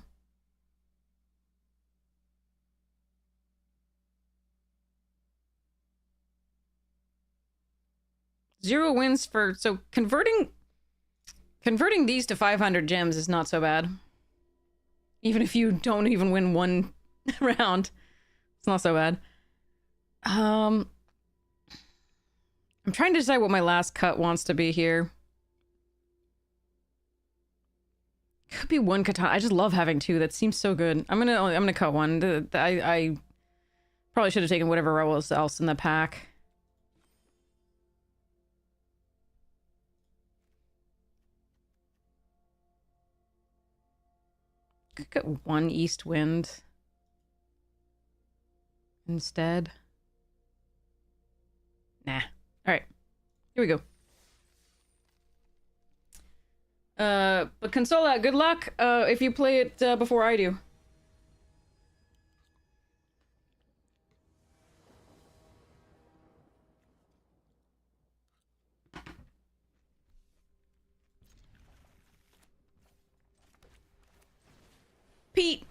Zero wins for... So converting these to 500 gems is not so bad. Even if you don't even win one round. It's not so bad. I'm trying to decide what my last cut wants to be here. Could be one katana. I just love having two. That seems so good. I'm gonna cut one. I probably should have taken whatever else in the pack. Could get one east wind instead. Nah. All right. Here we go. But Consola, good luck if you play it before I do. Pete.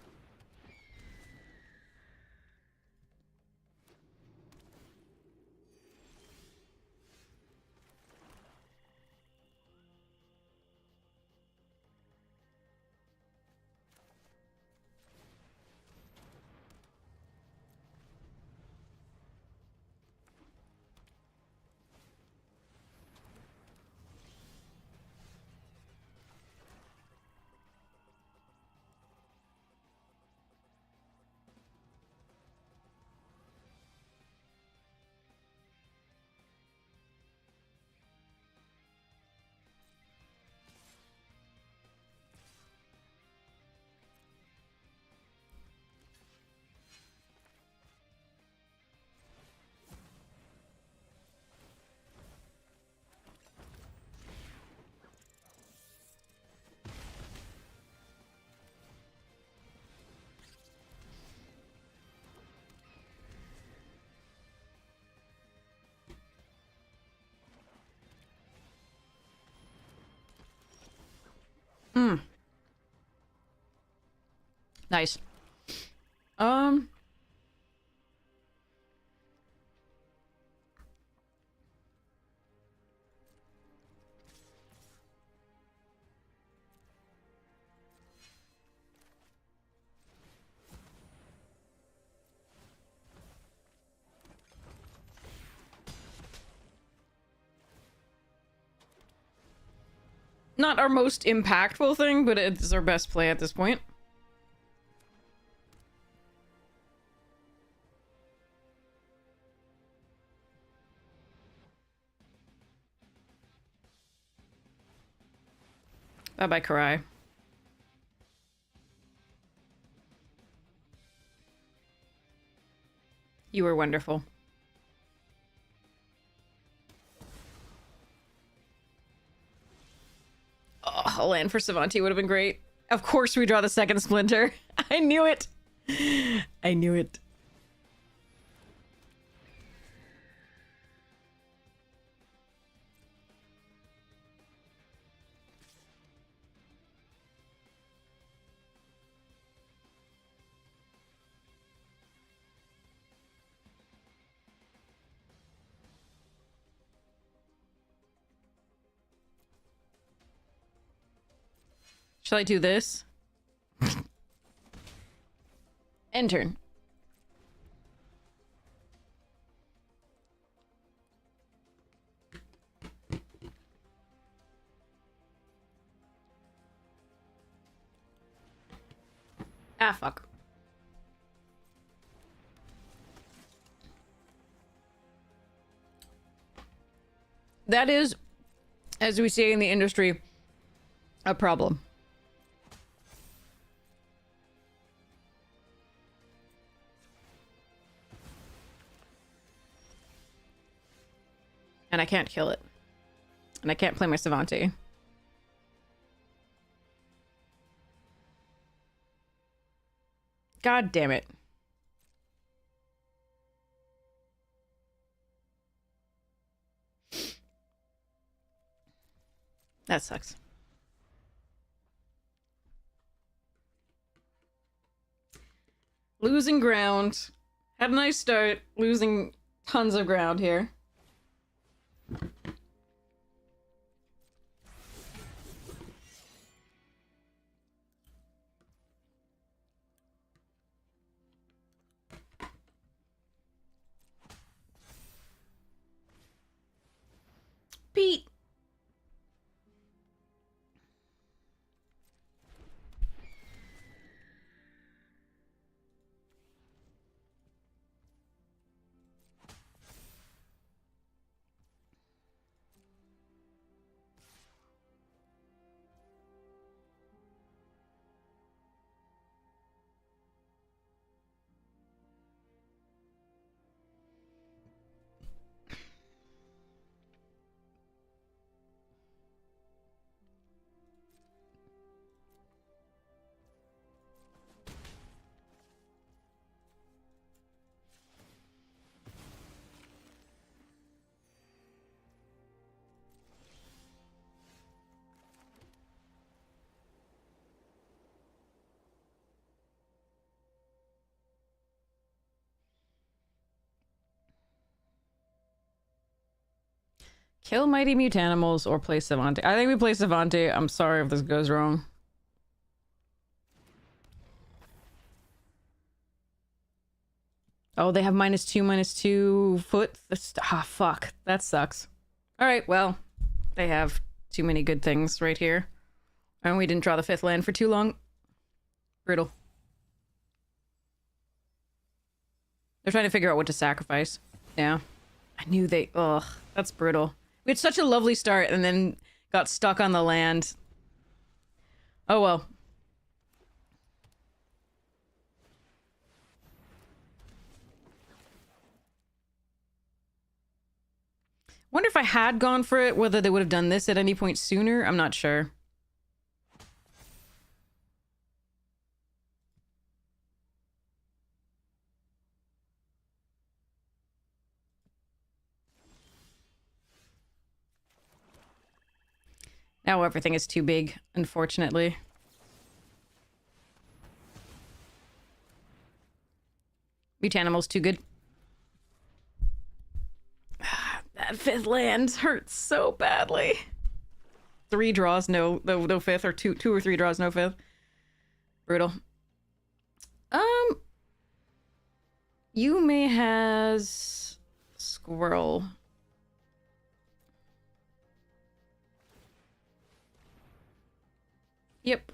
Mm. Nice. Not our most impactful thing, but it's our best play at this point. Bye-bye, Karai. You were wonderful. Oh, a land for Savanti would have been great. Of course we draw the second Splinter. I knew it. I knew it. Shall I do this? End turn. Ah, fuck. That is, as we say in the industry, a problem. And I can't kill it. And I can't play my Savanti. God damn it. That sucks. Losing ground. Had a nice start. Losing tons of ground here. Pete. Kill mighty mutanimals or play Savanti. I think we play Savanti. I'm sorry if this goes wrong. Oh, they have -2/-2 foot. Ah, fuck. That sucks. Alright, well, they have too many good things right here. And we didn't draw the 5th land for too long. Brutal. They're trying to figure out what to sacrifice. Yeah. I knew they... Ugh, that's brutal. We had such a lovely start and then got stuck on the land. Oh well. Wonder if I had gone for it, whether they would have done this at any point sooner. I'm not sure. Now everything is too big, unfortunately. Mutanimal's too good. That 5th land hurts so badly. 3 draws, no 5th, or two or 3 draws, no 5th. Brutal. Yume has Squirrel. Yep.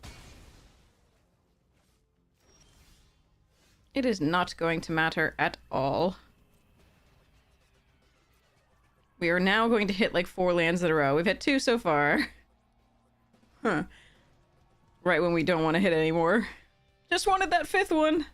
It is not going to matter at all. We are now going to hit like 4 lands in a row. We've hit 2 so far. Huh. Right when we don't want to hit anymore. Just wanted that 5th one.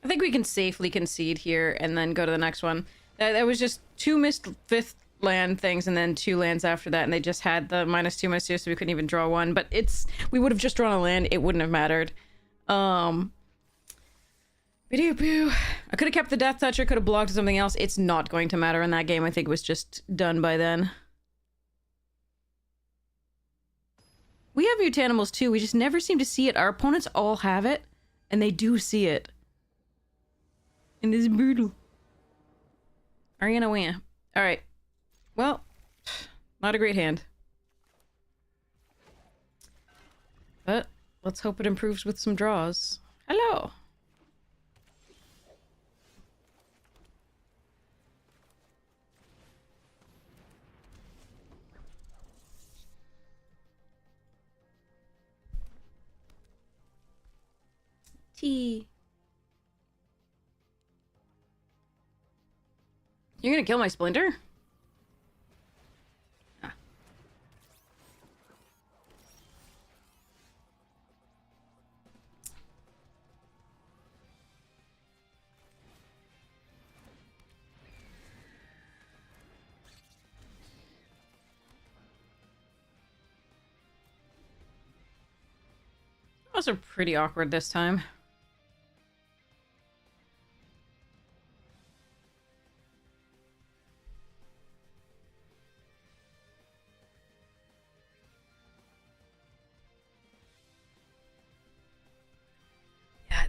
I think we can safely concede here and then go to the next one. That was just 2 missed 5th land things and then 2 lands after that, and they just had the -2/-2, so we couldn't even draw 1. But we would have just drawn a land, it wouldn't have mattered. Video boo. I could have kept the Death Toucher, could have blocked something else. It's not going to matter in that game. I think it was just done by then. We have Mutanimals too, we just never seem to see it. Our opponents all have it, and they do see it. And it's brutal. Are you gonna win? Alright. Well, not a great hand. But let's hope it improves with some draws. Hello! Tea. You're gonna kill my Splinter? Ah. Also pretty awkward this time.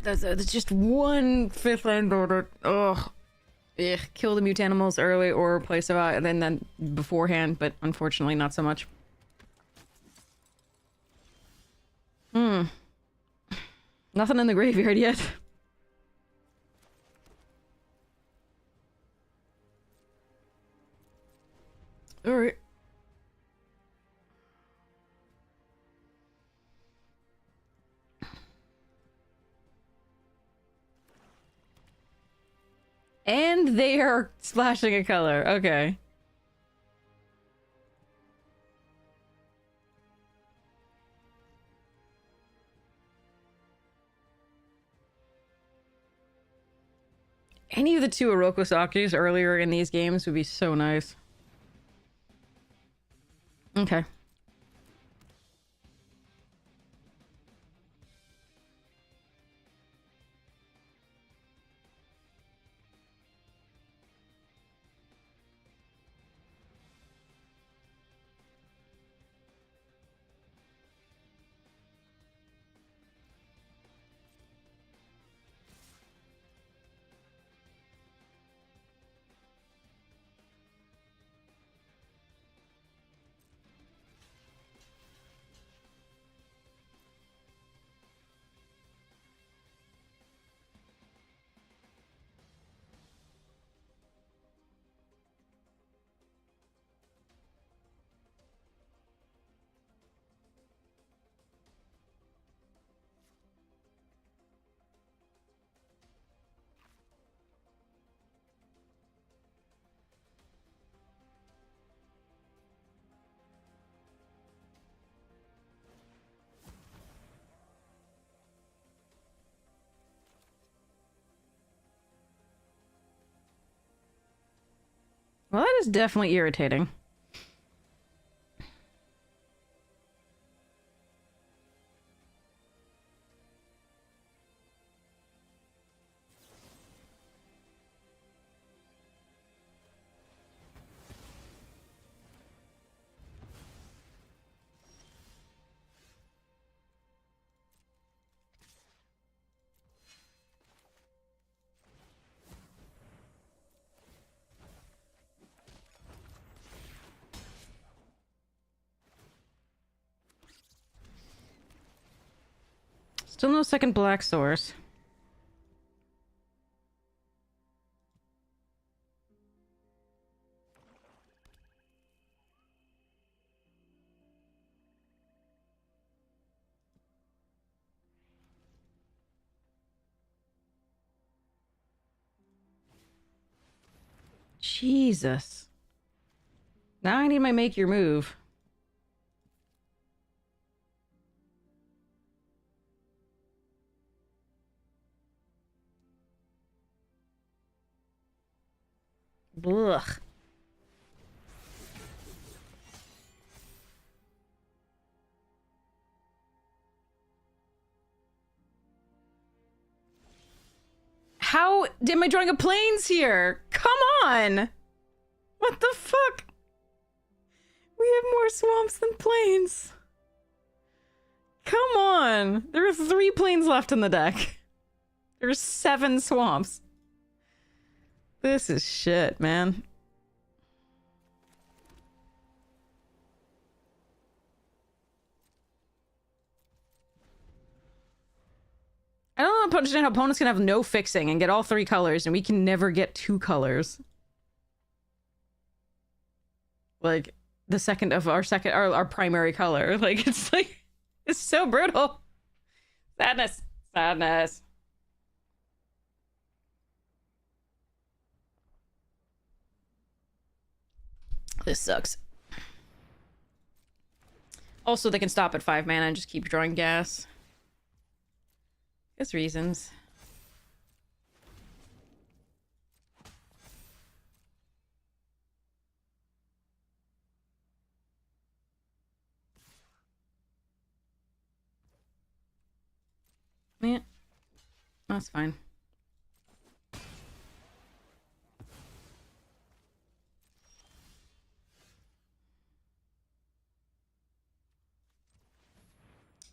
There's just one 5th land order. Ugh. Ugh. Kill the Mutanimals early or play Savate and then beforehand, but unfortunately not so much. Nothing in the graveyard yet. Alright. And they are splashing a color. Okay. Any of the 2 Orokusakis earlier in these games would be so nice. Okay. Well, that is definitely irritating. Still no second black source. Jesus. Now I need my make your move. Ugh. How am I drawing a plains here? Come on! What the fuck? We have more swamps than plains. Come on! There are 3 plains left in the deck. There's 7 swamps. This is shit, man. I don't understand how opponents can have no fixing and get all 3 colors, and we can never get 2 colors. Like, the second of our primary color. Like, it's so brutal. Sadness. Sadness. This sucks. Also, they can stop at 5 mana and just keep drawing gas. There's reasons. Yeah. That's fine.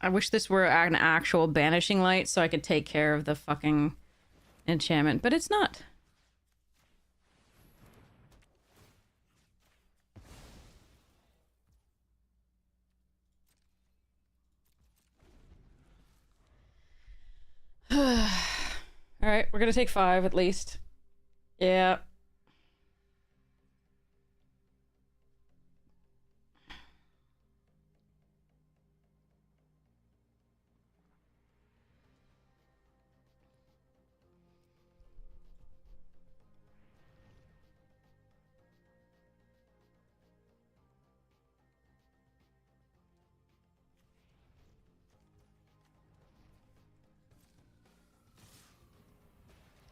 I wish this were an actual banishing light so I could take care of the fucking enchantment, but it's not. Alright, we're gonna take 5 at least. Yeah.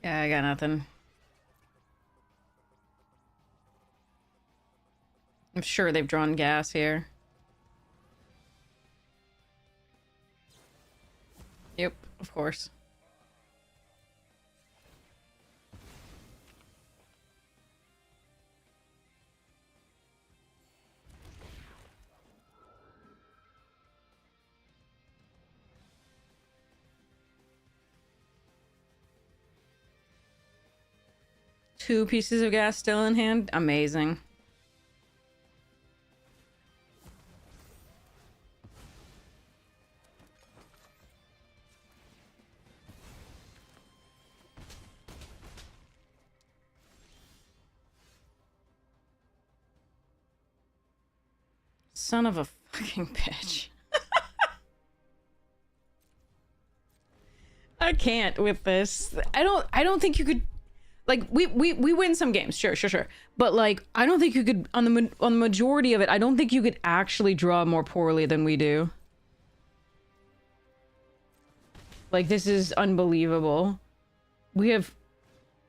Yeah, I got nothing. I'm sure they've drawn gas here. Yep, of course. Two pieces of gas still in hand? Amazing. Son of a fucking bitch. I can't with this. I don't think you could. Like, we win some games, sure. But, like, I don't think you could, on the majority of it, I don't think you could actually draw more poorly than we do. Like, this is unbelievable. We have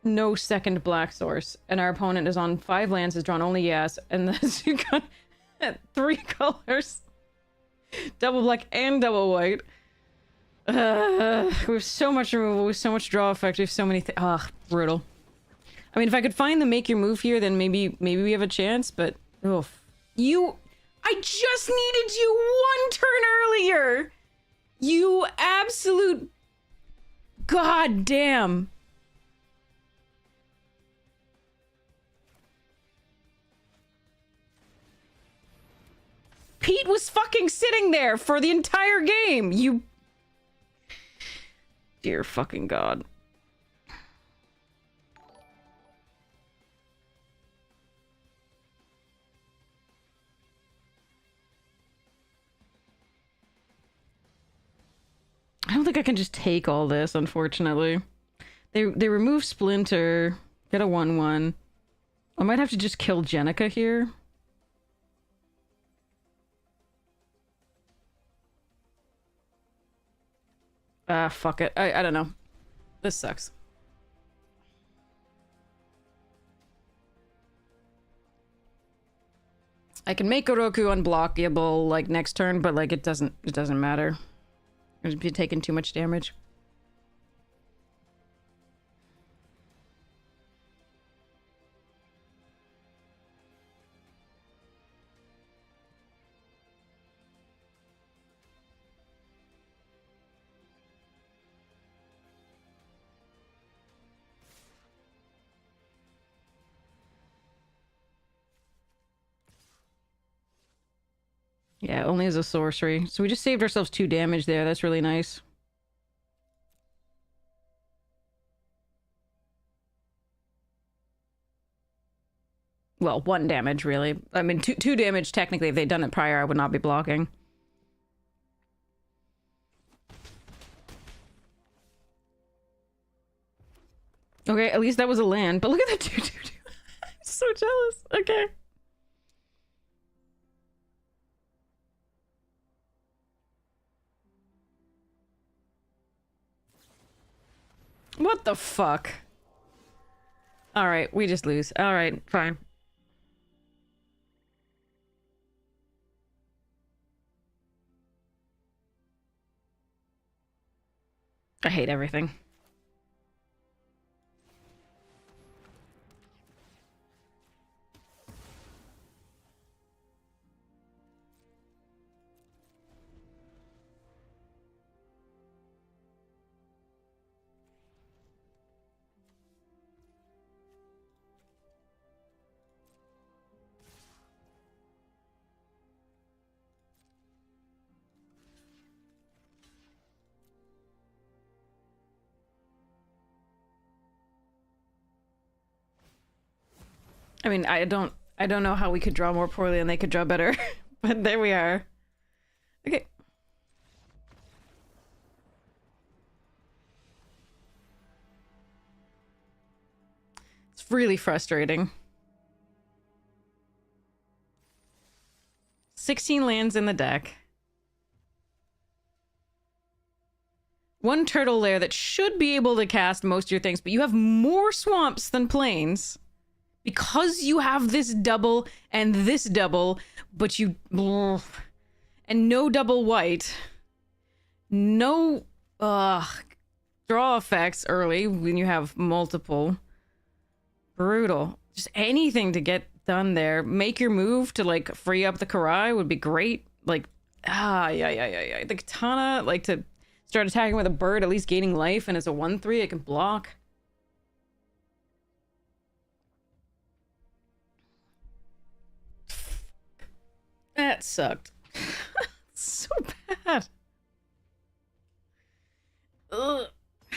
no second black source, and our opponent is on 5 lands, has drawn only gas, and this you got 3 colors. Double black and double white. We have so much removal, we have so much draw effect, we have so many things. Ugh, brutal. I mean, if I could find the make your move here, then maybe we have a chance, but... Oh, I just needed you 1 turn earlier! You absolute... God damn. Pete was fucking sitting there for the entire game, you... Dear fucking God. I don't think I can just take all this, unfortunately. They remove Splinter, get a 1/1. I might have to just kill Jenica here. Ah, fuck it. I don't know. This sucks. I can make Oroku unblockable like next turn, but like it doesn't matter. I'd be taking too much damage. Yeah, only as a sorcery. So we just saved ourselves 2 damage there. That's really nice. Well, 1 damage, really. I mean, two damage, technically. If they'd done it prior, I would not be blocking. Okay, at least that was a land. But look at that 2/2. I'm so jealous. Okay. What the fuck? Alright, we just lose. Alright, fine. I hate everything. I mean, I don't know how we could draw more poorly and they could draw better. But there we are. Okay. It's really frustrating. 16 lands in the deck. 1 turtle lair that should be able to cast most of your things, but you have more swamps than plains. Because you have this double and this double, but you... And no double white. No... draw effects early when you have multiple. Brutal. Just anything to get done there. Make your move to, like, free up the Karai would be great. Like, yeah. The Katana, like, to start attacking with a bird, at least gaining life, and as a 1/3, it can block. That sucked. So bad. Ugh. I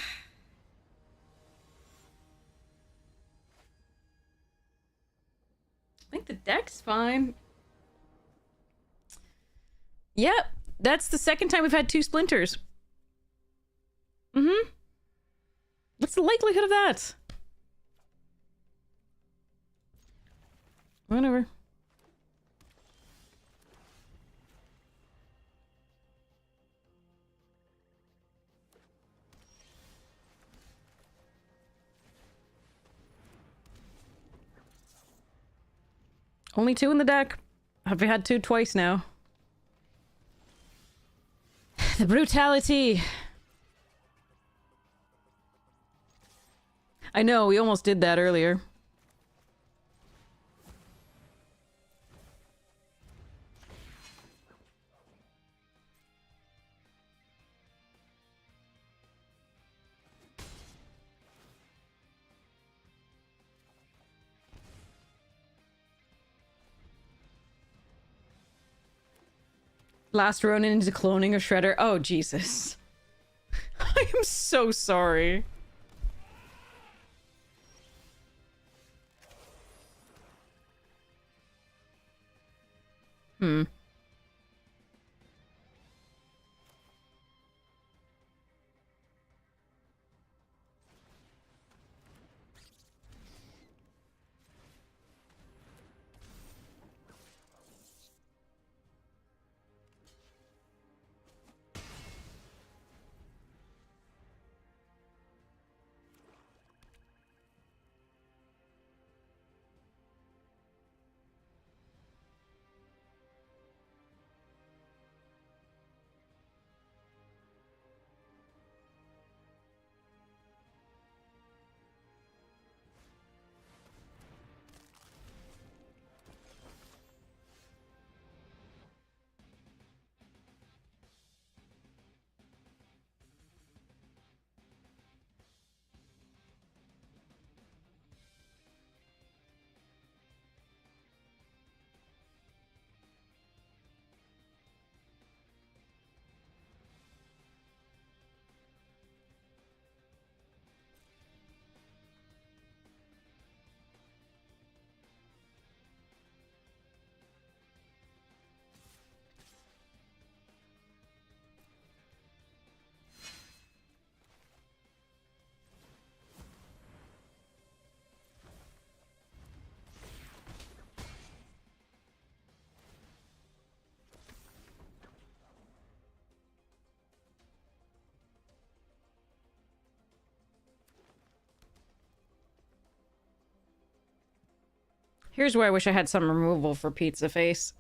think the deck's fine. Yep, that's the second time we've had 2 splinters. Mm-hmm. What's the likelihood of that? Whatever. Only 2 in the deck. Have we had 2 twice now? The brutality. I know, we almost did that earlier. Last Ronin into cloning of Shredder. Oh, Jesus. I am so sorry. Hmm. Here's where I wish I had some removal for Pizza Face.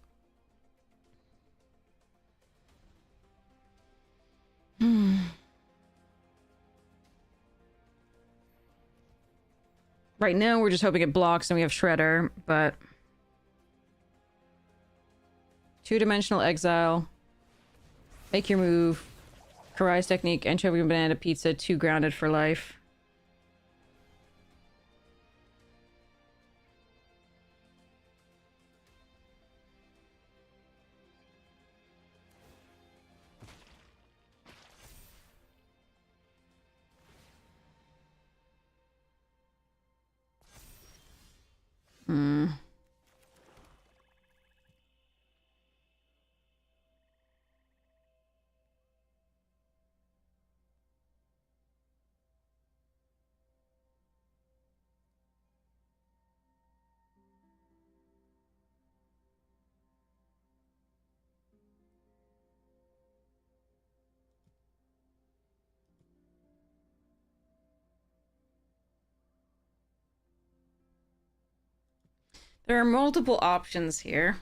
Right now, we're just hoping it blocks and we have Shredder, but... Two-dimensional exile. Make your move. Karai's technique. Anchovy banana pizza. 2 grounded for life. Hmm. There are multiple options here.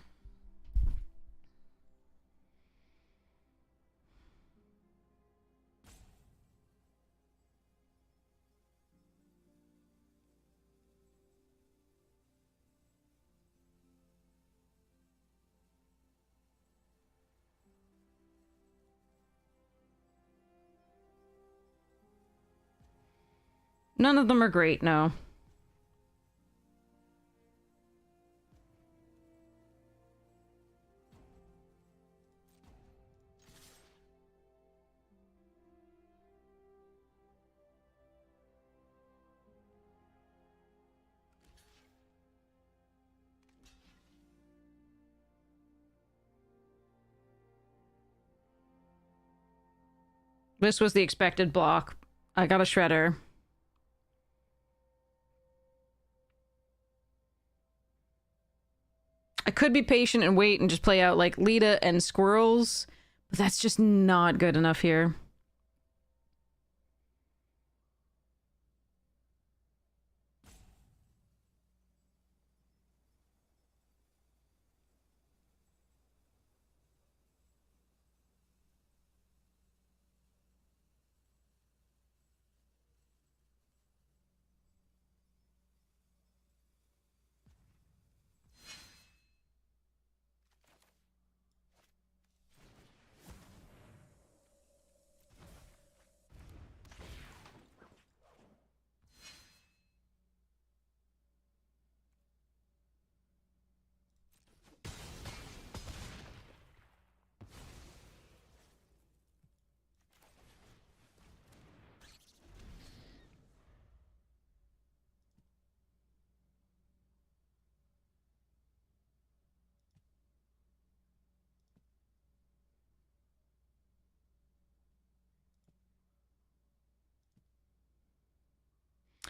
None of them are great, no. This was the expected block. I got a Shredder. I could be patient and wait and just play out like Lita and Squirrels, but that's just not good enough here.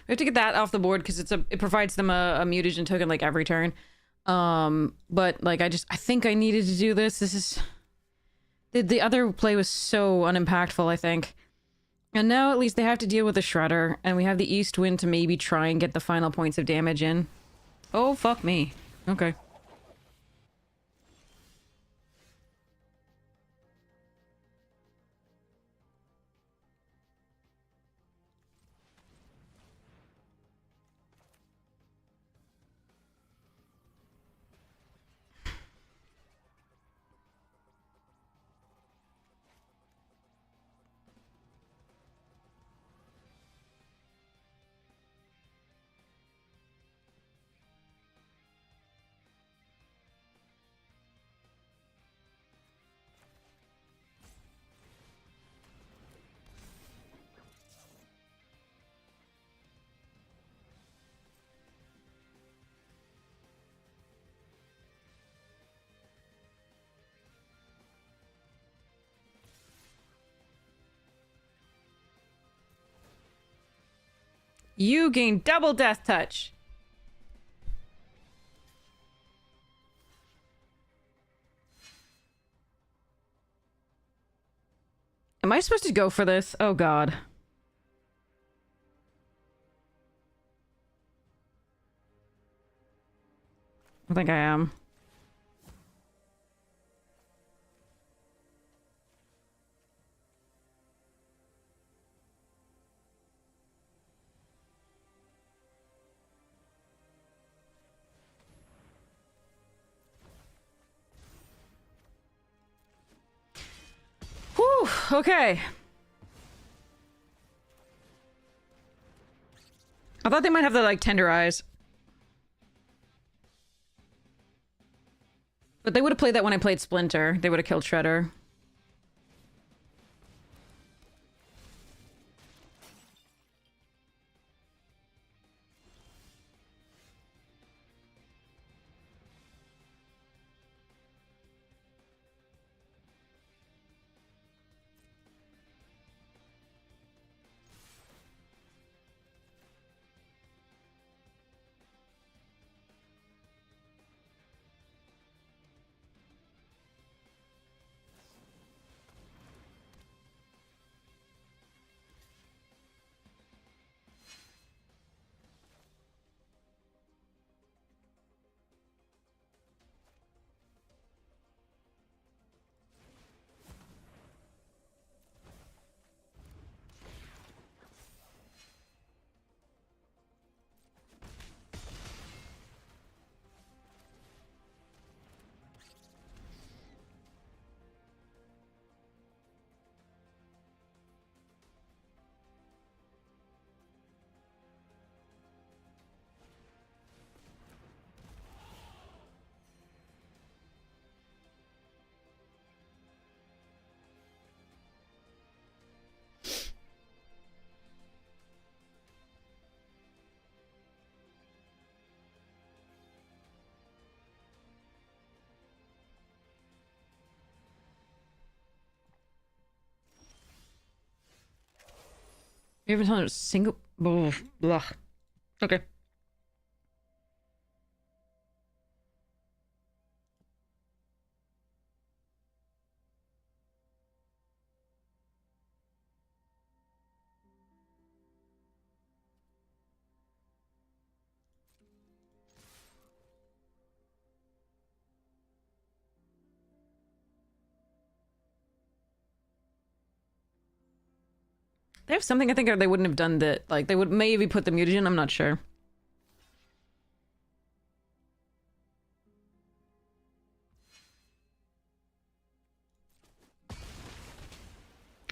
We have to get that off the board because it provides them a mutagen token like every turn. But like I think I needed to do this. This is the other play was so unimpactful, I think. And now at least they have to deal with the Shredder, and we have the East Wind to maybe try and get the final points of damage in. Oh, fuck me. Okay. You gain double death touch. Am I supposed to go for this? Oh god. I think I am. Whew, okay. I thought they might have the, like, tender eyes. But they would have played that when I played Splinter. They would have killed Shredder. You haven't told a single... Blah. Okay. They have something I think they wouldn't have done that. Like, they would maybe put the mutagen, I'm not sure.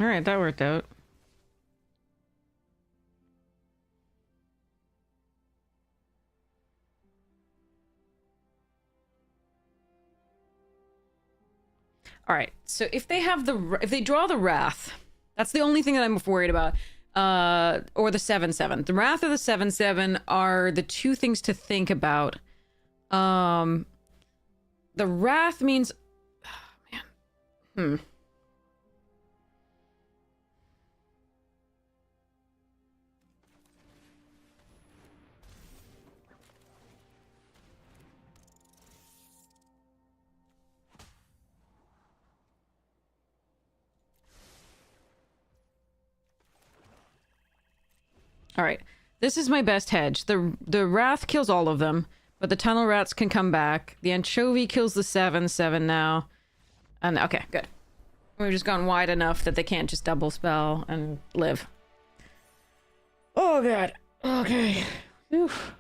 Alright, that worked out. Alright, so if they have if they draw the Wrath, that's the only thing that I'm worried about. Or the 7/7. The Wrath or the 7/7 are the two things to think about. The Wrath means... Oh, man. All right. This is my best hedge. The Wrath kills all of them, but the Tunnel Rats can come back. The Anchovy kills the 7/7 now. And okay, good. We've just gone wide enough that they can't just double spell and live. Oh god. Okay. Oof.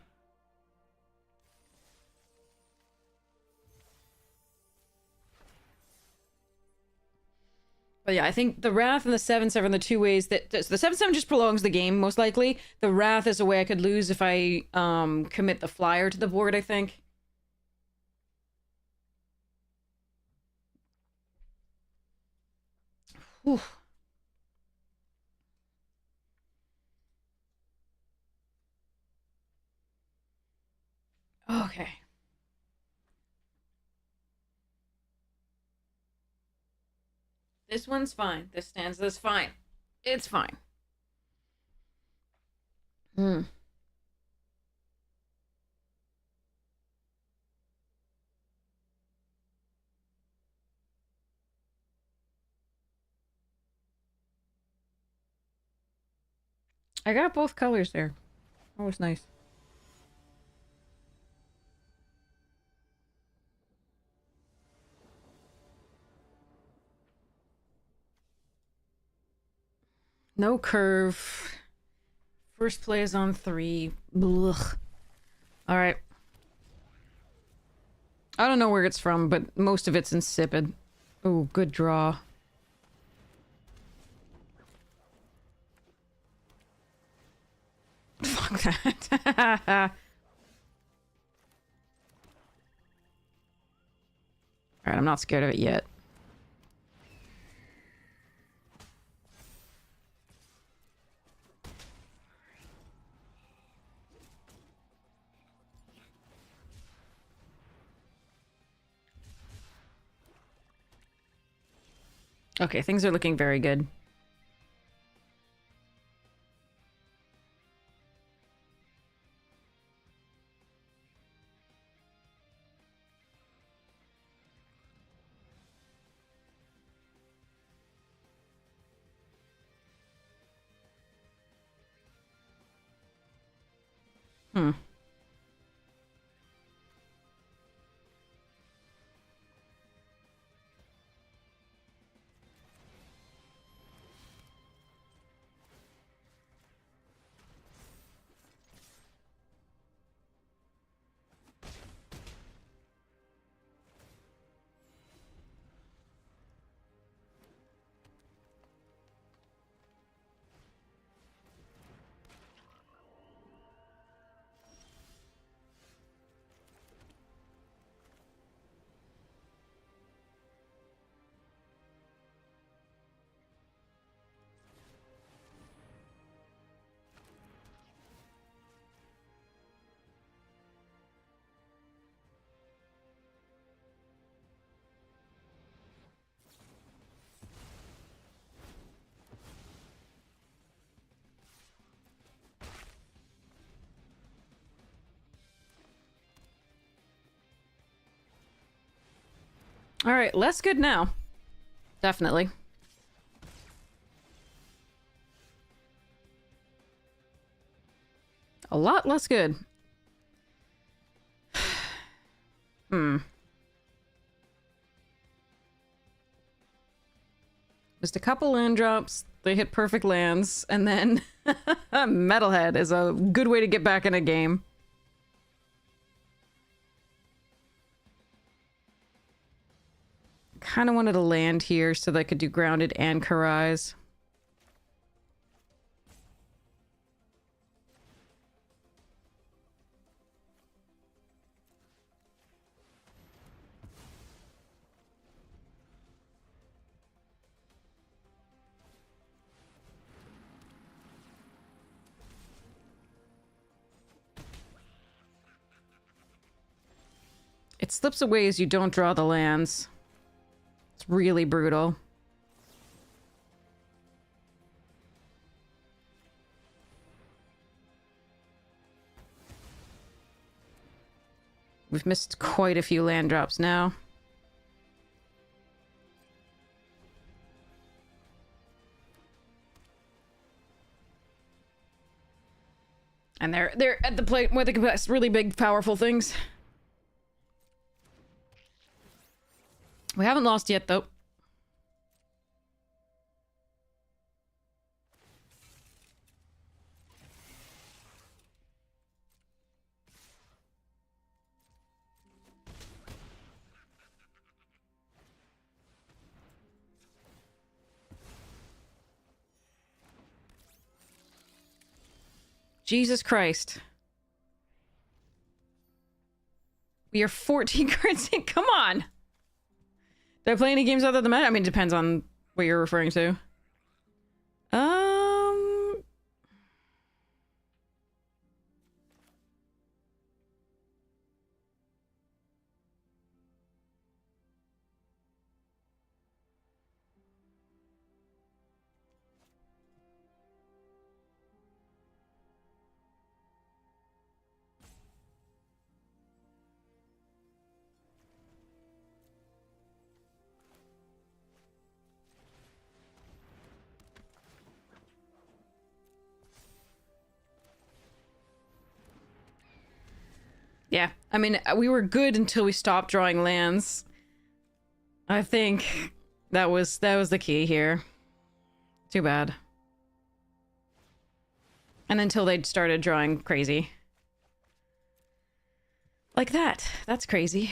But yeah, I think the Wrath and the 7/7 are the two ways that... So the 7/7 just prolongs the game, most likely. The Wrath is a way I could lose if I commit the Flyer to the board, I think. Whew. Okay. This one's fine. This stanza's fine. It's fine. Hmm. I got both colors there. That was nice. No curve. First play is on 3. Blech. Alright. I don't know where it's from, but most of it's insipid. Oh, good draw. Fuck that. Alright, I'm not scared of it yet. Okay, things are looking very good. Hmm. Alright, less good now. Definitely. A lot less good. Hmm. Just a couple land drops, they hit perfect lands, and then Metalhead is a good way to get back in a game. Kind of wanted to land here so that I could do Grounded and Karais. It slips away as you don't draw the lands. It's really brutal. We've missed quite a few land drops now. And they're at the point where they can pass really big, powerful things. We haven't lost yet, though. Jesus Christ. We are 14 cards in. Come on. Did I play any games other than that? I mean, it depends on what you're referring to. Yeah, I mean, we were good until we stopped drawing lands. I think that was the key here. Too bad. And until they started drawing crazy. Like that. That's crazy.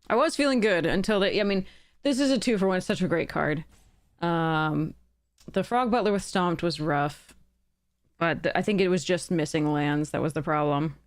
I was feeling good until they, I mean, this is a 2-for-1. It's such a great card. The Frog Butler with Stomped was rough, but I think it was just missing lands that was the problem.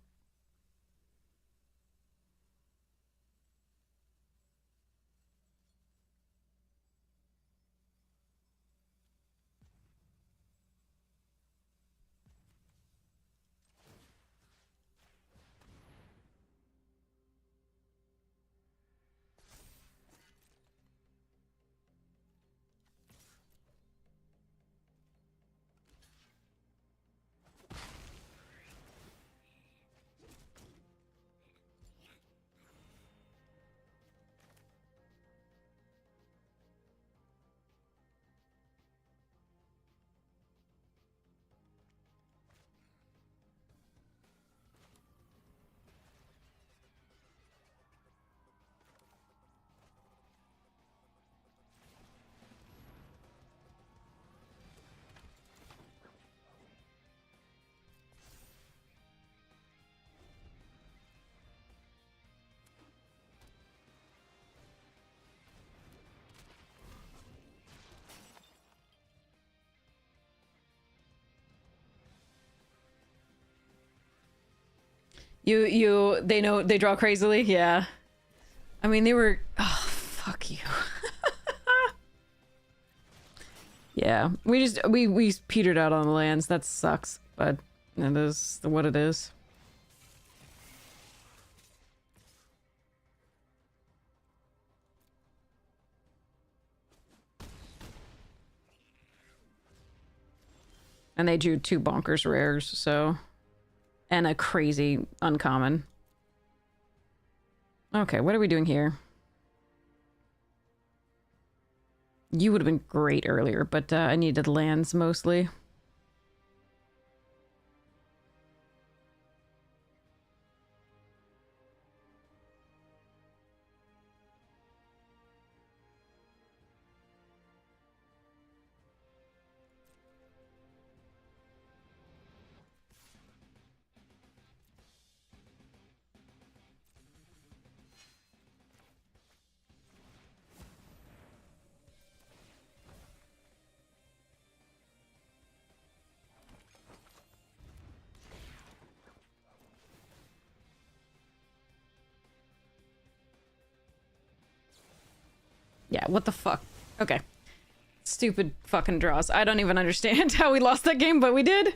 They know, they draw crazily? Yeah. I mean, they were, oh, fuck you. Yeah, we petered out on the lands. That sucks, but it is what it is. And they drew 2 bonkers rares, so... And a crazy uncommon. Okay, what are we doing here? You would have been great earlier, but I needed lands mostly. Yeah, what the fuck? Okay. Stupid fucking draws. I don't even understand how we lost that game, but we did.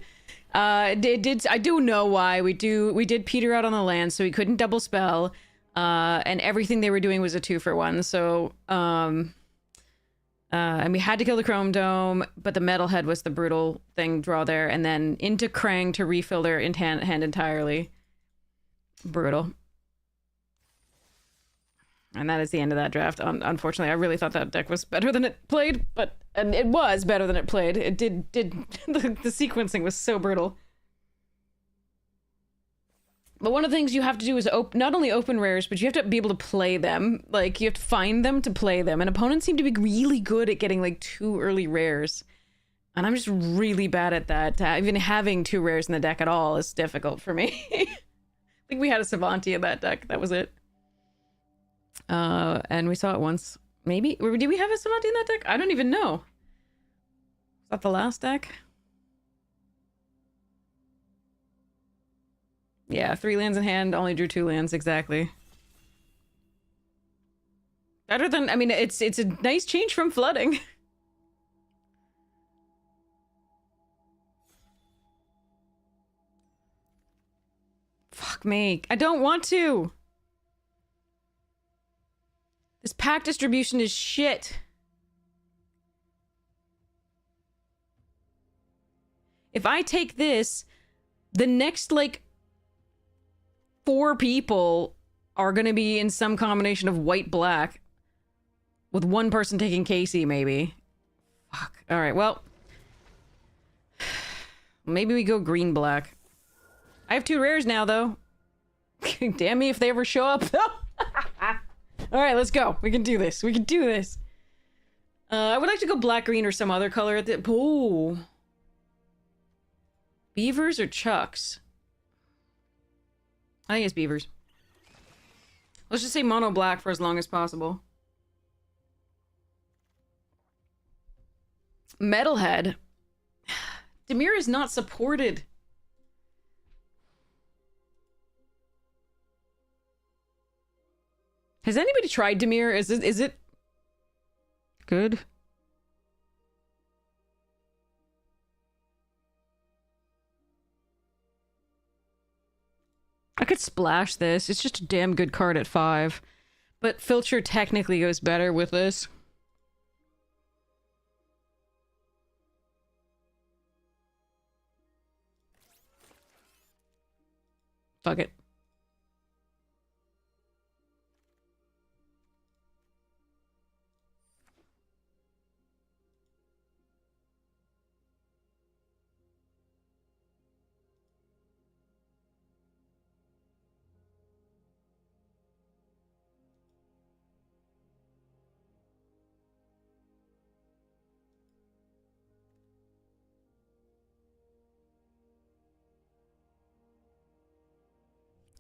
I do know why. We did peter out on the land, so we couldn't double spell. And everything they were doing was a 2-for-1. So, and we had to kill the Chrome Dome, but the Metalhead was the brutal thing draw there, and then into Krang to refill their hand entirely. Brutal. And that is the end of that draft. Unfortunately, I really thought that deck was better than it played, and it was better than it played. It did the sequencing was so brutal. But one of the things you have to do is not only open rares, but you have to be able to play them. Like, you have to find them to play them. And opponents seem to be really good at getting, like, 2 early rares. And I'm just really bad at that. Even having 2 rares in the deck at all is difficult for me. I think we had a Savanti in that deck. That was it. And we saw it once. Maybe? Did we have a Savanti in that deck? I don't even know. Was that the last deck? Yeah, 3 lands in hand, only drew 2 lands, exactly. Better than, I mean, it's a nice change from flooding. Fuck me. I don't want to. This pack distribution is shit. If I take this, the next, like, 4 people are gonna be in some combination of white-black, with one person taking Casey, maybe. Fuck. Alright, well. Maybe we go green-black. I have 2 rares now, though. Damn me if they ever show up, though. Alright, let's go. We can do this. We can do this. I would like to go black-green or some other color at the... Ooh. Beavers or Chucks? I think it's Beavers. Let's just say mono black for as long as possible. Metalhead. Dimir is not supported. Has anybody tried Dimir? Is it good? I could splash this. It's just a damn good card at 5. But Filcher technically goes better with this. Fuck it.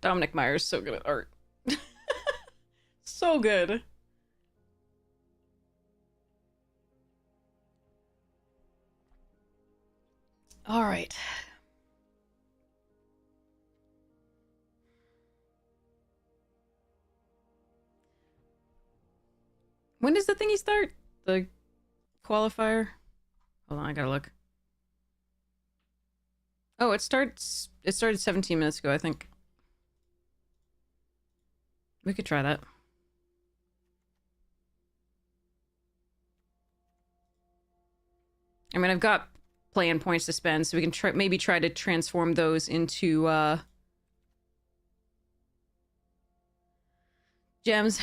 Dominic Myers so good at art. So good. All right. When does the thingy start? The qualifier? Hold on, I gotta look. Oh, it started 17 minutes ago, I think. We could try that. I mean, I've got plan points to spend, so we can maybe try to transform those into gems.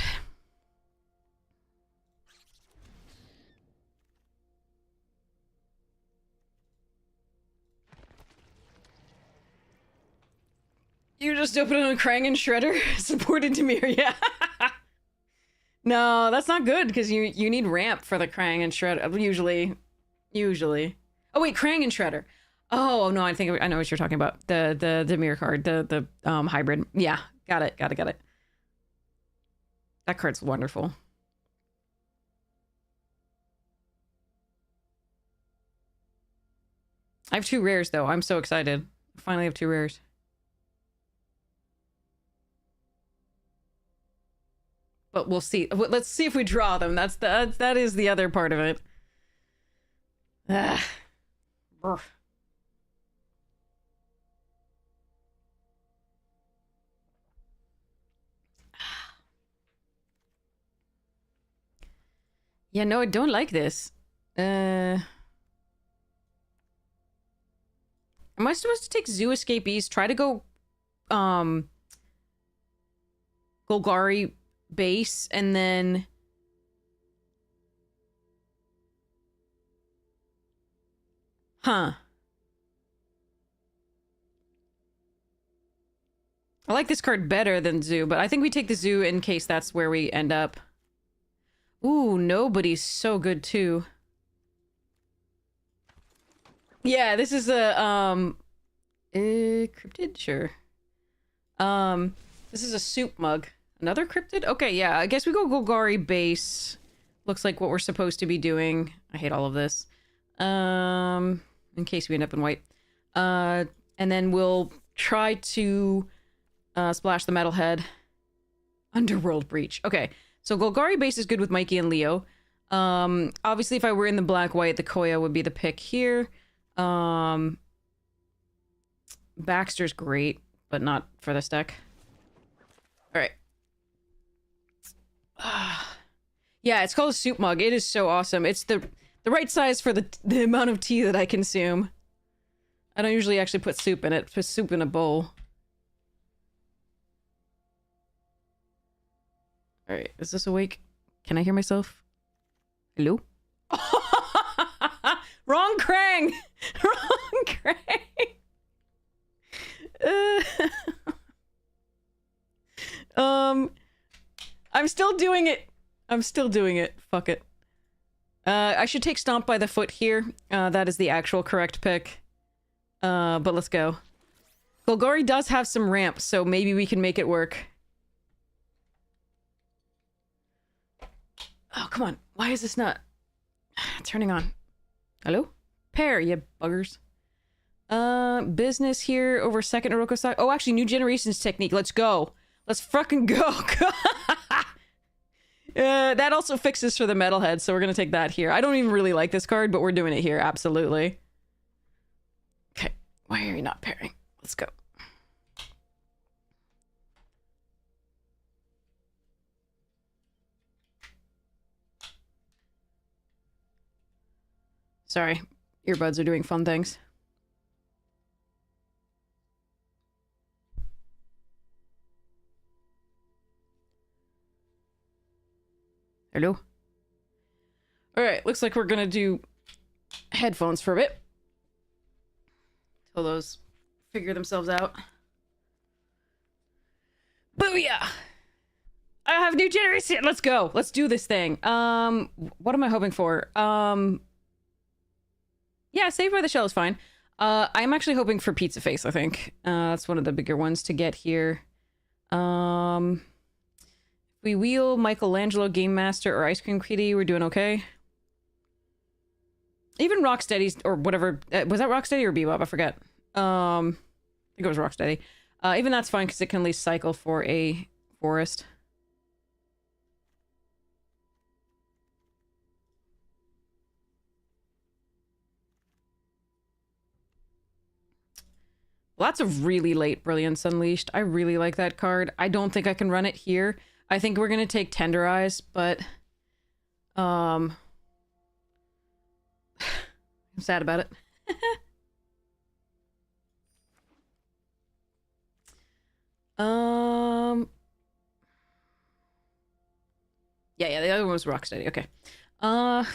You just open on Krang and Shredder? Supported Dimir, yeah. No, that's not good, because you need ramp for the Krang and Shredder. Usually. Oh wait, Krang and Shredder. Oh no, I know what you're talking about. The Dimir card, the hybrid. Yeah, got it. That card's wonderful. I have 2 rares though. I'm so excited. I finally have 2 rares. but we'll see. Let's see if we draw them. That is the other part of it. Ah. Brr. Yeah, no, I don't like this. Am I supposed to take Zoo Escapees? Try to go, Golgari base, and then... Huh. I like this card better than Zoo, but I think we take the Zoo in case that's where we end up. Ooh, Nobody's so good too. Yeah, this is a, cryptid? Sure. This is a soup mug. Another cryptid? Okay, yeah, I guess we go Golgari base. Looks like what we're supposed to be doing. I hate all of this. In case we end up in white. And then we'll try to, splash the Metalhead. Underworld Breach. Okay, so Golgari base is good with Mikey and Leo. Obviously, if I were in the black-white, the Koya would be the pick here. Baxter's great, but not for this deck. Alright. Yeah, it's called a soup mug. It is so awesome. It's the right size for the amount of tea that I consume. I don't usually actually put soup in it. Put soup in a bowl. Alright, is this awake? Can I hear myself? Hello? Wrong Krang! Wrong Krang! I'm still doing it. I'm still doing it. Fuck it. I should take Stomp by the Foot here. That is the actual correct pick. But let's go. Golgari does have some ramp, so maybe we can make it work. Oh, come on. Why is this not turning on? Hello? Pair, you buggers. Business here over second Oroku stock. Oh, actually, New Generations technique. Let's go. Let's fucking go. That also fixes for the Metalhead, so we're gonna take that here. I don't even really like this card, but we're doing it here, absolutely. Okay, why are you not pairing? Let's go. Sorry, earbuds are doing fun things. Hello? Alright, looks like we're gonna do headphones for a bit. Till those figure themselves out. Booyah! I have New Generation! Let's go! Let's do this thing. What am I hoping for? Yeah, Saved by the Shell is fine. I'm actually hoping for Pizza Face, I think. That's one of the bigger ones to get here. We wheel Michelangelo, Game Master, or Ice Cream Kitty, we're doing okay. Even Rocksteady's, or whatever, was that Rocksteady or Bebop? I forget. I think it was Rocksteady. Even that's fine, because it can at least cycle for a forest. Lots of really late Brilliance Unleashed. I really like that card. I don't think I can run it here. I think we're gonna take Tenderize, but I'm sad about it. Yeah, the other one was Rocksteady. Okay. Oh.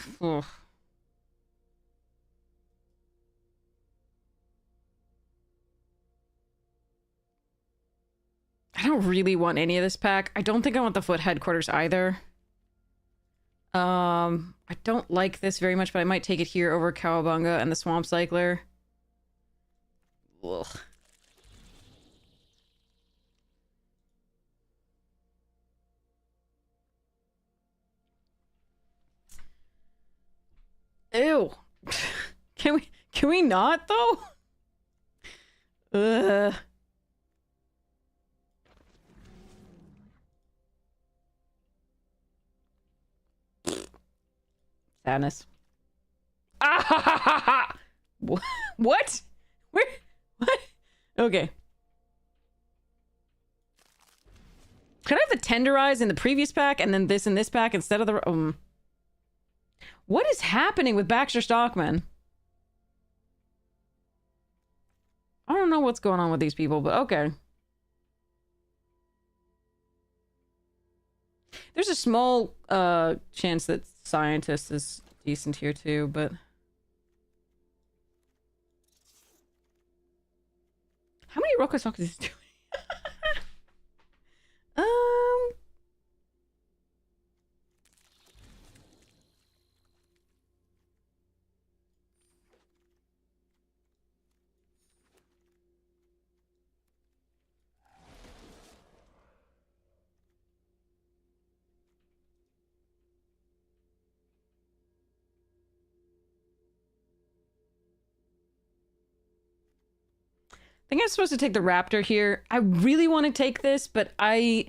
I don't really want any of this pack. I don't think I want the Foot Headquarters either. I don't like this very much, but I might take it here over Cowabunga and the Swamp Cycler. Ugh. Ew. Can we not though? Ugh. Sadness. Ah ha ha ha ha! What? Where? What? Okay. Could I have the tenderize in the previous pack and then this in this pack instead of the... What is happening with Baxter Stockman? I don't know what's going on with these people, but okay. There's a small chance that scientist is decent here too, but... How many rock stocks is this doing? I think I'm supposed to take the raptor here. I really want to take this, but I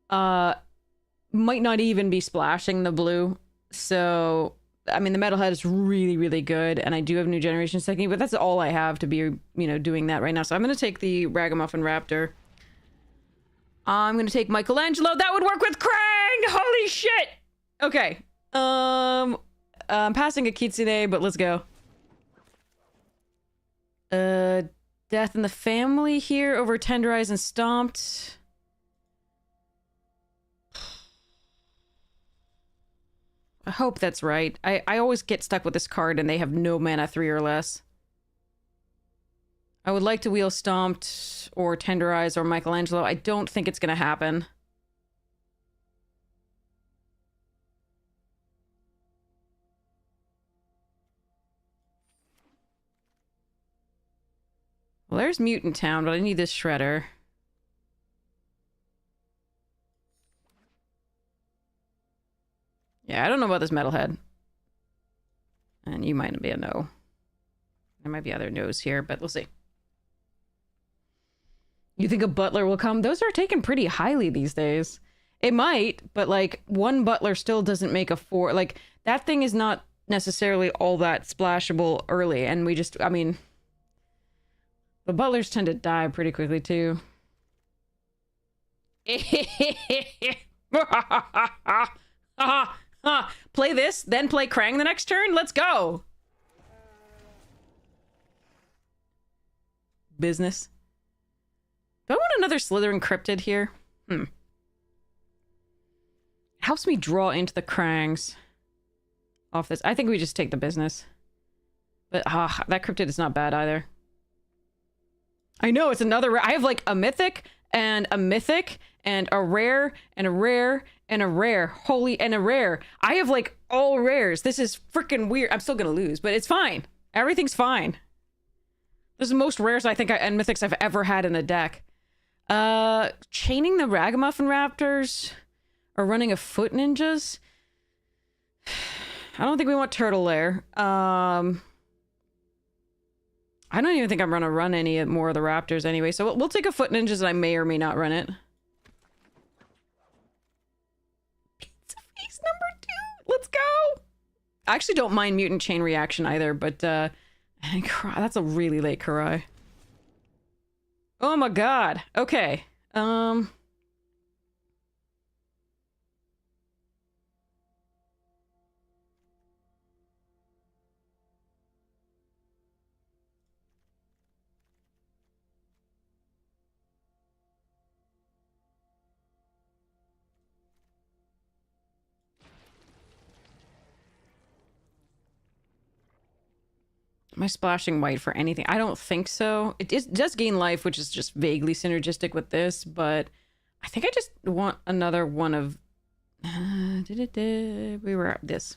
might not even be splashing the blue. So, I mean, the metalhead is really, really good, and I do have new generation technique, but that's all I have to be, you know, doing that right now. So I'm going to take the Ragamuffin Raptor. I'm going to take Michelangelo. That would work with Krang! Holy shit! Okay. I'm passing a Kitsune, but let's go. Death in the family here over tenderized and stomped. I hope that's right. I always get stuck with this card and they have no mana 3 or less. I would like to wheel stomped or tenderized or Michelangelo. I don't think it's gonna happen. Well, there's Mutant Town, but I need this Shredder. Yeah, I don't know about this Metalhead. And you might be a no. There might be other no's here, but we'll see. You think a Butler will come? Those are taken pretty highly these days. It might, but like, one Butler still doesn't make a 4. Like, that thing is not necessarily all that splashable early, and we just, I mean... The Butlers tend to die pretty quickly, too. Play this, then play Krang the next turn? Let's go! Business. Do I want another Slytherin Cryptid here? It helps me draw into the Krangs off this. I think we just take the business. But, that Cryptid is not bad either. I know, it's another... I have, like, a mythic, and a mythic, and a rare, and a rare, and a rare. Holy, and a rare. I have, like, all rares. This is freaking weird. I'm still gonna lose, but it's fine. Everything's fine. This is the most rares I think and mythics I've ever had in a deck. Chaining the Ragamuffin Raptors, or running a Foot Ninjas? I don't think we want Turtle Lair. I don't even think I'm gonna run any more of the Raptors anyway, so we'll take a Foot Ninjas and I may or may not run it. Pizza Face number 2! Let's go! I actually don't mind Mutant Chain Reaction either, but, that's a really late Karai. Oh my god! Okay, Am I splashing white for anything? I don't think so. It does gain life, which is just vaguely synergistic with this, but I think I just want another one of... we were at this.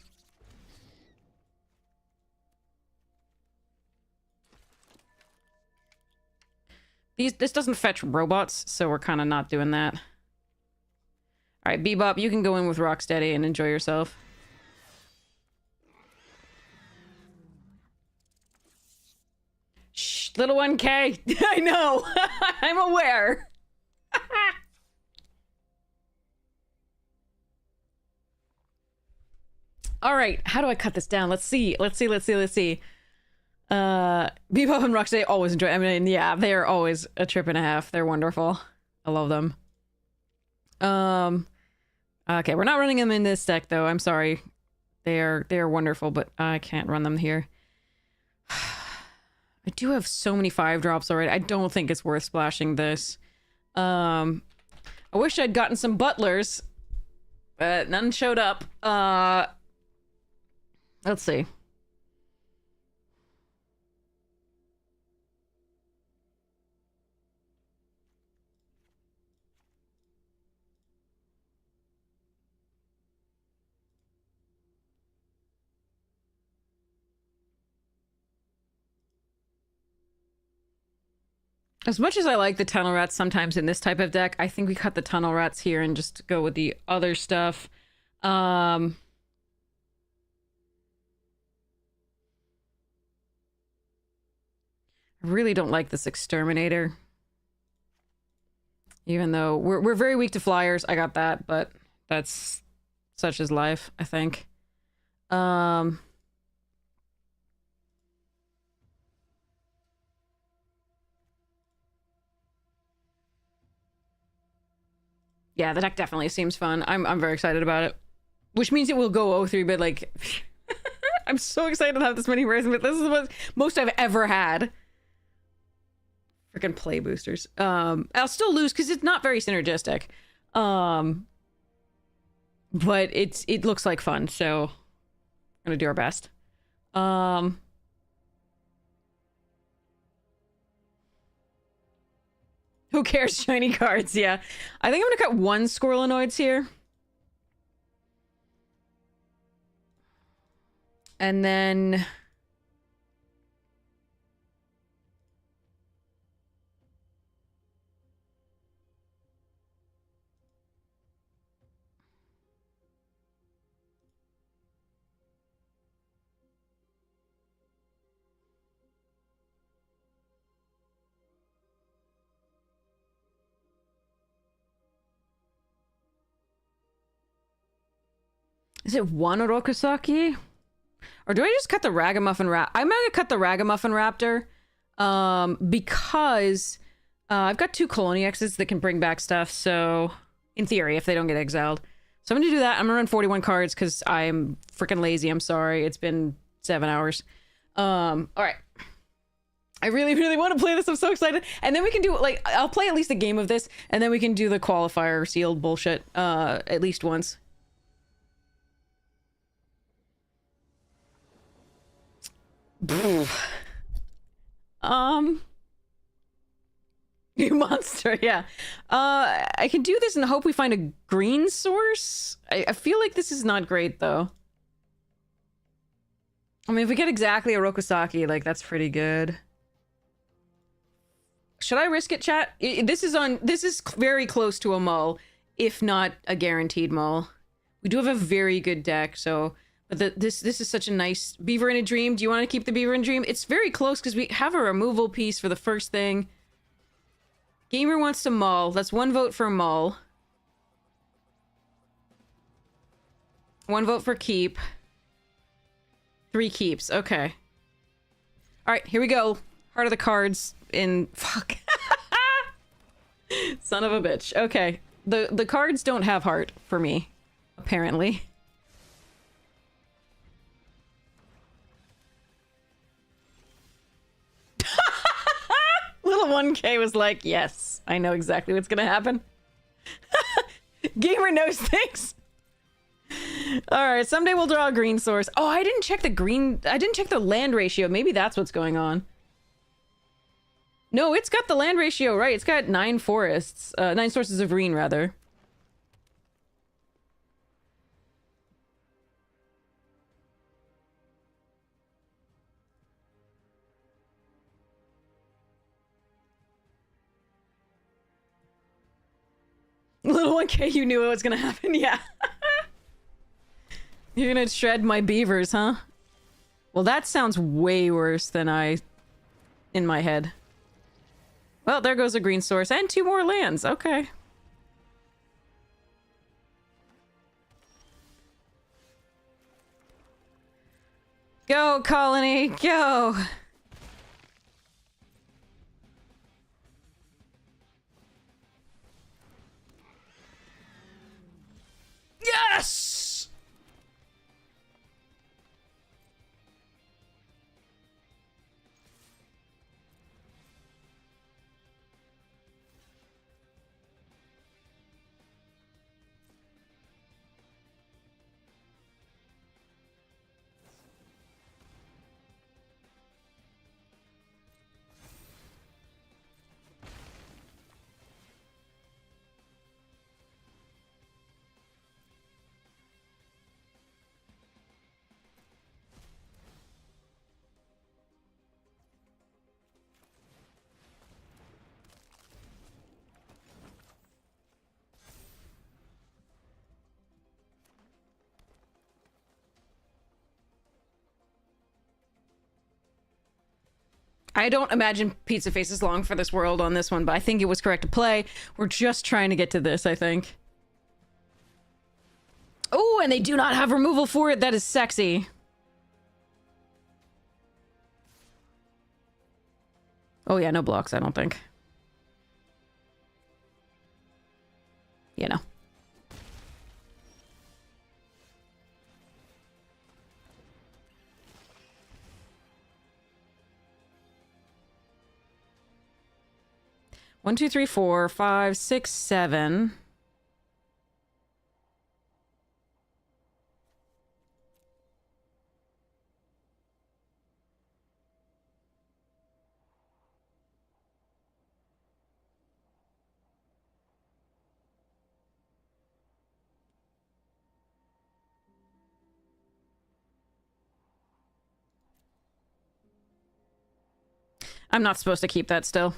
This doesn't fetch robots, so we're kind of not doing that. Alright, Bebop, you can go in with Rocksteady and enjoy yourself. Shh, little 1K. I know. I'm aware. All right. How do I cut this down? Let's see. Bebop and Rocksteady always enjoy. I mean, yeah, they're always a trip and a half. They're wonderful. I love them. Okay, we're not running them in this deck though. I'm sorry. They are wonderful, but I can't run them here. I do have so many 5-drops already. I don't think it's worth splashing this. I wish I'd gotten some butlers, but none showed up. Let's see. As much as I like the tunnel rats sometimes in this type of deck, I think we cut the tunnel rats here and just go with the other stuff. I really don't like this exterminator. Even though we're very weak to flyers, I got that, but that's such is life, I think. Yeah, the deck definitely seems fun. I'm very excited about it. Which means it will go 0-3, but like I'm so excited to have this many rares, but this is the most I've ever had. Freaking play boosters. I'll still lose because it's not very synergistic. But it looks like fun, so we're gonna do our best. Who cares? Shiny cards, yeah. I think I'm gonna cut 1 Squirrelinoids here. And then... Is it 1 Orokusaki? Or do I just cut the Ragamuffin Raptor? I'm gonna cut the Ragamuffin Raptor. Because I've got 2 Coloniexes that can bring back stuff, so... In theory, if they don't get exiled. So I'm gonna do that. I'm gonna run 41 cards because I'm freaking lazy. I'm sorry. It's been 7 hours. Alright. I really, really want to play this. I'm so excited. And then we can do, like, I'll play at least a game of this, and then we can do the qualifier sealed bullshit, at least once. You monster, yeah. I can do this and hope we find a green source. I feel like this is not great, though. I mean, if we get exactly a Rokusaki, like, that's pretty good. Should I risk it, chat? This is very close to a mull, if not a guaranteed mull. We do have a very good deck, so... But this is such a nice... Beaver in a Dream. Do you want to keep the Beaver in a Dream? It's very close because we have a removal piece for the first thing. Gamer wants to mull. That's 1 vote for mull. 1 vote for keep. 3 keeps. Okay. Alright, here we go. Heart of the cards in... Fuck. Son of a bitch. Okay. The cards don't have heart for me. Apparently. Little 1K was like, yes, I know exactly what's gonna happen. Gamer knows things. Alright, someday we'll draw a green source. Oh, I didn't check the land ratio. Maybe that's what's going on. No, it's got the land ratio right. It's got 9 forests. 9 sources of green, rather. Little 1K, you knew it was gonna happen, yeah. You're gonna shred my beavers, huh? Well, that sounds way worse than in my head. Well, there goes a green source, and 2 more lands, okay. Go, Colony, go! Yes! I don't imagine Pizza Face is long for this world on this one, but I think it was correct to play. We're just trying to get to this, I think. Oh, and they do not have removal for it. That is sexy. Oh yeah, no blocks, I don't think. You know. One, two, three, four, five, six, seven. I'm not supposed to keep that still.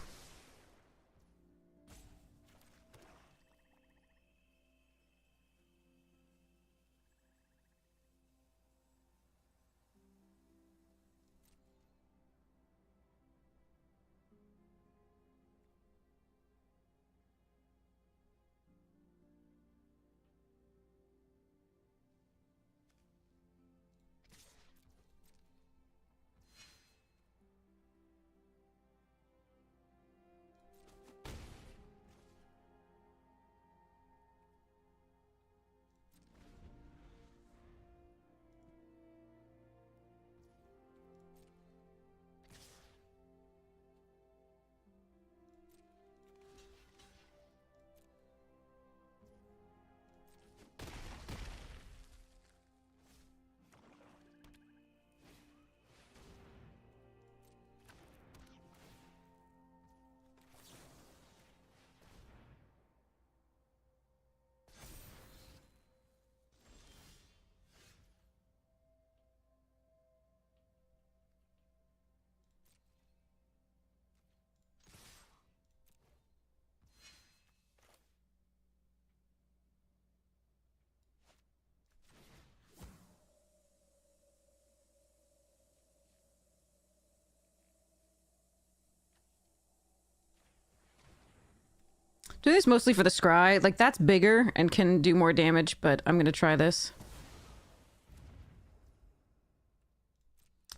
Do this mostly for the scry. Like, that's bigger and can do more damage, but I'm gonna try this.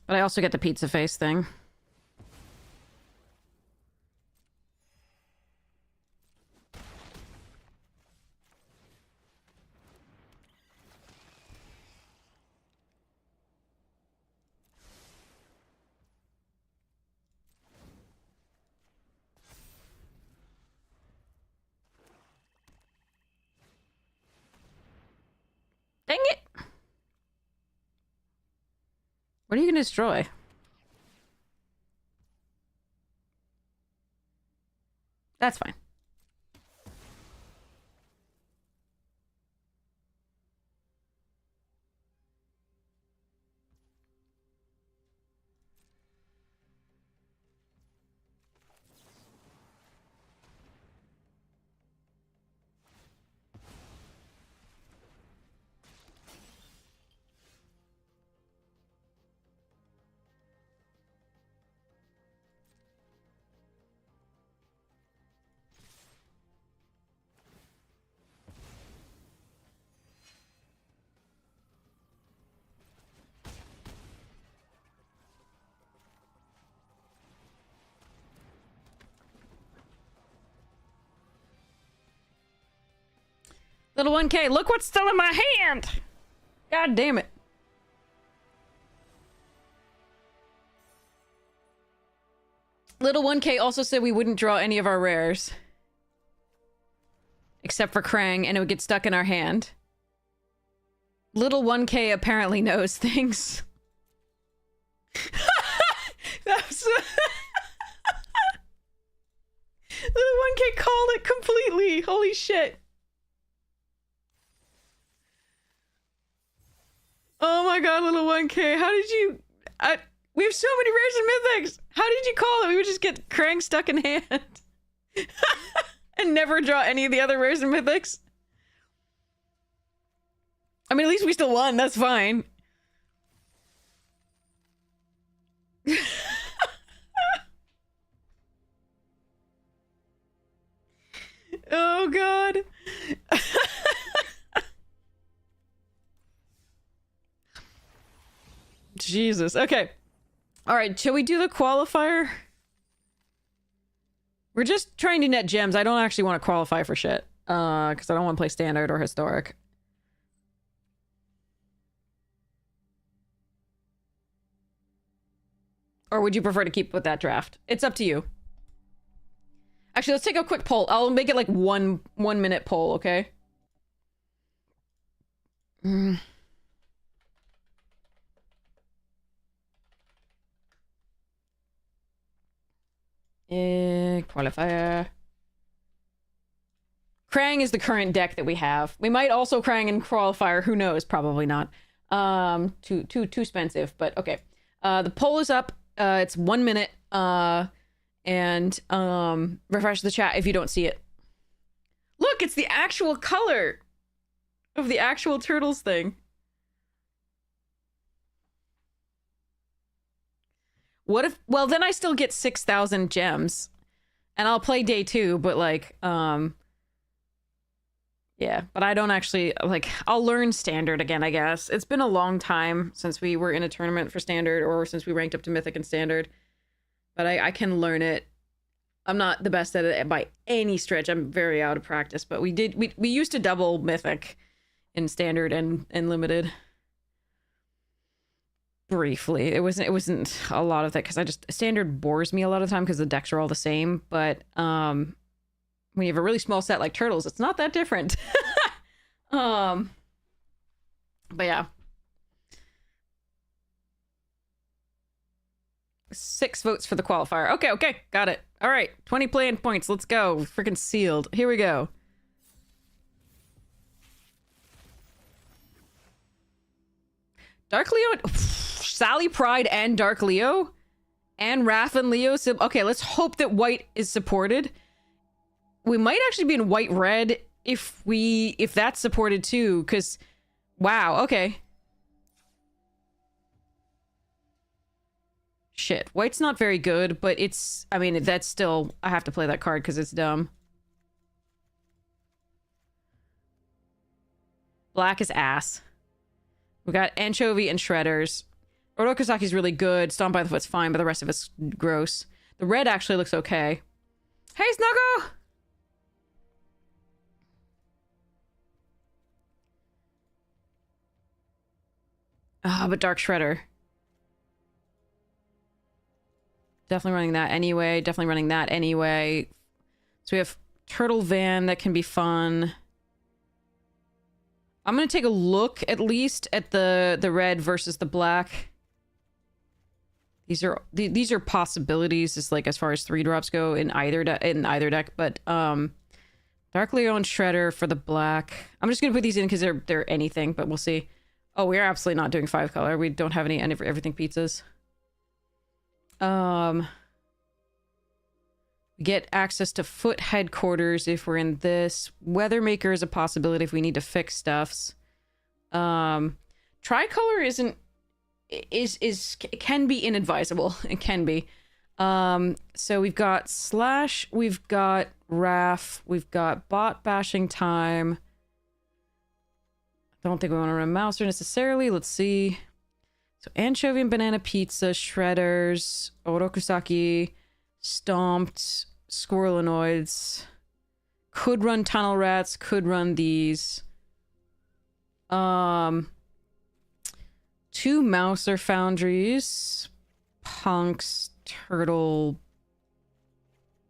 But I also get the pizza face thing. Dang it! What are you gonna destroy? That's fine. Little 1K, look what's still in my hand! God damn it. Little 1K also said we wouldn't draw any of our rares. Except for Krang, and it would get stuck in our hand. Little 1K apparently knows things. That's... Little 1K called it completely. Holy shit. Oh my god, little 1K. How did you... we have so many rares and mythics. How did you call it? We would just get Krang stuck in hand. And never draw any of the other rares and mythics. I mean, at least we still won. That's fine. Oh god. Jesus. Okay. All right, shall we do the qualifier? We're just trying to net gems. I don't actually want to qualify for shit. Because I don't want to play standard or historic. Or would you prefer to keep with that draft? It's up to you. Actually, let's take a quick poll. I'll make it like one minute poll, okay? Qualifier. Krang is the current deck that we have. We might also Krang and Qualifier. Who knows? Probably not. Too expensive, but okay. The poll is up. It's 1 minute. And refresh the chat if you don't see it. Look, it's the actual color of the actual turtles thing. What if... Well, then I still get 6,000 gems. And I'll play day 2, but like, yeah, but I don't actually, like, I'll learn standard again, I guess. It's been a long time since we were in a tournament for standard or since we ranked up to mythic and standard. But I can learn it. I'm not the best at it by any stretch. I'm very out of practice, but we used to double mythic in standard and limited. Briefly. It wasn't a lot of that because standard bores me a lot of the time because the decks are all the same, but when you have a really small set like turtles, it's not that different. But yeah. 6 votes for the qualifier. Okay, got it. All right, 20 playing points. Let's go. Freaking sealed. Here we go. Dark Leo, Sally Pride and Dark Leo, and Raph and Leo. So, okay, let's hope that white is supported. We might actually be in white red if that's supported too. Because, wow, okay. Shit, white's not very good, but it's... I mean, that's still... I have to play that card because it's dumb. Black is ass. We got Anchovy and Shredders. Orokusaki's really good. Stomp by the Foot's fine, but the rest of it's gross. The red actually looks okay. Hey, Snuggle! Ah, but Dark Shredder. Definitely running that anyway. Definitely running that anyway. So we have Turtle Van that can be fun. I'm gonna take a look at least at the red versus the black. These are possibilities, just like as far as 3-drops go in either deck. But Dark Leo and Shredder for the black. I'm just gonna put these in because they're anything, but we'll see. Oh, we are absolutely not doing 5-color. We don't have any everything pizzas. We get access to Foot headquarters if we're in this. Weathermaker is a possibility if we need to fix stuffs. Tricolor can be inadvisable. It can be. So we've got Slash, we've got Raph, we've got Bot Bashing Time. Don't think we want to run Mouser necessarily. Let's see. So Anchovy and Banana Pizza, Shredders, Orokusaki, Stomped, Squirrelinoids. Could run Tunnel Rats, could run these. Two Mouser Foundries, Punks, Turtle,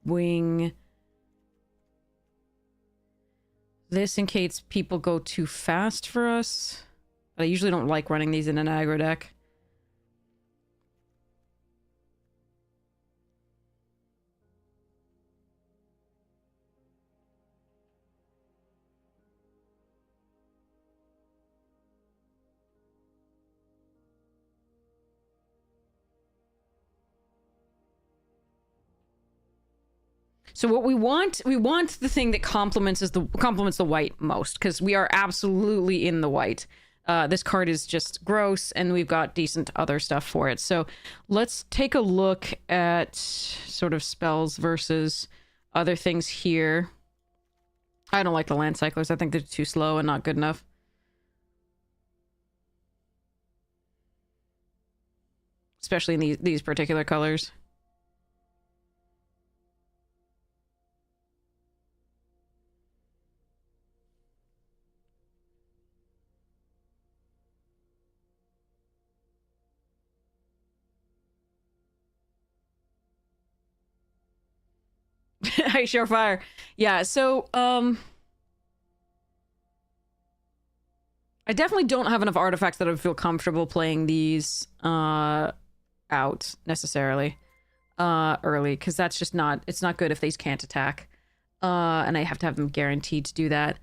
Wing. This in case people go too fast for us. But I usually don't like running these in an aggro deck. So what we want the thing that complements the white most, because we are absolutely in the white. This card is just gross, and we've got decent other stuff for it. So let's take a look at sort of spells versus other things here. I don't like the land cyclers. I think they're too slow and not good enough. Especially in these particular colors. Hi, Surefire. Yeah, so, I definitely don't have enough artifacts that I would feel comfortable playing these, out, necessarily, early, because that's just it's not good if these can't attack. And I have to have them guaranteed to do that.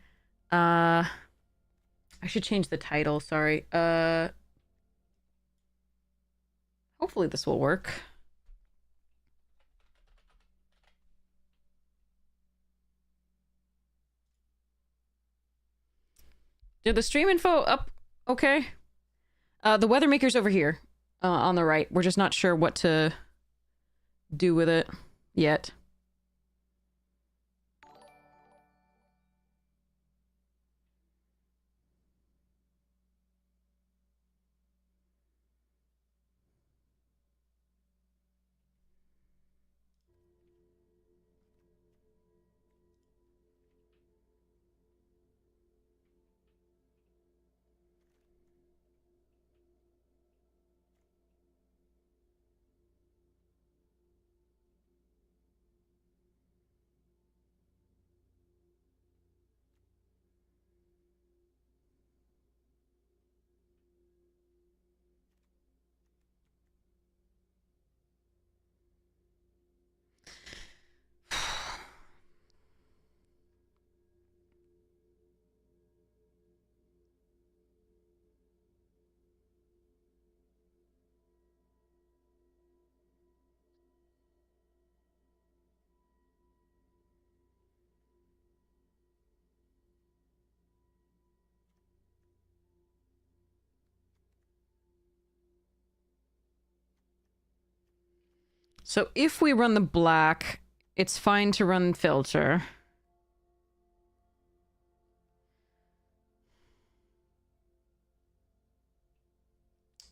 I should change the title, sorry. Hopefully this will work. Did the stream info up okay? The weather maker's over here, on the right. We're just not sure what to do with it yet. So if we run the black, it's fine to run filter.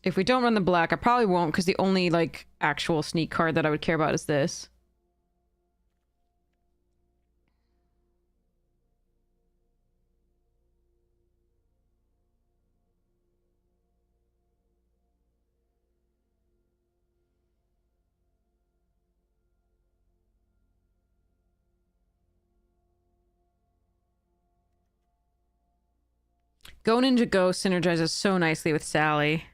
If we don't run the black, I probably won't, because the only, like, actual sneak card that I would care about is this. Go Ninja Go synergizes so nicely with Sally.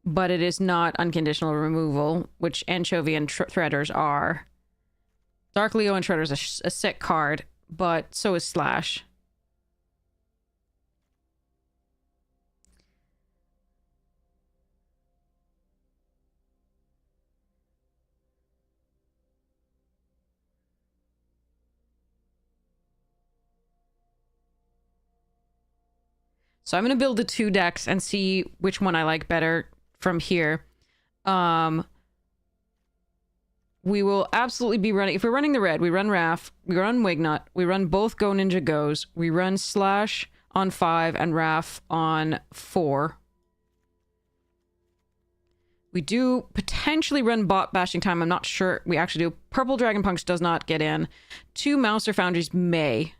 But it is not unconditional removal, which Anchovy and Threaders are. Dark Leo and Shredder is a sick card, but so is Slash. So I'm going to build the two decks and see which one I like better from here. We will absolutely be running... If we're running the red, we run Raph, we run Wignut, we run both Go Ninja Goes, we run Slash on 5 and Raph on 4. We do potentially run Bot Bashing Time. I'm not sure we actually do. Purple Dragon Punks does not get in. Two Mouser Foundries may.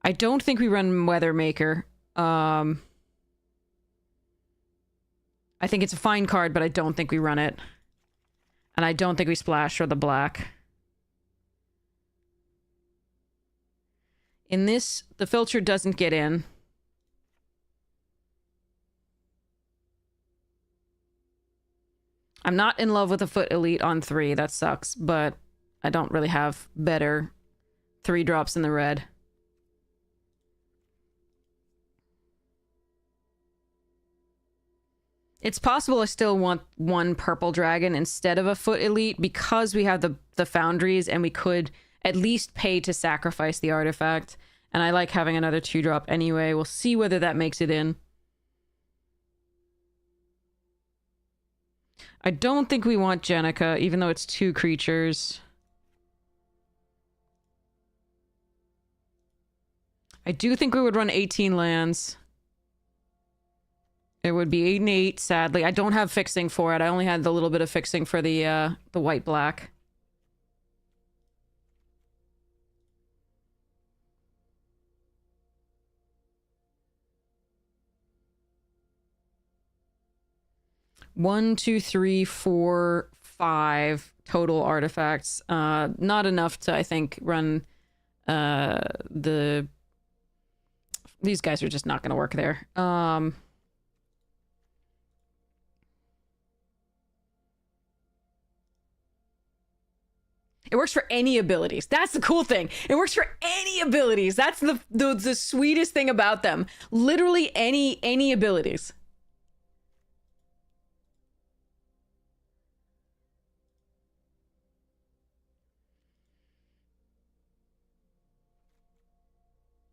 I don't think we run Weathermaker. I think it's a fine card, but I don't think we run it. And I don't think we splash for the black. In this, the filter doesn't get in. I'm not in love with a foot elite on 3. That sucks, but I don't really have better 3 drops in the red. It's possible I still want 1 purple dragon instead of a foot elite because we have the foundries and we could at least pay to sacrifice the artifact. And I like having another 2-drop anyway. We'll see whether that makes it in. I don't think we want Jenica, even though it's 2 creatures. I do think we would run 18 lands. It would be 8 and 8, sadly. I don't have fixing for it. I only had the little bit of fixing for the white-black. One, two, three, four, 5 total artifacts. Not enough to, I think, run the... These guys are just not going to work there. It works for any abilities. That's the cool thing. It works for any abilities. That's the sweetest thing about them. Literally any abilities.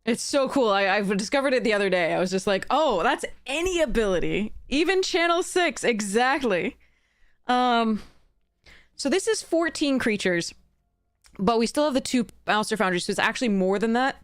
It's so cool. I've discovered it the other day. I was just like, oh, that's any ability. Even channel 6, exactly. So this is 14 creatures, but we still have the 2 Master Foundries, so it's actually more than that.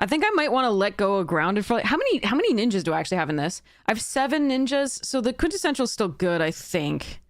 I think I might want to let go of grounded for like, how many ninjas do I actually have in this? I have 7 ninjas, so the quintessential is still good, I think.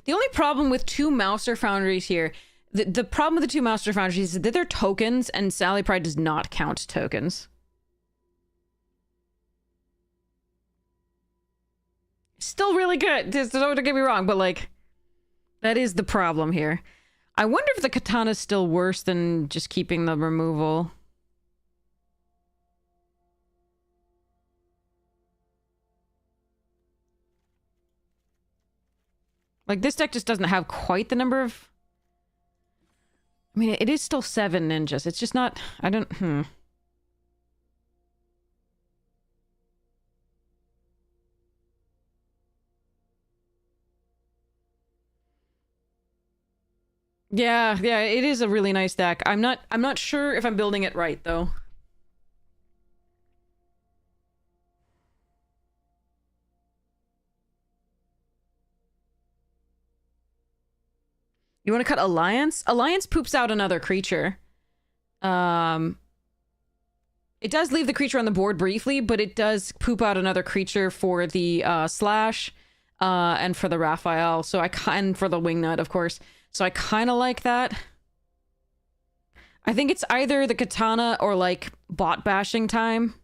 The only problem with 2 Master Foundries here, the problem with the 2 Master Foundries is that they're tokens, and Sally Pride does not count tokens. Still really good, just don't get me wrong, but like, that is the problem here. I wonder if the katana's still worse than just keeping the removal. Like, this deck just doesn't have quite the number of... I mean, it is still 7 ninjas. It's just not... I don't... Yeah, it is a really nice deck. I'm not sure if I'm building it right, though. You want to cut Alliance? Alliance poops out another creature. It does leave the creature on the board briefly, but it does poop out another creature for the Slash and for the Raphael. So and for the Wingnut, of course. So I kind of like that. I think it's either the Katana or like bot bashing time.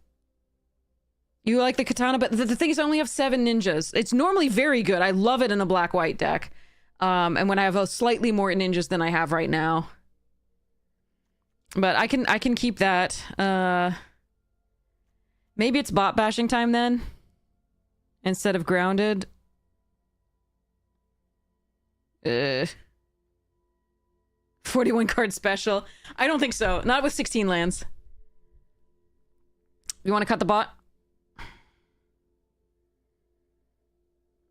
You like the Katana, but the thing is I only have 7 ninjas. It's normally very good. I love it in a black-white deck. And when I have a slightly more ninjas than I have right now. But I can keep that. Maybe it's bot bashing time then. Instead of grounded. 41 card special. I don't think so. Not with 16 lands. You want to cut the bot?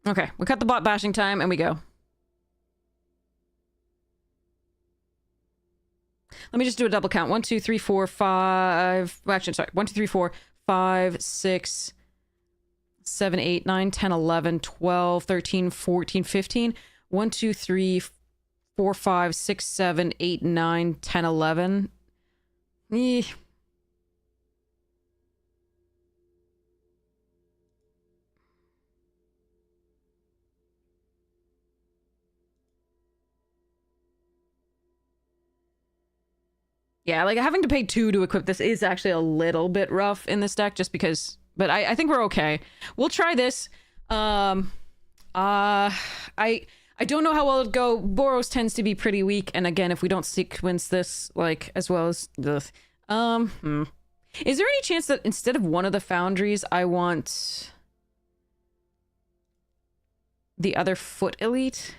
Okay, we cut the bot bashing time and we go. Let me just do a double count. 1, 2, 3, 4, 5. Well, actually, sorry. 1, 2, 3, 4, 5, 6, 7, 8, 9, 10, 11, 12, 13, 14, 15. 1, 2, 3, 4, 5, 6, 7, 8, 9, 10, 11. Eh. Yeah, like having to pay 2 to equip this is actually a little bit rough in this deck just because, but I think we're okay. We'll try this. I don't know how well it'll go. Boros tends to be pretty weak, and again, if we don't sequence this like as well as the is there any chance that instead of one of the foundries, I want the other foot elite?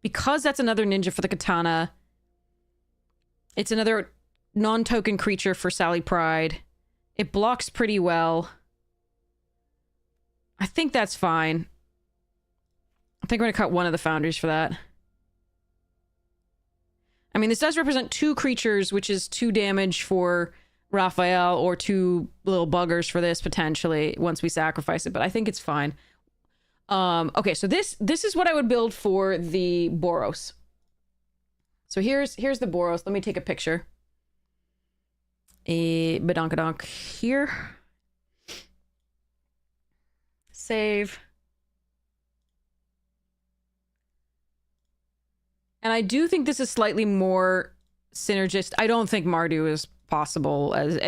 Because that's another ninja for the katana. It's another non-token creature for Sally Pride. It blocks pretty well. I think that's fine. I think we're going to cut one of the foundries for that. I mean, this does represent 2 creatures, which is 2 damage for Raphael, or 2 little buggers for this, potentially, once we sacrifice it, but I think it's fine. Okay, so this is what I would build for the Boros. So here's the Boros. Let me take a picture. A badonkadonk here. Save. And I do think this is slightly more synergist. I don't think Mardu is possible as...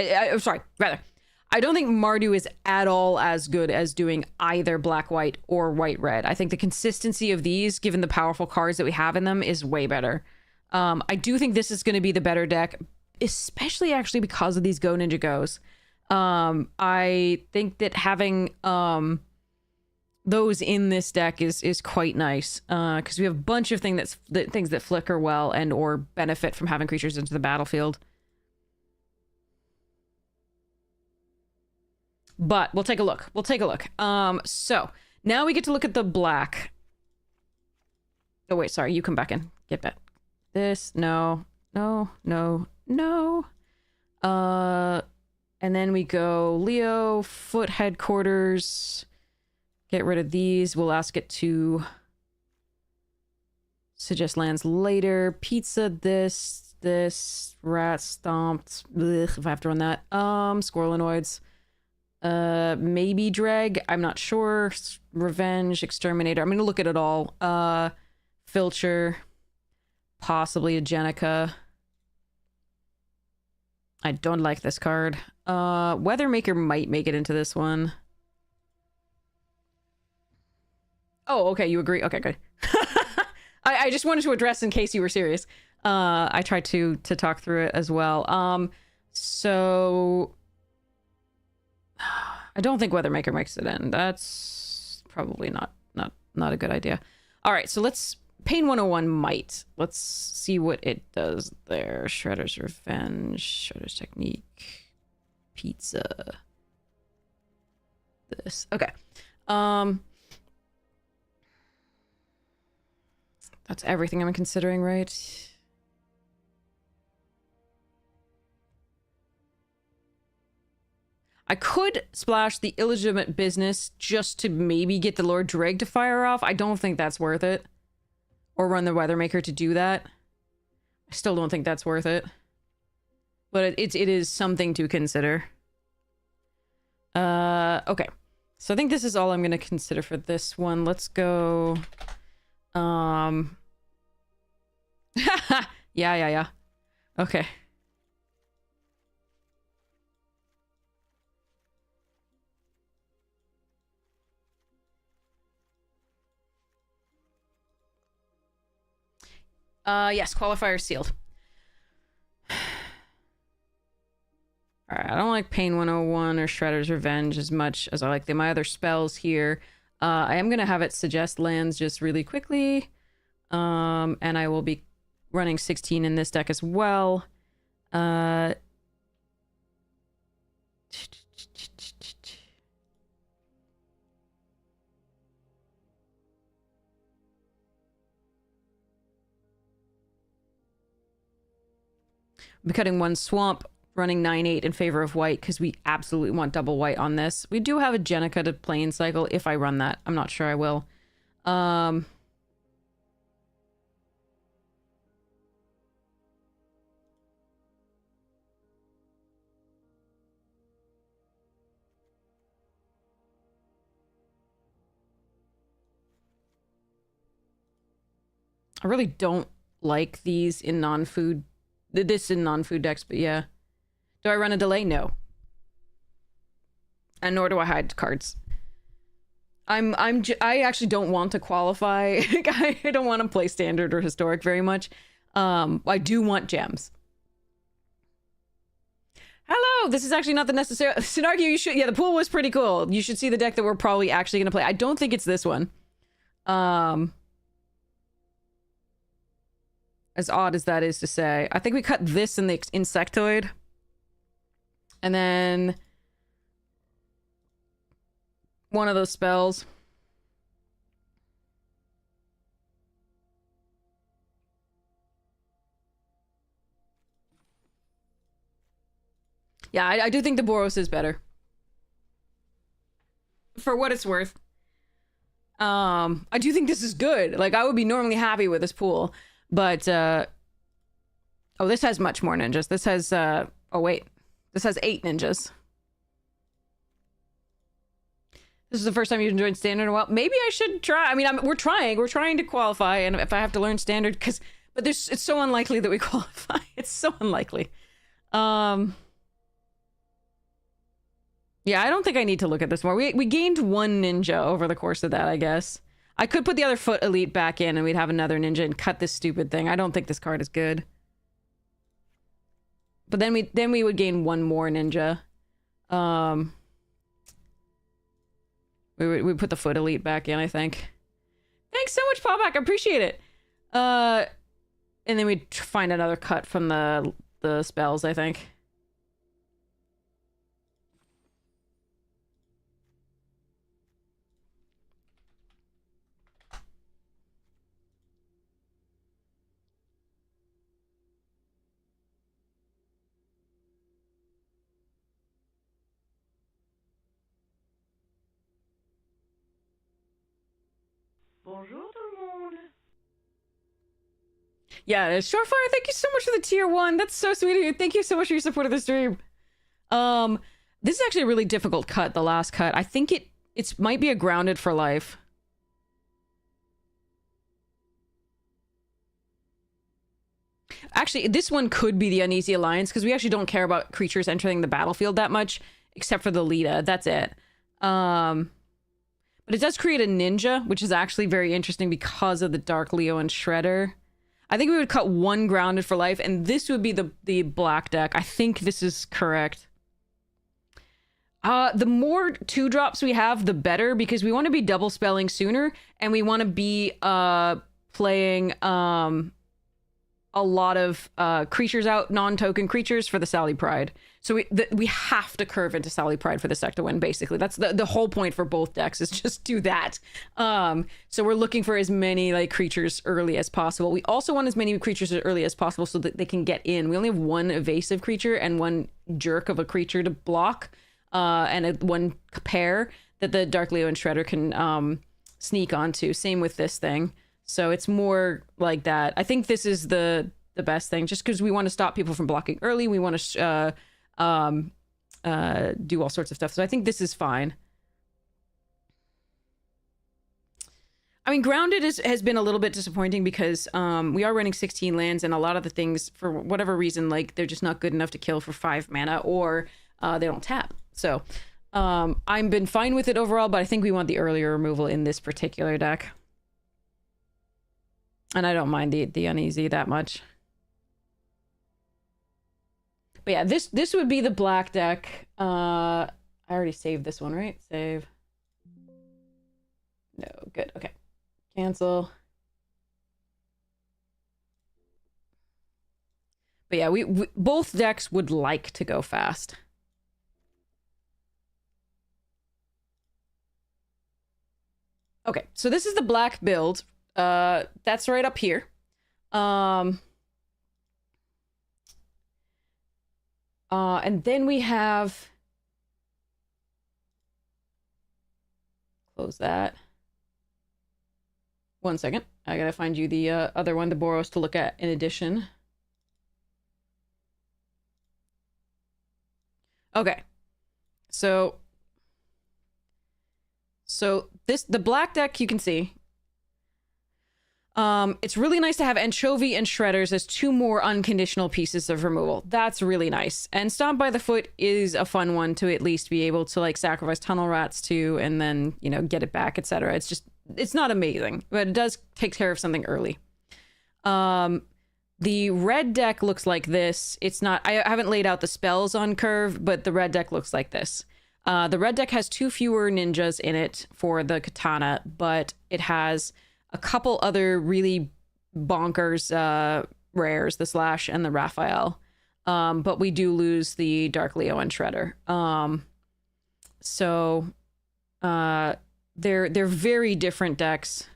I don't think Mardu is at all as good as doing either black-white or white-red. I think the consistency of these, given the powerful cards that we have in them, is way better. I do think this is going to be the better deck, especially actually because of these Go Ninja Go's. I think that having those in this deck is quite nice, because we have a bunch of things that flicker well and or benefit from having creatures into the battlefield. But we'll take a look. So now we get to look at the black. Oh, wait, sorry. You come back in. Get back. This. No. And then we go Leo, foot headquarters. Get rid of these. We'll ask it to suggest lands later. Pizza, this, rat stomped. Ugh, if I have to run that. Squirrelinoids. Maybe drag, I'm not sure. Revenge, exterminator. I'm gonna look at it all. Filcher, possibly a Jenica. I don't like this card. Weathermaker might make it into this one. Oh, okay, you agree? Okay, good. I just wanted to address in case you were serious. I tried to talk through it as well. So I don't think Weathermaker makes it in. That's probably not a good idea. All right, so let's... Pain 101 might. Let's see what it does there. Shredder's Revenge, Shredder's Technique, Pizza. This. Okay. That's everything I'm considering, right? I could splash the illegitimate business just to maybe get the Lord Dreg to fire off. I don't think that's worth it. Or run the Weathermaker to do that. I still don't think that's worth it. But it is something to consider. Okay. So I think this is all I'm going to consider for this one. Let's go... Yeah. Okay. Yes, qualifier sealed. Alright, I don't like Pain 101 or Shredder's Revenge as much as I like my other spells here. I am gonna have it suggest lands just really quickly. And I will be running 16 in this deck as well. I'm cutting one swamp, running 9/8 in favor of white because we absolutely want double white on this. We do have a Jenica to plane cycle if I run that. I'm not sure I will. I really don't like these in non-food, this in non-food decks, but yeah. Do I run a delay? No. And nor do I hide cards. I actually don't want to qualify. I don't want to play standard or historic very much. I do want gems. Hello, this is actually not the necessary... Sinarky, you should... Yeah, the pool was pretty cool. You should see the deck that we're probably actually going to play. I don't think it's this one. As odd as that is to say. I think we cut this in the insectoid. And then... one of those spells. Yeah, I do think the Boros is better. For what it's worth. I do think this is good. Like, I would be normally happy with this pool. But, oh, this has much more ninjas. This has, oh, wait. This has 8 ninjas. This is the first time you've enjoyed standard in a while. Maybe I should try. I mean, we're trying to qualify. And if I have to learn standard, but it's so unlikely that we qualify. It's so unlikely. Yeah, I don't think I need to look at this more. We gained 1 ninja over the course of that, I guess. I could put the other foot elite back in and we'd have another ninja and cut this stupid thing. I don't think this card is good. But then we would gain 1 more ninja. We put the foot elite back in, I think. Thanks so much, Pawpack. I appreciate it. And then we'd find another cut from the spells, I think.
Bonjour tout le monde.
Yeah, Shorefire, thank you so much for the tier 1. That's so sweet of you. Thank you so much for your support of the stream. This is actually a really difficult cut, the last cut. I think it might be a grounded for life. Actually, this one could be the Uneasy Alliance, because we actually don't care about creatures entering the battlefield that much, except for the Lita. That's it. But it does create a ninja, which is actually very interesting because of the Dark Leo and Shredder. I think we would cut 1 grounded for life, and this would be the black deck. I think this is correct. The more 2-drops we have, the better, because we want to be double spelling sooner, and we want to be playing a lot of creatures out, non-token creatures for the Sally Pride. So we have to curve into Sally Pride for this deck to win, basically. That's the whole point for both decks, is just do that. So we're looking for as many like creatures early as possible. We also want as many creatures as early as possible so that they can get in. We only have 1 evasive creature and 1 jerk of a creature to block, and 1 pair that the Dark Leo and Shredder can sneak onto. Same with this thing. So it's more like that. I think this is the best thing, just because we want to stop people from blocking early. We want to do all sorts of stuff. So I think this is fine. I mean, Grounded has been a little bit disappointing because we are running 16 lands, and a lot of the things, for whatever reason, like they're just not good enough to kill for 5 mana, or they don't tap. So I've been fine with it overall, but I think we want the earlier removal in this particular deck. And I don't mind the uneasy that much. But yeah, this would be the black deck. I already saved this one, right? Save. No, good. Okay. Cancel. But yeah, we both decks would like to go fast. Okay, so this is the black build. That's right up here. And then we have... Close that. One second. I gotta find you the other one, the Boros, to look at in addition. Okay. So the black deck you can see. It's really nice to have Anchovy and Shredders as two more unconditional pieces of removal. That's really nice. And Stomp by the Foot is a fun one to at least be able to like sacrifice Tunnel Rats to and then, you know, get it back, etc. It's just, it's not amazing, but it does take care of something early. The red deck looks like this. It's not, I haven't laid out the spells on curve, but the red deck looks like this. The red deck has 2 fewer ninjas in it for the katana, but it has a couple other really bonkers rares, the Slash and the Raphael. But we do lose the Dark Leo and Shredder. They're very different decks.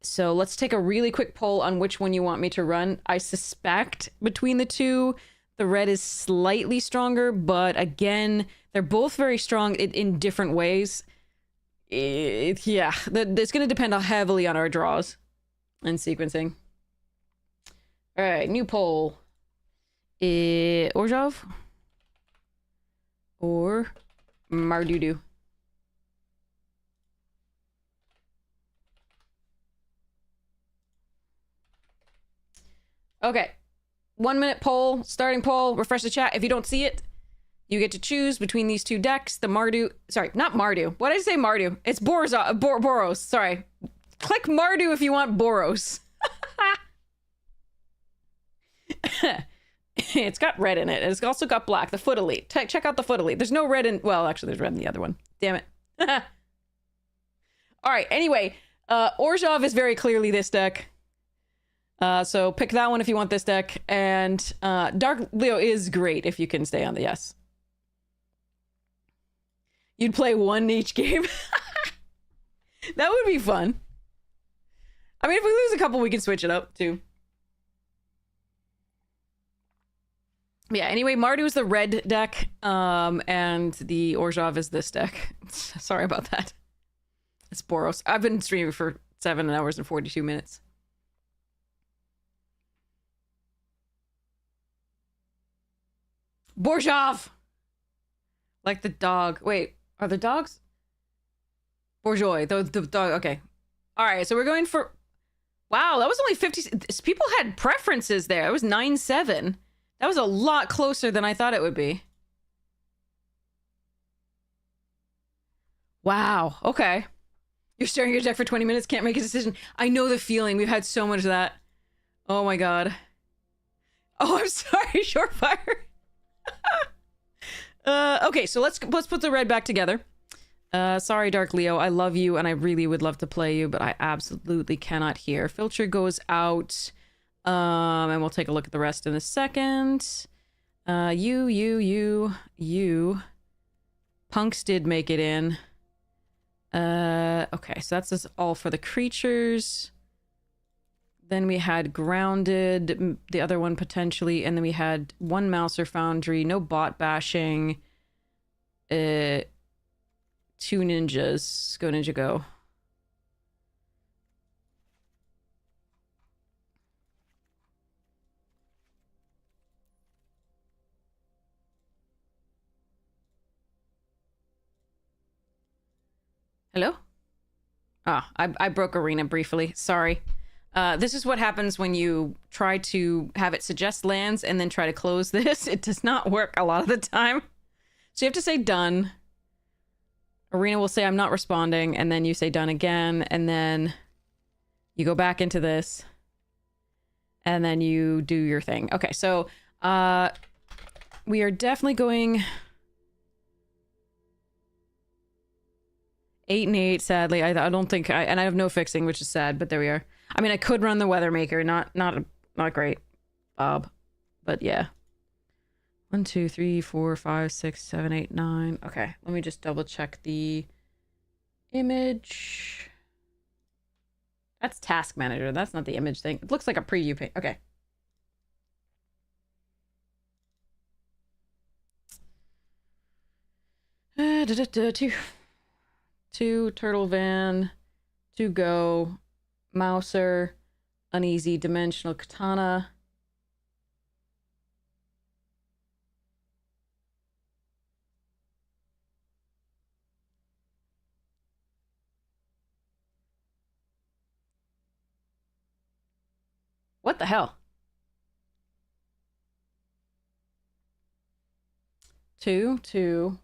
So let's take a really quick poll on which one you want me to run. I suspect between the two, the red is slightly stronger, but again, they're both very strong in different ways. It's going to depend heavily on our draws and sequencing. All right, new poll. Orzhov or Mardudu? Okay, 1 minute poll, starting poll, refresh the chat. If you don't see it, you get to choose between these two decks, the Mardu, sorry, not Mardu. What did I say Mardu? It's Boros, sorry. Click Mardu if you want Boros. It's got red in it, and it's also got black, the Foot Elite. Check out the Foot Elite. There's no red in, well, actually there's red in the other one. Damn it. All right, anyway, Orzhov is very clearly this deck. So pick that one if you want this deck. And Dark Leo is great if you can stay on the yes. You'd play one each game. That would be fun. I mean, if we lose a couple, we can switch it up too. Yeah, anyway, Mardu is the red deck, and the Orzhov is this deck. Sorry about that. It's Boros. I've been streaming for 7 hours and 42 minutes. Borzhov! Like the dog. Wait, are the dogs? Bourgeois, the dog, okay. Alright, so we're going for... Wow, that was only 50... People had preferences there. It was 9-7. That was a lot closer than I thought it would be. Wow, okay. You're staring at your deck for 20 minutes, can't make a decision. I know the feeling. We've had so much of that. Oh my god. Oh, I'm sorry, Shortfire. Okay, so let's put the red back together. Sorry, Dark Leo. I love you, and I really would love to play you, but I absolutely cannot hear. Filter goes out. And we'll take a look at the rest in a second. You. Punks did make it in. Okay, so that's just all for the creatures. Then we had Grounded, the other one potentially, and then we had one Mouser Foundry, no bot bashing, 2 ninjas. Go, Ninja, go. Hello? Ah, I broke Arena briefly. Sorry. This is what happens when you try to have it suggest lands and then try to close this. It does not work a lot of the time. So you have to say done. Arena will say I'm not responding, and then you say done again, and then you go back into this, and then you do your thing. Okay, so we are definitely going 8 and 8, sadly. I don't think and I have no fixing, which is sad, but there we are. I mean, I could run the Weather Maker, not great, Bob, but yeah. 1, 2, 3, 4, 5, 6, 7, 8, 9. Okay, let me just double check the image. That's task manager. That's not the image thing. It looks like a preview page. Okay. Two turtle van, two go, mouser, uneasy dimensional katana. What the hell? Two,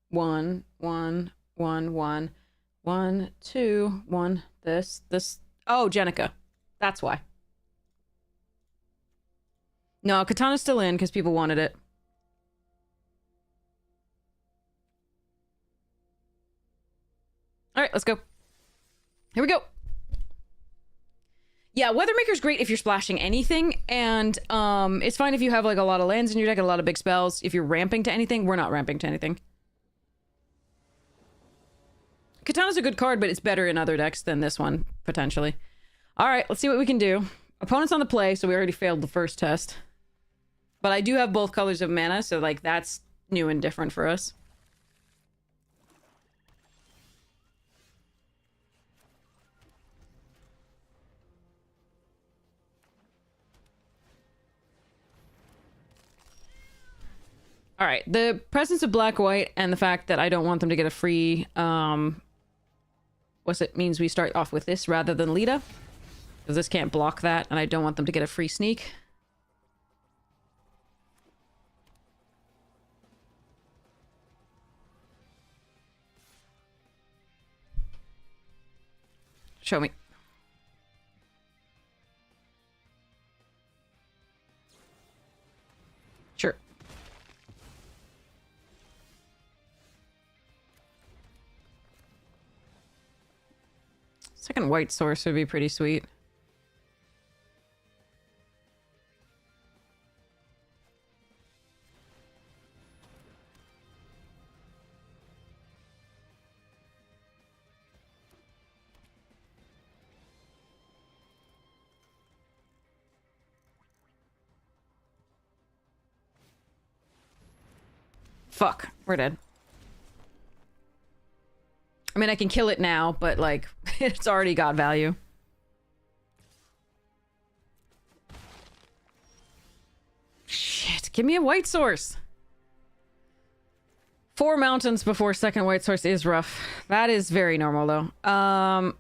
one, one, one, one, one, two, one. This. Oh, Jenica. That's why. No, katana's still in because people wanted it. All right, let's go. Here we go. Yeah, Weathermaker's great if you're splashing anything, and it's fine if you have like a lot of lands in your deck and a lot of big spells. If you're ramping to anything, we're not ramping to anything. Katana's a good card, but it's better in other decks than this one, potentially. All right, let's see what we can do. Opponent's on the play, so we already failed the first test. But I do have both colors of mana, so like that's new and different for us. All right, the presence of black-white and the fact that I don't want them to get a free, what's it means we start off with this rather than Lita. Because this can't block that, and I don't want them to get a free sneak. Show me. Sure. Second white source would be pretty sweet. Fuck, we're dead. I mean, I can kill it now, but like, it's already got value. Shit, give me a white source. 4 mountains before second white source is rough. That is very normal, though.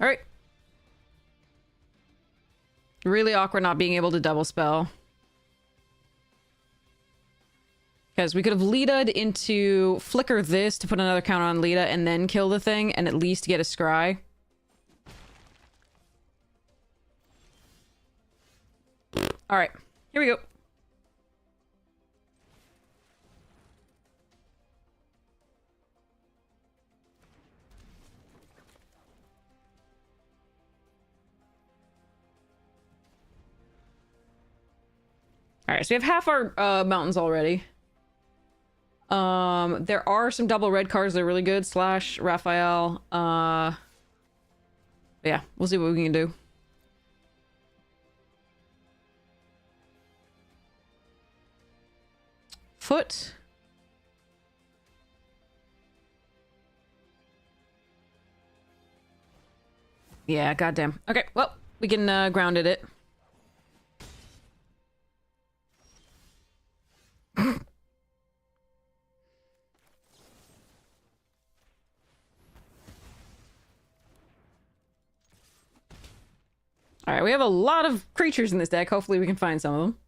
All right. Really awkward not being able to double spell. Because we could have Lita'd into flicker this to put another counter on Lita and then kill the thing and at least get a scry. All right, here we go. All right, so we have half our mountains already. There are some double red cards that are really good. Slash, Raphael. Yeah, we'll see what we can do. Foot. Yeah, goddamn. Okay, well, we can grounded it. Alright, we have a lot of creatures in this deck. Hopefully we can find some of them.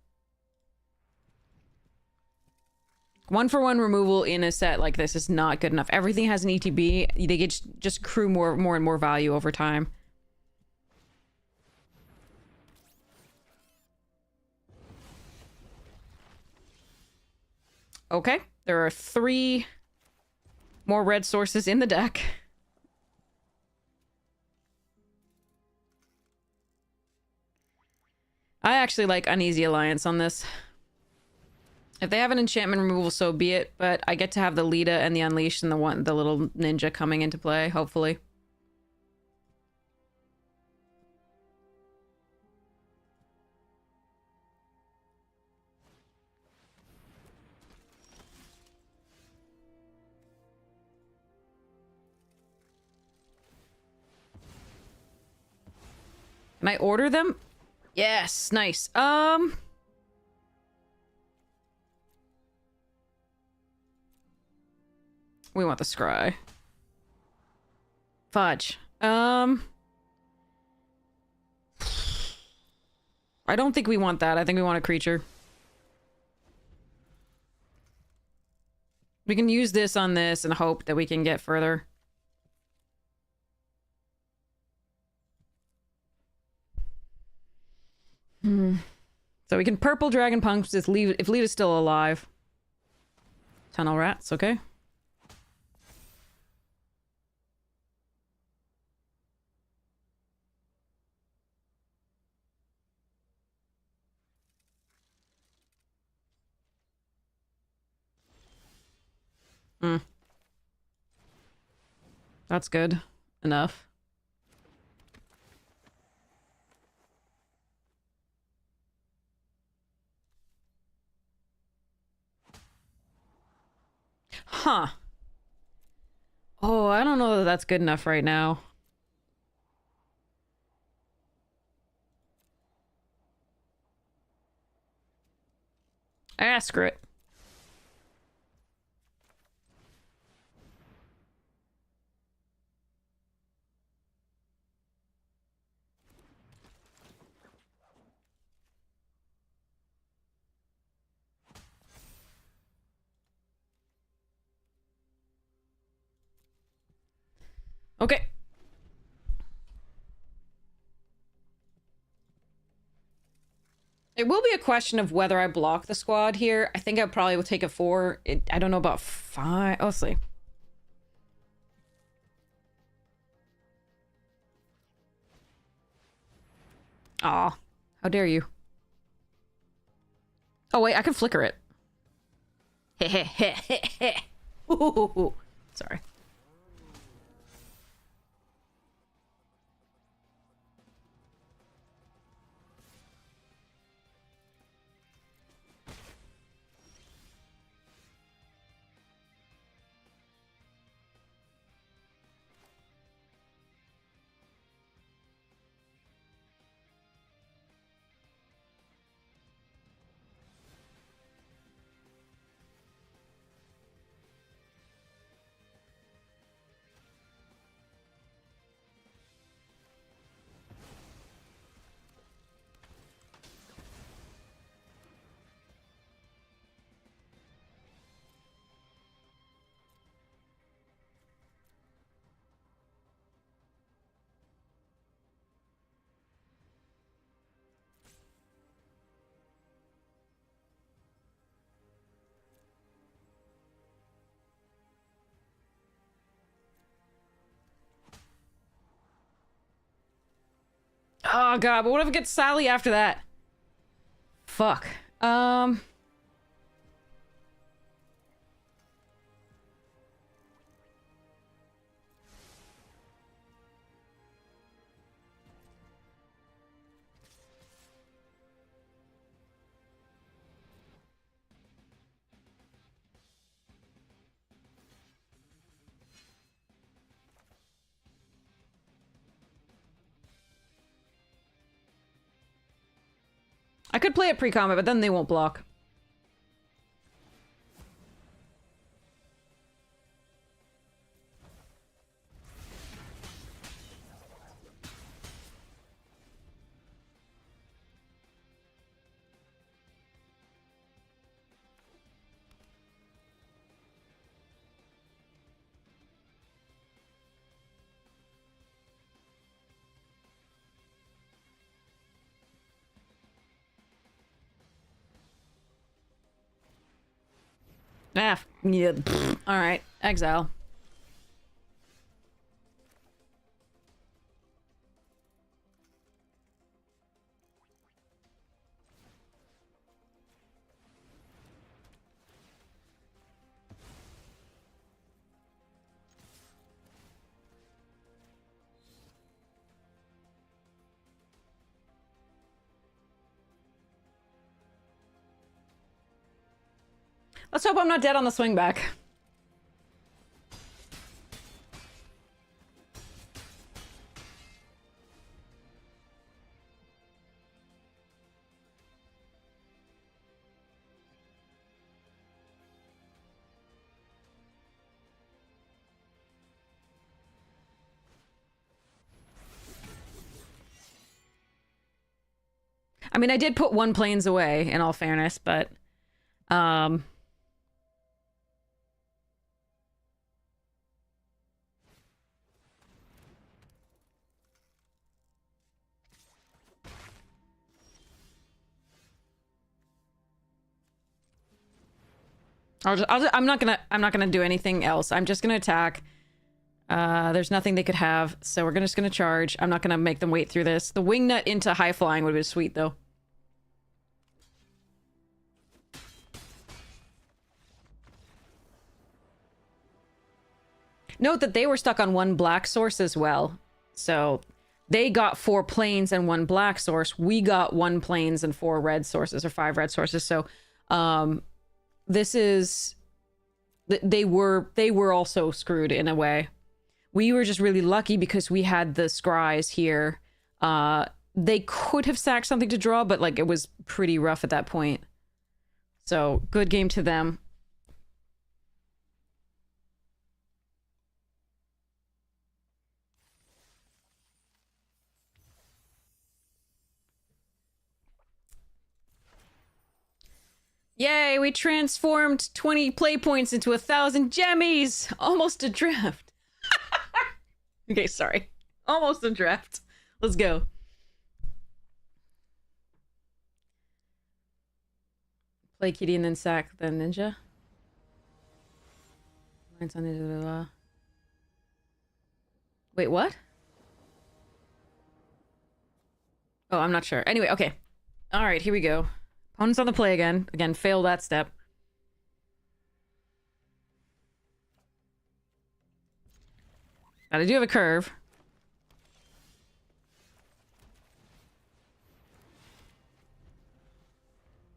1-for-1 removal in a set like this is not good enough. Everything has an ETB. They get just accrue more and more value over time. Okay, there are 3 more red sources in the deck. I actually like Uneasy Alliance on this. If they have an enchantment removal, so be it, but I get to have the Lita and the Unleashed and the little ninja coming into play, hopefully. Can I order them? Yes, nice. We want the scry. Fudge. I don't think we want that. I think we want a creature. We can use this on this and hope that we can get further. So we can purple Dragon Punks if Lita's still alive. Tunnel Rats, okay. That's good enough. Huh. Oh, I don't know that that's good enough right now. Ah, screw it. Okay. It will be a question of whether I block the squad here. I think I probably will take a 4. I don't know about 5. Oh, let's see. Aw. How dare you. Oh, wait. I can flicker it. Heh. Sorry. Oh, God. But what if it gets Sally after that? Fuck. I could play it pre-combat, but then they won't block. Ah, yeah. All right, exile. Let's hope I'm not dead on the swing back. I mean, I did put one planes away, in all fairness, but... I'm not gonna do anything else. I'm just gonna attack. There's nothing they could have, so we're just gonna charge. I'm not gonna make them wait through this. The wing nut into high flying would have been sweet, though. Note that they were stuck on one black source as well. So they got 4 planes and 1 black source. We got 1 planes and 4 red sources, or 5 red sources. So this is... They were also screwed in a way. We were just really lucky because we had the scries here. They could have sacked something to draw, but like it was pretty rough at that point. So good game to them. Yay, we transformed 20 play points into 1,000 gemmies! Almost a draft. Okay, sorry. Almost a draft. Let's go. Play kitty and then sack the ninja. Wait, what? Oh, I'm not sure. Anyway, okay. Alright, here we go. Opponent's on the play again. Again, fail that step. I do have a curve.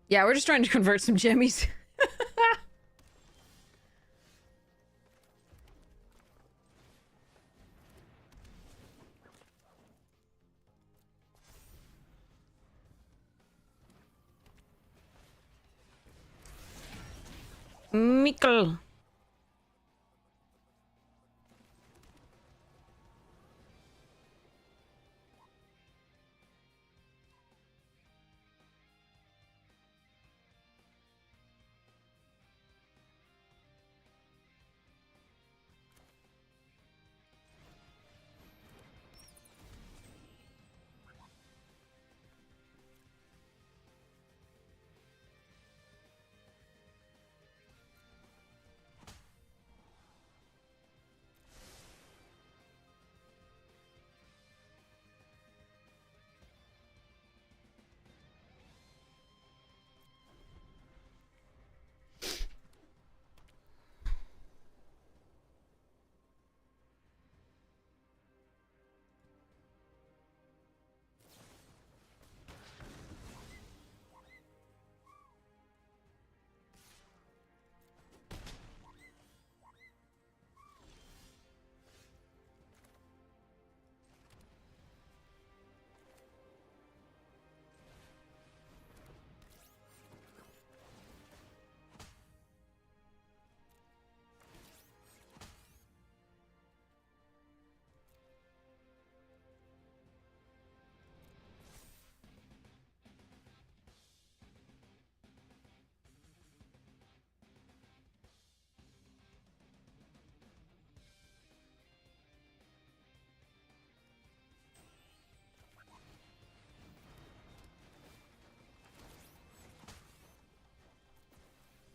Yeah, we're just trying to convert some jemmies. Mikkel.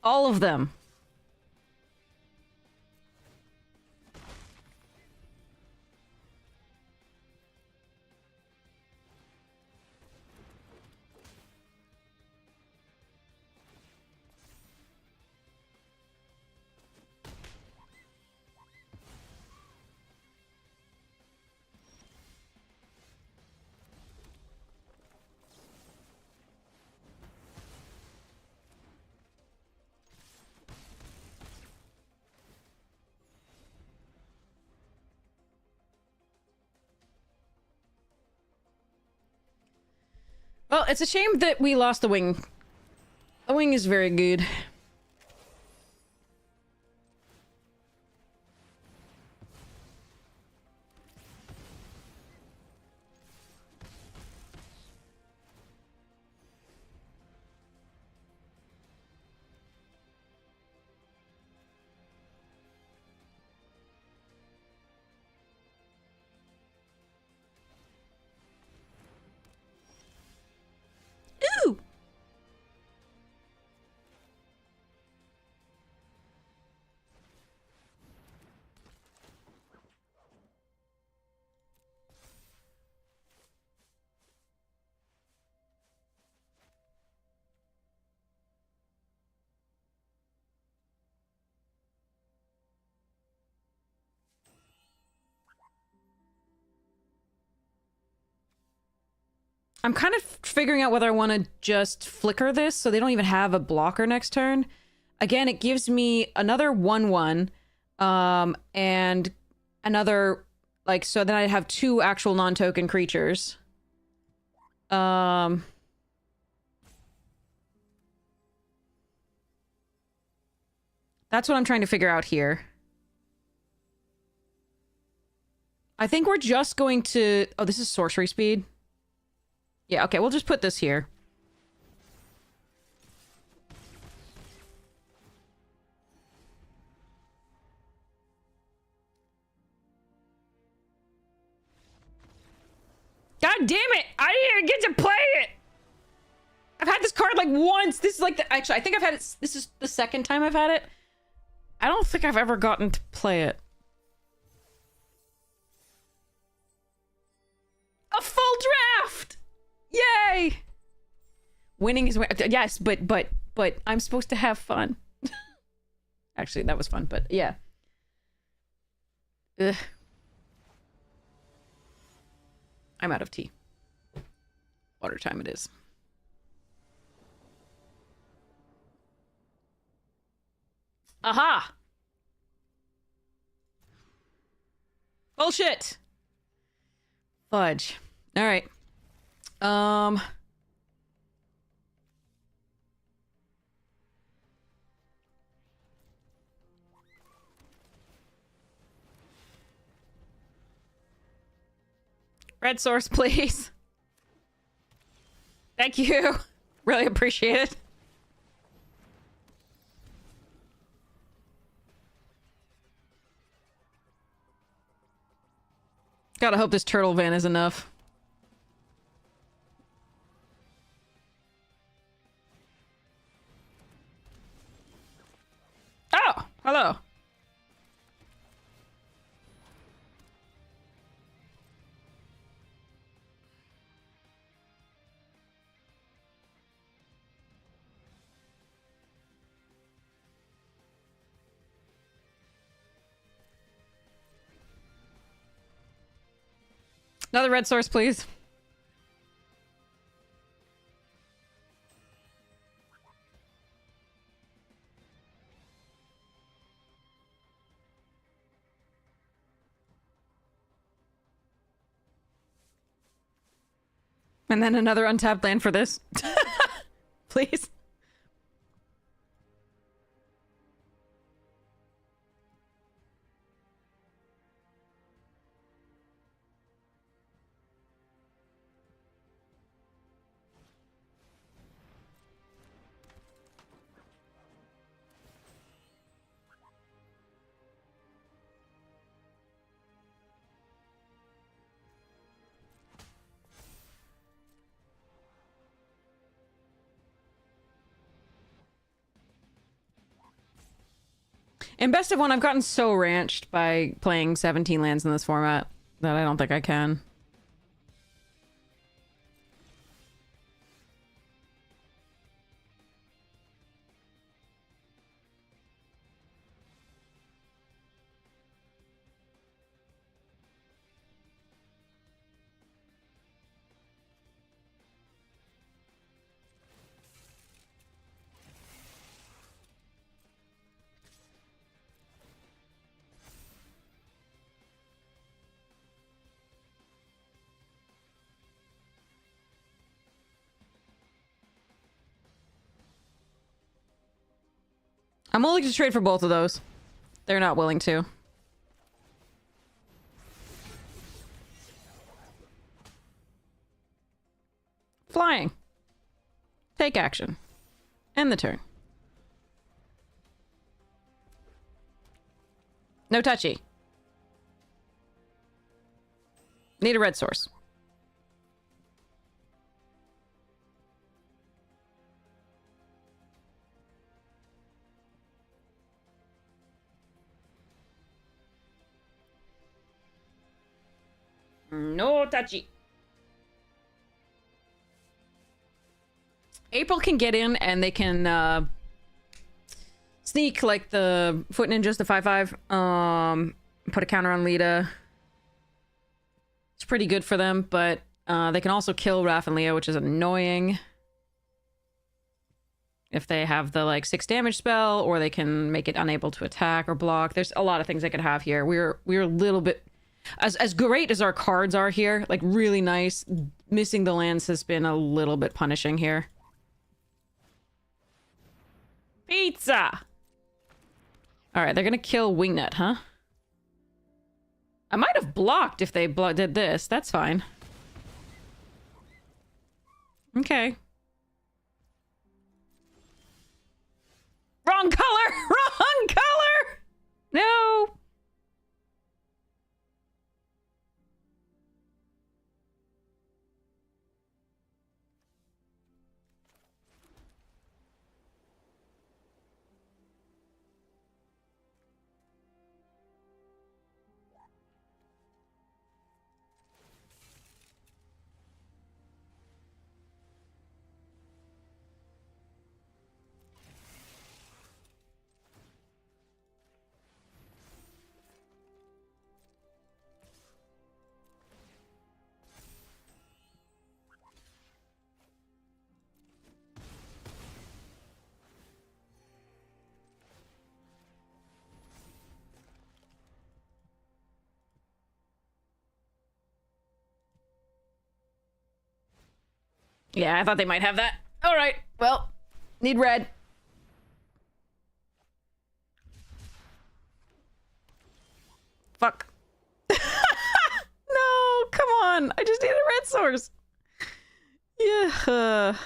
All of them. Well, it's a shame that we lost the wing. The wing is very good. Ooh! I'm kind of figuring out whether I want to just flicker this so they don't even have a blocker next turn. Again, it gives me another 1/1, and another, like, so then I have 2 actual non-token creatures. That's what I'm trying to figure out here. I think we're just going to... Oh, this is sorcery speed. Yeah, okay, we'll just put this here. God damn it! I didn't even get to play it! I've had this card like once. This is like the... Actually, I think I've had it... This is the second time I've had it. I don't think I've ever gotten to play it. A full draft! Yay! Winning is... Yes, but I'm supposed to have fun. Actually, that was fun, but yeah. Ugh. I'm out of tea. Water time it is. Aha! Bullshit! Fudge. Alright. Red source, please. Thank you. Really appreciate it. Gotta hope this turtle van is enough. Oh, hello. Another red source, please. And then another untapped land for this. Please. In Best of One, I've gotten so ranched by playing 17 lands in this format that I don't think I can. I'm willing to trade for both of those. They're not willing to. Flying. Take action. End the turn. No touchy. Need a red source. No touchy. April can get in and they can sneak like the Foot Ninjas, the 5/5. Put a counter on Lita. It's pretty good for them, but they can also kill Raph and Leo, which is annoying. If they have the like 6 damage spell, or they can make it unable to attack or block. There's a lot of things they could have here. We're a little bit as great as our cards are here, like really nice. Missing the lands has been a little bit punishing here. Pizza! Alright, they're gonna kill Wingnut, huh? I might have blocked if they did this. That's fine. Okay. Wrong color! Wrong color! No! Yeah, I thought they might have that. All right, well, need red. Fuck. No, come on. I just need a red source. Yeah.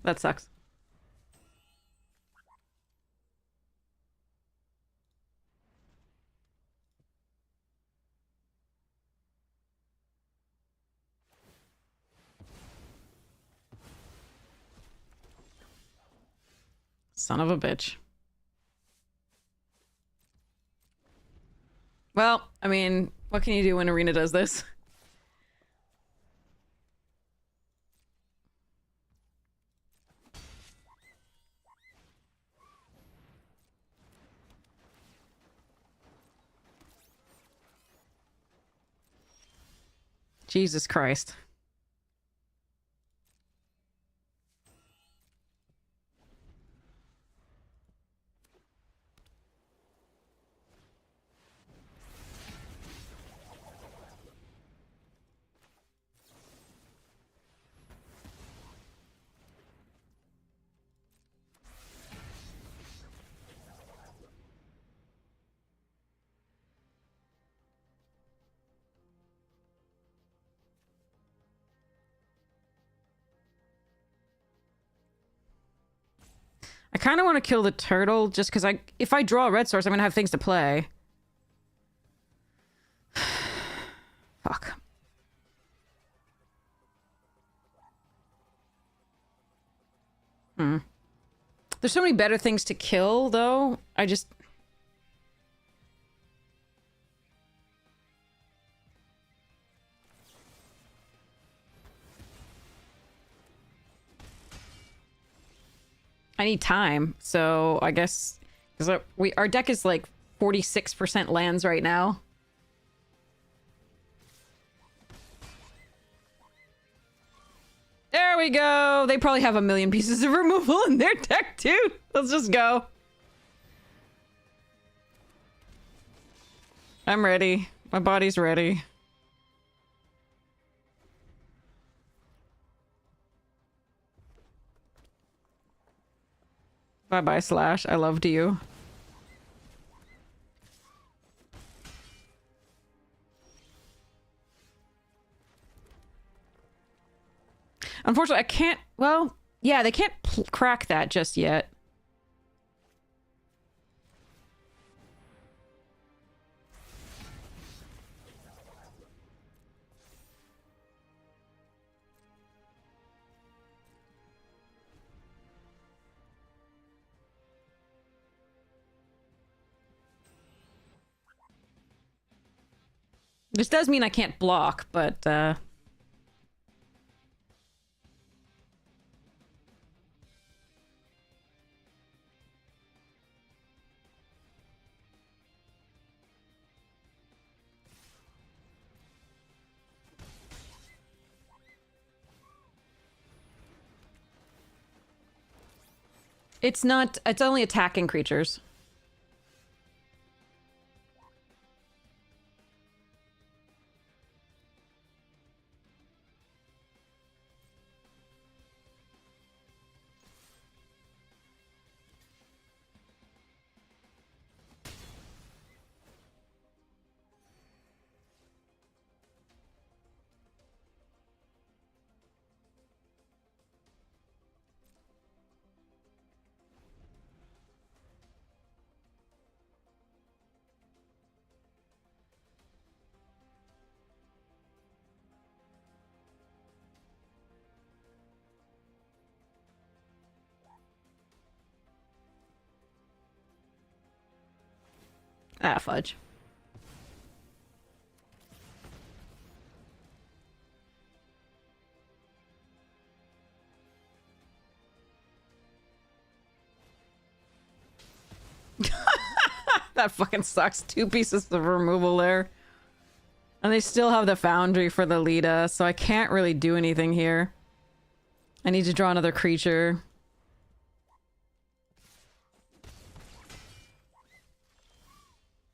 That sucks. Son of a bitch. Well, I mean, what can you do when Arena does this? Jesus Christ. I kind of want to kill the turtle just because if I draw a red source, I'm going to have things to play. Fuck. There's so many better things to kill, though. I need time, so I guess because our deck is like 46% lands right now. There we go. They probably have a million pieces of removal in their deck too. Let's just go. I'm ready. My body's ready. Bye-bye, Slash. I loved you. Unfortunately, I can't... Well, yeah, they can't crack that just yet. This does mean I can't block, but, it's not... It's only attacking creatures. Ah, fudge. That fucking sucks. 2 pieces of removal there. And they still have the Foundry for the Lita, so I can't really do anything here. I need to draw another creature.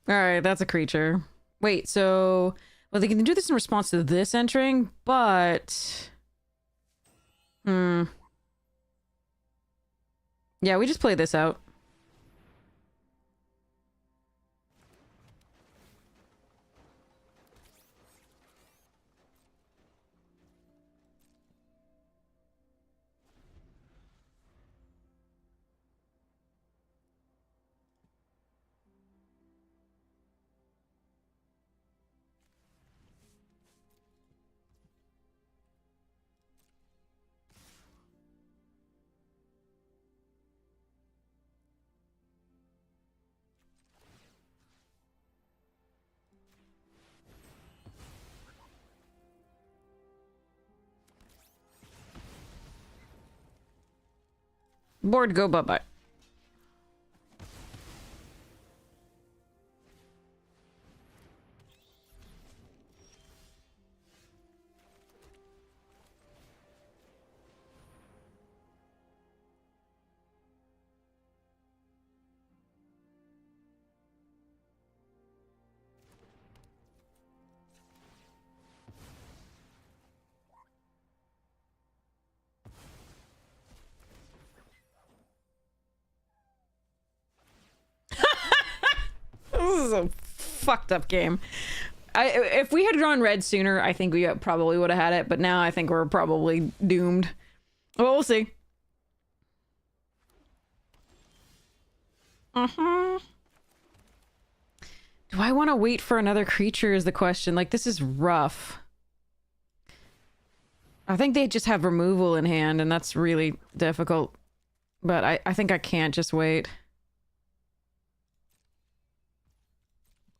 Alright, that's a creature. Wait, so... Well, they can do this in response to this entering, but... Yeah, we just play this out. Board, go bye-bye. This is a fucked up game. If we had drawn red sooner, I think we probably would have had it, but now I think we're probably doomed. Well, we'll see. Do I want to wait for another creature is the question. Like, this is rough. I think they just have removal in hand, and that's really difficult. But I think I can't just wait.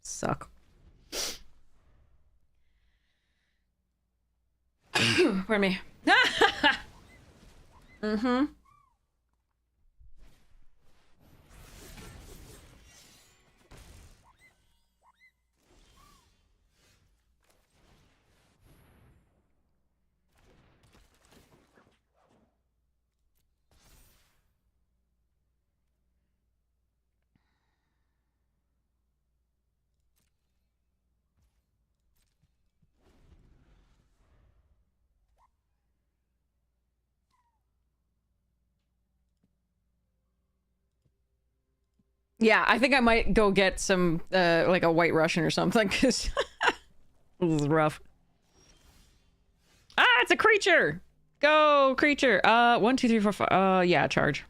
Suck. Pardon me. Yeah, I think I might go get some, like a White Russian or something, because this is rough. Ah, it's a creature! Go, creature! 1, 2, 3, 4, 5, yeah, charge.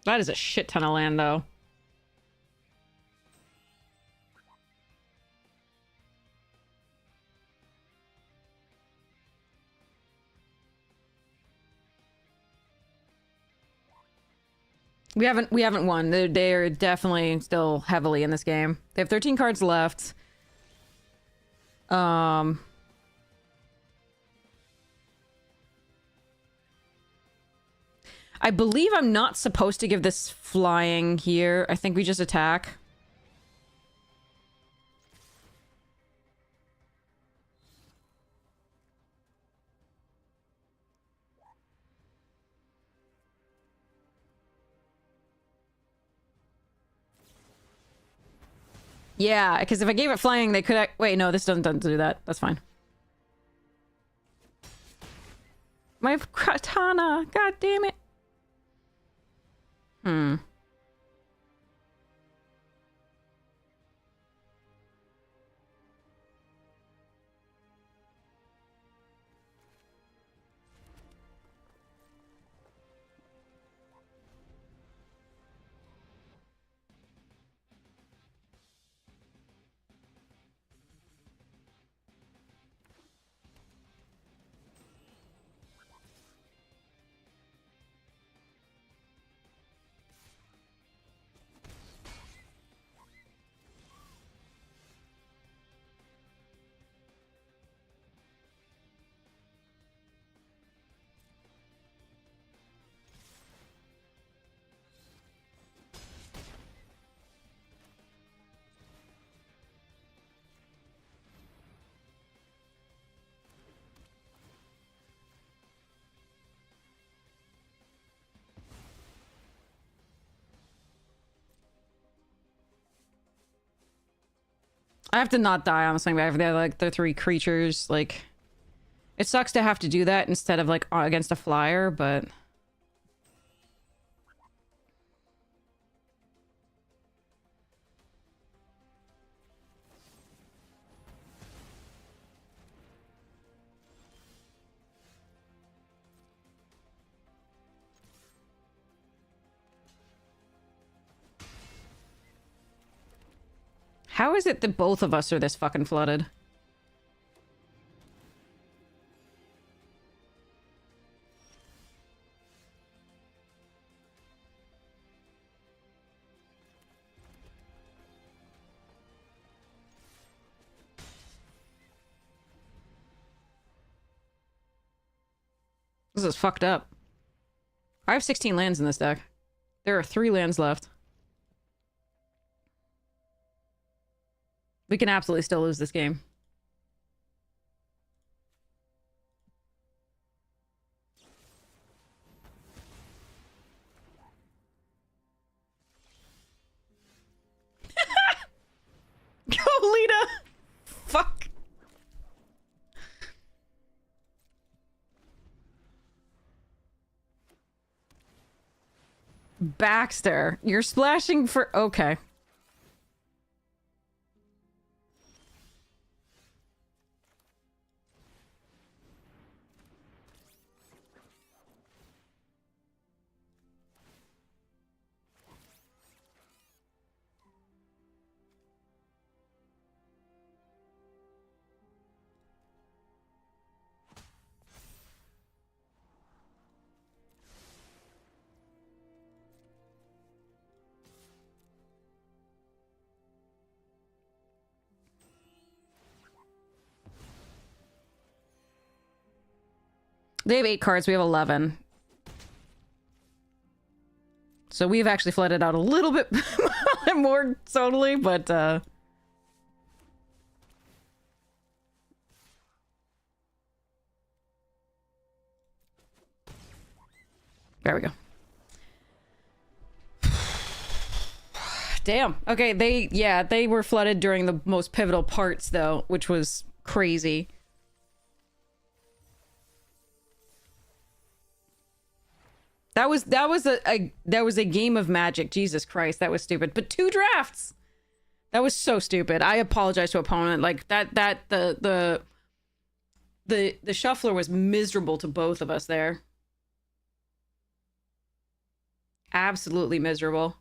That is a shit ton of land, though. We haven't won. They're definitely still heavily in this game. They have 13 cards left. I believe I'm not supposed to give this flying here. I think we just attack. Yeah, because if I gave it flying, they could... Wait, no, this doesn't do that. That's fine. My katana! God damn it! Hmm. I have to not die on the swing back. They're like the 3 creatures. Like, it sucks to have to do that instead of like against a flyer, but how is it that both of us are this fucking flooded? This is fucked up. I have 16 lands in this deck. There are 3 lands left. We can absolutely still lose this game. Go, Lita! Fuck. Baxter, you're splashing for... Okay. They have 8 cards, we have 11. So we've actually flooded out a little bit more totally, but There we go. Damn. Okay, they were flooded during the most pivotal parts though, which was crazy. That was a game of Magic. Jesus Christ, that was stupid. But 2 drafts. That was so stupid. I apologize to opponent. Like the shuffler was miserable to both of us there. Absolutely miserable.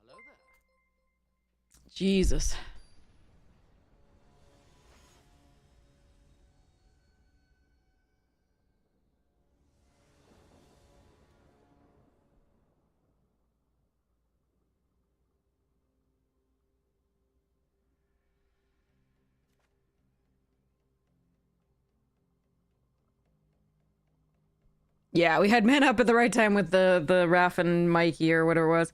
Hello there.
Jesus. Yeah, we had men up at the right time with the Raph and Mikey or whatever it was.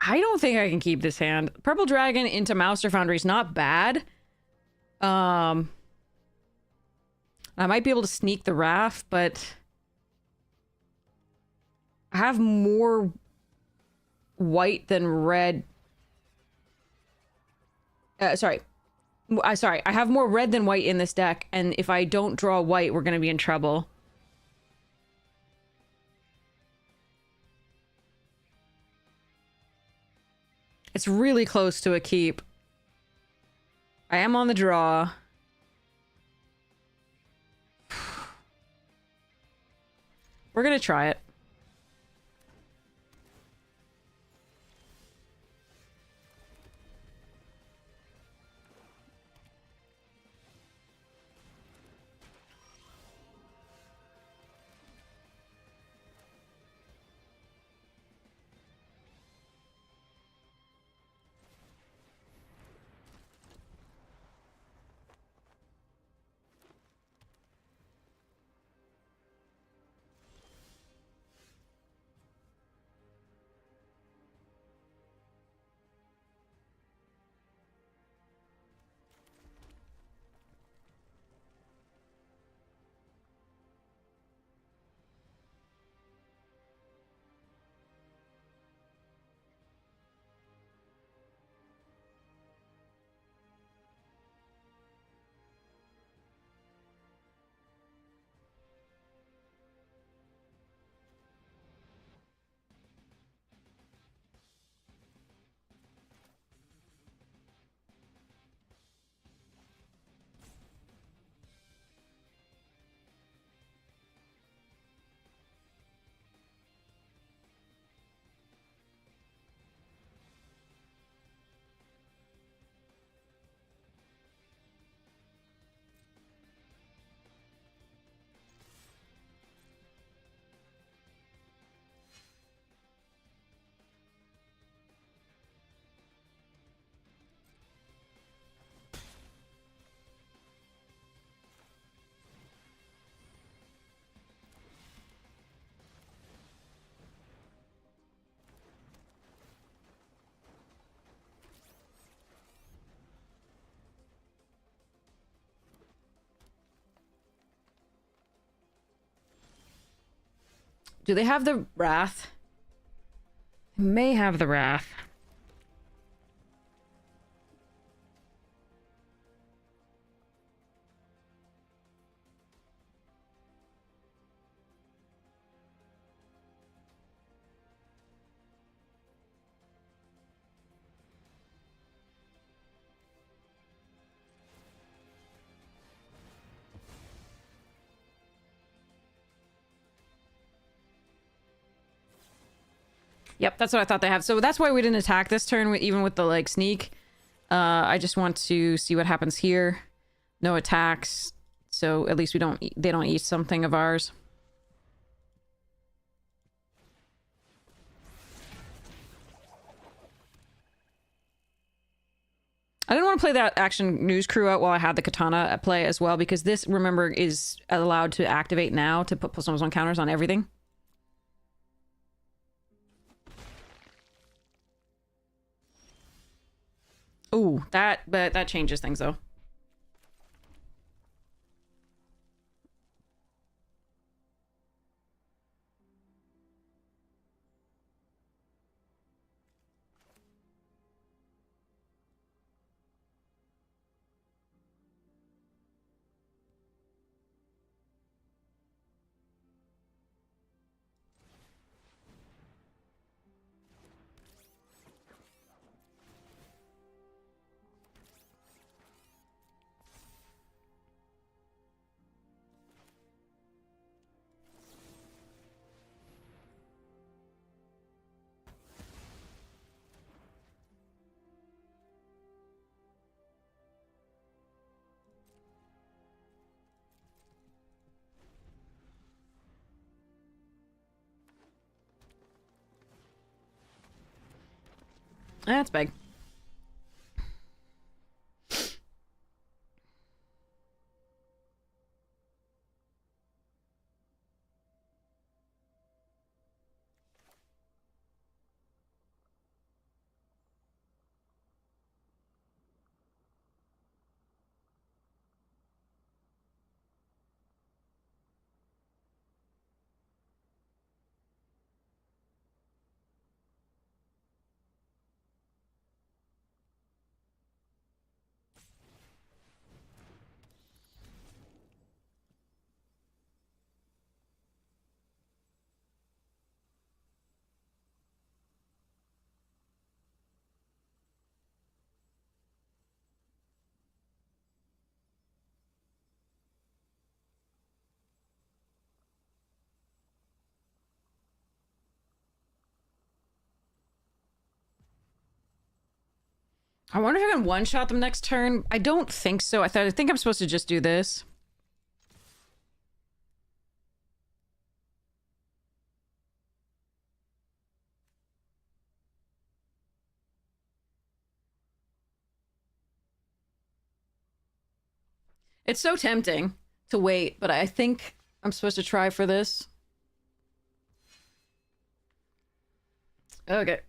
I don't think I can keep this hand. Purple Dragon into Mouser Foundry is not bad. I might be able to sneak the Raph, but I have more white than red. Sorry. I have more red than white in this deck, and if I don't draw white, we're going to be in trouble. It's really close to a keep. I am on the draw. We're gonna try it. Do they have the Wrath? They may have the Wrath. Yep, that's what I thought they have. So that's why we didn't attack this turn, even with the, like, sneak. I just want to see what happens here. No attacks. So at least they don't eat something of ours. I didn't want to play that Action News Crew out while I had the Katana at play as well, because this, remember, is allowed to activate now to put +1/+1 counters on everything. Ooh, that changes things, though. That's big. I wonder if I can one-shot them next turn. I don't think so. I think I'm supposed to just do this. It's so tempting to wait, but I think I'm supposed to try for this. Okay.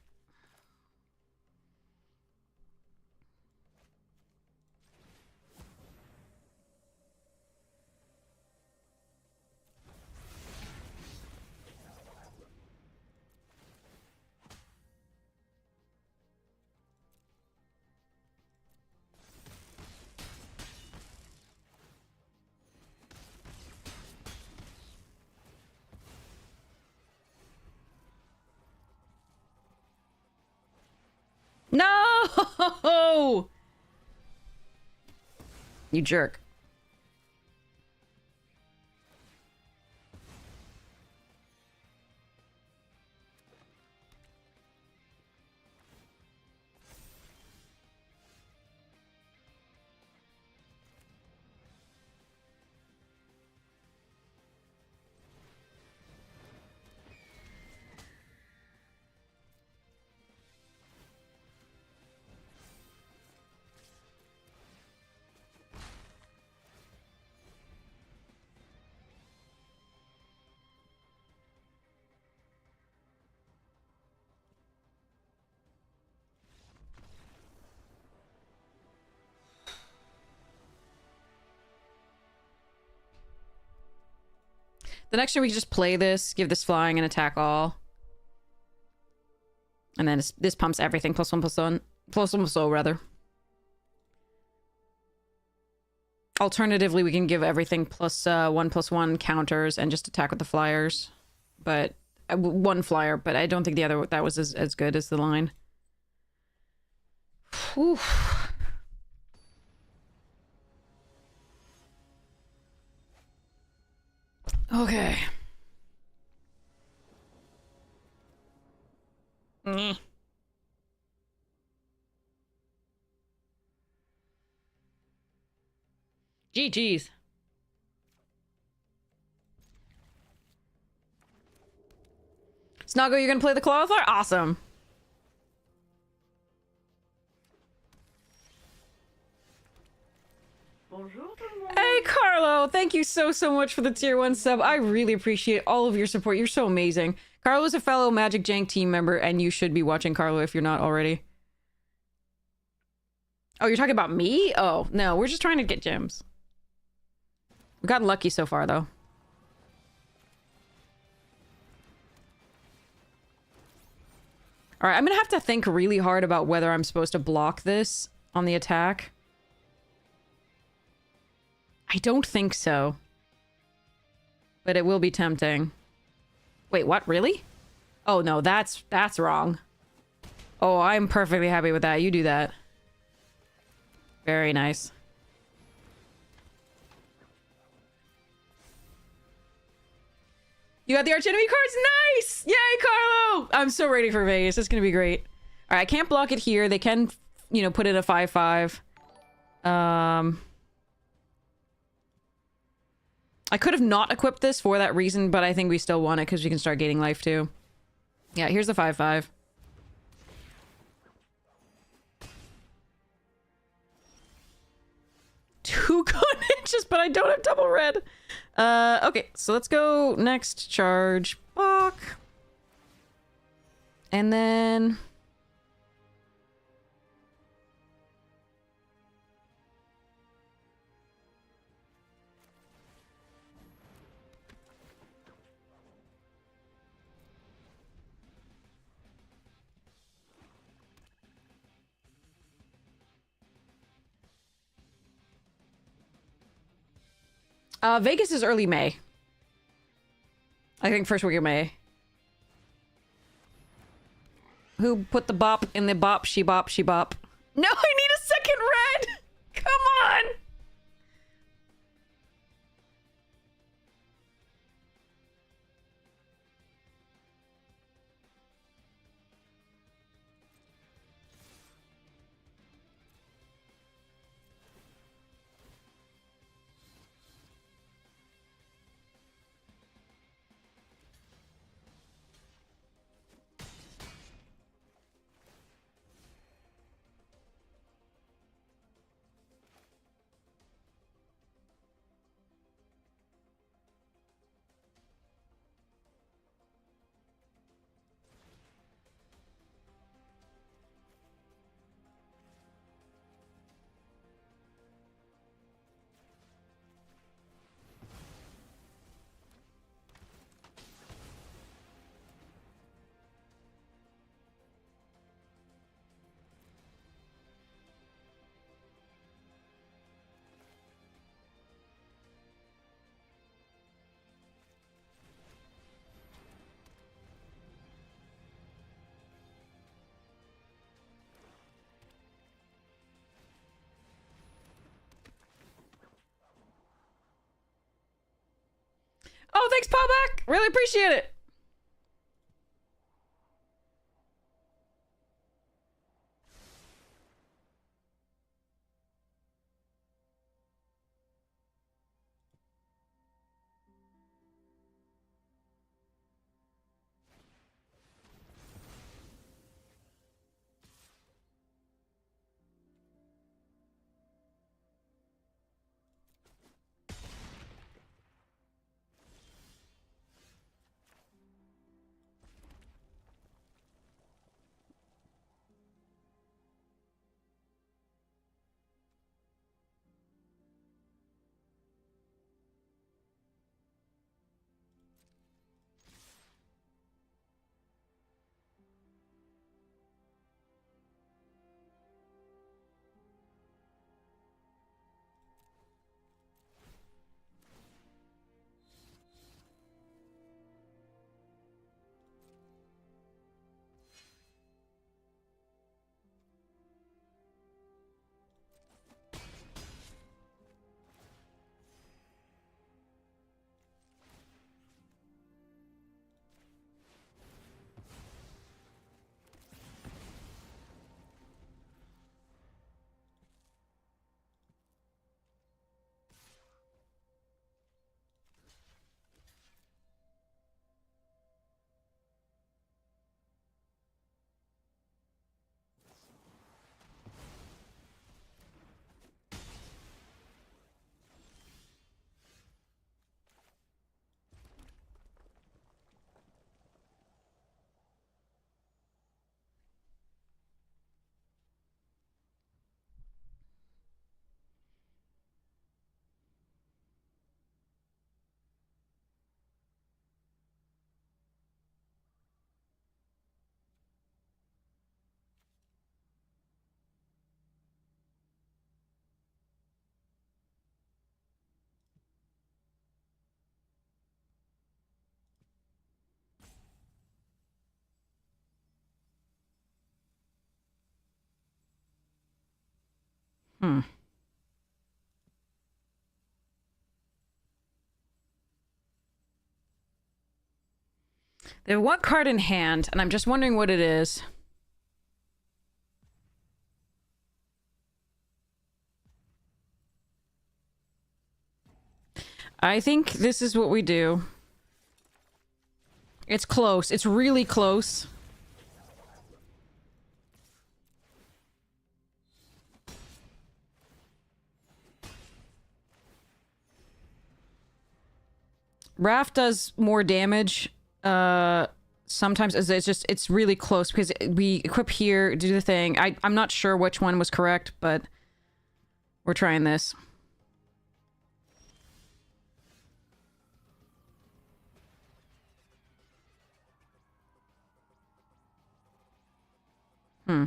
No! You jerk. The next turn we can just play this, give this flying and attack all. And then this pumps everything. +1, +1. +1, +0, rather. Alternatively, we can give everything +1/+1 counters and just attack with the flyers. But one flyer, but I don't think the other that was as good as the line. Whew. Okay. GG's. Snuggle, you're gonna play the Qualifier? Awesome.
Bonjour tout le monde.
Hey, Carlo! Thank you so much for the tier 1 sub. I really appreciate all of your support. You're so amazing. Carlo's a fellow Magic Jank team member, and you should be watching Carlo if you're not already. Oh, you're talking about me? Oh, no. We're just trying to get gems. We got lucky so far, though. Alright, I'm gonna have to think really hard about whether I'm supposed to block this on the attack. I don't think so. But it will be tempting. Wait, what? Really? Oh, no, that's wrong. Oh, I'm perfectly happy with that. You do that. Very nice. You got the archenemy cards? Nice! Yay, Carlo! I'm so ready for Vegas. It's gonna be great. Alright, I can't block it here. They can, you know, put in a 5/5. I could have not equipped this for that reason, but I think we still want it because we can start gaining life too. Yeah, here's the 5/5. anxious, but I don't have double red. Okay, so let's go next charge Bach. And then... Vegas is early May. I think first week of May. Who put the bop in the bop, she bop, she bop? No, I need a second red! Come on! Oh, thanks, Pawback! Really appreciate it! Hmm. They have one card in hand, and I'm just wondering what it is. I think this is what we do. It's close. It's really close. Raph does more damage. Sometimes it's really close because we equip here, do the thing. I'm not sure which one was correct, but we're trying this. Hmm.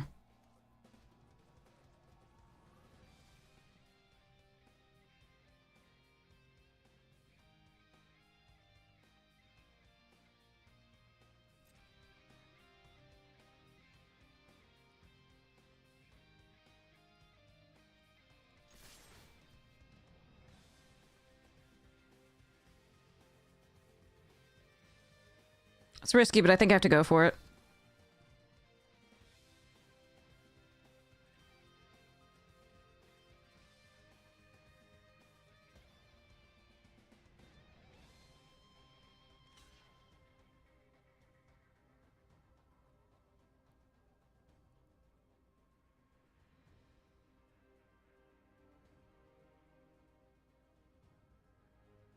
It's risky, but I think I have to go for it.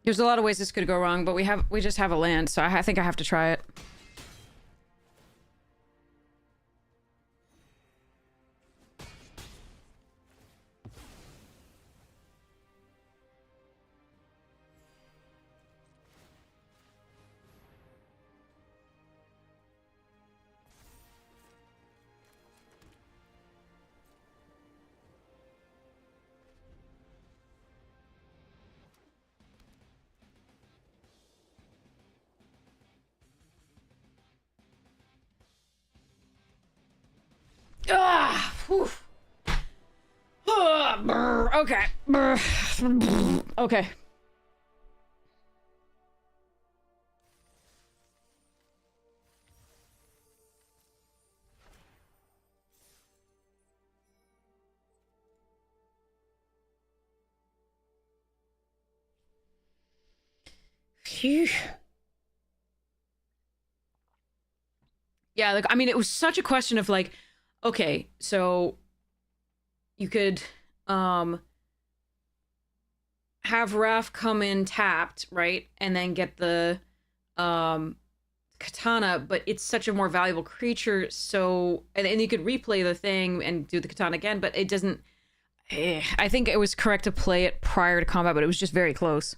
There's a lot of ways this could go wrong, but we just have a land, so I think I have to try it. Ah, whew. Ah, brr, okay. Brr, okay. Phew. Yeah, like, I mean, it was such a question of like, okay, so you could have Raph come in tapped, right? And then get the katana, but it's such a more valuable creature, so and you could replay the thing and do the katana again, but it doesn't I think it was correct to play it prior to combat, but it was just very close.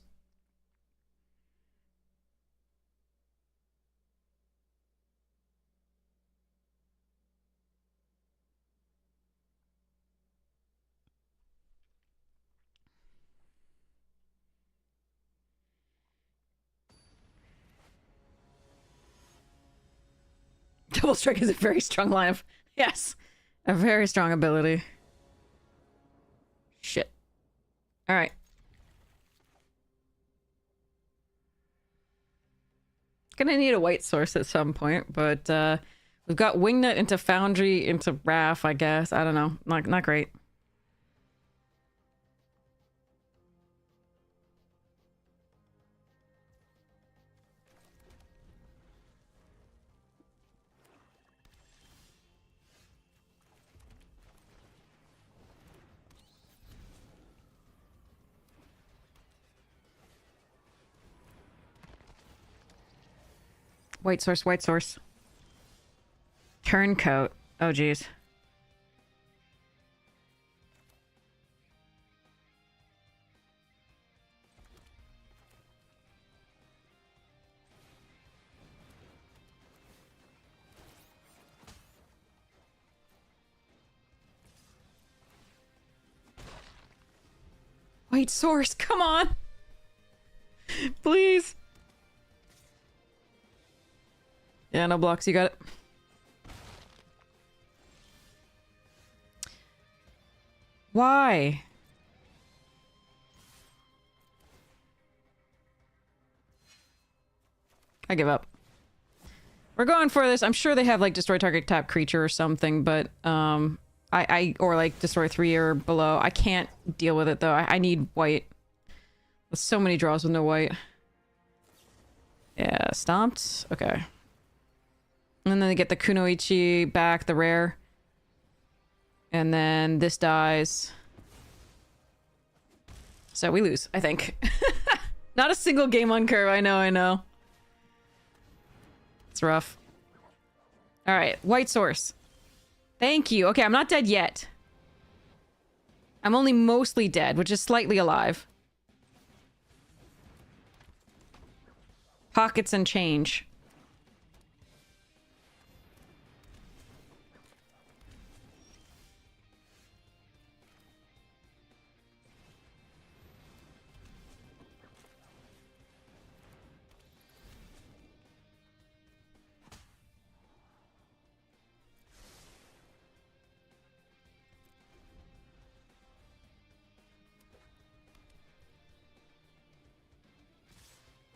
Double strike is a very strong line of yes. A very strong ability. Shit. Alright. Gonna need a white source at some point, but we've got Wingnut into Foundry into Raph, I guess. I don't know. Not great. White source, white source. Turncoat. Oh, geez. White source, come on! Please! Yeah, no blocks, you got it. Why? I give up. We're going for this. I'm sure they have like destroy target tap creature or something, but or like destroy 3 or below. I can't deal with it though. I need white. There's so many draws with no white. Yeah, stomped. Okay. And then they get the Kunoichi back, the rare. And then this dies. So we lose, I think. Not a single game on curve. I know, I know. It's rough. Alright, white source. Thank you. Okay, I'm not dead yet. I'm only mostly dead, which is slightly alive. Pockets and change.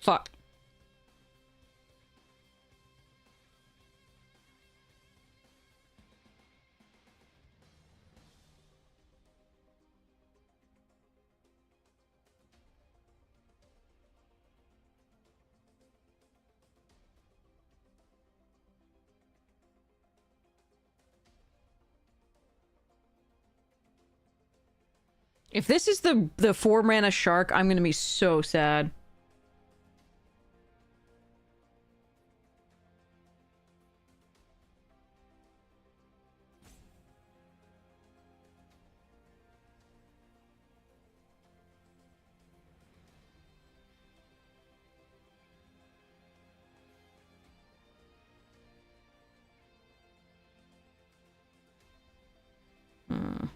Fuck. If this is the 4-mana shark, I'm gonna be so sad. Hmm.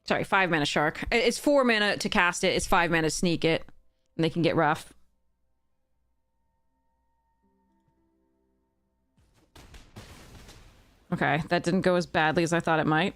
Sorry, 5-mana shark. It's 4 mana to cast it, it's 5 mana to sneak it. And they can get rough. Okay, that didn't go as badly as I thought it might.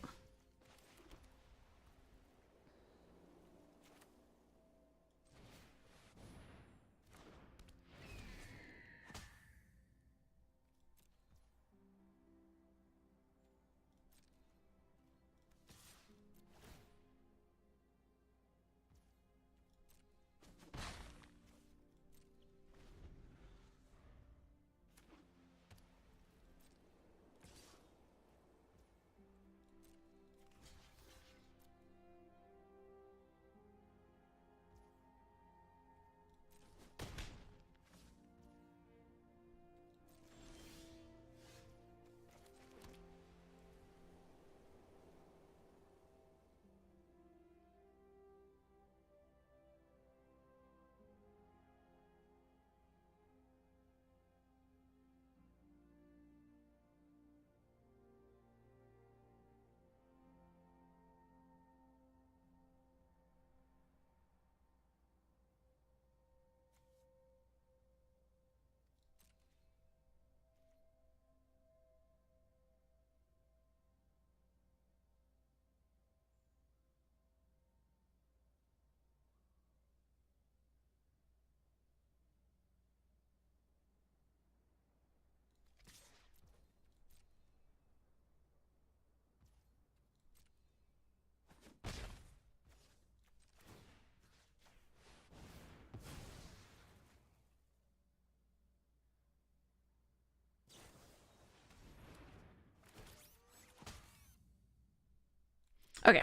Okay.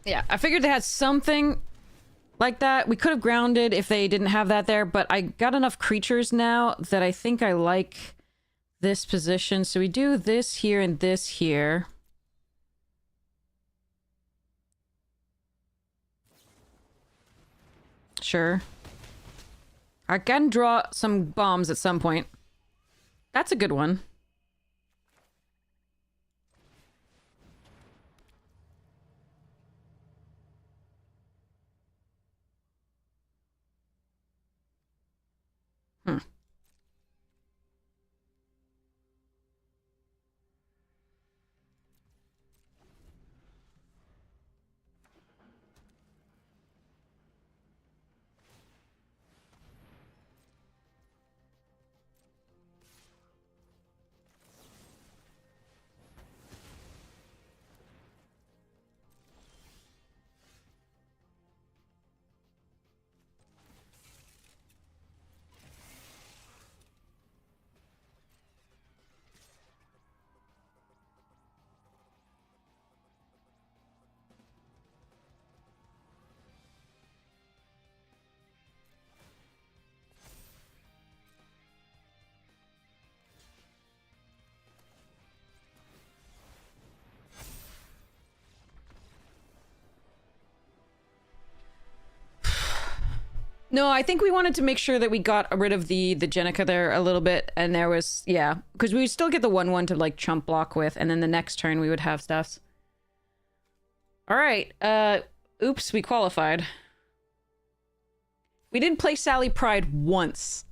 Yeah, I figured they had something like that. We could have grounded if they didn't have that there, but I got enough creatures now that I think I like this position. So we do this here and this here. Sure. I can draw some bombs at some point. That's a good one. Hmm. No, I think we wanted to make sure that we got rid of the Jenica there a little bit, and there was, yeah, because we would still get the 1/1 to like chump block with, and then the next turn we would have stuffs. All right, oops, we qualified. We didn't play Sally Pride once.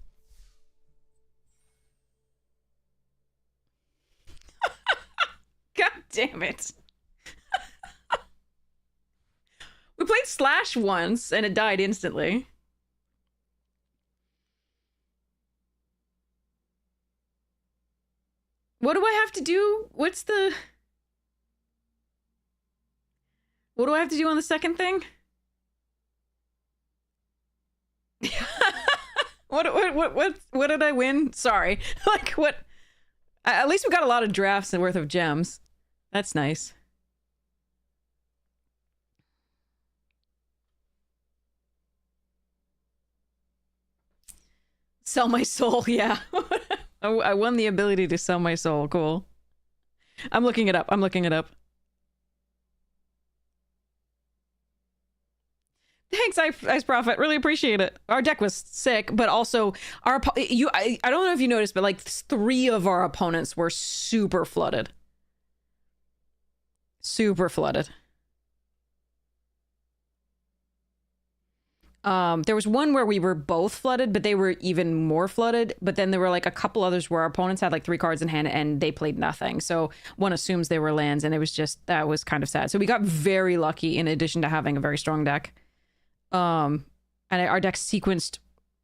God damn it. We played Slash once, and it died instantly. What do I have to do? What do I have to do on the second thing? What did I win? Sorry. Like, what? At least we got a lot of drafts worth of gems. That's nice. Sell my soul, yeah. I won the ability to sell my soul. Cool. I'm looking it up. I'm looking it up. Thanks, Ice Prophet. Really appreciate it. Our deck was sick, but also I don't know if you noticed, but like 3 of our opponents were super flooded. Super flooded. There was one where we were both flooded, but they were even more flooded. But then there were like a couple others where our opponents had like 3 cards in hand and they played nothing. So one assumes they were lands, and it was just, that was kind of sad. So we got very lucky in addition to having a very strong deck. And our deck sequenced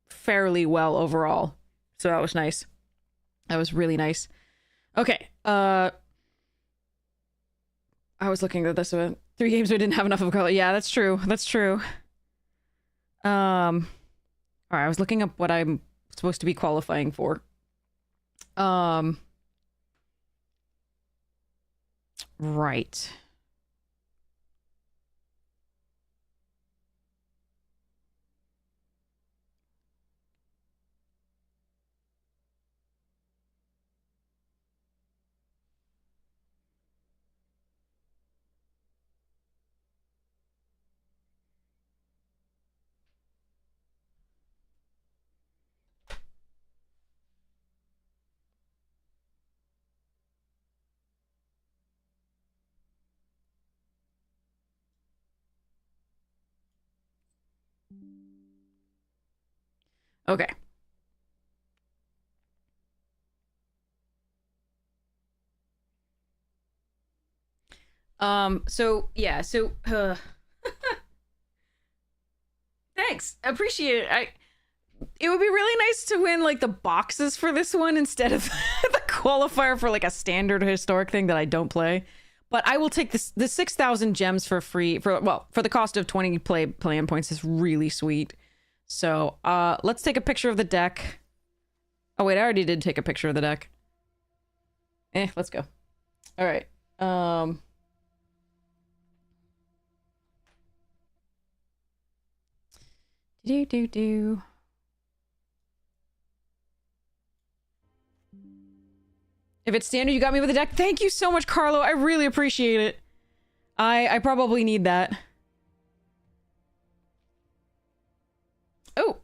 fairly well overall. So that was nice. That was really nice. Okay. I was looking at this one. 3 games we didn't have enough of a color. Yeah, that's true. That's true. All right, I was looking up what I'm supposed to be qualifying for. Right. Okay. So yeah, so thanks. Appreciate it. It would be really nice to win like the boxes for this one instead of the qualifier for like a standard historic thing that I don't play. But I will take this. The 6,000 gems for free for the cost of 20 play-in points is really sweet. So let's take a picture of the deck. Oh wait, I already did take a picture of the deck. Let's go. All right. Do. If it's standard, you got me with the deck. Thank you so much, Carlo. I really appreciate it. I probably need that. Oh.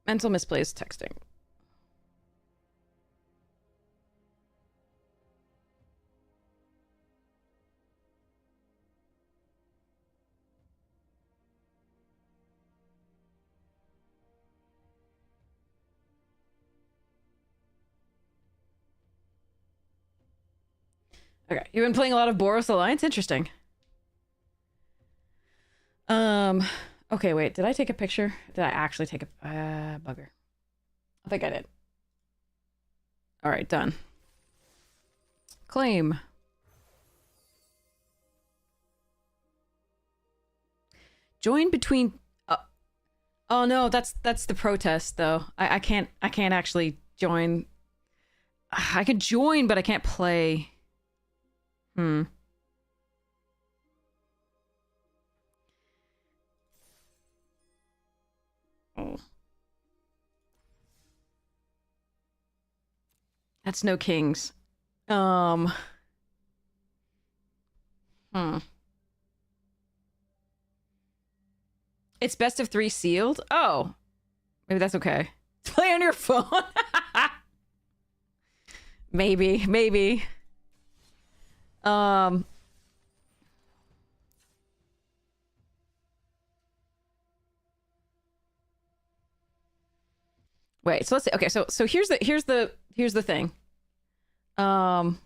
Mental misplays texting. Okay, you've been playing a lot of Boros Alliance? Interesting. Okay, wait, did I take a picture? Did I actually take a, bugger? I think I did. All right, done. Claim. Join between, oh no, that's the protest though. I can't actually join. I can join, but I can't play. Oh. That's no kings. It's best of 3 sealed? Oh. Maybe that's okay. Play on your phone. Maybe. Wait, so let's see. Okay, so here's the thing.
Hello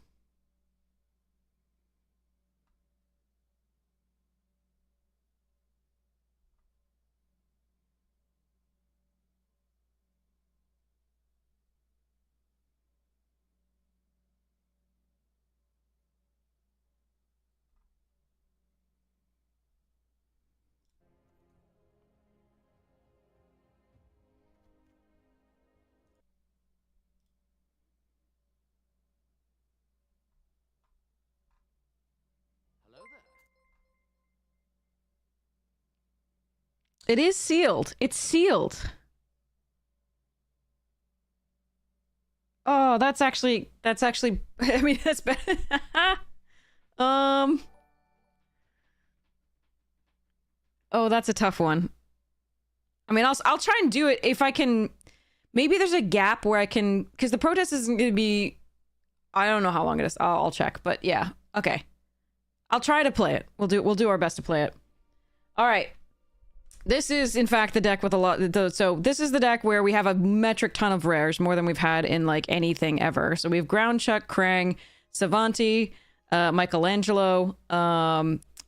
there.
It is sealed. It's sealed. Oh, that's actually I mean, that's better. Oh, that's a tough one. I mean, I'll try and do it if I can. Maybe there's a gap where I can, because the protest isn't going to be. I don't know how long it is. I'll check, but yeah, okay. I'll try to play it. We'll do our best to play it. All right. This is, in fact, the deck with a lot. So this is the deck where we have a metric ton of rares, more than we've had in like anything ever. So we have Ground Chuck, Krang, Savanti, Michelangelo,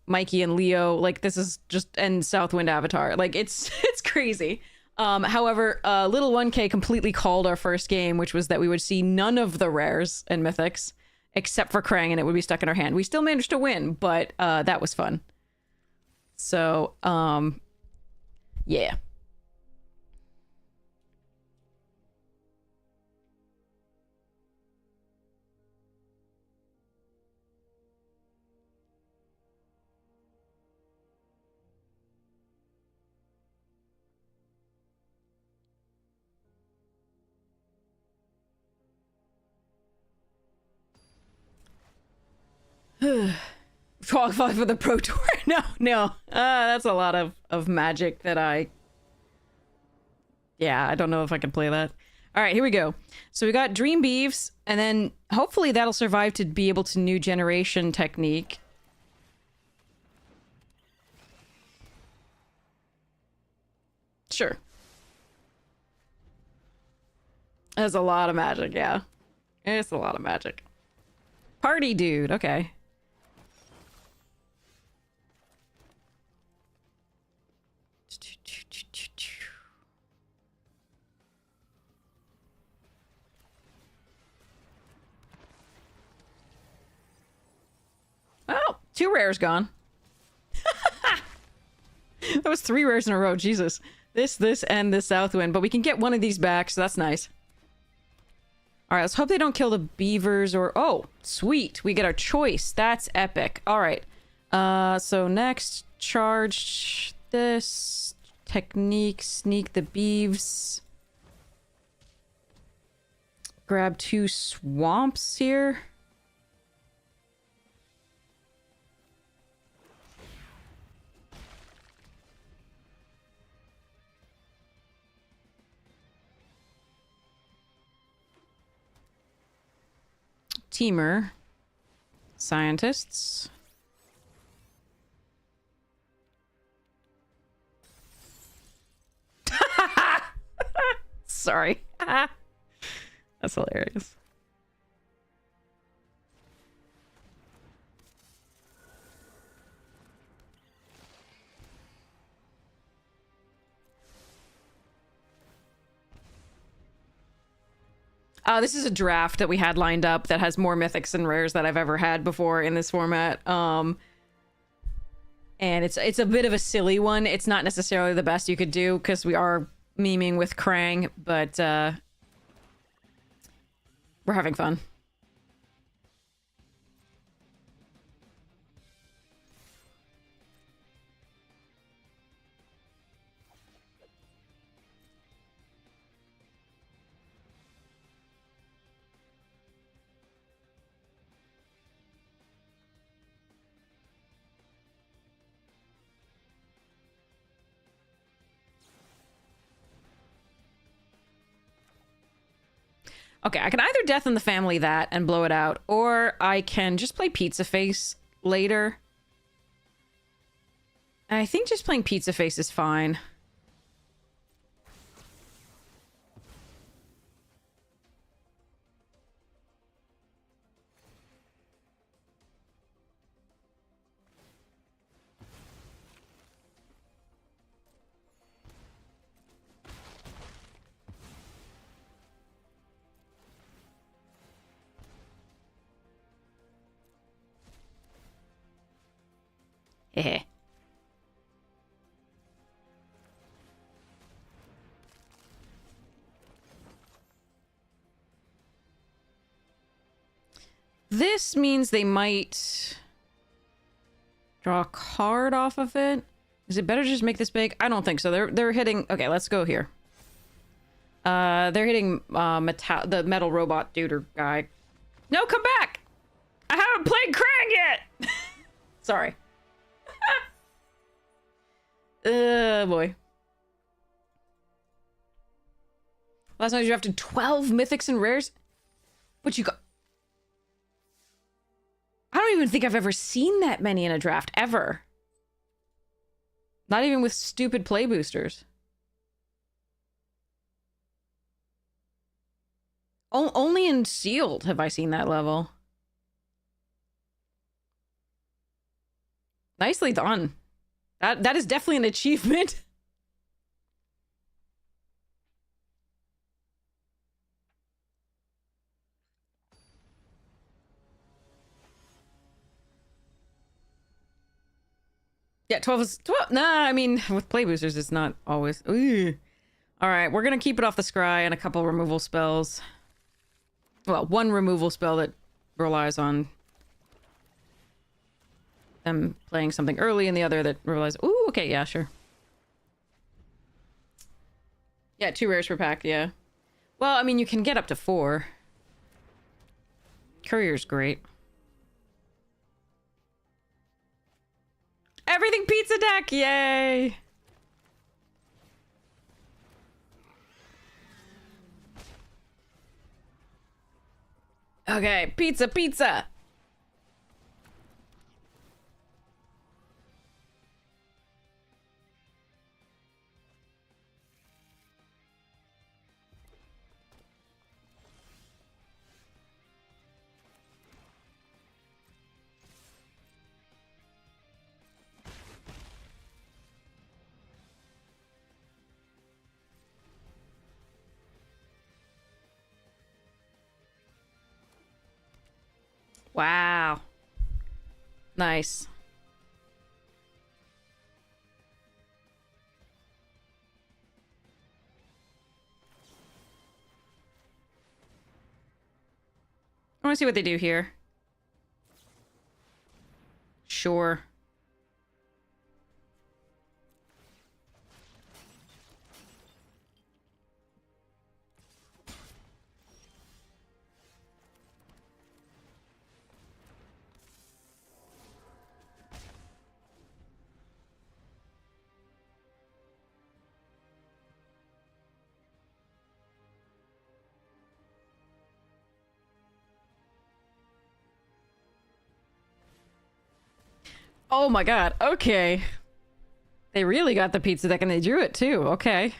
Mikey and Leo. Like this is just, and Southwind Avatar. Like it's crazy. However, Little 1K completely called our first game, which was that we would see none of the rares and mythics except for Krang, and it would be stuck in our hand. We still managed to win, but that was fun. So, yeah. Qualify for the Pro Tour? No. That's a lot of magic that yeah, I don't know if I can play that. All right, here we go. So we got Dream Beeves, and then hopefully that'll survive to be able to new generation technique. Sure. That's a lot of magic, yeah. It's a lot of magic. Party dude, okay. Oh, 2 rares gone. That was 3 rares in a row, Jesus. This, and the Southwind, but we can get one of these back, so that's nice. All right, let's hope they don't kill the beavers or... Oh, sweet. We get our choice. That's epic. All right. So next, charge this. Technique, sneak the beeves. Grab 2 swamps here. Teamer. Scientists. Sorry. That's hilarious. This is a draft that we had lined up that has more mythics and rares that I've ever had before in this format. And it's a bit of a silly one. It's not necessarily the best you could do because we are memeing with Krang, but we're having fun. Okay, I can either Death in the Family that and blow it out, or I can just play Pizza Face later. And I think just playing Pizza Face is fine. Heh. This means they might draw a card off of it. Is it better to just make this big? I don't think so. They're hitting. Okay, let's go here. They're hitting the metal robot dude or guy. No, come back! I haven't played Krang yet. Sorry. Boy. Last night you drafted 12 mythics and rares? But you got... I don't even think I've ever seen that many in a draft, ever. Not even with stupid play boosters. Only in Sealed have I seen that level. Nicely done. That is definitely an achievement. Yeah, 12 is 12. Nah, I mean, with play boosters, it's not always. Ooh. All right, we're gonna keep it off the scry and a couple removal spells. Well, one removal spell that relies on them playing something early, and the other that relies. Ooh, okay, yeah, sure. Yeah, 2 rares per pack. Yeah. Well, I mean, you can get up to 4. Courier's great. Everything pizza deck! Yay! Okay, pizza, pizza! Wow. Nice. I want to see what they do here. Sure. Oh my god, okay. They really got the pizza deck and they drew it too, okay.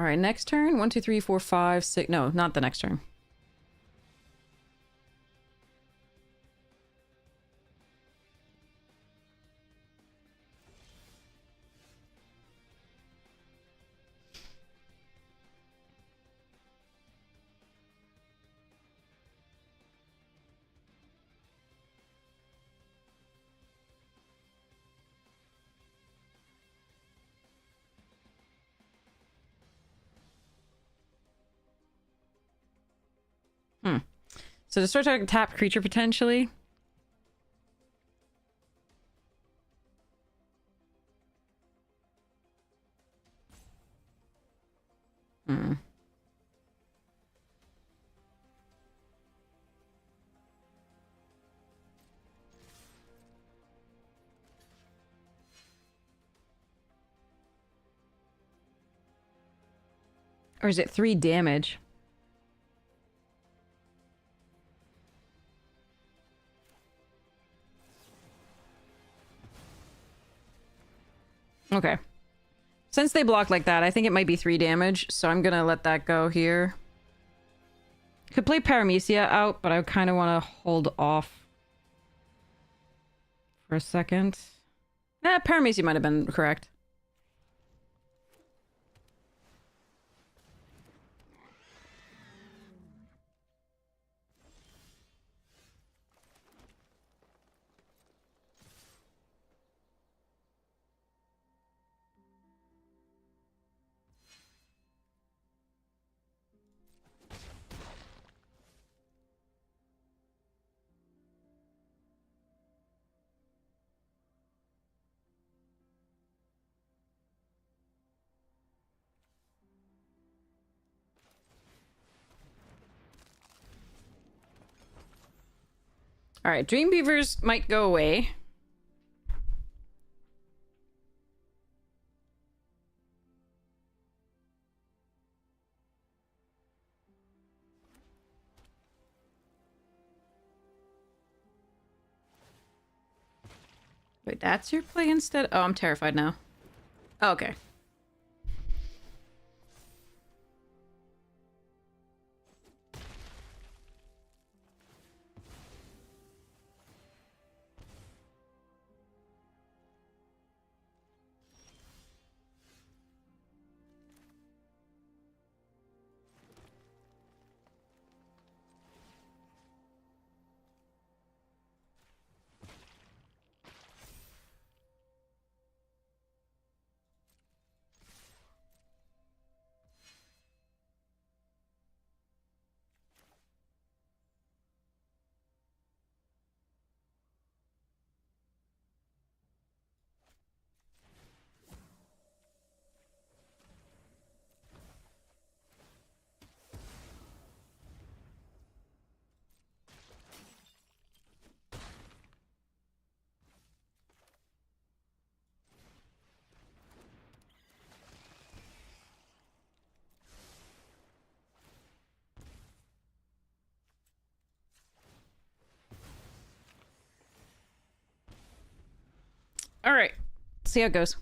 Alright, next turn. 1, 2, 3, 4, 5, 6. No, not the next turn. So to start to tap creature potentially. Or is it 3 damage? Okay. Since they block like that, I think it might be 3 damage, so I'm gonna let that go here. Could play Paramecia out, but I kind of want to hold off for a second. Paramecia might have been correct. Alright, Dream Beavers might go away. Wait, that's your play instead? Oh, I'm terrified now. Oh, okay. Alright. See how it goes.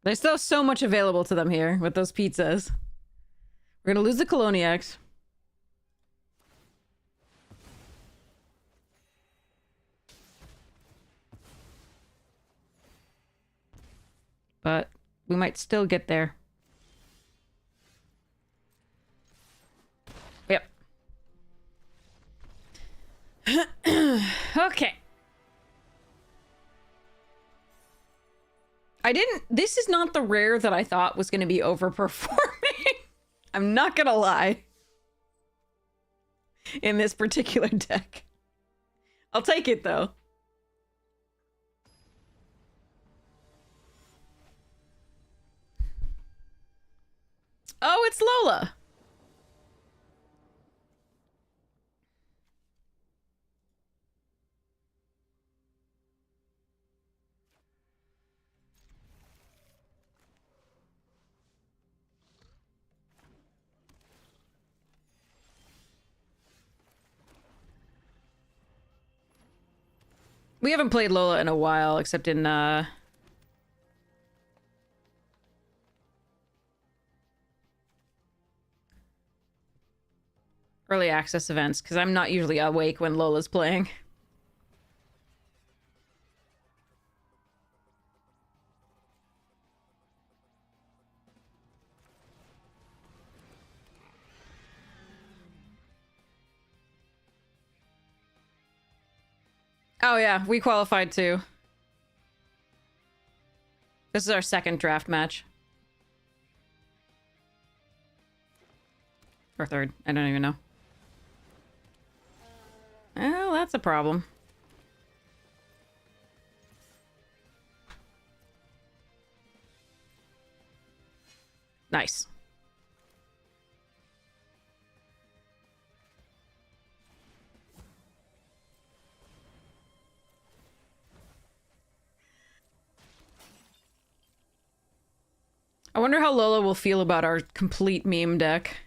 There's still so much available to them here with those pizzas. We're gonna lose the Coloniacs. But we might still get there. Yep. Okay. This is not the rare that I thought was going to be overperforming. I'm not going to lie. In this particular deck. I'll take it, though. Oh, it's Lola. We haven't played Lola in a while, except in, early access events, because I'm not usually awake when Lola's playing. Oh yeah, we qualified too. This is our second draft match. Or third, I don't even know. Well, that's a problem. Nice. I wonder how Lola will feel about our complete meme deck.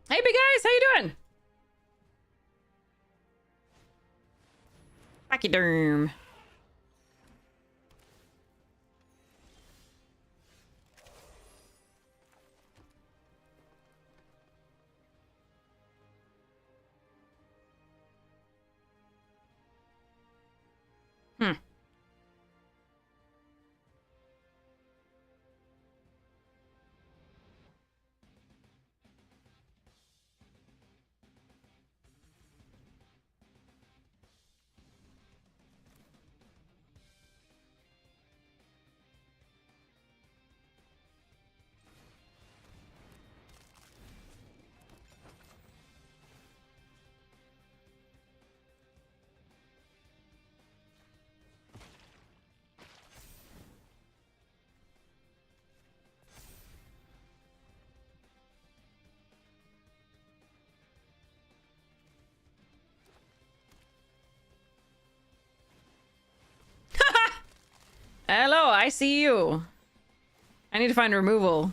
Hey, big guys, how you doing? Pachyderm. Hmm. Hello, I see you. I need to find removal.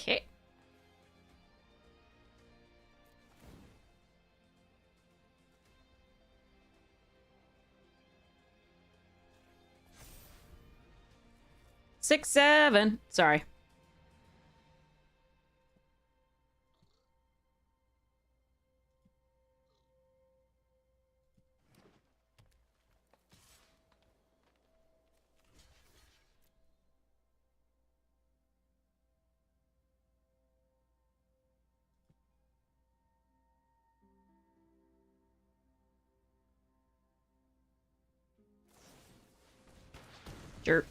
Okay. Six, seven. Sorry. Sure.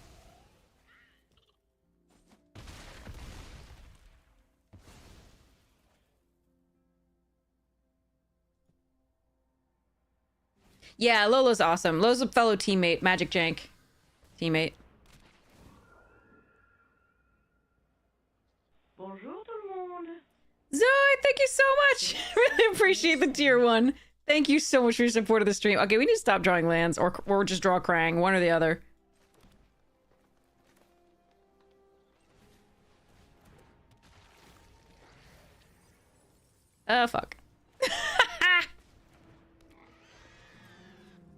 Yeah, Lola's awesome. Lola's a fellow teammate, Magic Jank teammate.
Bonjour tout le monde.
Zoe, thank you so much. Really appreciate the tier 1. Thank you so much for your support of the stream. Okay, we need to stop drawing lands or just draw Krang, one or the other. Fuck.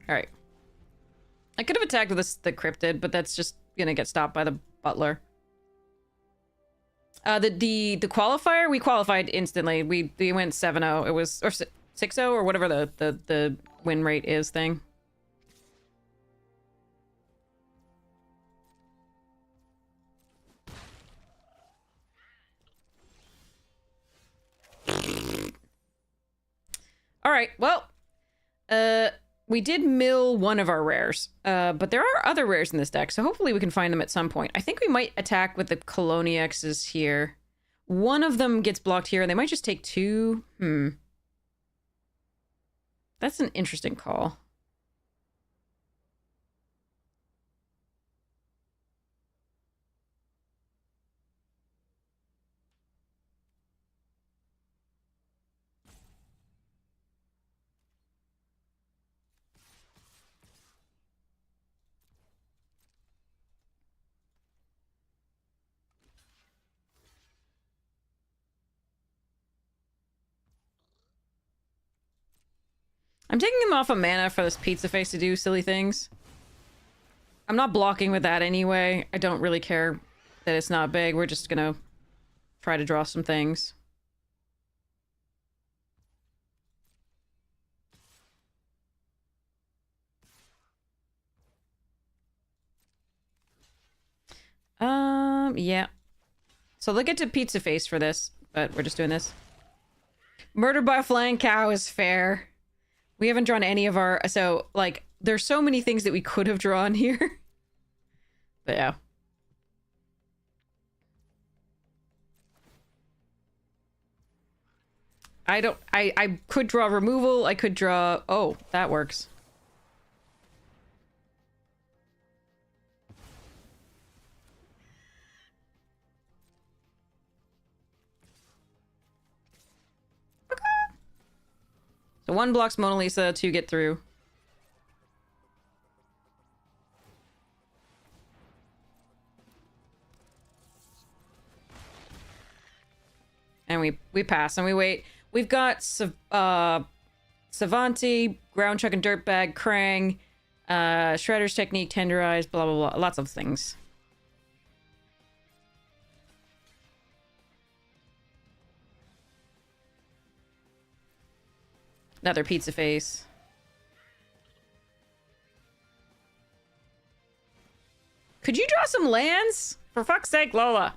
Alright. I could have attacked with the cryptid, but that's just gonna get stopped by the butler. The qualifier, we qualified instantly. We went 7-0. It was, or 6-0, or whatever the win rate is thing. Alright, well, we did mill one of our rares, but there are other rares in this deck, so hopefully we can find them at some point. I think we might attack with the Coloniexes here. One of them gets blocked here, and they might just take 2. That's an interesting call. I'm taking him off of mana for this pizza face to do silly things. I'm not blocking with that anyway. I don't really care that it's not big. We're just gonna try to draw some things. Yeah. So they'll get to Pizza Face for this, but we're just doing this. Murdered by a flying cow is fair. We haven't drawn any of our... So, like, there's so many things that we could have drawn here. But yeah. I could draw removal. I could draw... Oh, that works. So one blocks Mona Lisa to get through. And we pass and we wait. We've got Savanti, Ground Chuck and Dirtbag, Krang, Shredder's Technique, Tenderize, blah blah blah. Lots of things. Another Pizza Face. Could you draw some lands? For fuck's sake, Lola.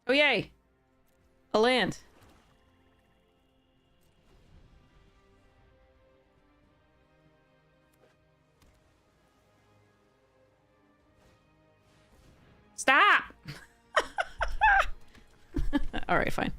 Oh, yay. A land. Stop! Alright, fine.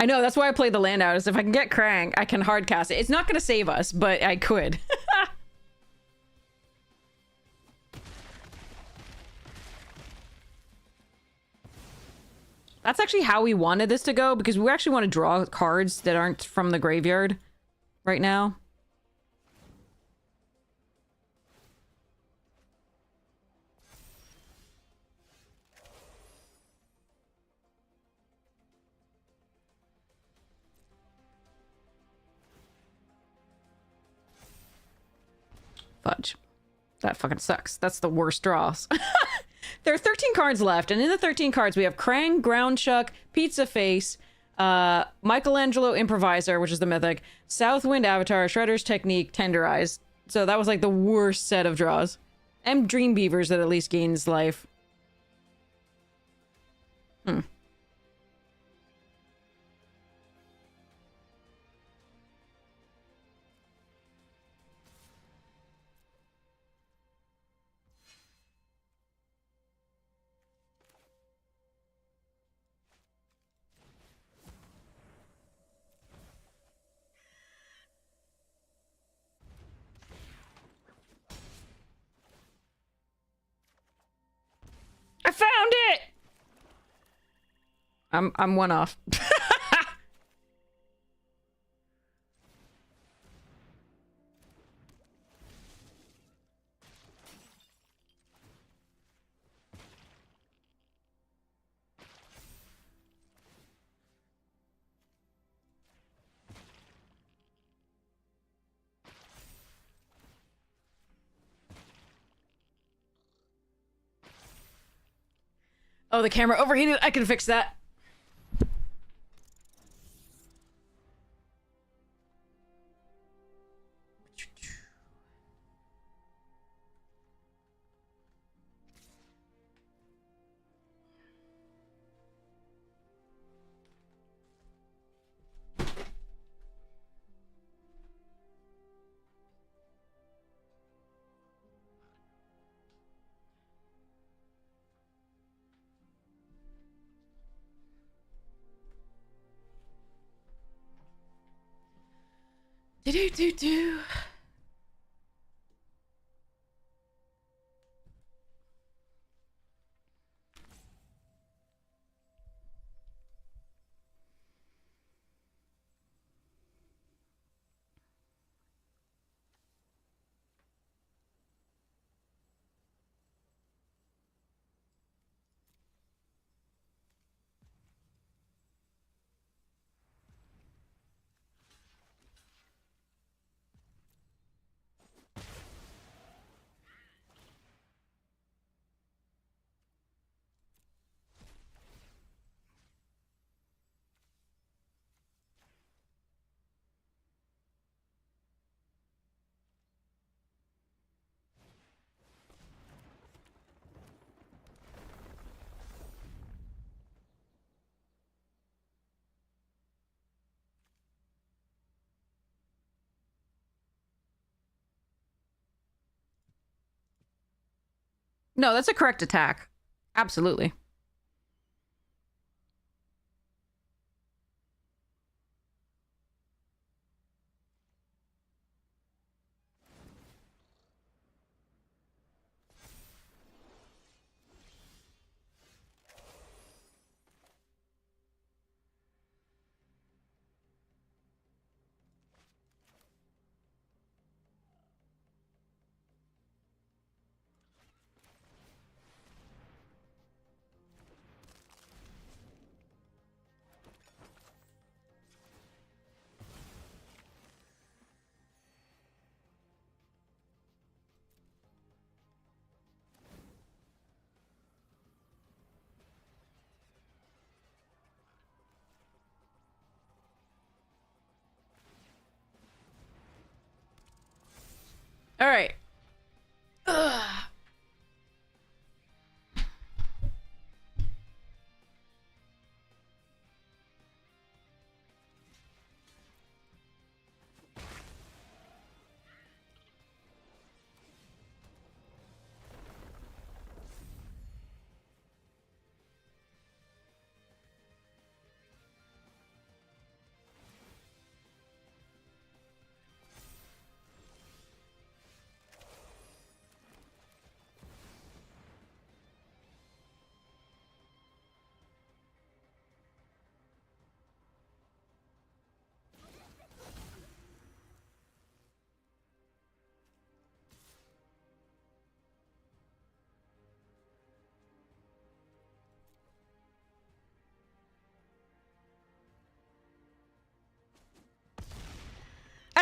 I know, that's why I played the land out, is if I can get Krang, I can hardcast it. It's not gonna save us, but I could. That's actually how we wanted this to go, because we actually want to draw cards that aren't from the graveyard right now. Fudge. That fucking sucks. That's the worst draws. There are 13 cards left, and in the 13 cards we have Krang, Ground Chuck, Pizza Face, Michelangelo Improviser, which is the mythic, Southwind Avatar, Shredder's Technique, Tenderize. So that was like the worst set of draws. And Dream Beavers that at least gains life. I found it! I'm one off. Oh, the camera overheated. I can fix that. Do-do-do-do. No, that's a correct attack. Absolutely. All right. Ugh.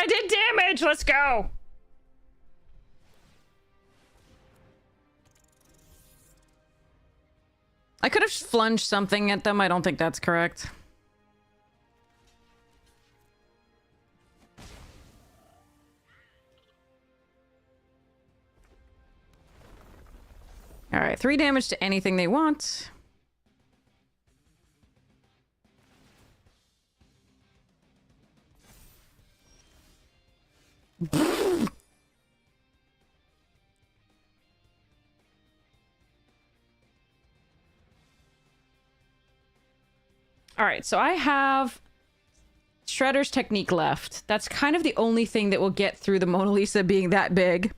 I did damage. Let's go. I could have flunged something at them. I don't think that's correct. All right, 3 damage to anything they want. All right, so I have Shredder's technique left. That's kind of the only thing that will get through the Mona Lisa being that big.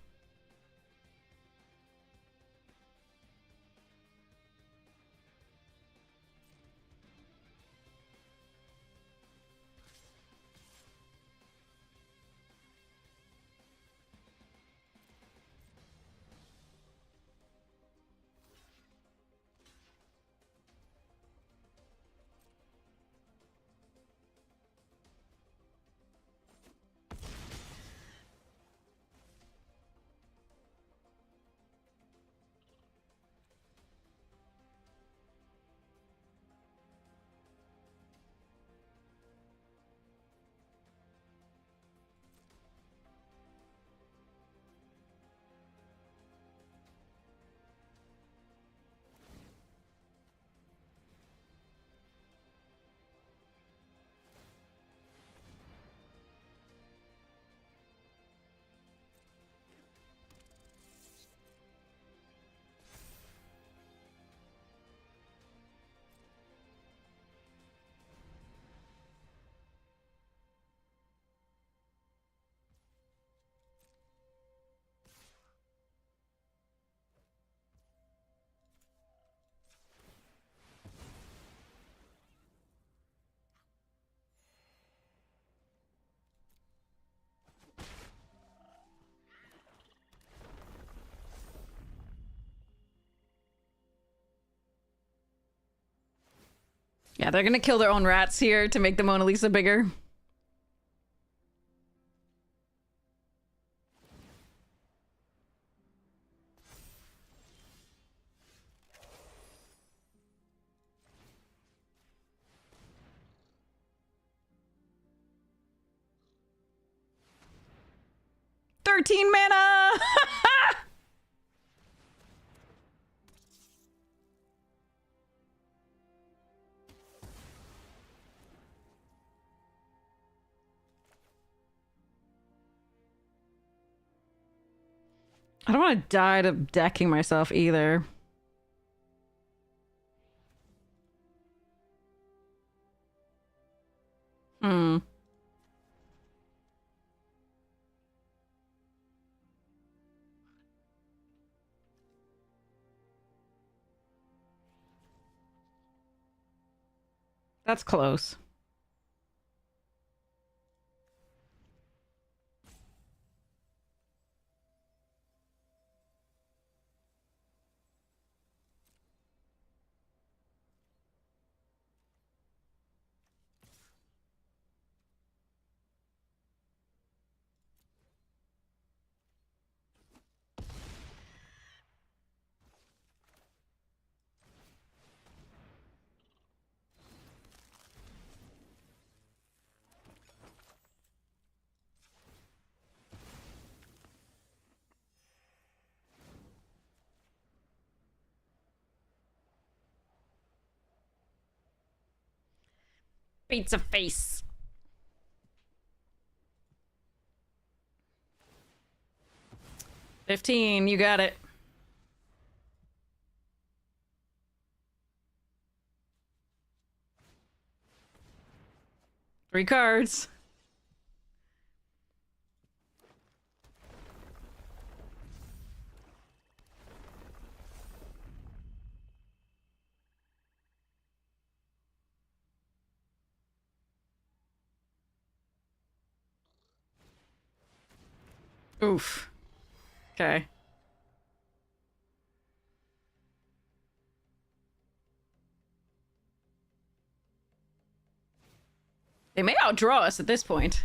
Yeah, they're gonna kill their own rats here to make the Mona Lisa bigger. "13 mana!" I don't want to die to decking myself either. Hmm. That's close. Pizza face. $15, you got it. Three cards. Oof. Okay. They may outdraw us at this point.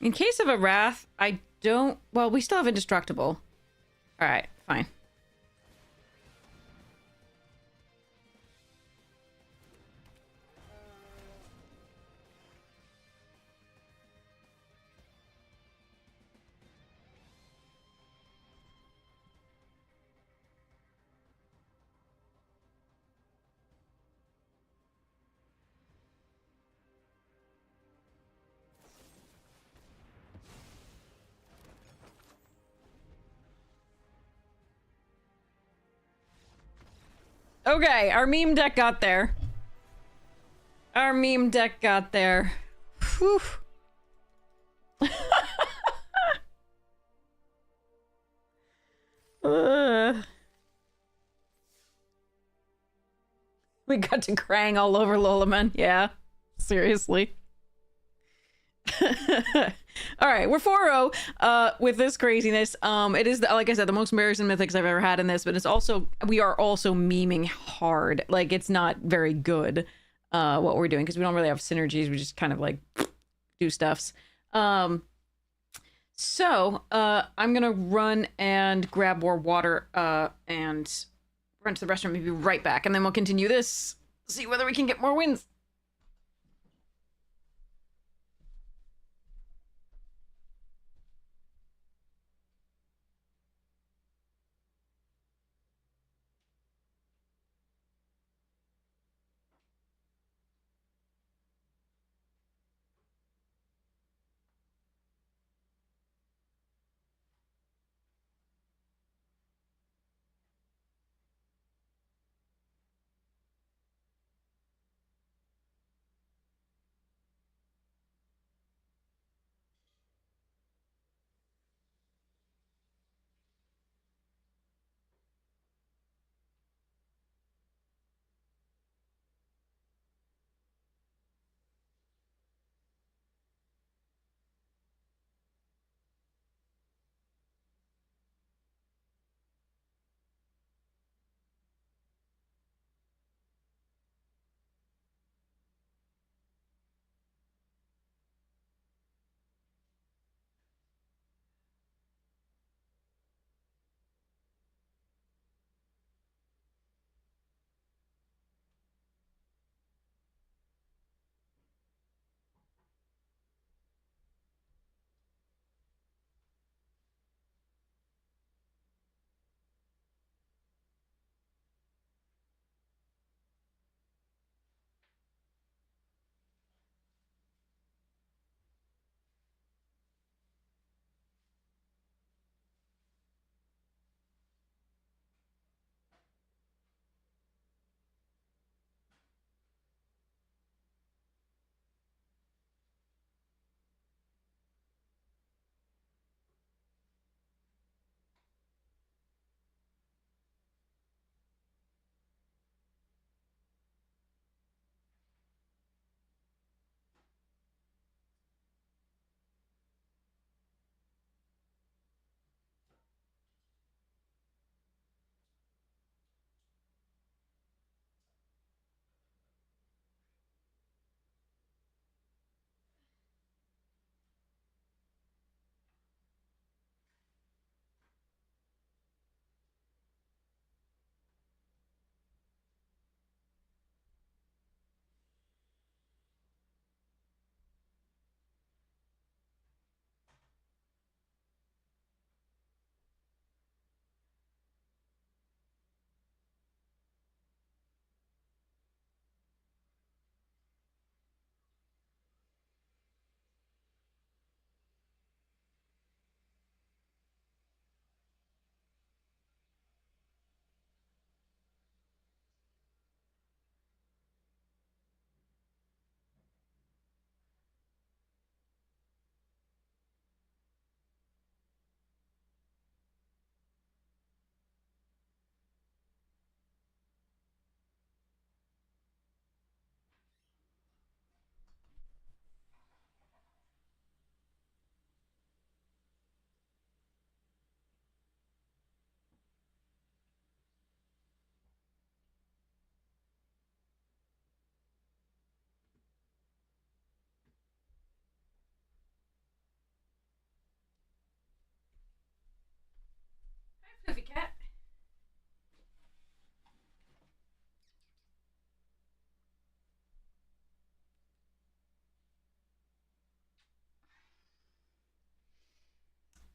In case of a wrath, I don't... Well, we still have indestructible. Alright, fine. Okay, our meme deck got there. Our meme deck got there. Whew. We got to Krang all over Lolaman. Yeah, seriously. All right, we're 4-0 with this craziness. It is, like I said, the most mirrors and mythics I've ever had in this, but it's also, we are also memeing hard. Like, it's not very good what we're doing because we don't really have synergies. We just kind of like do stuffs. So I'm gonna run and grab more water and run to the restaurant. Maybe right back, and then we'll continue this. See whether we can get more wins.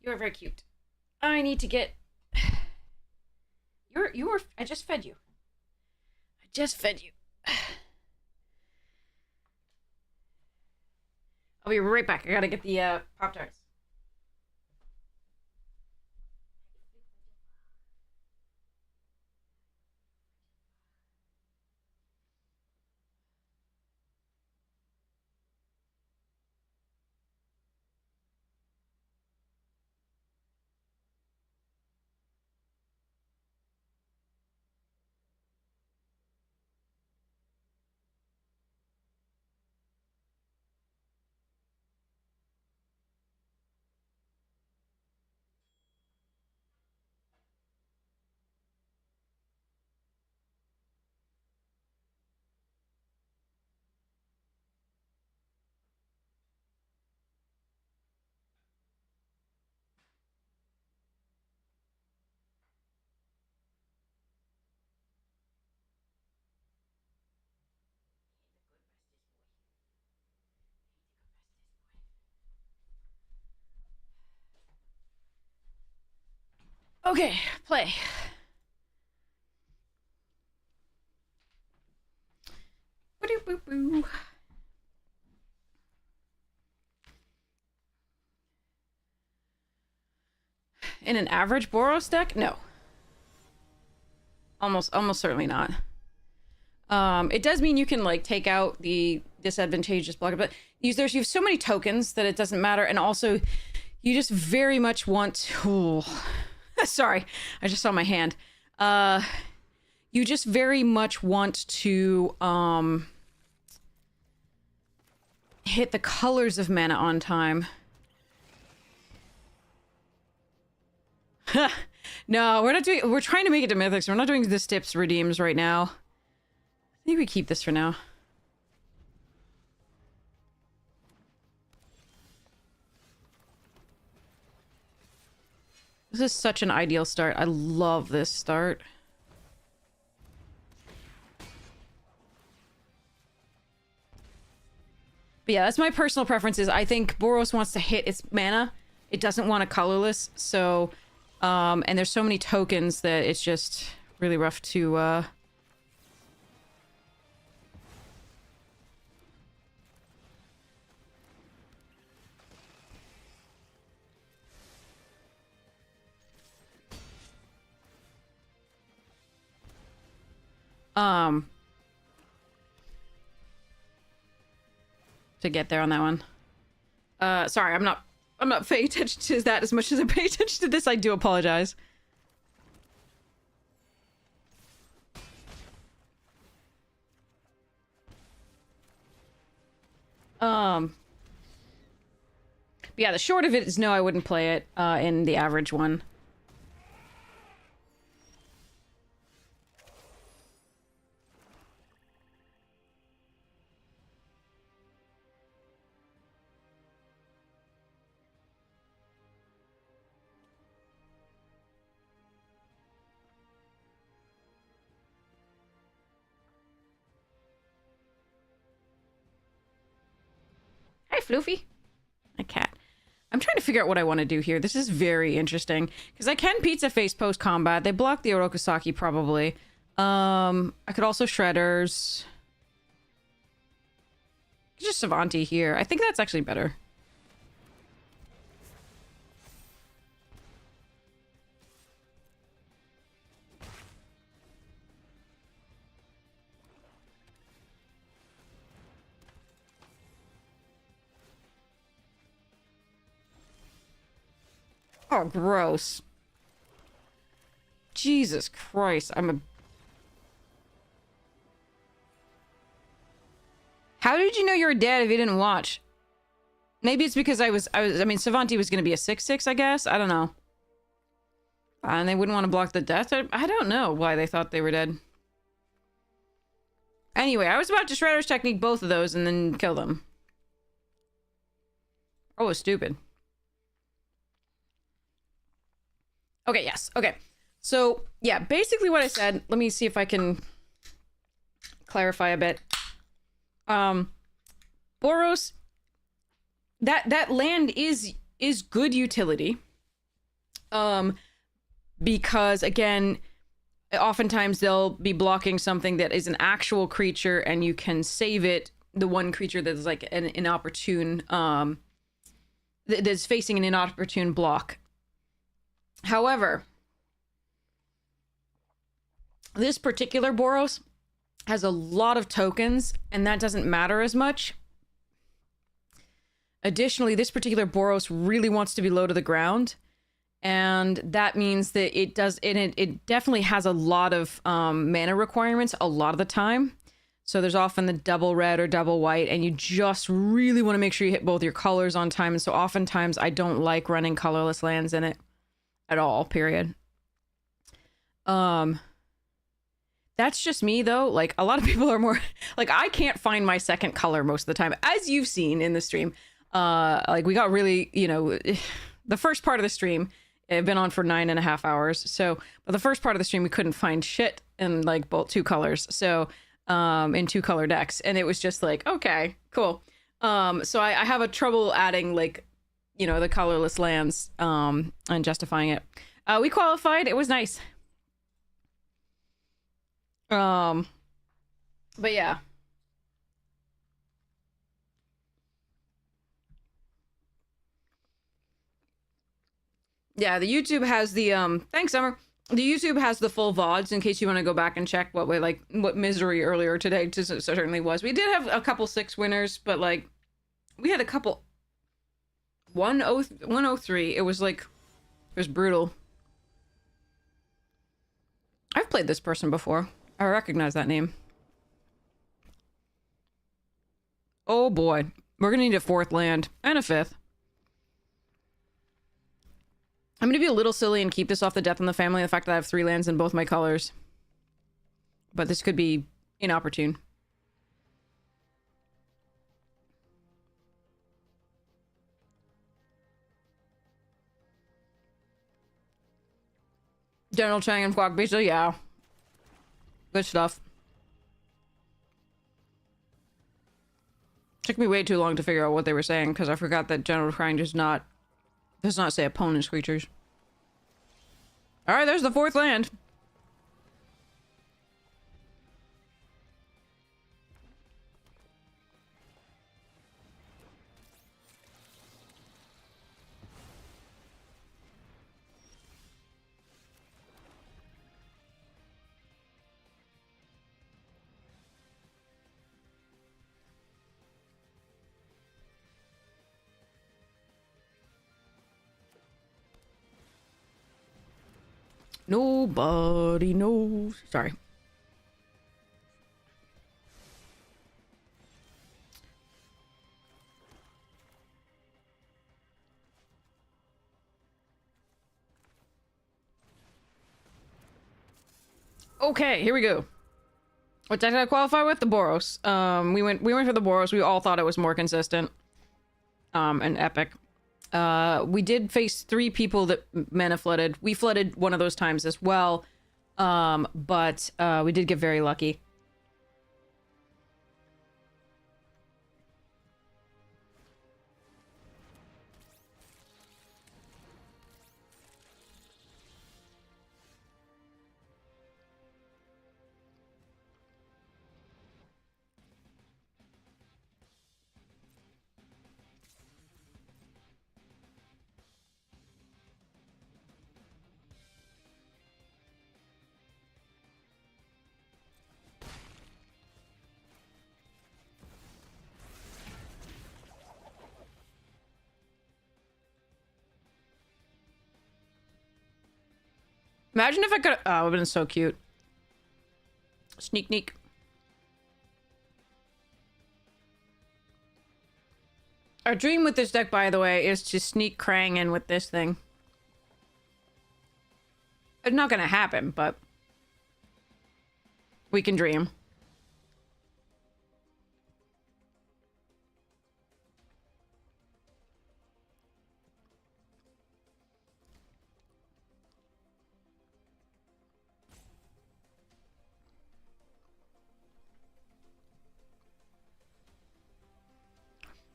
You are very cute. I need to get... I just fed you. I just fed you. I'll be right back. I gotta get the Pop-Tarts. Okay, play. Boo-doo-boo-boo. In an average Boros deck? No. Almost certainly not. It does mean you can like take out the disadvantageous blocker, but you have so many tokens that it doesn't matter, and also you just very much want. Ooh. Sorry, I just saw my hand. You just very much want to hit the colors of mana on time. No, we're not doing. We're trying to make it to Mythics. We're not doing the Stips redeems right now. I think we keep this for now. This is such an ideal start. I love this start. But yeah, that's my personal preference. Is I think Boros wants to hit its mana. It doesn't want a colorless. So, and there's so many tokens that it's just really rough to, to get there on that one. Sorry, I'm not paying attention to that as much as I pay attention to this. I do apologize. But yeah, the short of it is no, I wouldn't play it in the average one. Hi, Floofy. My cat. I'm trying to figure out what I want to do here. This is very interesting. Because I can Pizza Face post-combat. They block the Orokosaki, probably. I could also Shredders. Just Savanti here. I think that's actually better. Oh, gross. Jesus Christ, I'm a... How did you know you were dead if you didn't watch? Maybe it's because I mean, Savanti was going to be a 6/6, I guess? I don't know. And they wouldn't want to block the death? I don't know why they thought they were dead. Anyway, I was about to Shredder's Technique both of those and then kill them. Oh, it was stupid. Okay, yes. Okay. So, yeah, basically what I said, let me see if I can clarify a bit. Boros, that land is good utility. Because again, oftentimes they'll be blocking something that is an actual creature, and you can save it. The one creature that's like an inopportune, that's facing an inopportune block. However, this particular Boros has a lot of tokens, and that doesn't matter as much. Additionally, this particular Boros really wants to be low to the ground, and that means that it definitely has a lot of mana requirements a lot of the time. So there's often the double red or double white, and you just really want to make sure you hit both your colors on time. And so oftentimes I don't like running colorless lands in it at all, period. That's just me though. Like, a lot of people are more like, I can't find my second color most of the time, as you've seen in the stream. Like, we got really, you know, the first part of the stream, it had been on for 9.5 hours. So, but the first part of the stream, we couldn't find shit in like both two colors. So, in two color decks, and it was just like, okay, cool. So I have a trouble adding, like, you know, the colorless lands, and justifying it. We qualified. It was nice. But yeah. Yeah, the YouTube has the, thanks, Summer. The YouTube has the full VODs in case you want to go back and check what misery earlier today certainly was. We did have a couple 6 winners, but like, we had a couple 103. It was like, it was brutal. I've played this person before. I recognize that name. Oh boy. We're gonna need a 4th land and a 5th. I'm gonna be a little silly and keep this off the Death in the Family, the fact that I have 3 lands in both my colors. But this could be inopportune. General Chang and Quack Beach, yeah. Good stuff. Took me way too long to figure out what they were saying, because I forgot that General Chang does not say opponent's creatures. Alright, there's the 4th land. Nobody knows. Sorry. Okay, here we go. What deck did I qualify with? The Boros. We went for the Boros. We all thought it was more consistent. And epic. We did face 3 people that mana flooded. We flooded one of those times as well. But we did get very lucky. Imagine if I could... Oh, it would have been so cute. Sneak neek. Our dream with this deck, by the way, is to sneak Krang in with this thing. It's not gonna happen, but... we can dream.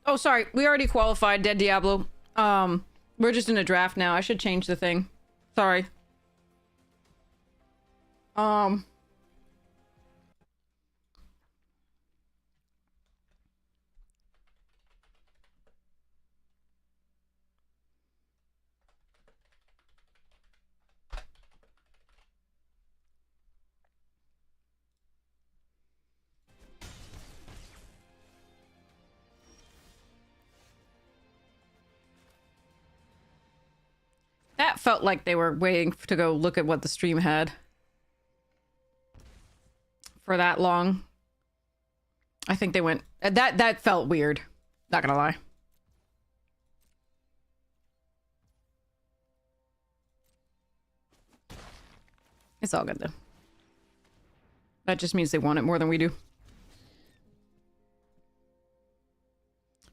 Oh, sorry. We already qualified Dead Diablo. We're just in a draft now. I should change the thing. Sorry. Um. That felt like they were waiting to go look at what the stream had for that long. I think they went... That felt weird. Not gonna lie. It's all good, though. That just means they want it more than we do.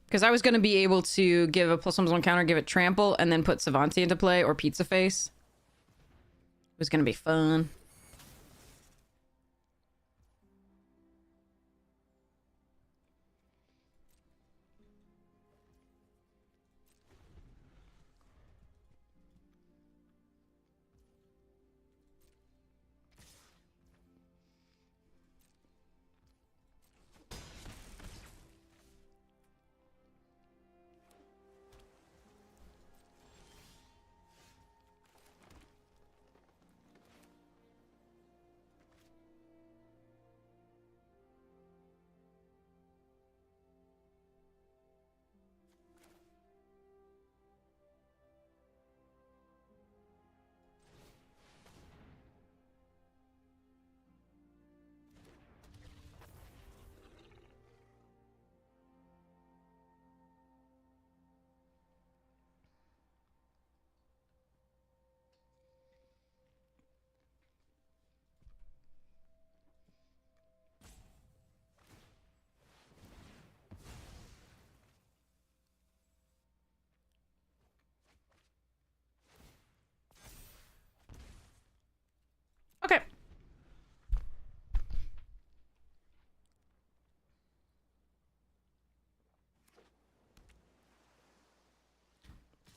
Because I was going to be able to give a +1/+1 counter, give it trample, and then put Savanti into play, or Pizza Face. It was going to be fun. Okay.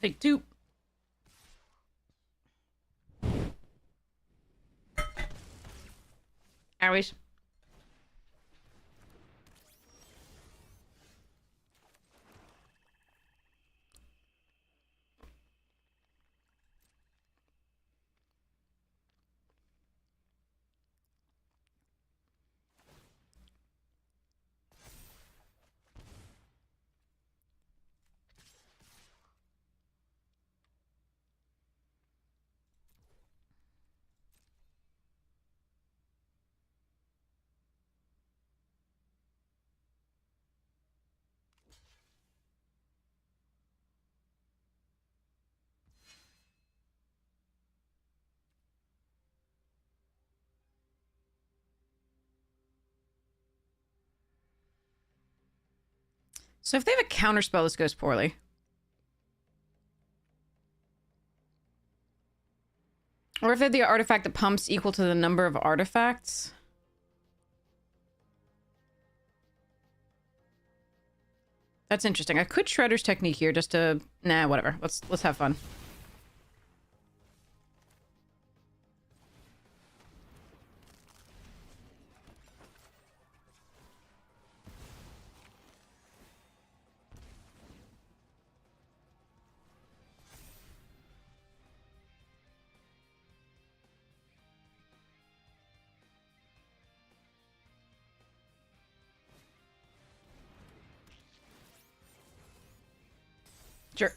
Take 2. Owies. So if they have a counterspell, this goes poorly. Or if they have the artifact that pumps equal to the number of artifacts. That's interesting. I could Shredder's technique here just to... Nah, whatever. Let's have fun. Sure.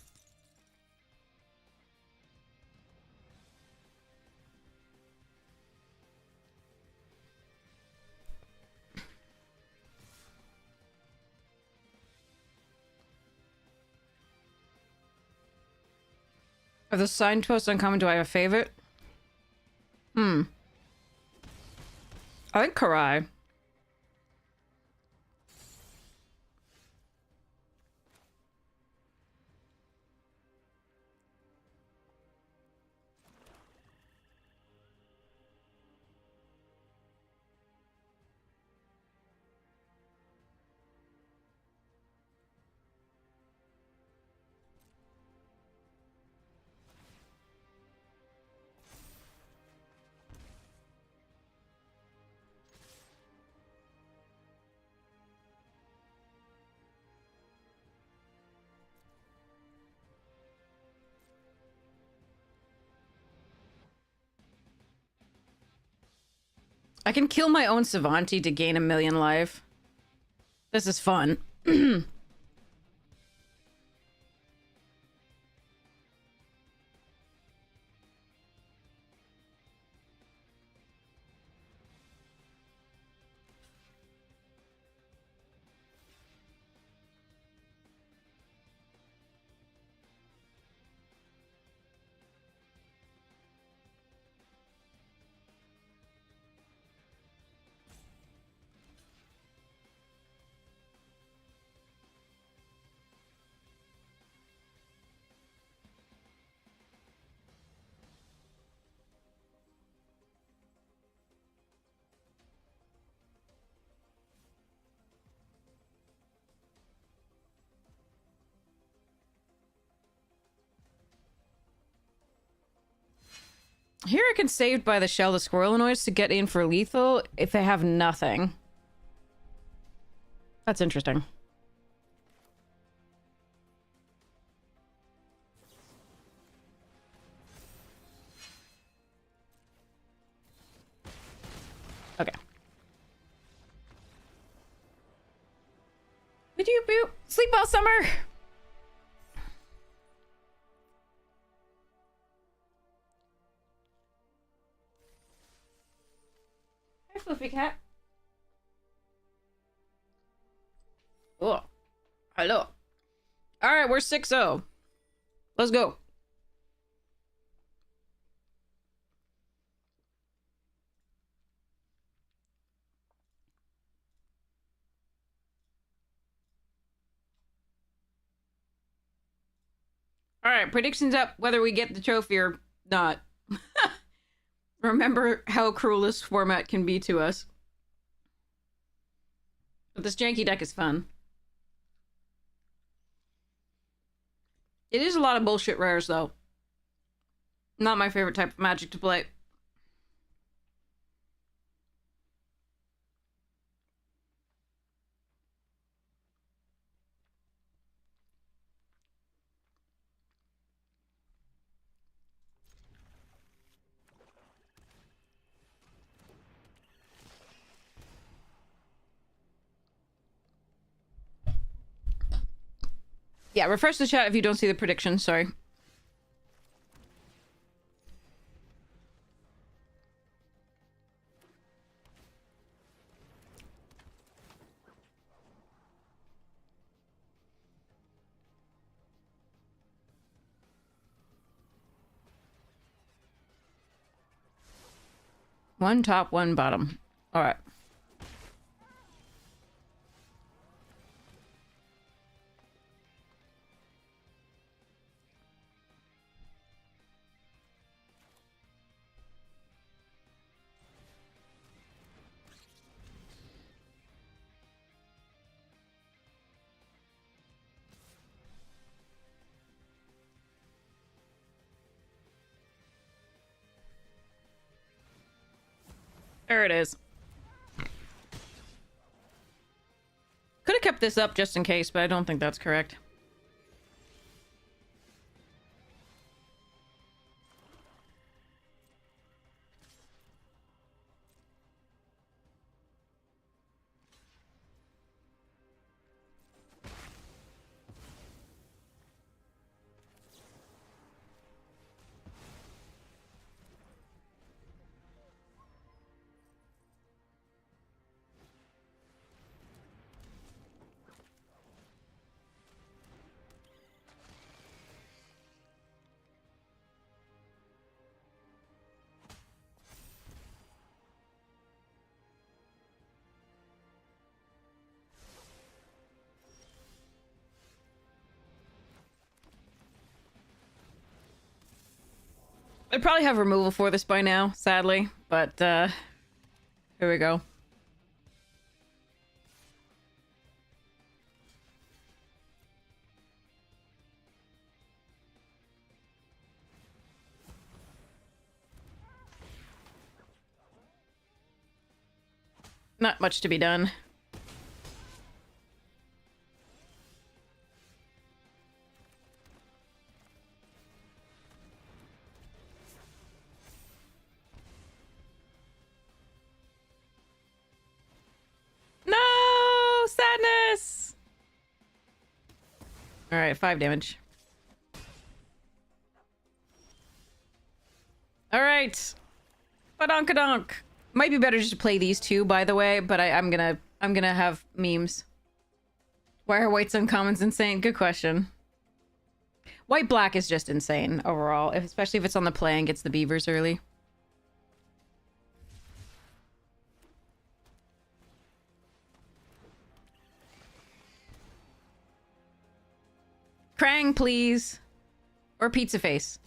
Of the signpost uncommon, do I have a favorite? I like Karai. I can kill my own Savanti to gain 1,000,000 life. This is fun. Here I can save by the shell the squirrelinoids to get in for lethal if they have nothing. That's interesting. Okay. Did you boo? Sleep well, Summer! Hi, Fluffy Cat. Oh. Hello. Alright, we're 6-0. Let's go. Alright, predictions up whether we get the trophy or not. Remember how cruel this format can be to us. But this janky deck is fun. It is a lot of bullshit rares, though. Not my favorite type of Magic to play. Yeah, refresh the chat if you don't see the prediction, sorry. One top, one bottom. Alright. There it is. Could have kept this up just in case, but I don't think that's correct. I'd probably have removal for this by now, sadly, but here we go. Not much to be done. sadness! Alright, 5 damage. Alright. Badonkadonk. Might be better just to play these two, by the way, but I'm gonna have memes. Why are whites uncommons insane? Good question. White black is just insane overall, especially if it's on the play and gets the beavers early. Krang, please. Or Pizza Face.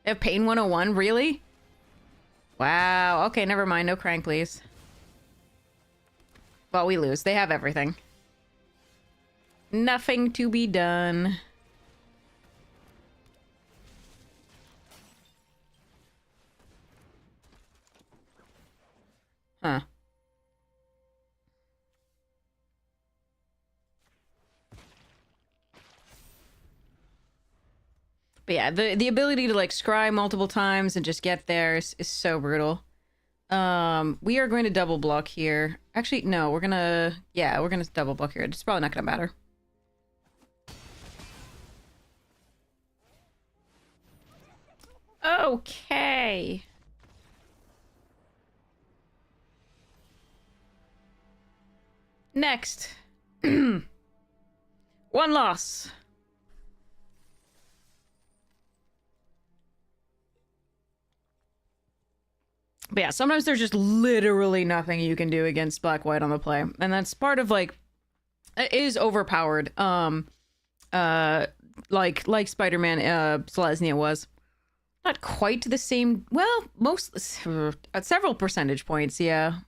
They have Pain 101? Really? Wow. Okay, never mind. No Krang, please. Well, we lose. They have everything. Nothing to be done. Huh. But yeah, the ability to like scry multiple times and just get there is so brutal. We are going to double block here. Actually, no, we're gonna double block here. It's probably not gonna matter. Okay. Next. One loss. But yeah, sometimes there's just literally nothing you can do against black-white on the play. And that's part of, like, it is overpowered. Like Spider-Man, Selesnya was. Not quite the same, well, at several percentage points, yeah.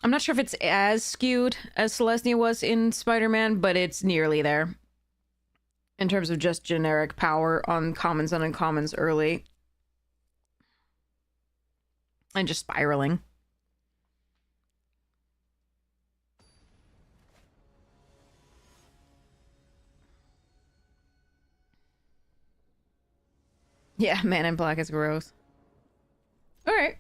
I'm not sure if it's as skewed as Selesnya was in Spider-Man, but it's nearly there. In terms of just generic power on commons and uncommons early. And just spiraling. Yeah, Man in Black is gross. Alright.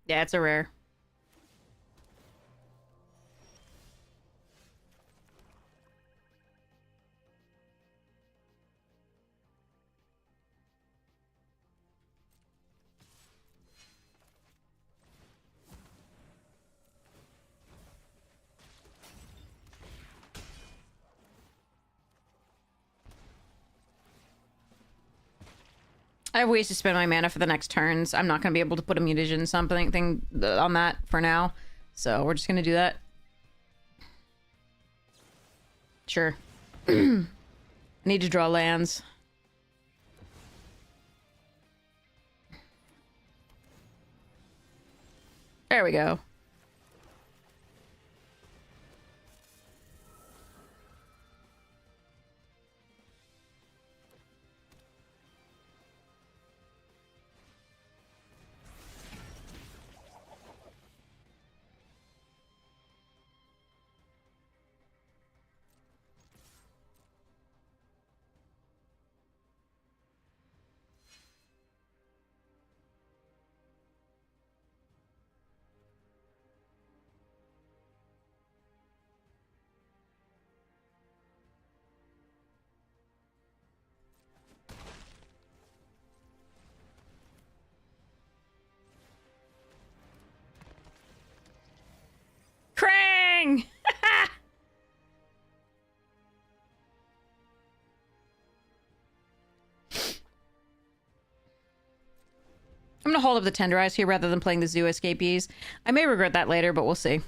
Yeah, it's a rare. I have ways to spend my mana for the next turns. I'm not going to be able to put a mutagen something on that for now. So we're just going to do that. Sure. I need to draw lands. There we go. Krang! I'm gonna hold up the Tenderize here rather than playing the Zoo Escapees. I may regret that later, but we'll see.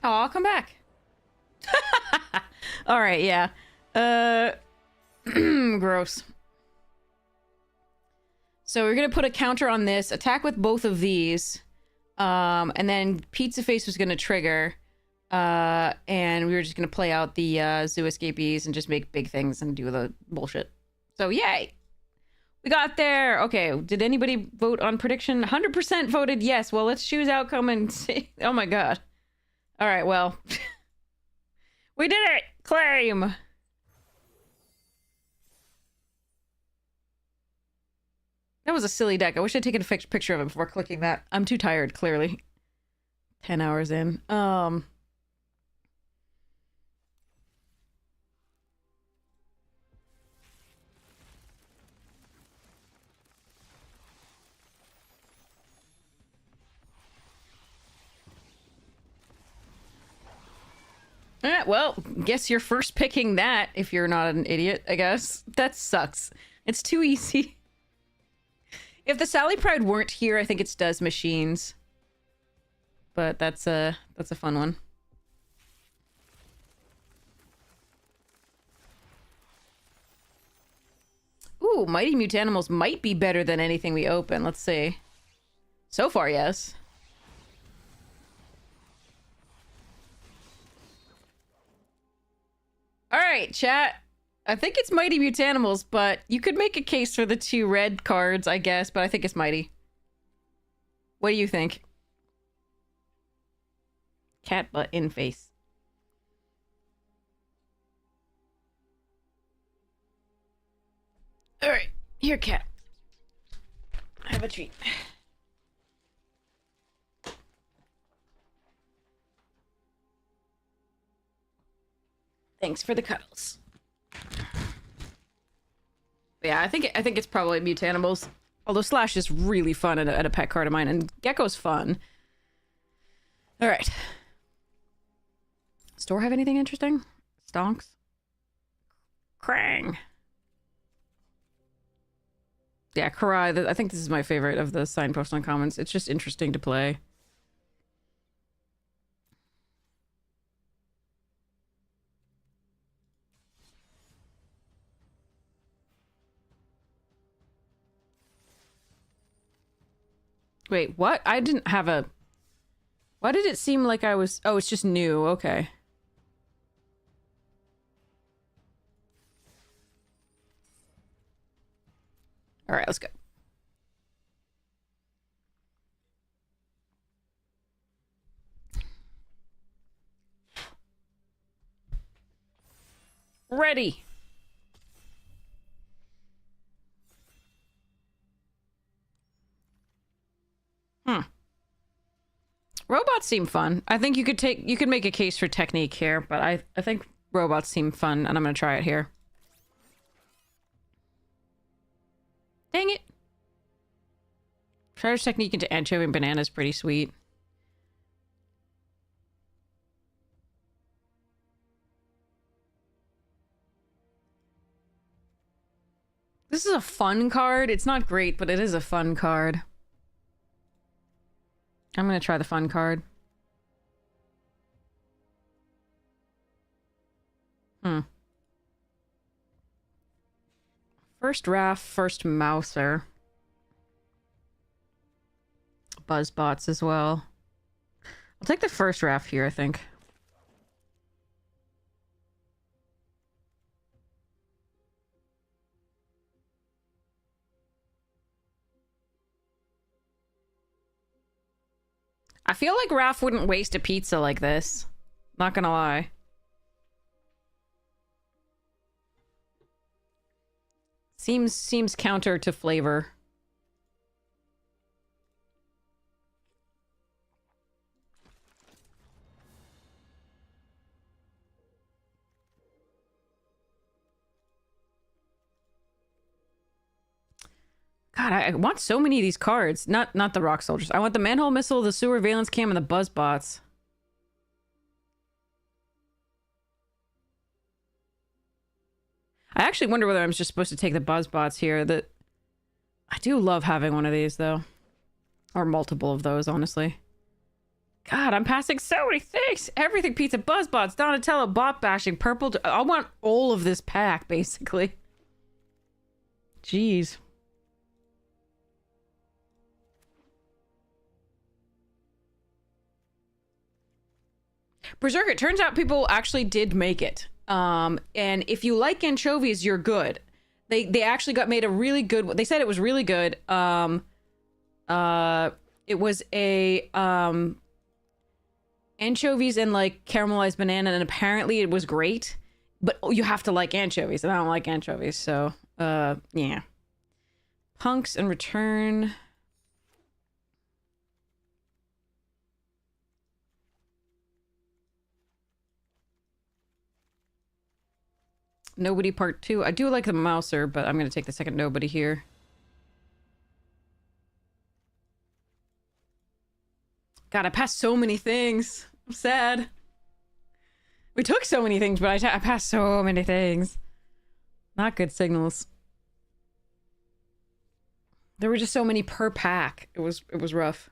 Oh, I'll come back. All right, yeah. Gross. So we're gonna put a counter on this, attack with both of these, and then Pizza Face was gonna trigger, and we were just gonna play out the zoo escapees and just make big things and do the bullshit. So yay! We got there! Okay, did anybody vote on prediction? 100% voted yes. Well, let's choose outcome and see. Oh my god. Alright, well. We did it! Claim! That was a silly deck. I wish I'd taken a picture of it before clicking that. I'm too tired, clearly. 10 hours in. Well, guess you're first picking that if you're not an idiot, I guess. That sucks. It's too easy. If the Sally Pride weren't here, I think it's Does Machines. But that's a fun one. Ooh, Mighty Mutanimals might be better than anything we open. Let's see. So far, yes. Alright, chat. I think it's Mighty Mutanimals, but you could make a case for the 2 red cards, I guess, but I think it's Mighty. What do you think? Cat butt in face. Alright, here, cat. Have a treat. Thanks for the cuddles. Yeah, I think it's probably Mutanimals. Although Slash is really fun at a pet card of mine, and Gecko's fun. All right. Store have anything interesting? Stonks? Krang. Yeah, Karai. I think this is my favorite of the signpost on commons. It's just interesting to play. Wait, what? I didn't have a... Why did it seem like I was... Oh, it's just new. Okay. All right, let's go. Ready. Robots seem fun. I think you could make a case for technique here, but I think robots seem fun, and I'm gonna try it here. Dang it. Charge technique into anchovy and banana is pretty sweet. This is a fun card. It's not great, but it is a fun card. I'm gonna try the fun card. First Raff, first Mouser. buzz bots as well. I'll take the first raft here, I think. I feel like Raph wouldn't waste a pizza like this. Not gonna lie. Seems counter to flavor. God, I want so many of these cards. Not the rock soldiers. I want the manhole missile, the sewer valence cam, and the buzz bots. I actually wonder whether I'm just supposed to take the buzz bots here. I do love having one of these though, or multiple of those. Honestly, God, I'm passing so many things. Everything pizza, buzz bots, Donatello, bot bashing, purple. I want all of this pack basically. Jeez. Berserk, it turns out people actually did make it. And if you like anchovies, you're good. They actually made a really good. They said it was really good. It was a anchovies and like caramelized banana, and apparently it was great. But you have to like anchovies, and I don't like anchovies, so yeah. Punks and return. Nobody part 2. I do like the Mouser, but I'm going to take the second nobody here. God, I passed so many things. I'm sad. We took so many things, but I passed so many things. Not good signals. There were just so many per pack. It was rough.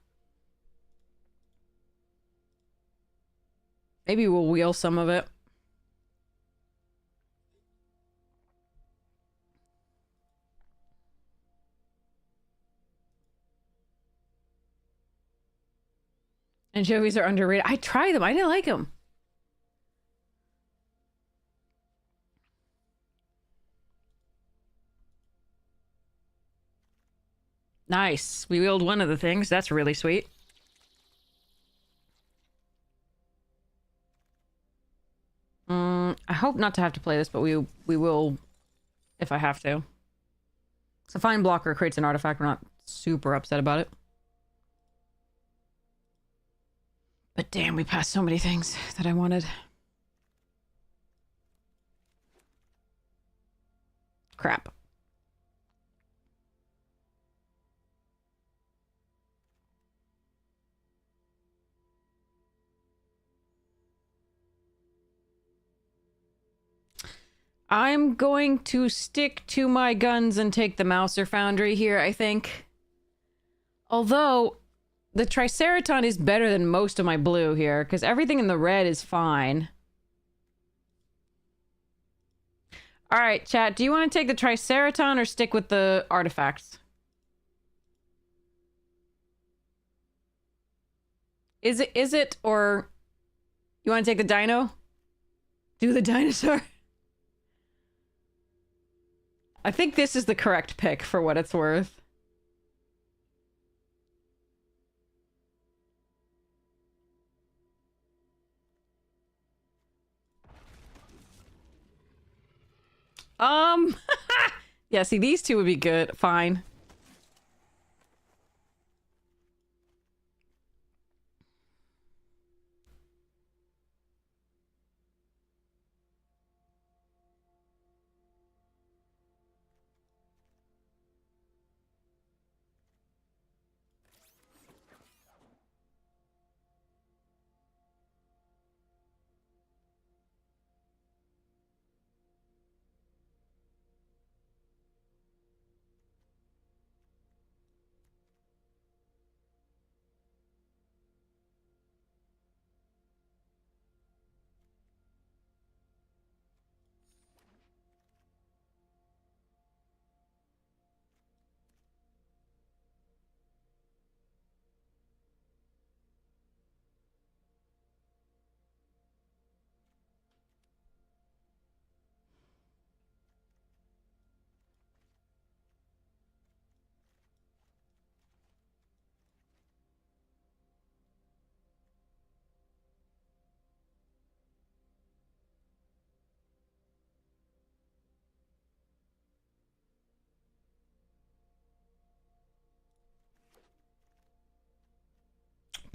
Maybe we'll wheel some of it. Anchovies are underrated. I tried them. I didn't like them. Nice. We wheeled one of the things. That's really sweet. I hope not to have to play this, but we will if I have to. So fine blocker creates an artifact. We're not super upset about it. But damn, we passed so many things that I wanted. Crap. I'm going to stick to my guns and take the Mouser Foundry here, I think. Although, the Triceraton is better than most of my blue here, because everything in the red is fine. Alright, chat, do you want to take the Triceraton or stick with the artifacts? Is it, or... You want to take the dino? Do the dinosaur? I think this is the correct pick for what it's worth. Yeah, see, these two would be good. Fine.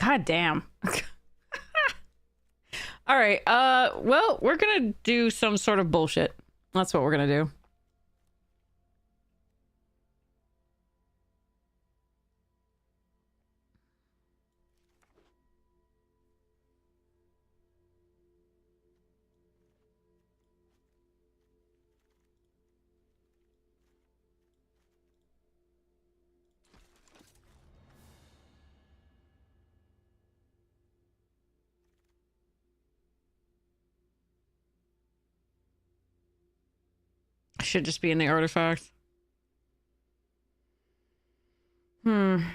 God damn. All right. Well, we're gonna do some sort of bullshit. That's what we're gonna do. Should just be in the artifact. Double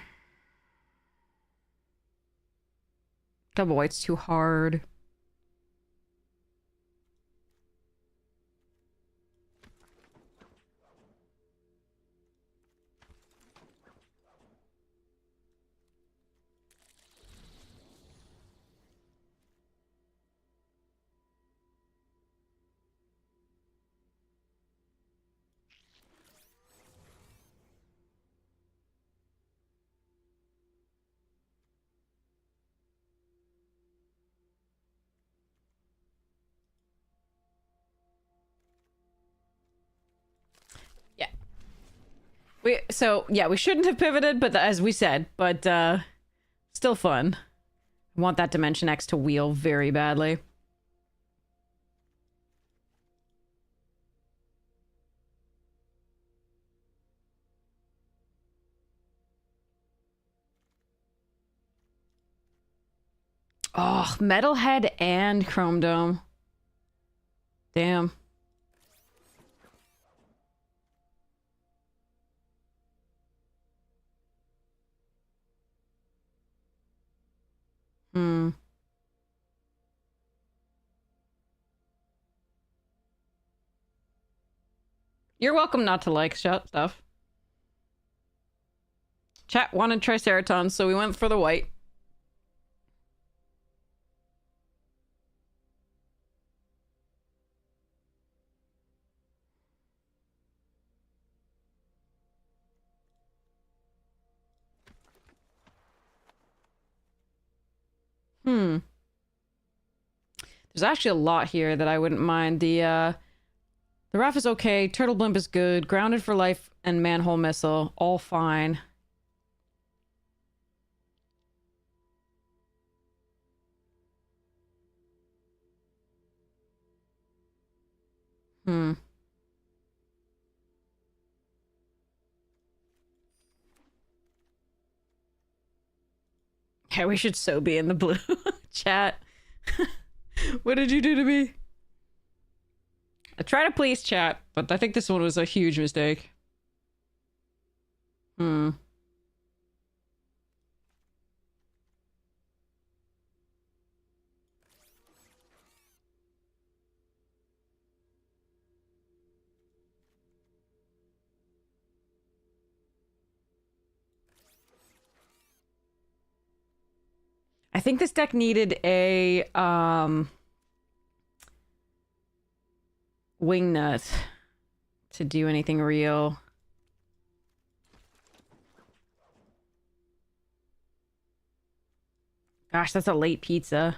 white's too hard. We shouldn't have pivoted, but as we said, but still fun. I want that Dimension X to wheel very badly. Oh, Metalhead and Chrome Dome. Damn. You're welcome not to like stuff. Chat wanted Triceratons, so we went for the white. There's actually a lot here that I wouldn't mind. The RAF is okay. Turtle Blimp is good. Grounded for Life and Manhole Missile, all fine. Yeah, we should so be in the blue. Chat. What did you do to me? I try to please chat, but I think this one was a huge mistake. I think this deck needed a Wingnut to do anything real. Gosh, that's a late pizza.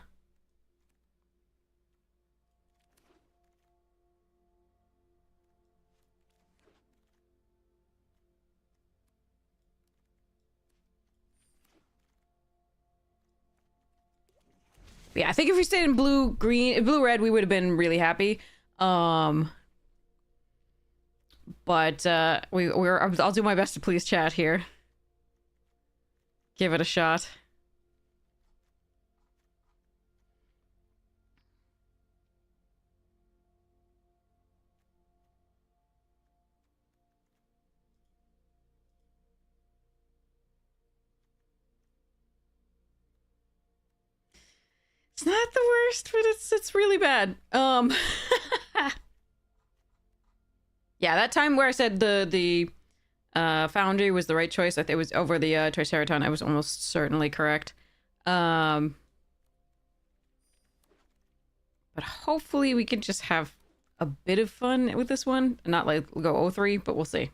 Yeah, I think if we stayed in blue-red, we would have been really happy. But I'll do my best to please chat here. Give it a shot. It's not the worst, but it's really bad. Yeah, that time where I said the Foundry was the right choice, I think it was over the Triceraton. I was almost certainly correct. But hopefully we can just have a bit of fun with this one. Not like go 0-3, but we'll see.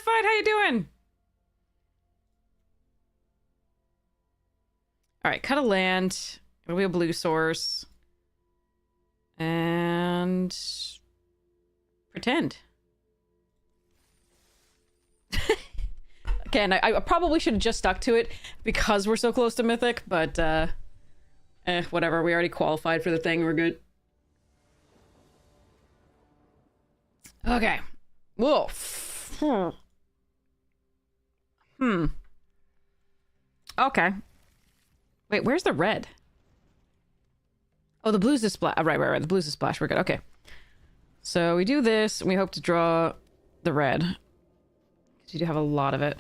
Qualified, how you doing? All right, cut a land. It'll be a blue source. And pretend. Again, I probably should have just stuck to it because we're so close to Mythic, but whatever. We already qualified for the thing. We're good. Okay. Whoa. Okay. Wait, where's the red? Oh, the blue's the splash. Right. The blue's the splash. We're good. Okay. So we do this, and we hope to draw the red. Because you do have a lot of it.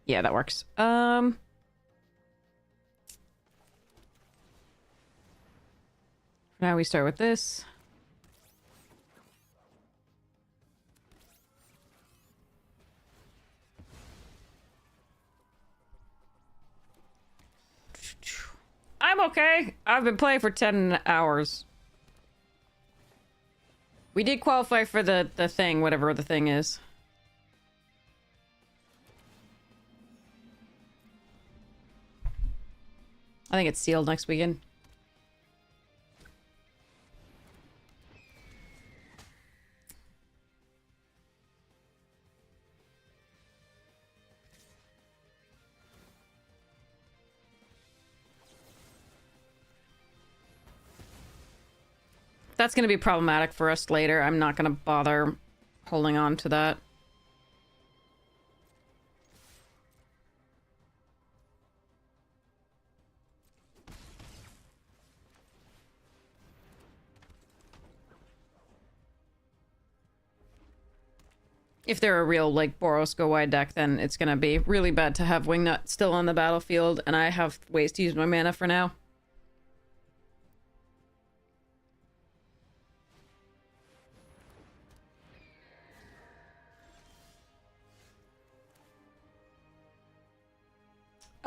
Yeah, that works. Now we start with this. I'm okay. I've been playing for 10 hours. We did qualify for the thing, whatever the thing is. I think it's sealed next weekend. That's going to be problematic for us later. I'm not going to bother holding on to that. If they're a real, like, Boros go wide deck, then it's going to be really bad to have Wingnut still on the battlefield, and I have ways to use my mana for now.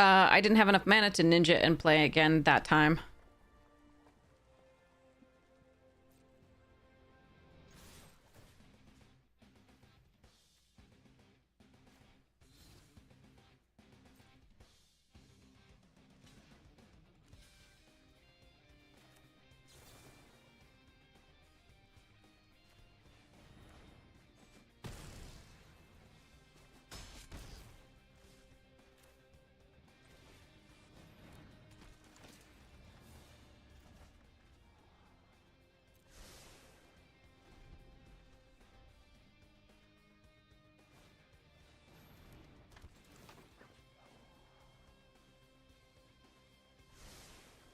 I didn't have enough mana to ninja and play again that time.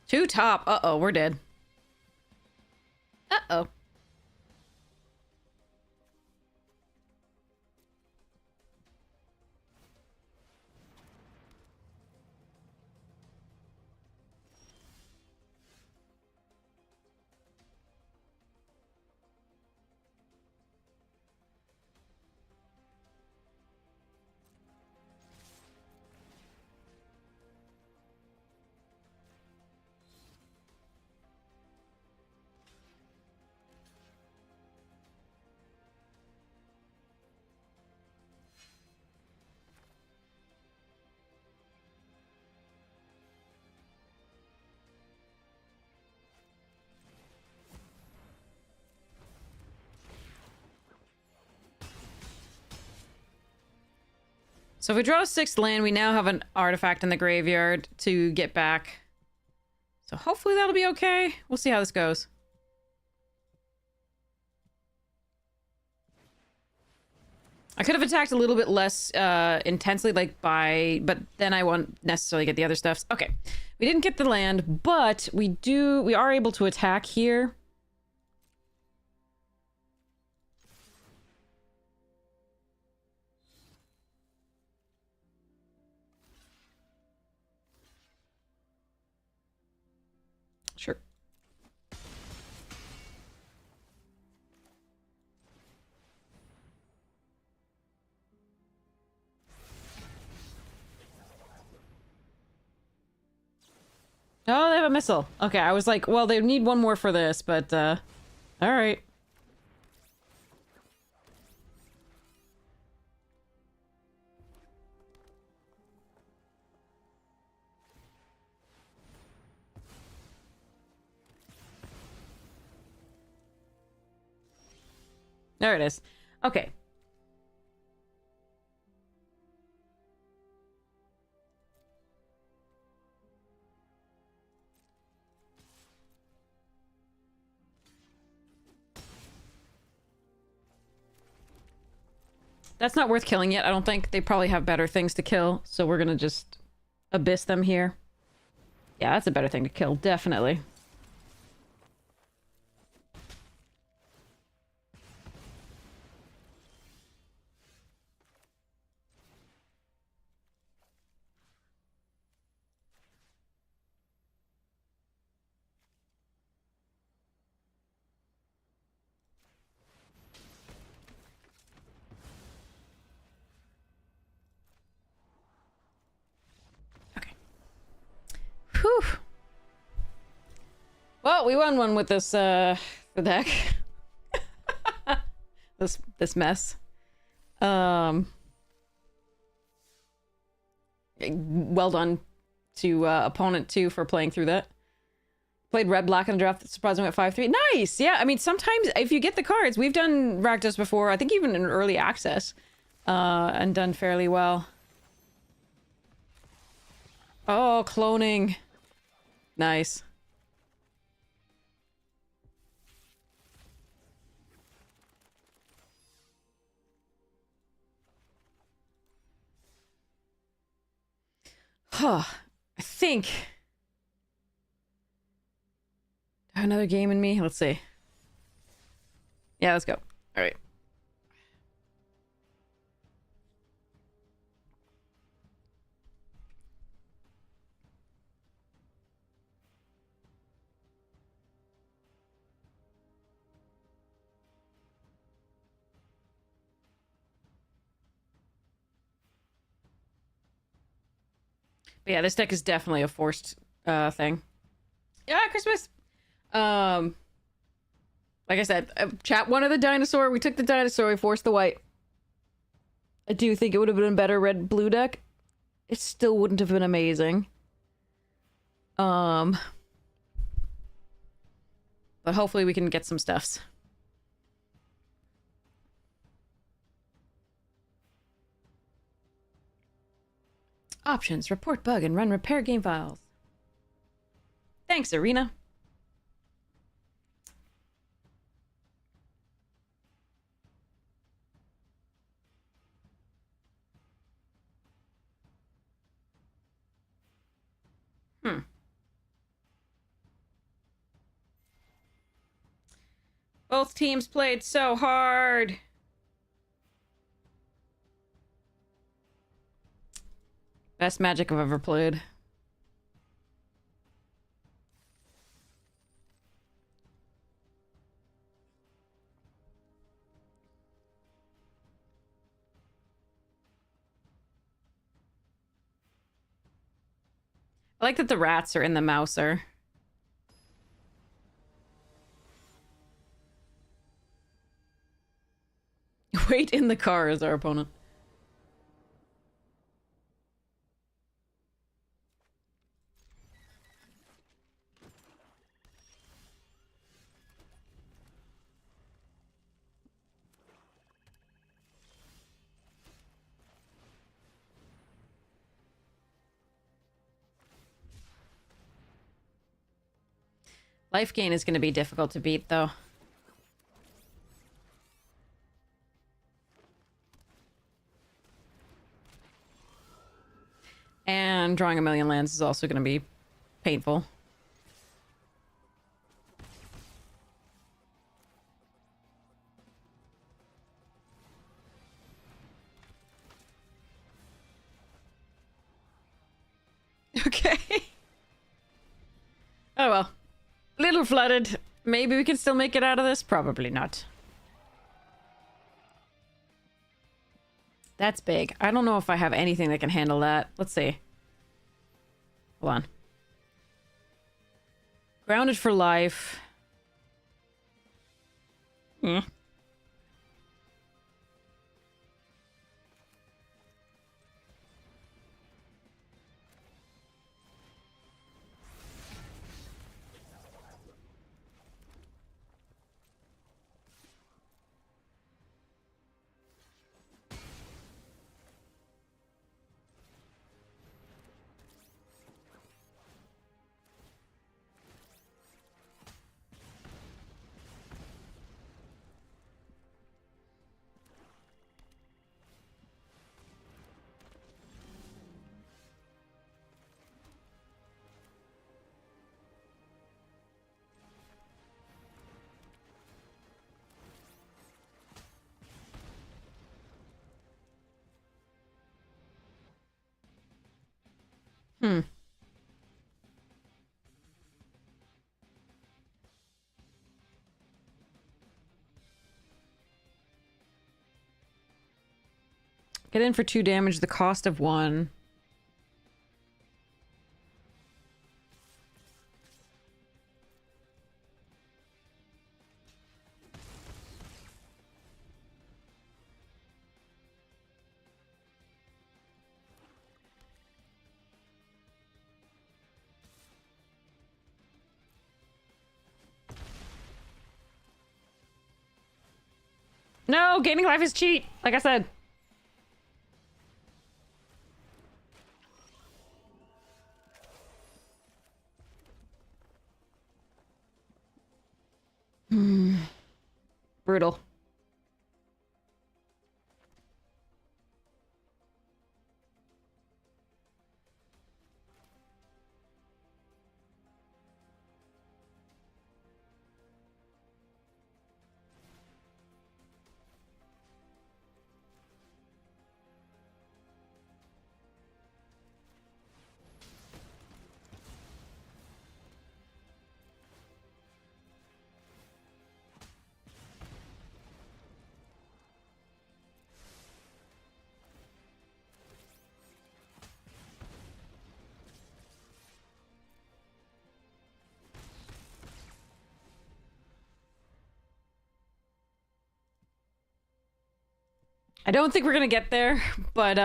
Two top. Uh-oh, we're dead. Uh-oh. So if we draw a 6th land, we now have an artifact in the graveyard to get back. So hopefully that'll be okay. We'll see how this goes. I could have attacked a little bit less intensely, like but then I won't necessarily get the other stuffs. Okay, we didn't get the land, but we are able to attack here. Sure. Oh, they have a missile. Okay, I was like, well, they need one more for this, but, all right. There it is. Okay. That's not worth killing yet, I don't think. They probably have better things to kill, so we're gonna just abyss them here. Yeah, that's a better thing to kill, definitely. Okay. Whew. Well, we won one with this, the deck. this mess. Well done to opponent 2 for playing through that. Played red black in a draft that surprisingly went 5-3. Nice! Yeah, I mean, sometimes if you get the cards, we've done Rakdos before, I think even in early access, and done fairly well. Oh, cloning. Nice. Huh. I think... Do I have another game in me? Let's see. Yeah, let's go. Alright. But yeah, this deck is definitely a forced thing. Yeah, Christmas. Like I said, chat one of the dinosaur. We took the dinosaur. We forced the white. I do think it would have been a better red-blue deck. It still wouldn't have been amazing. But hopefully we can get some stuffs. Options, report bug, and run repair game files. Thanks, Arena. Both teams played so hard. Best Magic I've ever played. I like that the rats are in the mouser. Wait in the car is our opponent. Life gain is going to be difficult to beat, though. And drawing a million lands is also going to be painful. Okay. Oh well. Little flooded. Maybe we can still make it out of this? Probably not. That's big. I don't know if I have anything that can handle that. Let's see. Hold on. Grounded for life. Hmm. Hmm. Get in for 2 damage, the cost of 1. No, gaining life is cheat, like I said. Brutal. I don't think we're gonna get there, but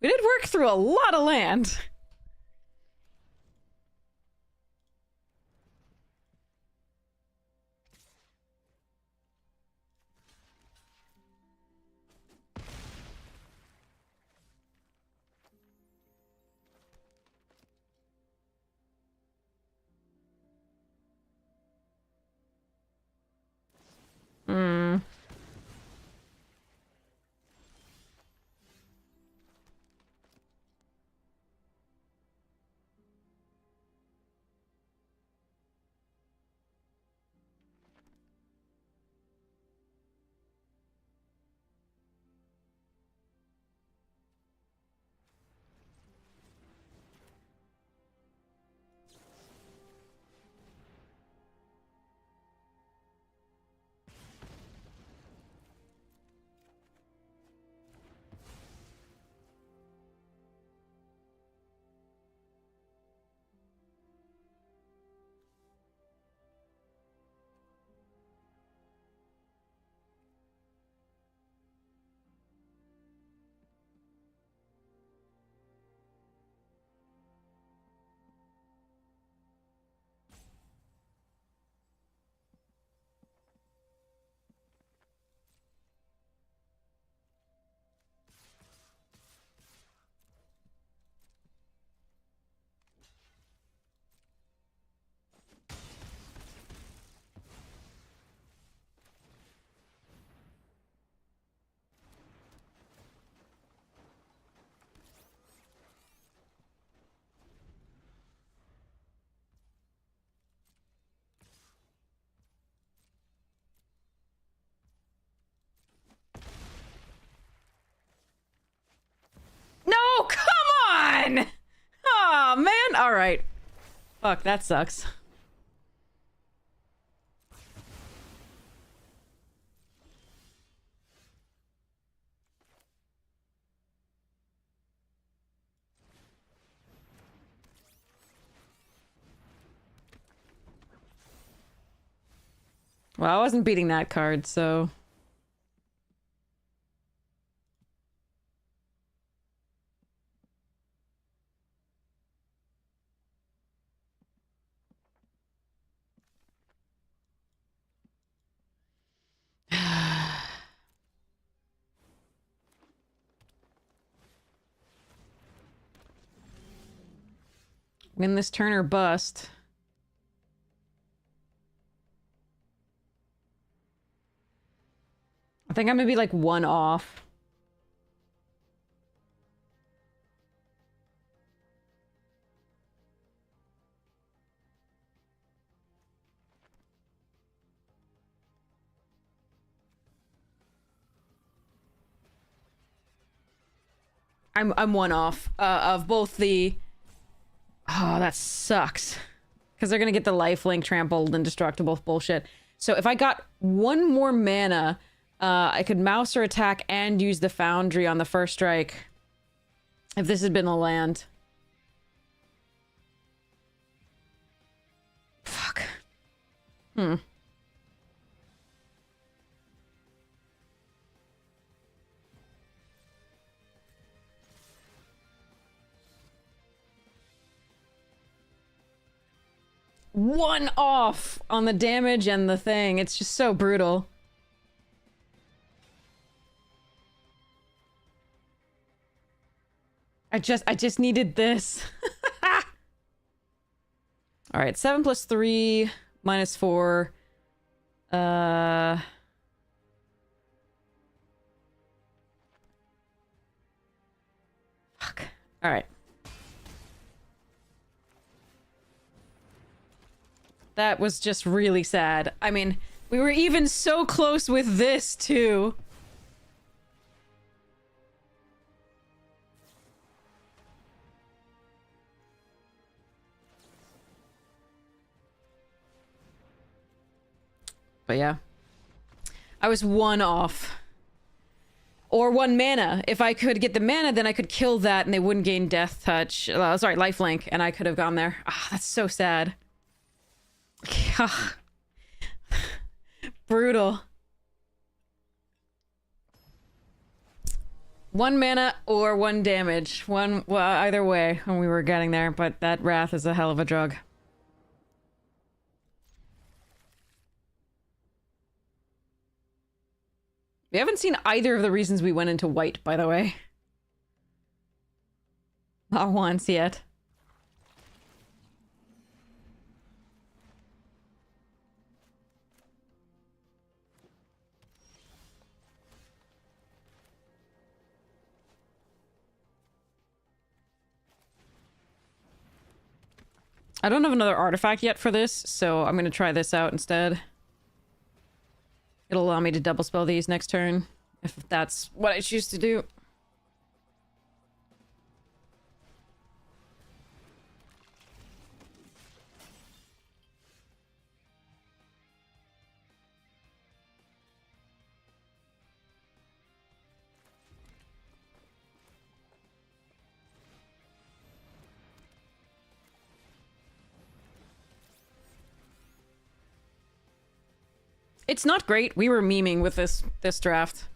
we did work through a lot of land. Hmm. No, come on! Oh man, alright. Fuck, that sucks. Well, I wasn't beating that card, so... Win this turn or bust. I think I'm gonna be like 1 off. I'm 1 off of both the Oh, that sucks. Because they're going to get the lifelink trampled indestructible bullshit. So if I got one more mana, I could mouse or attack and use the foundry on the first strike. If this had been a land. Fuck. Hmm. One off on the damage and the thing. It's just so brutal. I just needed this. All right, 7 plus 3 minus 4. Fuck. All right. That was just really sad. I mean, we were even so close with this, too. But yeah. I was one off. Or one mana. If I could get the mana, then I could kill that and they wouldn't gain death touch. Sorry, lifelink, and I could have gone there. Ah, that's so sad. Brutal. One mana or one damage. Well, either way when we were getting there, but that Wrath is a hell of a drug. We haven't seen either of the reasons we went into white, by the way. Not once yet. I don't have another artifact yet for this, so I'm gonna try this out instead. It'll allow me to double spell these next turn, if that's what I choose to do. It's not great. We were memeing with this draft.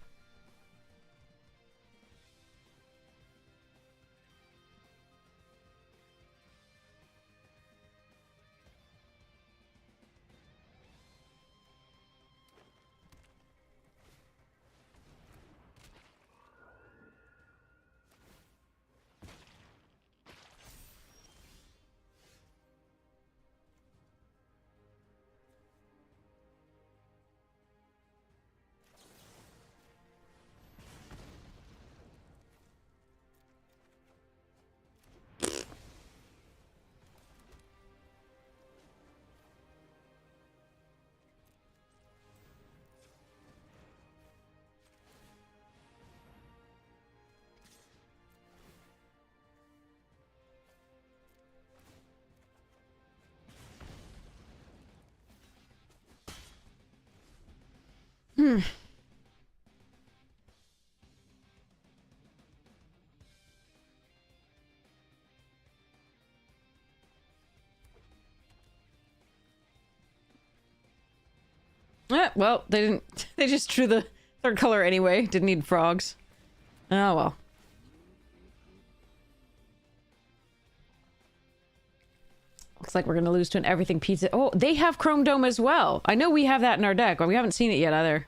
Well, they didn't... They just drew the third color anyway. Didn't need frogs. Oh, well. Looks like we're gonna lose to an everything pizza. Oh, they have Chrome Dome as well. I know we have that in our deck, but we haven't seen it yet either.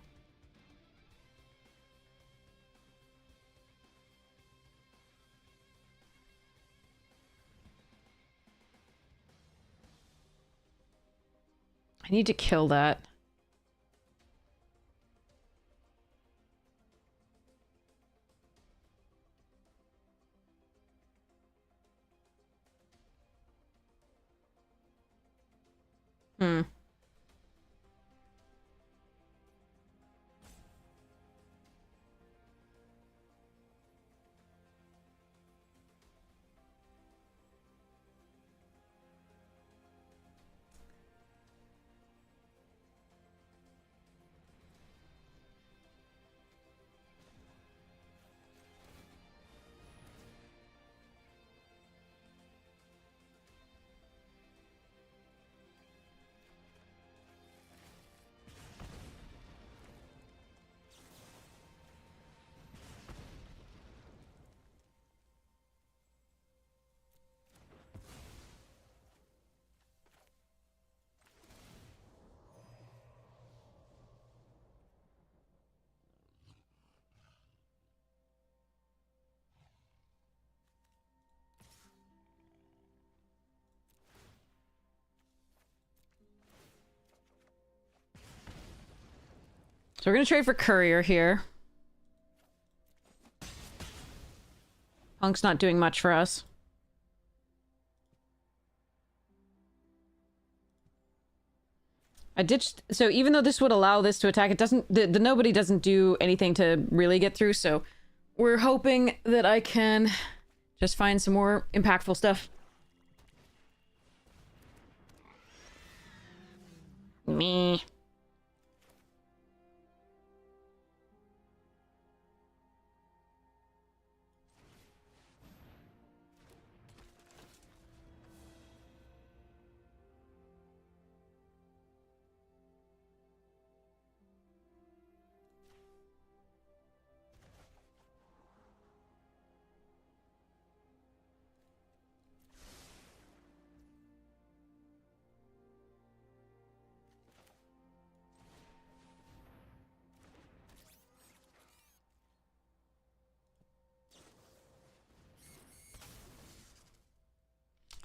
I need to kill that. Hmm. So we're gonna trade for courier here. Punk's not doing much for us. I ditched... So even though this would allow this to attack, it doesn't... The nobody doesn't do anything to really get through, so... We're hoping that I can just find some more impactful stuff. Me.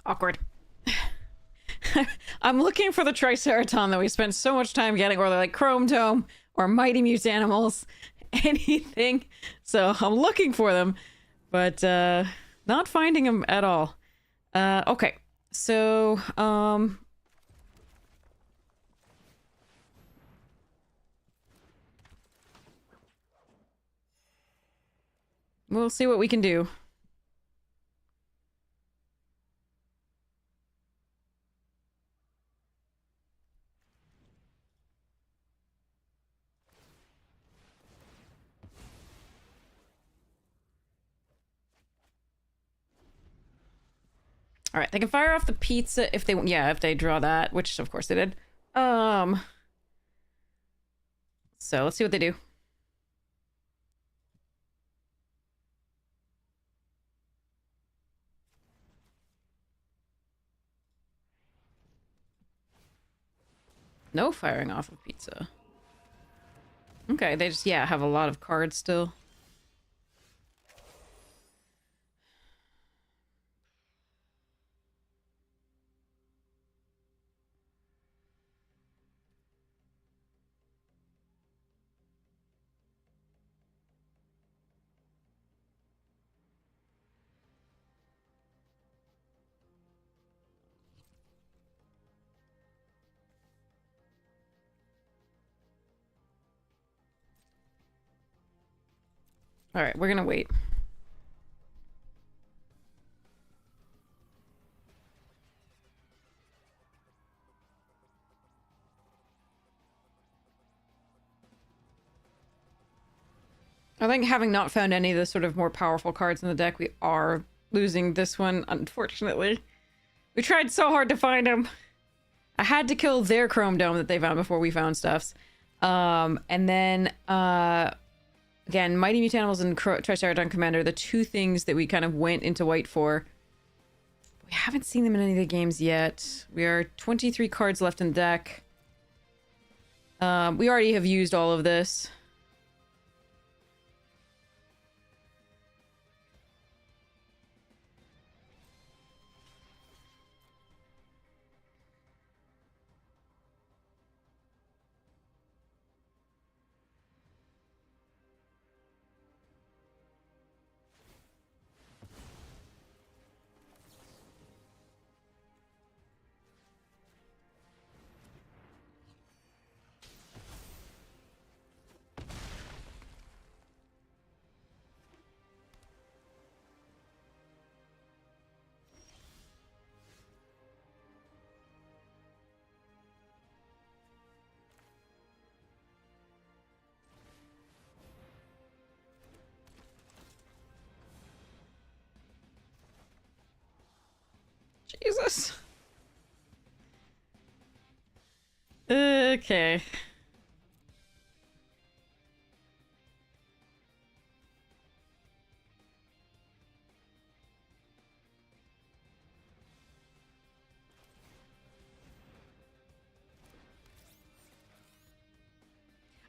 Awkward. I'm looking for the Triceraton that we spent so much time getting, or like Chrome Tome, or Mighty Mute Animals, anything. So I'm looking for them, but not finding them at all. Okay, so we'll see what we can do. All right, they can fire off the pizza if they... Yeah, if they draw that, which of course they did. So let's see what they do. No firing off of pizza. Okay, they just, yeah, have a lot of cards still. All right, we're gonna wait. I think having not found any of the sort of more powerful cards in the deck, we are losing this one, unfortunately. We tried so hard to find them. I had to kill their Chrome Dome that they found before we found stuffs. And then, again, Mighty Mute Animals and Triceratodon Commander, the two things that we kind of went into white for. We haven't seen them in any of the games yet. We are 23 cards left in the deck. We already have used all of this. Jesus. Okay.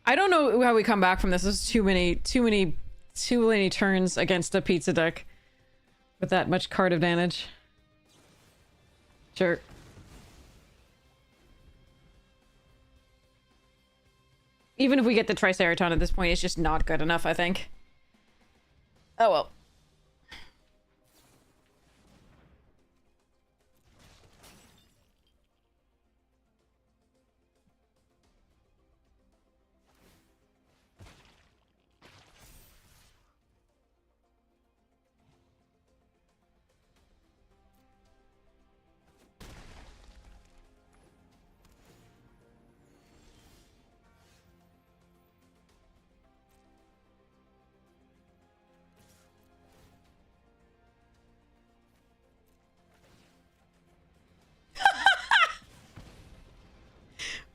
I don't know how we come back from this. There's too many turns against a pizza deck with that much card advantage. Sure. Even if we get the Triceraton at this point, it's just not good enough, I think. Oh well.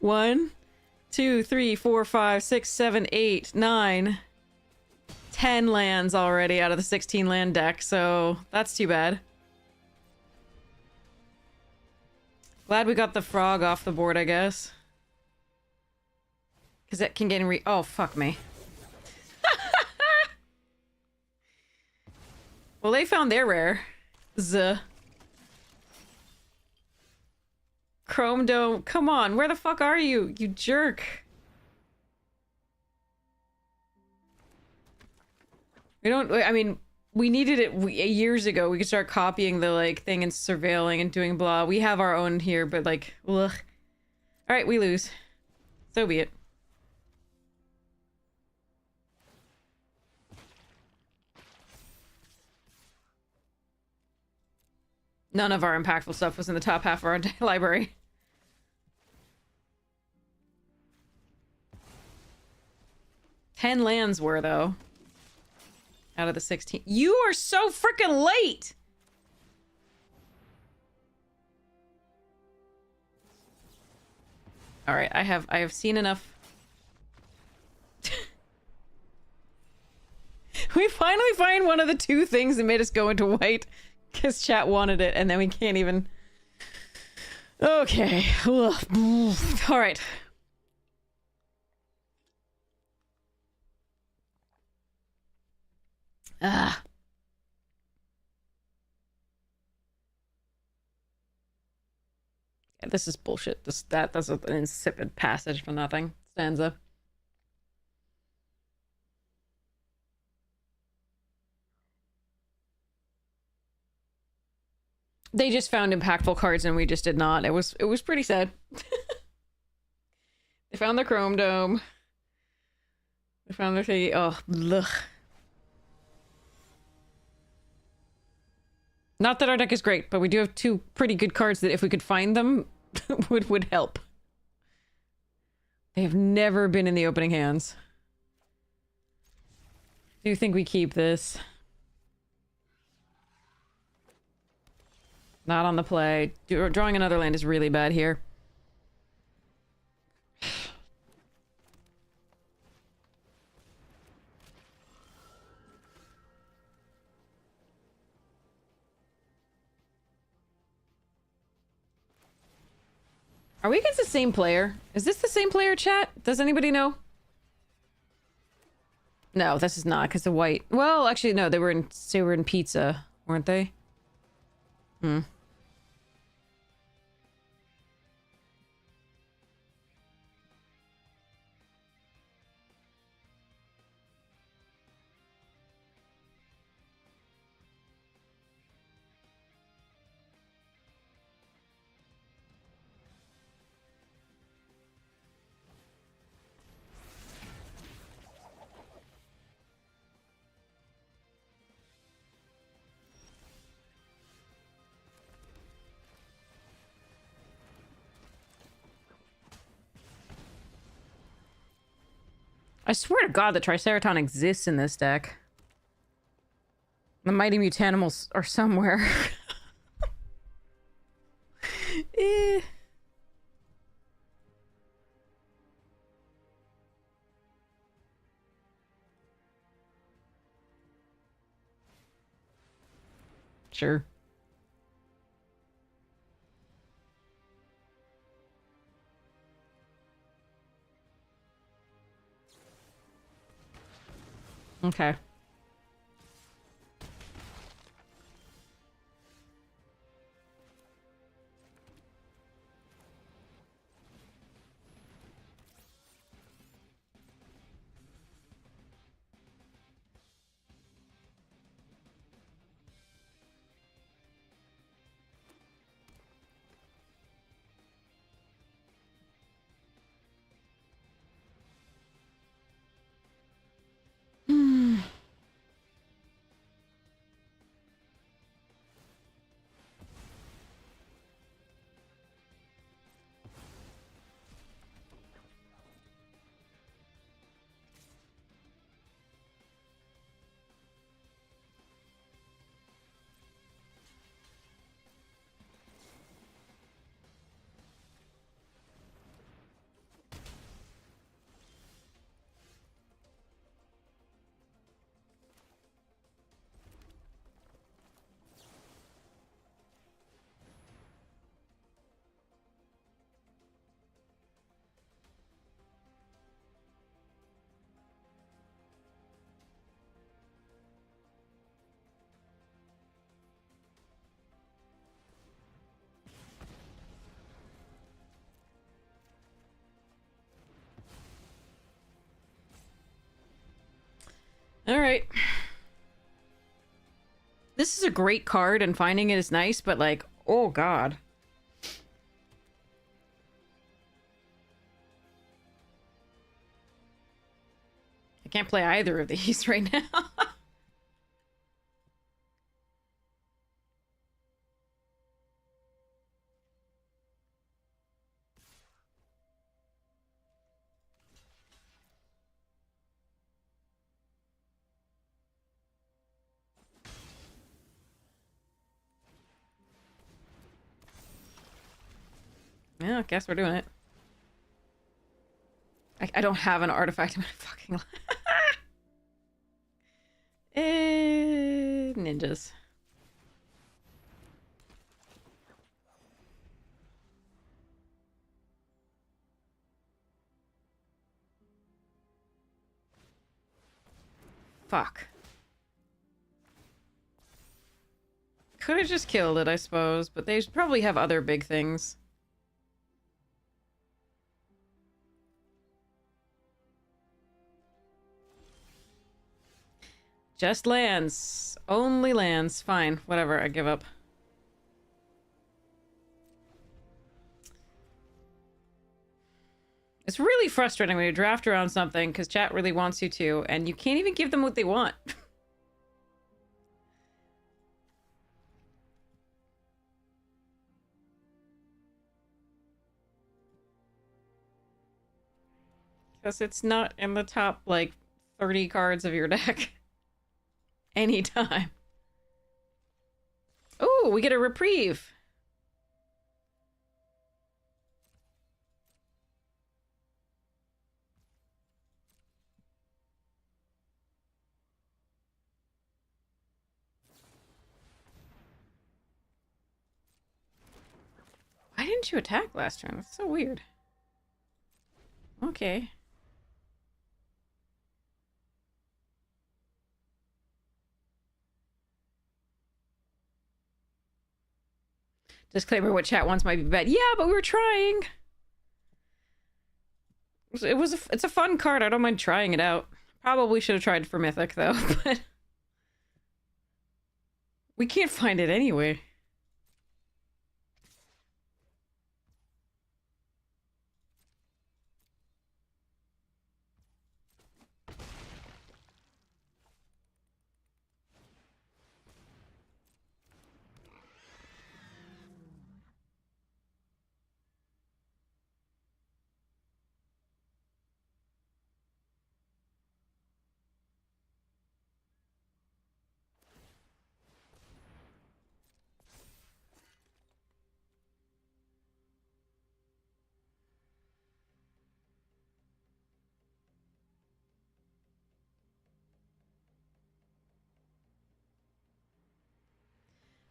One, two, three, four, five, six, seven, eight, 9, 10 lands already out of the 16 land deck, so that's too bad. Glad we got the frog off the board, I guess. Because it can get in oh, fuck me. Well, they found their rare. Z. Chrome Dome. Come on, where the fuck are you, you jerk? We don't, I mean, we needed it years ago. We could start copying the, like, thing and surveilling and doing blah. We have our own here, but, like, ugh. Alright, we lose. So be it. None of our impactful stuff was in the top half of our library. Ten lands were, though. Out of the 16. You are so freaking late! Alright, I have seen enough. We finally find one of the two things that made us go into white. Because chat wanted it, and then we can't even... Okay. Alright. Ah. Yeah, this is bullshit. That's an insipid passage for nothing. Stanza. They just found impactful cards and we just did not. It was pretty sad. They found the Chrome Dome. They found their thingy. Oh, ugh. Not that our deck is great, but we do have two pretty good cards that if we could find them would help. They have never been in the opening hands. Do you think we keep this? Not on the play. Drawing another land is really bad here. Are we against the same player? Is this the same player, chat? Does anybody know? No, this is not, because the white... Well, actually, no, they were in pizza, weren't they? Hmm. I swear to God, the Triceraton exists in this deck. The Mighty Mutanimals are somewhere. Eh. Sure. Okay. All right. This is a great card, and finding it is nice, but like, oh god. I can't play either of these right now. Yeah, I guess we're doing it. I don't have an artifact in my fucking life. Ninjas. Fuck. Could have just killed it, I suppose, but they probably have other big things. Just lands. Only lands. Fine. Whatever. I give up. It's really frustrating when you draft around something because chat really wants you to, and you can't even give them what they want. Because it's not in the top, like, 30 cards of your deck. Anytime. Oh, we get a reprieve. Why didn't you attack last turn? That's so weird. Okay. Disclaimer, what chat wants might be bad. Yeah, but we were trying. It's a fun card. I don't mind trying it out. Probably should have tried for Mythic, though, but... We can't find it anyway.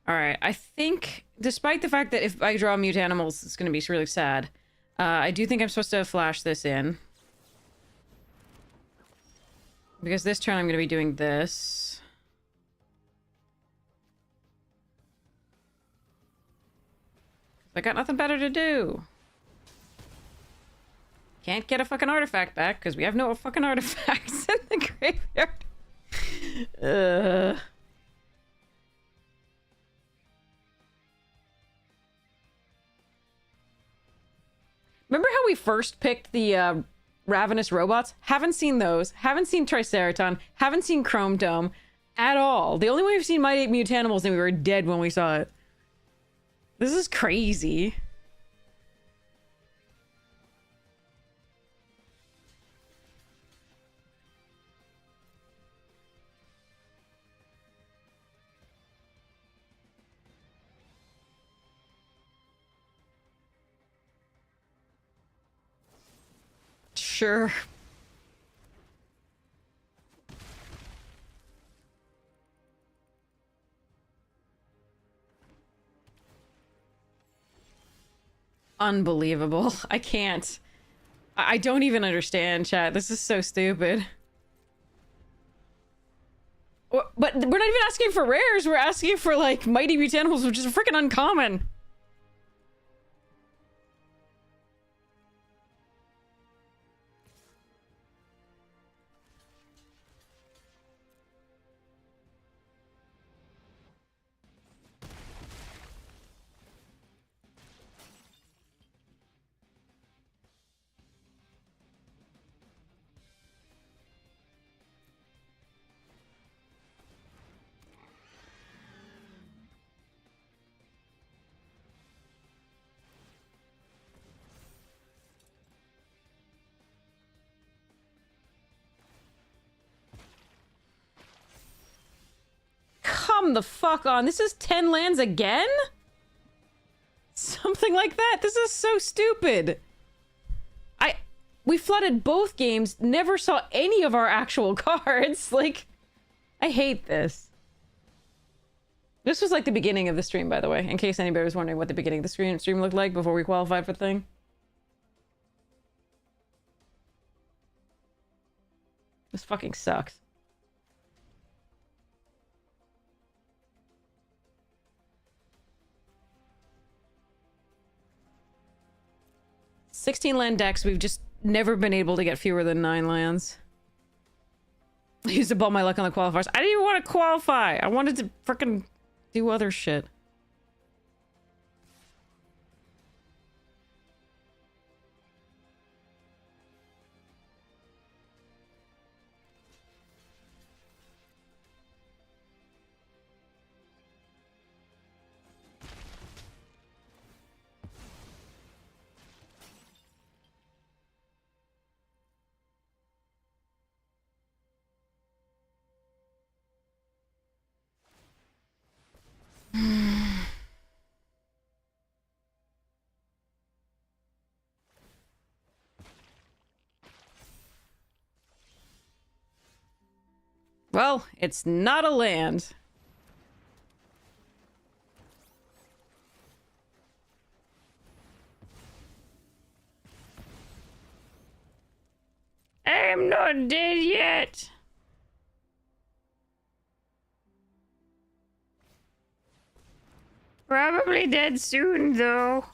Alright, I think, despite the fact that if I draw mute animals, it's going to be really sad, I do think I'm supposed to flash this in. Because this turn I'm going to be doing this. I got nothing better to do. Can't get a fucking artifact back, because we have no fucking artifacts in the graveyard. Remember how we first picked the Ravenous Robots? Haven't seen those. Haven't seen Triceraton. Haven't seen Chrome Dome at all. The only way we've seen Mighty Ape Mutanimals, and we were dead when we saw it. This is crazy. Sure. Unbelievable. I can't. I don't even understand, chat. This is so stupid. But we're not even asking for rares. We're asking for, like, Mighty Mutanimals, which is freaking uncommon. come the fuck on. This is 10 lands again? Something like that. This is so stupid. We flooded both games, never saw any of our actual cards. Like, I hate this. This was like the beginning of the stream, by the way, in case anybody was wondering what the beginning of the stream looked like before we qualified for the thing. This fucking sucks. "16 land decks, we've just never been able to get fewer than 9 lands. I used to ball my luck on the qualifiers. I didn't even want to qualify. I wanted to frickin' do other shit. Well, it's not a land. I'm not dead yet. Probably dead soon, though.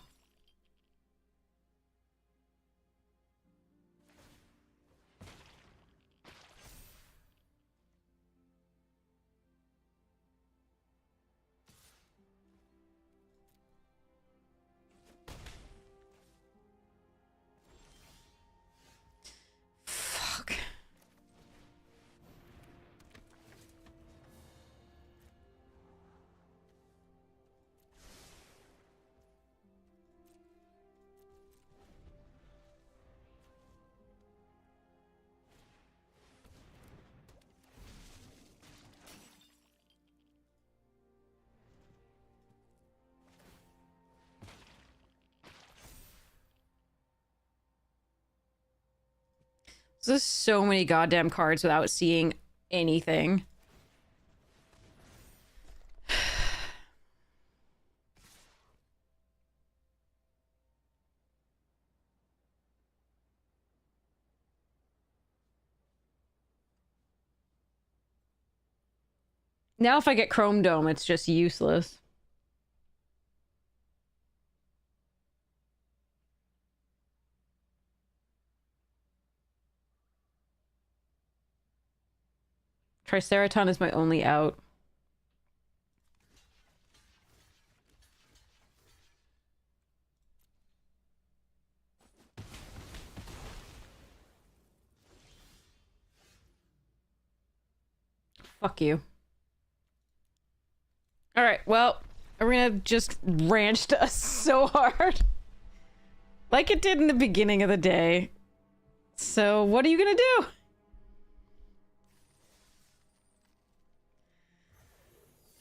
Fuck. There's so many goddamn cards without seeing anything. Now if I get Chrome Dome, it's just useless. Triceraton is my only out. Fuck you. Alright, well, Arena just ranched us so hard. Like it did in the beginning of the day. So, what are you gonna do?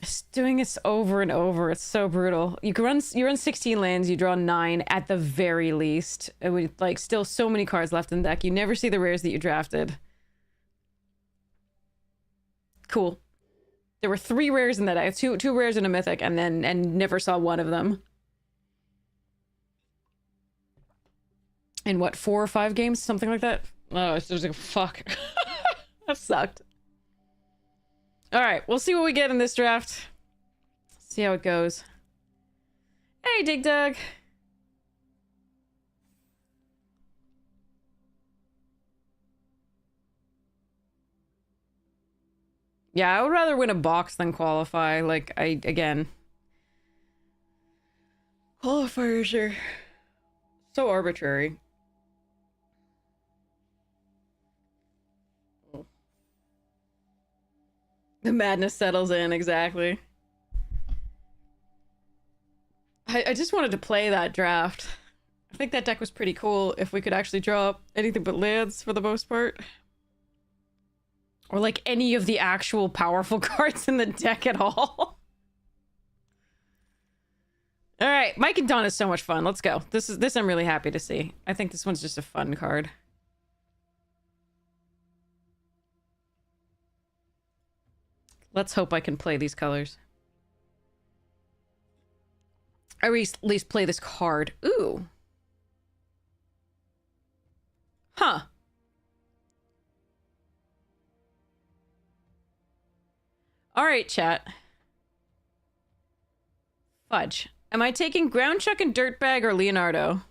Just doing this over and over, it's so brutal. You run 16 lands, you draw 9 at the very least. And with like still so many cards left in the deck. You never see the rares that you drafted. Cool. There were 3 rares in that deck. Two rares and a mythic, and never saw one of them. In what, 4 or 5 games? Something like that? Oh, it's just like, fuck. That sucked. Alright, we'll see what we get in this draft. See how it goes. Hey, Dig Dug! Yeah, I would rather win a box than qualify. Like, again. Qualifiers are so arbitrary. The madness settles in, exactly. I just wanted to play that draft. I think that deck was pretty cool if we could actually draw up anything but lands for the most part. Or like any of the actual powerful cards in the deck at all. All right, Mike and Dawn is so much fun. Let's go. This I'm really happy to see. I think this one's just a fun card. Let's hope I can play these colors. Or at least play this card. Ooh. Huh. All right, chat. Fudge. Am I taking Ground Chuck and Dirtbag or Leonardo?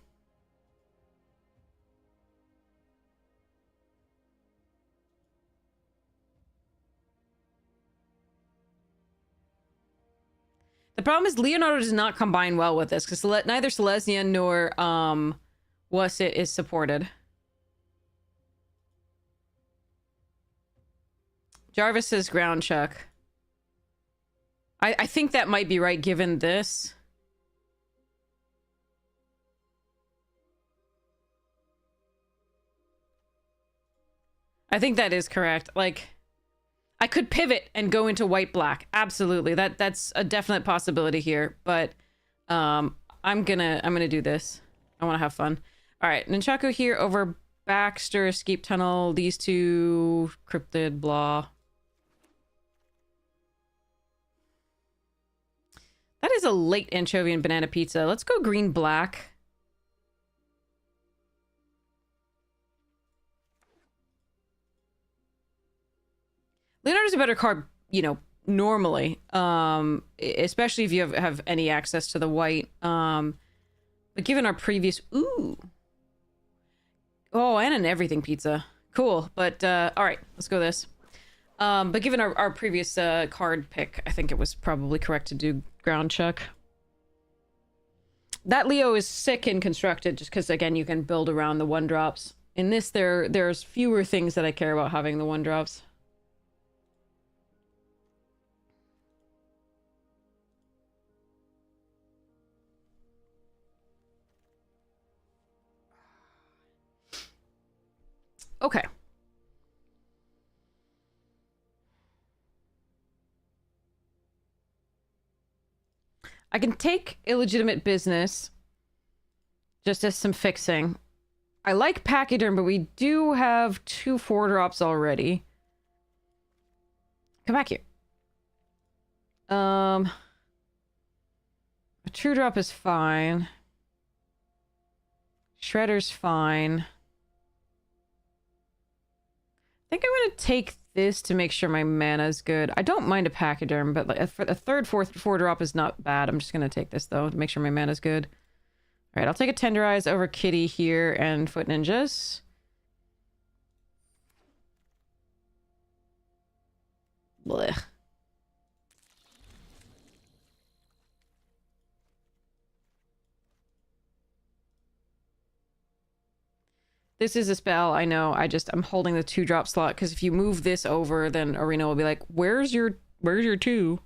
The problem is Leonardo does not combine well with this because neither Selesnya nor Wussit is supported. Jarvis says Ground Chuck. I think that might be right given this. I think that is correct. Like, I could pivot and go into white-black. Absolutely. That's a definite possibility here. But I'm gonna do this. I want to have fun. All right, Nunchaku here over Baxter, Escape Tunnel, these two, Cryptid, blah. That is a late anchovy and banana pizza. Let's go green-black. Leonardo's a better card, you know, normally. Especially if you have any access to the white. But given our previous... Ooh. Oh, and an everything pizza. Cool. But, alright. Let's go this. But given our previous card pick, I think it was probably correct to do Ground Chuck. That Leo is sick and constructed just because, again, you can build around the 1-drops. In this, there's fewer things that I care about having the 1-drops. Okay. I can take illegitimate business just as some fixing. I like Pachyderm, but we do have 2 4-drops already. Come back here. A 2-drop is fine. Shredder's fine. I think I'm gonna take this to make sure my mana's good. I don't mind a Pachyderm, but like a third, 4-drop is not bad. I'm just gonna take this though to make sure my mana's good. All right, I'll take a Tenderize over Kitty here and Foot Ninjas. Blech. This is a spell, I know. I'm holding the 2-drop slot because if you move this over, then Arena will be like, where's your 2?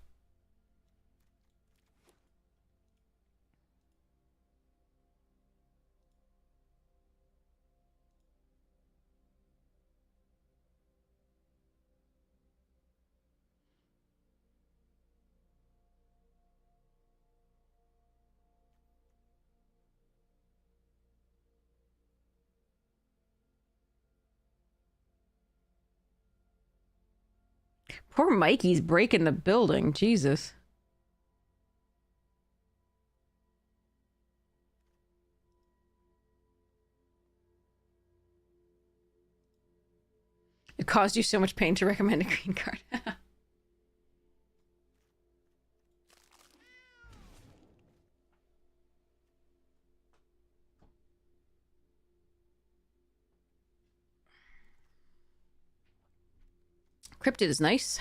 Poor Mikey's breaking the building. Jesus. It caused you so much pain to recommend a green card. Cryptid is nice.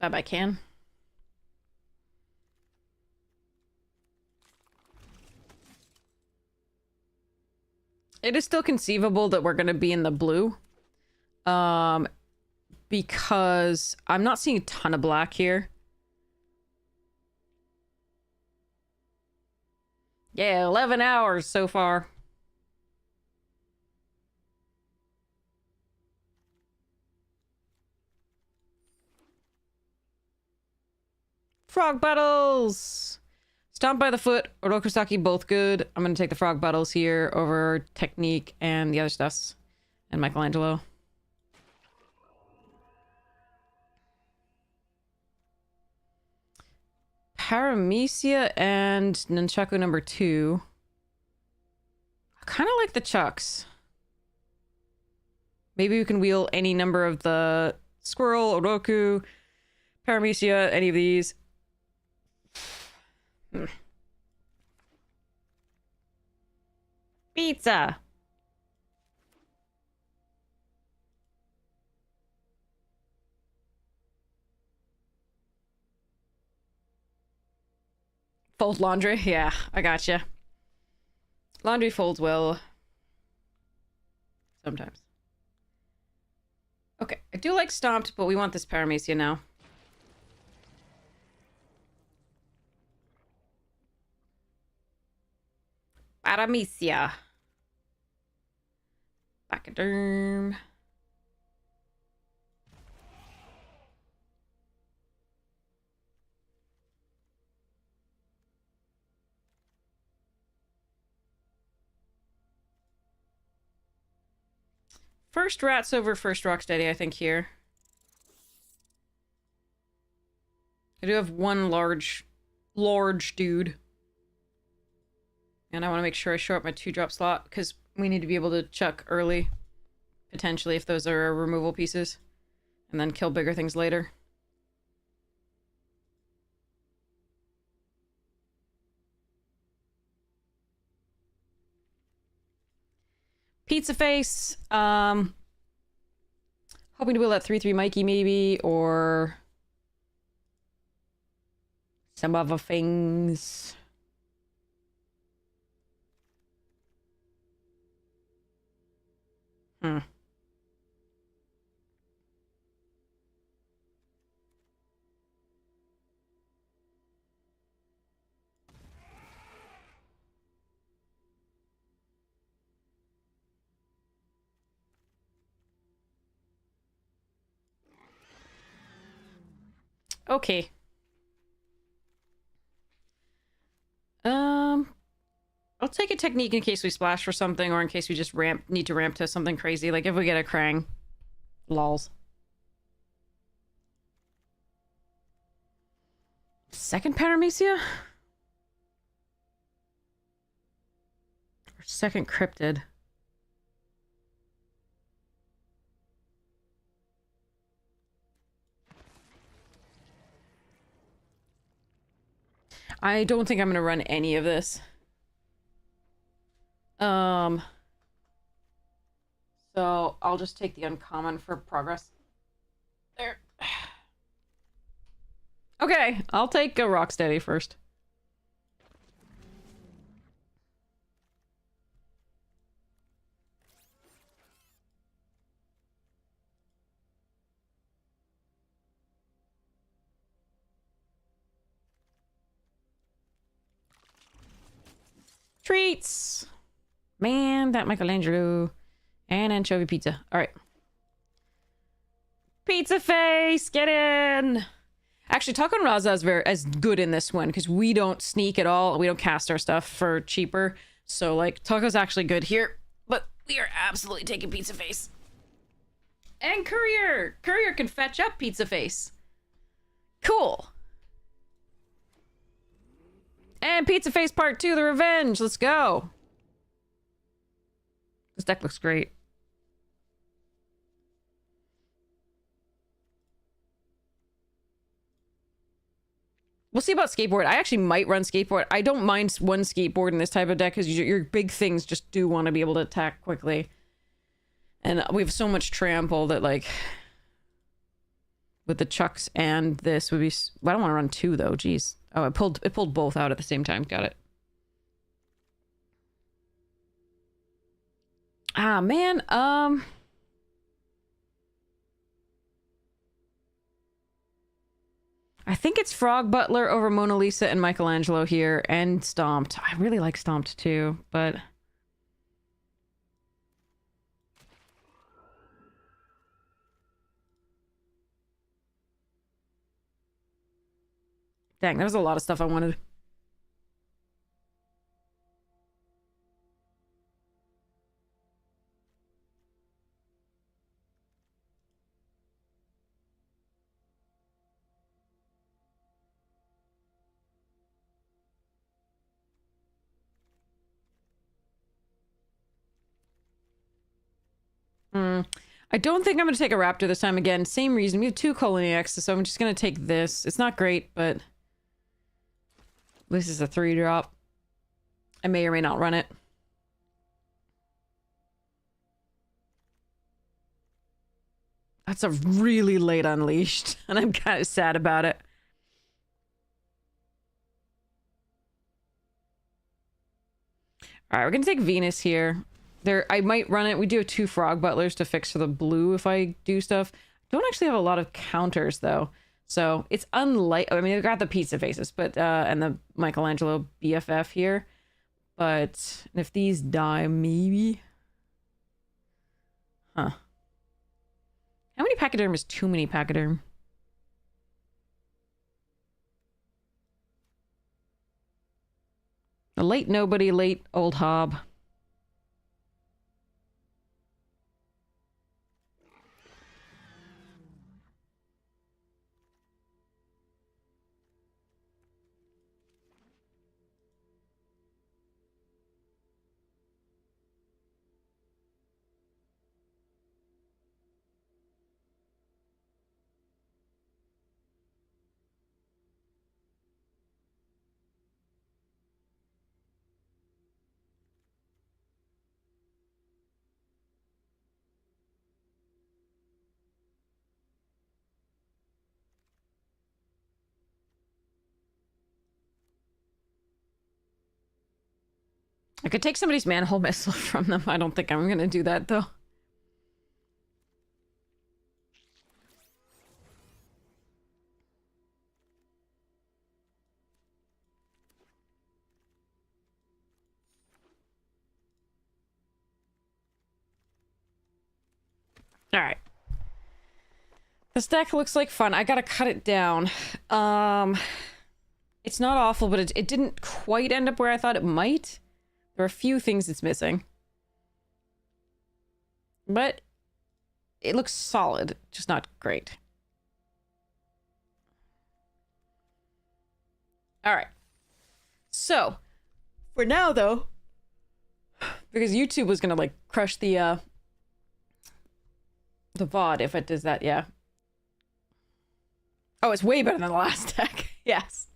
Bye-bye, can. It is still conceivable that we're going to be in the blue. Because I'm not seeing a ton of black here. Yeah, 11 hours so far. Frog battles! Stomp by the foot, Orokusaki, both good. I'm gonna take the frog battles here over technique and the other stuffs. And Michelangelo. Paramecia and Nunchaku number 2. I kind of like the chucks. Maybe we can wheel any number of the squirrel, Oroku, Paramecia, any of these. Pizza! Fold laundry? Yeah, I gotcha. Laundry folds well. Sometimes. Okay, I do like Stomped, but we want this Paramecia now. Paramecia. Bachyderm. First Rats over first Rocksteady, I think, here. I do have one large dude. And I want to make sure I show up my 2-drop slot, because we need to be able to chuck early. Potentially, if those are removal pieces. And then kill bigger things later. Pizza Face. Hoping to wheel that 3-3 Mikey, maybe, or some other things. Okay. I'll take a technique in case we splash for something, or in case we just need to ramp to something crazy. Like if we get a Krang. Lols. Second Paramecia? Or second Cryptid? I don't think I'm gonna run any of this. So I'll just take the uncommon for progress. There. Okay, I'll take a Rocksteady first. Treats! Man, that Michelangelo. And anchovy pizza. Alright. Pizza Face! Get in! Actually, Taco and Raza is as good in this one, because we don't sneak at all. We don't cast our stuff for cheaper. So, like, Taco's actually good here. But we are absolutely taking Pizza Face. And Courier! Courier can fetch up Pizza Face. Cool. And Pizza Face Part 2, The Revenge. Let's go. This deck looks great. We'll see about skateboard. I actually might run skateboard. I don't mind one skateboard in this type of deck because your big things just do want to be able to attack quickly. And we have so much trample that, like, with the chucks and this would be... Well, I don't want to run 2 though. Jeez. Oh, it pulled both out at the same time. Got it. Ah, man. I think it's Frog Butler over Mona Lisa and Michelangelo here, and Stomped. I really like Stomped too, but... Dang, there was a lot of stuff I wanted. I don't think I'm going to take a raptor this time again. Same reason. We have 2 coloniacs, so I'm just going to take this. It's not great, but this is a 3-drop. I may or may not run it. That's a really late unleashed, and I'm kind of sad about it. All right, we're going to take Venus here. I might run it. We do have 2 frog butlers to fix for the blue if I do stuff. Don't actually have a lot of counters though. So it's unlike, I mean, I've got the pizza faces, but, and the Michelangelo BFF here. But if these die, maybe. Huh. How many pachyderm is too many pachyderm? A late nobody, late old hob. I could take somebody's manhole missile from them. I don't think I'm gonna do that though. All right. This deck looks like fun. I gotta cut it down. It's not awful, but it didn't quite end up where I thought it might. There are a few things it's missing. But it looks solid, just not great. All right. So, for now though, because YouTube was gonna like crush the VOD if it does that, yeah. Oh, it's way better than the last deck. Yes.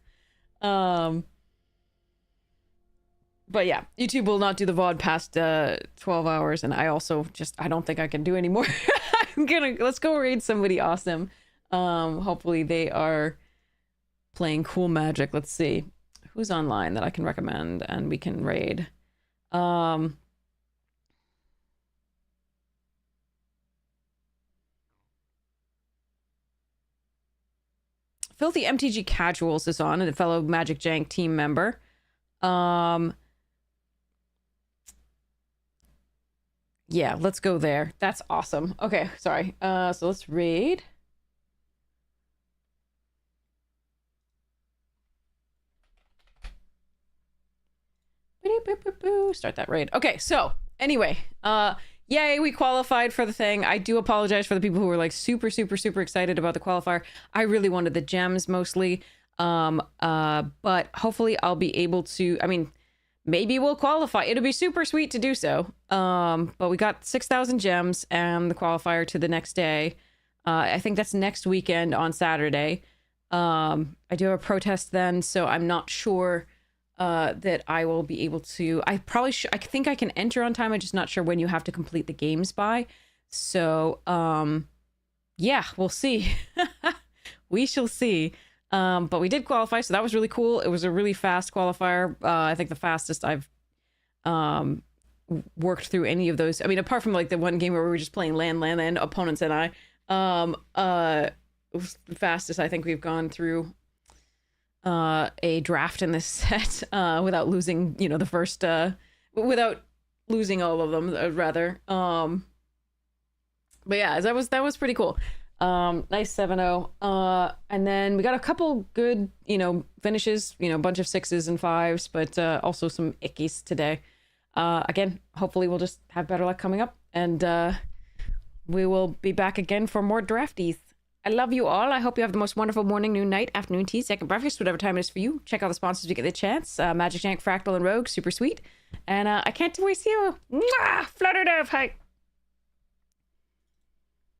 But yeah, YouTube will not do the VOD past 12 hours, and I also I don't think I can do anymore. Let's go raid somebody awesome. Hopefully they are playing cool magic. Let's see. Who's online that I can recommend and we can raid? Filthy MTG Casuals is on, and a fellow Magic Jank team member. Yeah, let's go there. That's awesome. Okay, sorry. So let's raid. Start that raid. Okay, so anyway, yay, we qualified for the thing. I do apologize for the people who were like super excited about the qualifier. I really wanted the gems mostly. But hopefully I'll be able to, I mean, maybe we'll qualify. It'll be super sweet to do so. But we got 6,000 gems and the qualifier to the next day. I think that's next weekend on Saturday. I do have a protest then, so I'm not sure that I will be able to. I think I can enter on time. I'm just not sure when you have to complete the games by. So, yeah, we'll see. We shall see. But we did qualify, so that was really cool. It was a really fast qualifier. I think the fastest I've worked through any of those. I mean, apart from like the one game where we were just playing land, opponents and I. It was the fastest I think we've gone through a draft in this set without losing, you know, the first, without losing all of them, rather. But yeah, that was pretty cool. Nice 7-0. And then we got a couple good, finishes, a bunch of 6s and 5s, but also some ickies today. Again, hopefully we'll just have better luck coming up, and we will be back again for more drafties. I love you all. I hope you have the most wonderful morning, noon, night, afternoon, tea, second breakfast, whatever time it is for you. Check out the sponsors if you get the chance. Magic Jank, Fractal, and Rogue, super sweet. And I can't wait to see you. Mwah! Flutter Dove, hi.